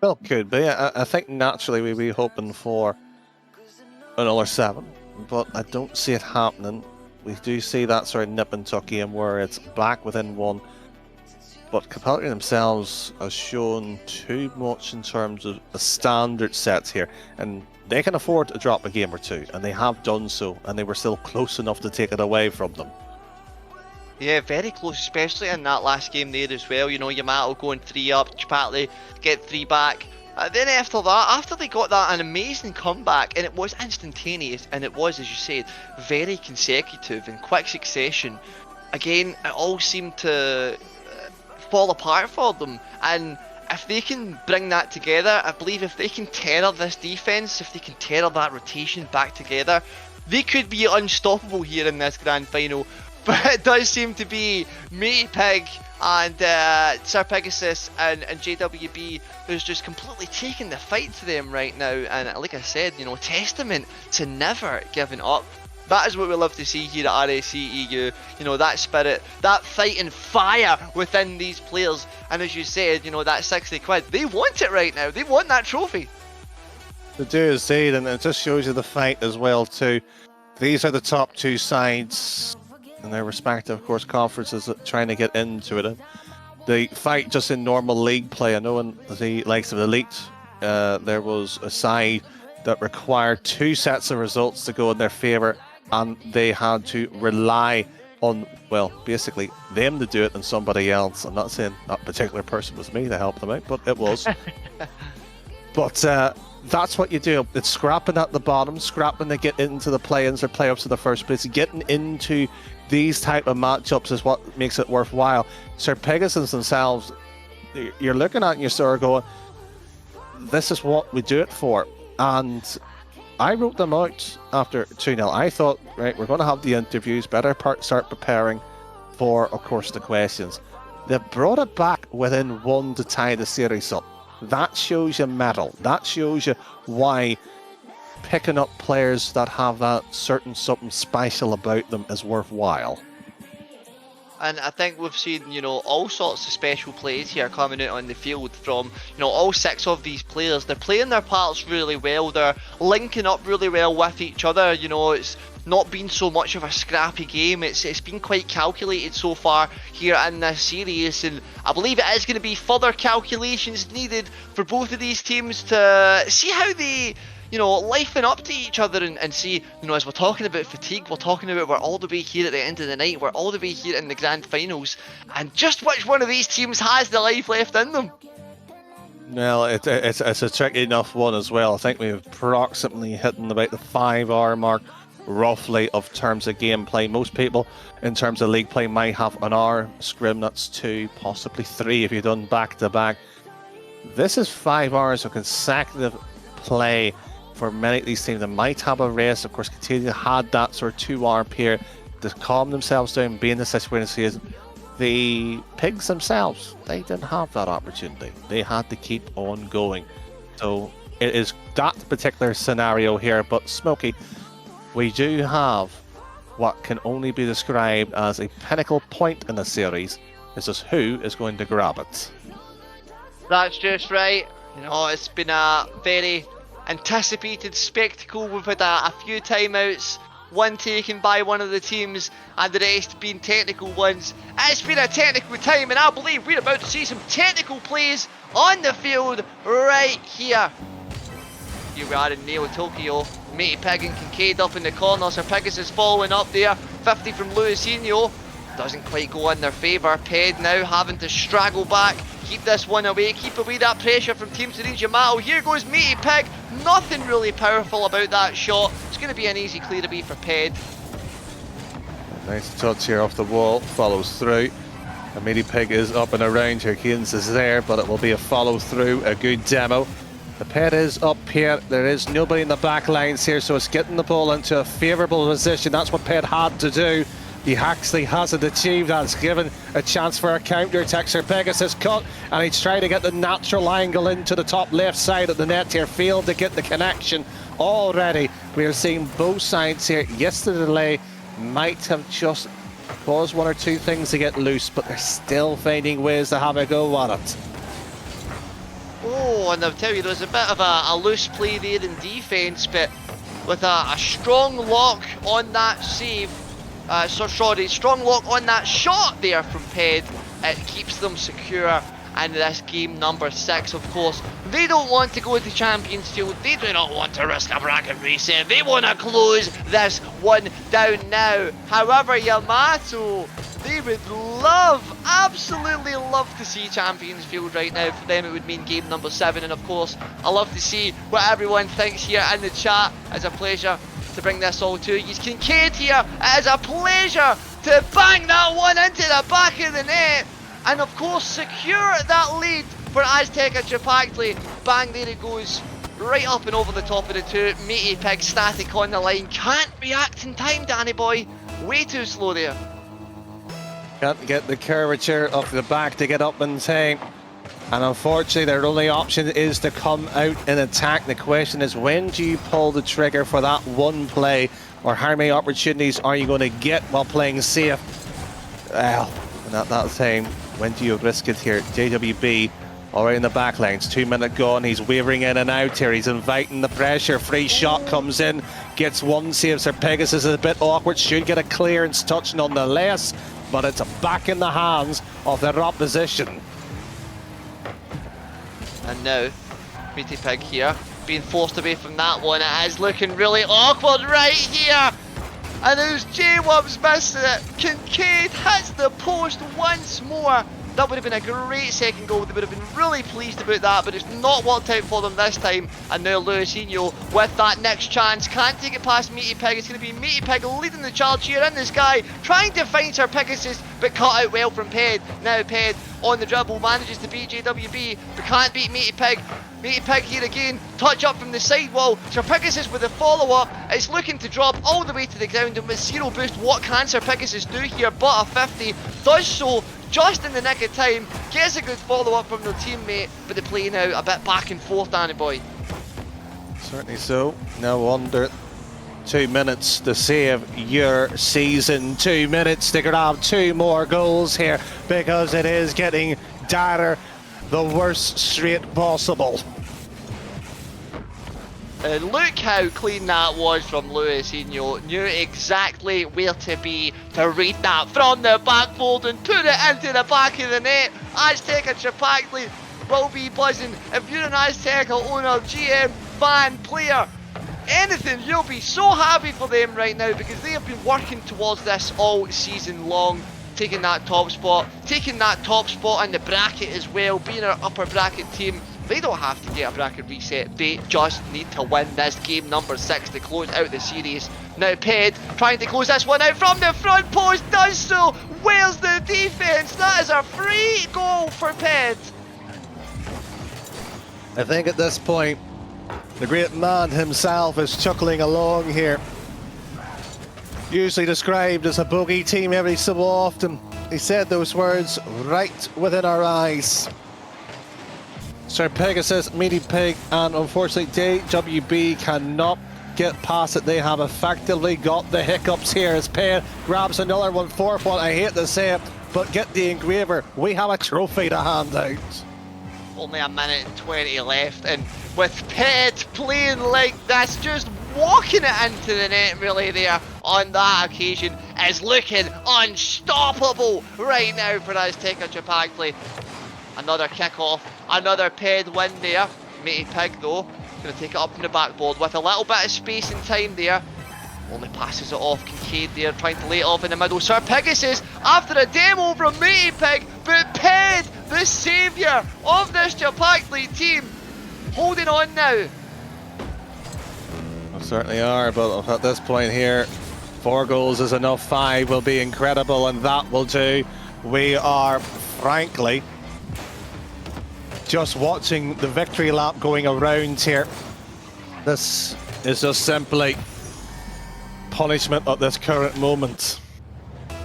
Well, could be. I think naturally we'd be hoping for another 7, but I don't see it happening. We do see that sort of nip and tuck game where it's back within 1. But Capaltri themselves has shown too much in terms of the standard sets here, and they can afford to drop a game or 2, and they have done so, and they were still close enough to take it away from them. Yeah, very close, especially in that last game there as well. You know, Yamato going 3 up, Chapacli get 3 back. Then after that, after they got that, an amazing comeback, and it was instantaneous, and it was, as you said, very consecutive in quick succession. Again, it all seemed to fall apart for them, and if they can bring that together, I believe if they can tether this defense, if they can tether that rotation back together, they could be unstoppable here in this grand final. But it does seem to be Matey Pig and Sir Pegasus and JWB who's just completely taking the fight to them right now, and like I said, you know, testament to never giving up. That is what we love to see here at RSC EU. You know, that spirit, that fighting fire within these players. And as you said, you know, that 60 quid, they want it right now. They want that trophy. They do indeed, and it just shows you the fight as well too. These are the top 2 sides in their respective, of course, conferences that trying to get into it. And the fight just in normal league play, I know in the likes of Elite, there was a side that required 2 sets of results to go in their favour, and they had to rely on, well, basically them to do it and somebody else. I'm not saying that particular person was me to help them out, but it was. But that's what you do. It's scrapping at the bottom, scrapping to get into the play-ins or play-ups of the first place. Getting into these type of matchups is what makes it worthwhile. Sir Pegasus themselves, you're looking at and you're sort of going, this is what we do it for. And I wrote them out after 2-0. I thought, right, we're going to have the interviews, better start preparing for, of course, the questions. They brought it back within 1 to tie the series up. That shows you mettle. That shows you why picking up players that have that certain something special about them is worthwhile. And I think we've seen, you know, all sorts of special plays here coming out on the field from, you know, all 6 of these players. They're playing their parts really well. They're linking up really well with each other. You know, it's not been so much of a scrappy game. It's been quite calculated so far here in this series, and I believe it is going to be further calculations needed for both of these teams to see how they, you know, lifing up to each other and see, you know, as we're talking about fatigue, we're talking about we're all the way here at the end of the night, we're all the way here in the grand finals, and just which one of these teams has the life left in them? Well, it's a tricky enough one as well. I think we're approximately hitting about the 5-hour mark, roughly, of terms of gameplay. Most people, in terms of league play, might have an hour. Scrim, that's 2, possibly 3 if you've done back-to-back. This is 5 hours of consecutive play for many of these teams that might have a race. Of course, Katia had that sort of 2-hour period to calm themselves down, be in the situation. The pigs themselves, they didn't have that opportunity. They had to keep on going. So it is that particular scenario here. But Smokey, we do have what can only be described as a pinnacle point in the series. This is who is going to grab it. That's just right. You know, it's been a very anticipated spectacle. We've had a few timeouts, one taken by one of the teams and the rest being technical ones. It's been a technical time, and I believe we're about to see some technical plays on the field right here. Here we are in Neo Tokyo. Matey Pig and Kincaid up in the corner. Sir Pegasus following up there. 50 from Luisinho. Doesn't quite go in their favour. Ped now having to straggle back. Keep this one away. Keep away that pressure from Team Serene Yamato. Here goes Matey Pig. Nothing really powerful about that shot. It's going to be an easy clear away for Ped. Nice touch here off the wall. Follows through. And Matey Pig is up and around here. Cadence is there, but it will be a follow through. A good demo. The Ped is up here. There is nobody in the back lines here, so it's getting the ball into a favourable position. That's what Ped had to do. He actually hasn't achieved that. It's given a chance for a counter attack. Sir Pegasus cut, and he's trying to get the natural angle into the top left side of the net here. Failed to get the connection already. We are seeing both sides here. Yes, the delay might have just caused one or two things to get loose, but they're still finding ways to have a go at it. Oh, and I'll tell you, there's a bit of a loose play there in defence, but with a strong lock on that save, strong lock on that shot there from Ped, it keeps them secure. And this game number 6, of course, they don't want to go to Champions Field. They do not want to risk a bracket reset. They want to close this one down now. However, Yamato, they would love, absolutely love to see Champions Field right now. For them, it would mean game number 7. And of course, I love to see what everyone thinks here in the chat. It's a pleasure to bring this all to you. Kincaid here, it is a pleasure to bang that one into the back of the net. And of course, secure that lead for Aztec and Chapactli. Bang, there it goes. Right up and over the top of the two. Matey Pig static on the line. Can't react in time, Danny boy. Way too slow there. Can't get the curvature of the back to get up in time. And unfortunately, their only option is to come out and attack. The question is, when do you pull the trigger for that one play? Or how many opportunities are you going to get while playing safe? Well, at that time, when do you risk it here? JWB already in the back lanes. 2 minutes gone. He's wavering in and out here. He's inviting the pressure. Free shot comes in. Gets one save. Sir Pegasus is a bit awkward. Should get a clearance touch nonetheless. But it's back in the hands of their opposition. And now, Matey Pig here, being forced away from that one. It is looking really awkward right here. And there's J-Wubs missing it. Kincaid hits the post once more. That would have been a great second goal. They would have been really pleased about that, but it's not worked out for them this time. And now Luisinho with that next chance. Can't take it past Matey Pig. It's going to be Matey Pig leading the charge here in the sky. Trying to find Sir Pegasus, but cut out well from Ped. Now Ped on the dribble manages to beat JWB, but can't beat Matey Pig. Matey Pig here again, touch up from the sidewall. Sir Pegasus with a follow-up. It's looking to drop all the way to the ground, and with 0 boost, what can Sir Pegasus do here? But a 50 does so just in the nick of time. Gets a good follow-up from their teammate, but the play now a bit back and forth, Danny boy. Certainly so. Now under 2 minutes to save your season. 2 minutes to grab 2 more goals here, because it is getting dire. The worst straight possible. And look how clean that was from Luisinho. Knew exactly where to be to read that from the backfold and put it into the back of the net. Aztec and Chapactli will be buzzing. If you're an Aztec owner, GM, fan, player, anything, you'll be so happy for them right now because they have been working towards this all season long. Taking that top spot in the bracket as well, being our upper bracket team. They don't have to get a bracket reset, they just need to win this game number 6 to close out the series. Now Ped trying to close this one out from the front post, does so. Where's the defense? That is a free goal for Ped. I think at this point, the great man himself is chuckling along here. Usually described as a bogey team every so often. He said those words right within our eyes. Sir Pegasus, Meaty Pig, and unfortunately JWB cannot get past it. They have effectively got the hiccups here as Penn grabs another one, 4th one. I hate to say it, but get the engraver. We have a trophy to hand out. Only a minute and 20 left, and with Ped playing like this, just walking it into the net really there on that occasion, is looking unstoppable right now for Azteca Chapactli. Another kick-off, another Ped win there. Matey Pig though, going to take it up from the backboard with a little bit of space and time there. Only passes it off. Kincaid there trying to lay it off in the middle. Sir Pegasus after a demo from Matey Pig, but Ped, the saviour of this Chapactli team, holding on now. Well, certainly are, but at this point here, 4 goals is enough. 5 will be incredible, and that will do. We are, frankly, just watching the victory lap going around here. This is just simply punishment at this current moment.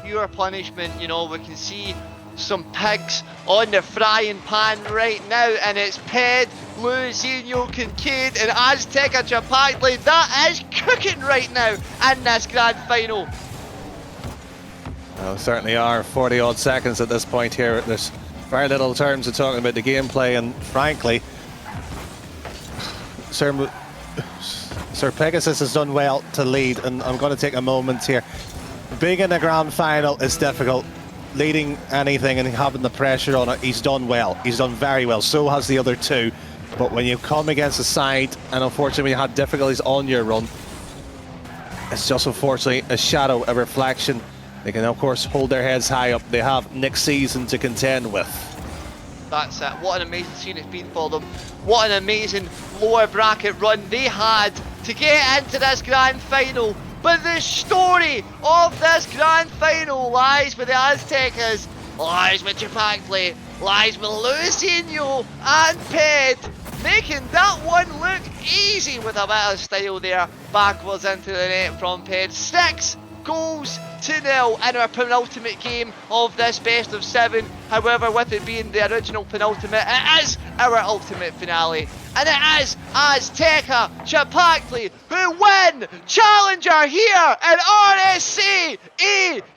Pure punishment, you know. We can see some pigs on the frying pan right now, and it's Ped, Luisinho, Kincaid, and Azteca Chapactli. That is cooking right now in this grand final. Well, certainly are. 40 odd seconds at this point here. There's very little terms of talking about the gameplay, and frankly, Sir Pegasus has done well to lead, and I'm going to take a moment here. Being in the grand final is difficult. Leading anything and having the pressure on it, he's done well. He's done very well. So has the other two. But when you come against a side, and unfortunately you had difficulties on your run, it's just unfortunately a shadow, a reflection. They can of course hold their heads high up. They have next season to contend with. That's it. What an amazing scene it's been for them. What an amazing lower bracket run they had to get into this grand final. But the story of this grand final lies with the Aztecas, lies with Chapactli, lies with Luisinho and Ped, making that one look easy with a bit of style there. Backwards into the net from Ped. 6 goals to 0 in our penultimate game of this best of 7. However, with it being the original penultimate, it is our ultimate finale. And it is Azteca Chapactli who win Challenger here in RSC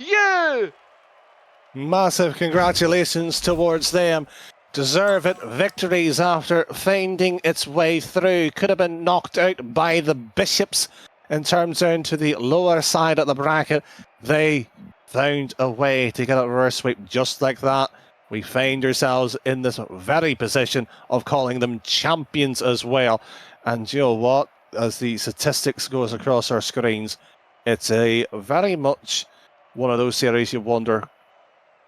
EU. Massive congratulations towards them. Deserve it victories after finding its way through. Could have been knocked out by the Bishops and turned down to the lower side of the bracket. They found a way to get a reverse sweep just like that. We find ourselves in this very position of calling them champions as well. And you know what? As the statistics goes across our screens, it's a very much one of those series you wonder,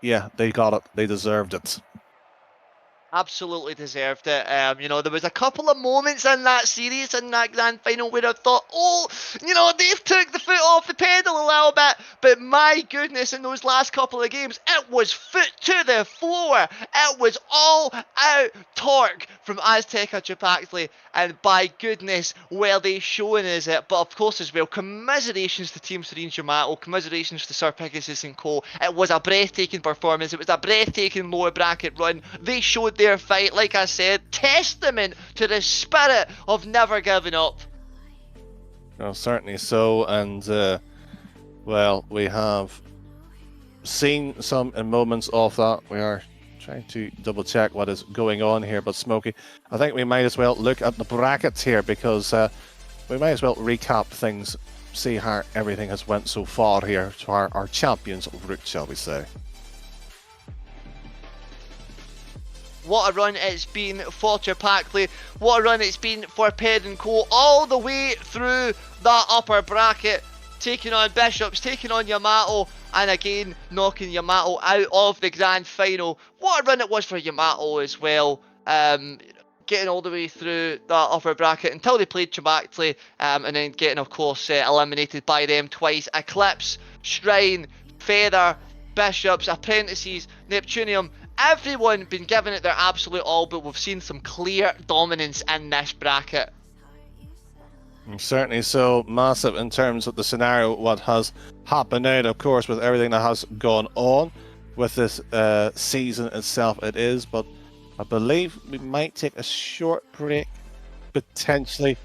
yeah, they got it. They deserved it. Absolutely deserved it. You know, there was a couple of moments in that series, in that grand final, where I thought, oh, you know, they've took the foot off the pedal a little bit. But my goodness, in those last couple of games, it was foot to the floor. It was all out torque from Azteca Chapactli. And by goodness, were they showing us it. But of course as well, commiserations to Team Serene Shamato, commiserations to Sir Pegasus and Co. It was a breathtaking performance. It was a breathtaking lower bracket run. They showed their fight, like I said, testament to the spirit of never giving up. Oh, certainly so, and well, we have seen some moments of that. We are trying to double check what is going on here, but Smokey, I think we might as well look at the brackets here, because we might as well recap things, see how everything has went so far here to our champions route, shall we say. What a run it's been for Chapackley. What a run it's been for Ped & Co. All the way through that upper bracket. Taking on Bishops, taking on Yamato, and again knocking Yamato out of the grand final. What a run it was for Yamato as well. Getting all the way through that upper bracket until they played Chapackley, and then getting, of course, eliminated by them twice. Eclipse, Shrine, Feather, Bishops, Apprentices, Neptunium, everyone been giving it their absolute all, but we've seen some clear dominance in this bracket. Certainly so. Massive in terms of the scenario, what has happened out, of course, with everything that has gone on with this season itself, it is. But I believe we might take a short break, potentially,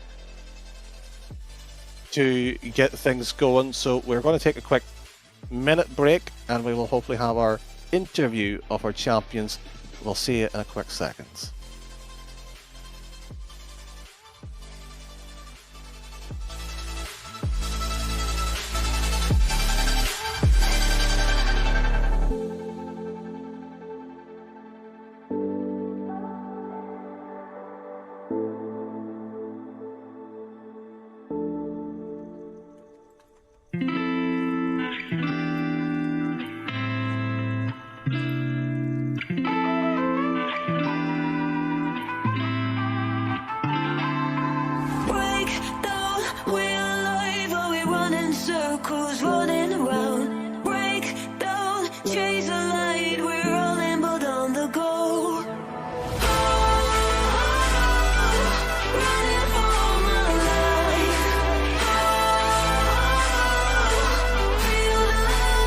to get things going. So we're going to take a quick minute break, and we will hopefully have our interview of our champions. We'll see you in a quick second. Break down, we're alive, are we running circles, running around? Break down, chase the light, we're rolling but on the go. Running for my life. Feel the light.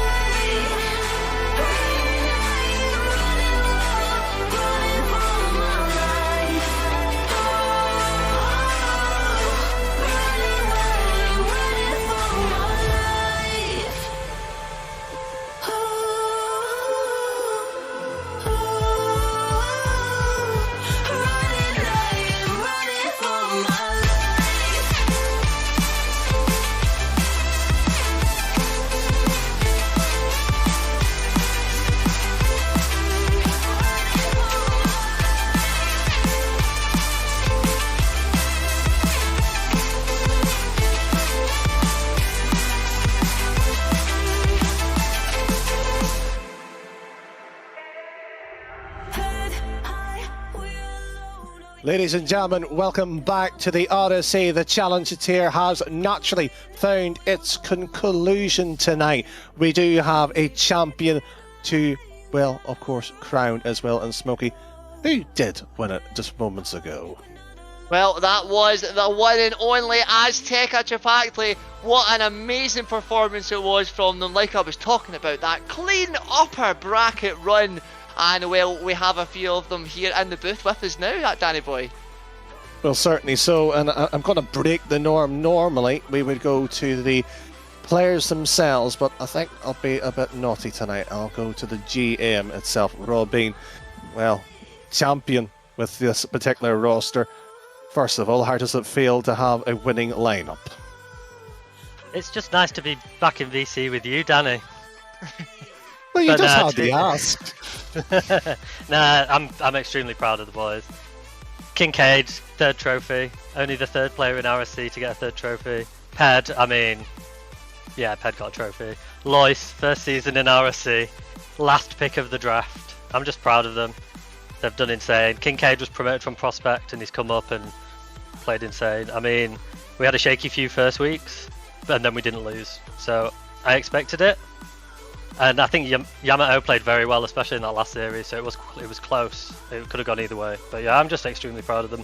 Running for my life. Ladies and gentlemen, welcome back to the RSC. The challenge tier has naturally found its conclusion tonight. We do have a champion to, well, of course, crown as well, and Smokey, who did win it just moments ago. Well, that was the one and only Azteca Chapackley. What an amazing performance it was from them. Like I was talking about, that clean upper bracket run. And, well, we have a few of them here in the booth with us now, Danny Boy. Well, certainly so, and I'm going to break the norm. Normally, we would go to the players themselves, but I think I'll be a bit naughty tonight. I'll go to the GM itself, Rob Bean. Well, champion with this particular roster. First of all, how does it feel to have a winning lineup? It's just nice to be back in VC with you, Danny. Well, you just hardly asked. Nah, I'm extremely proud of the boys. Kincaid, third trophy. Only the third player in RSC to get a third trophy. Ped, Ped got a trophy. Lois, first season in RSC. Last pick of the draft. I'm just proud of them. They've done insane. Kincaid was promoted from Prospect and he's come up and played insane. I mean, we had a shaky few first weeks, and then we didn't lose. So I expected it. And I think Yamato played very well, especially in that last series, so it was close. It could have gone either way. But yeah, I'm just extremely proud of them.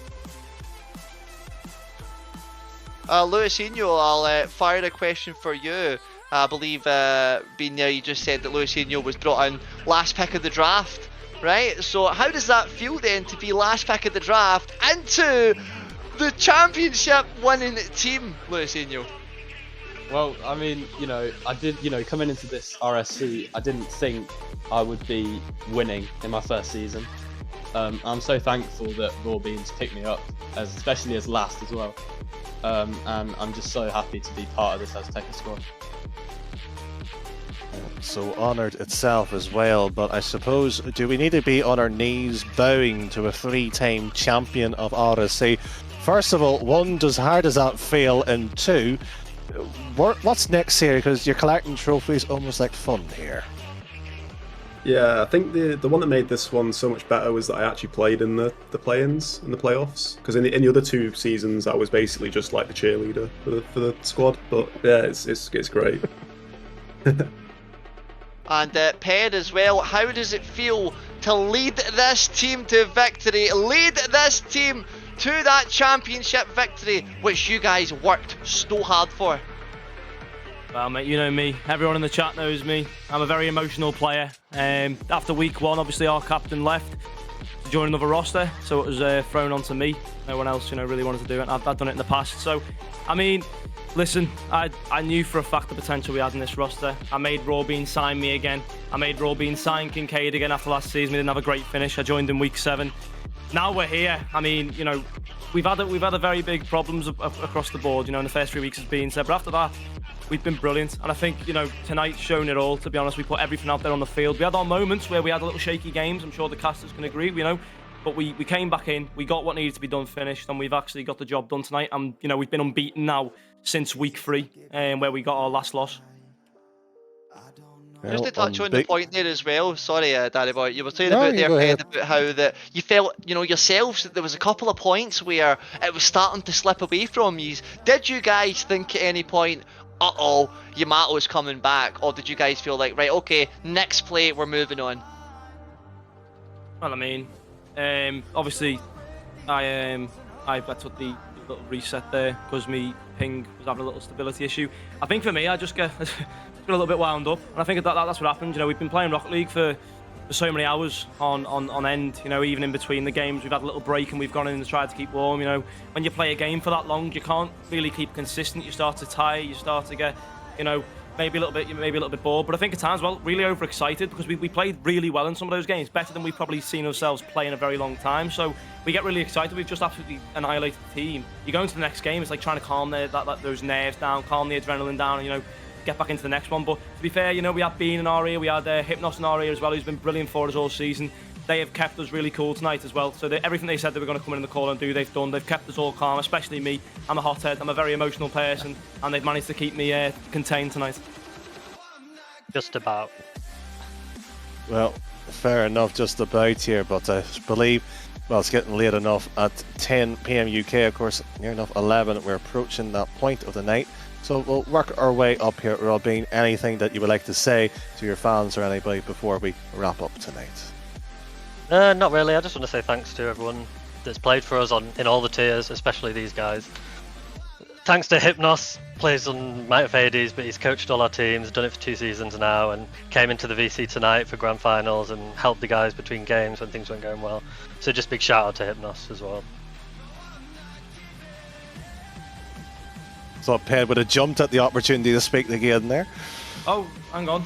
Luisinho, I'll fire a question for you. I believe, Binya, you just said that Luisinho was brought in last pick of the draft, right? So how does that feel then to be last pick of the draft into the championship winning team, Luisinho? Well, I mean, I did, coming into this RSC, I didn't think I would be winning in my first season. I'm so thankful that Raw Beans picked me up, especially as last as well. And I'm just so happy to be part of this Azteca squad. so honoured itself as well, but I suppose, do we need to be on our knees bowing to a 3-time champion of RSC? First of all, one, how does that feel? And two, what's next here? Because you're collecting trophies almost like fun here. Yeah, I think the one that made this one so much better was that I actually played in the play-ins and the playoffs. Because in the other 2 seasons, I was basically just like the cheerleader for the squad. But yeah, it's great. And Ped as well, how does it feel to lead this team to victory? Lead this team to that championship victory, which you guys worked so hard for. Well, mate, you know me. Everyone in the chat knows me. I'm a very emotional player. After week 1, obviously our captain left to join another roster, so it was thrown onto me. No one else, really wanted to do it. I've done it in the past. So, I mean, listen, I knew for a fact the potential we had in this roster. I made Rawbean sign me again. I made Rawbean sign Kincaid again after last season. We didn't have a great finish. I joined in week 7. Now we're here. I mean, we've had a very big problems across the board. In the first 3 weeks has been said, but after that, we've been brilliant. And I think tonight's shown it all. To be honest, we put everything out there on the field. We had our moments where we had a little shaky games. I'm sure the casters can agree. But we came back in. We got what needed to be done finished, and we've actually got the job done tonight. And we've been unbeaten now since week 3, where we got our last loss. Just to touch on the point there as well, sorry, Daddy Boy, you were saying No, about you there, go ahead. Ped, about how that you felt, yourselves, that there was a couple of points where it was starting to slip away from you. Did you guys think at any point, Yamato's coming back, or did you guys feel like, right, okay, next play, we're moving on? Well, I mean, obviously, I took the little reset there because me ping was having a little stability issue. I think for me, I just get a little bit wound up, and I think that's what happened. We've been playing Rocket League for so many hours on end. Even in between the games, we've had a little break and we've gone in and tried to keep warm. When you play a game for that long, you can't really keep consistent. You start to tire. You start to get, maybe a little bit bored. But I think at times, really overexcited because we played really well in some of those games, better than we've probably seen ourselves play in a very long time. So we get really excited. We've just absolutely annihilated the team. You go into the next game, it's like trying to calm those nerves down, calm the adrenaline down, and get back into the next one. But to be fair, we had Bean in our ear, we had Hypnos in our ear as well, who's been brilliant for us all season. They have kept us really cool tonight as well. So everything they said they were going to come in the call and do, they've done. They've kept us all calm, especially me. I'm a hothead, I'm a very emotional person, and they've managed to keep me contained tonight. Just about. Well, fair enough, just about here, but I believe, it's getting late enough at 10 PM UK, of course, near enough 11, we're approaching that point of the night. So we'll work our way up here. Robin, anything that you would like to say to your fans or anybody before we wrap up tonight? Not really. I just want to say thanks to everyone that's played for us in all the tiers, especially these guys. Thanks to Hypnos, plays on Might of Hades, but he's coached all our teams, done it for 2 seasons now, and came into the VC tonight for grand finals and helped the guys between games when things weren't going well. So just big shout out to Hypnos as well. So Ped would have jumped at the opportunity to speak again there. Oh, hang on.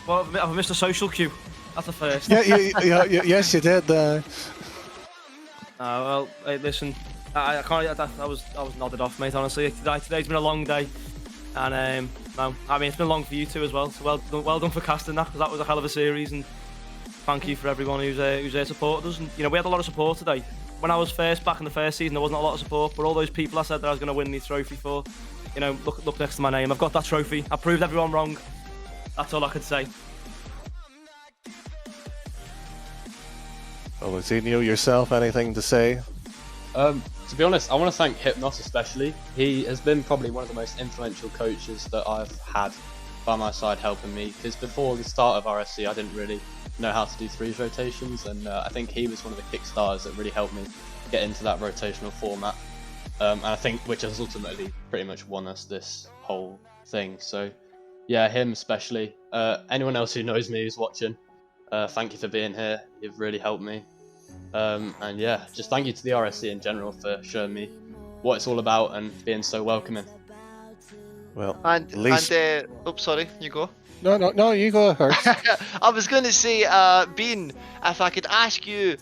Well, I've missed a social cue. That's the first. Yes, you did. Well, hey, listen, I can't. I was nodded off, mate. Honestly, today's been a long day, and it's been long for you too as well. So well done for casting that, because that was a hell of a series, and thank you for everyone who's there supported us. And we had a lot of support today. When I was back in the first season, there wasn't a lot of support, but all those people I said that I was going to win the trophy for, look next to my name. I've got that trophy. I proved everyone wrong. That's all I could say. Well, Luzinho, yourself, anything to say? To be honest, I want to thank Hypnos especially. He has been probably one of the most influential coaches that I've had by my side helping me, because before the start of RSC I didn't really know how to do 3s rotations, and I think he was one of the kickstarters that really helped me get into that rotational format, and I think which has ultimately pretty much won us this whole thing. So yeah, him especially. Anyone else who knows me who's watching, thank you for being here. You've really helped me. And yeah, just thank you to the RSC in general for showing me what it's all about and being so welcoming. Well, oops, sorry, you go. No, you go first. I was going to say, Bean, if I could ask you,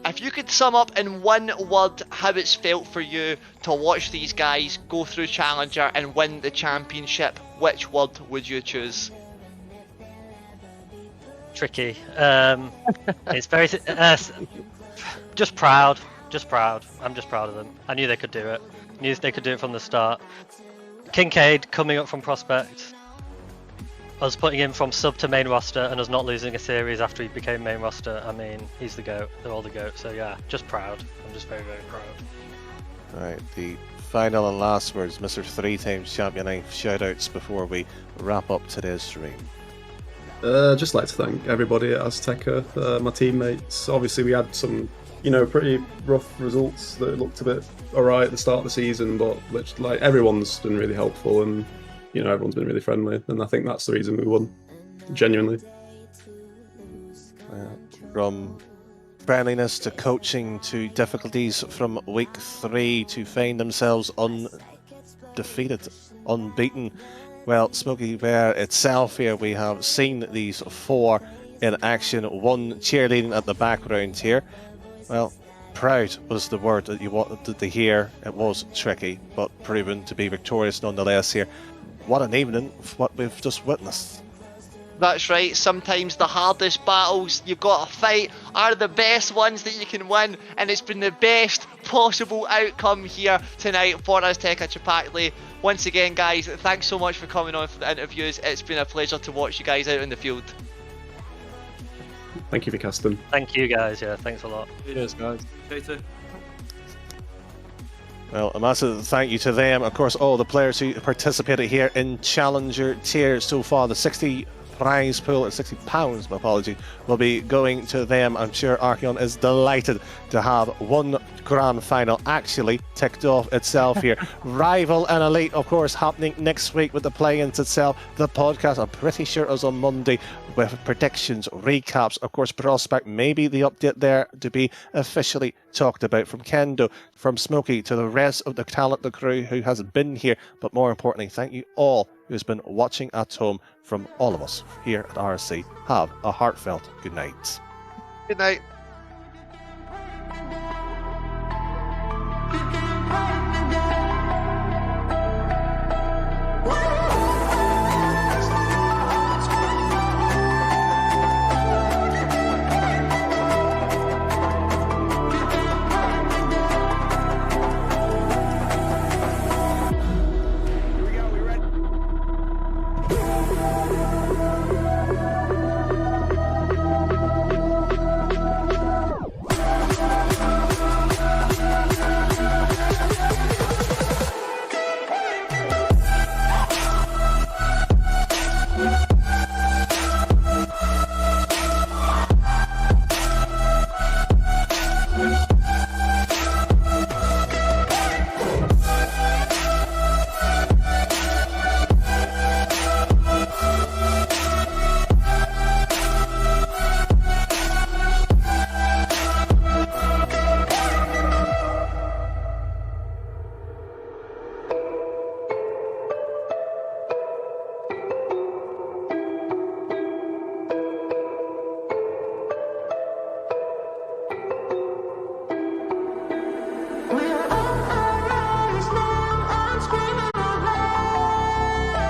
if you could sum up in one word how it's felt for you to watch these guys go through Challenger and win the championship, which word would you choose? tricky. It's very just proud. I'm just proud of them. I knew they could do it. Knew they could do it from the start. Kincaid coming up from prospect, us putting him from sub to main roster, and us not losing a series after he became main roster. I mean, he's the GOAT. They're all the GOAT. So yeah, just proud. I'm just very, very proud. Right, the final and last words, Mr. 3-time champion. Shout-outs before we wrap up today's stream. Just like to thank everybody at Azteca, my teammates. Obviously, we had some, pretty rough results that looked a bit alright at the start of the season, but like everyone's been really helpful, and everyone's been really friendly, and I think that's the reason we won, genuinely. From friendliness to coaching to difficulties from week 3 to find themselves undefeated, unbeaten. Well, Smokey Bear itself here, we have seen these 4 in action, 1 cheerleading at the background here. Well, proud was the word that you wanted to hear. It was tricky, but proven to be victorious nonetheless here. What an evening, what we've just witnessed. That's right, sometimes the hardest battles you've got to fight are the best ones that you can win, and it's been the best possible outcome here tonight for Azteca Chipotle. Once again, guys, thanks so much for coming on for the interviews. It's been a pleasure to watch you guys out in the field. Thank you for casting. Thank you guys, yeah, thanks a lot. Cheers, guys. Later. Well, a massive thank you to them. Of course, all the players who participated here in Challenger tier so far. The 60 prize pool, or £60, my apology, will be going to them. I'm sure Archeon is delighted to have one grand final actually ticked off itself here. Rival and Elite, of course, happening next week with the play-ins itself. The podcast, I'm pretty sure it was on Monday, with predictions, recaps, of course, Prospect, maybe the update there to be officially talked about. From Kendo, from Smokey, to the rest of the talent, the crew who has been here. But more importantly, thank you all who's been watching at home. From all of us here at RSC, have a heartfelt good night. Good night.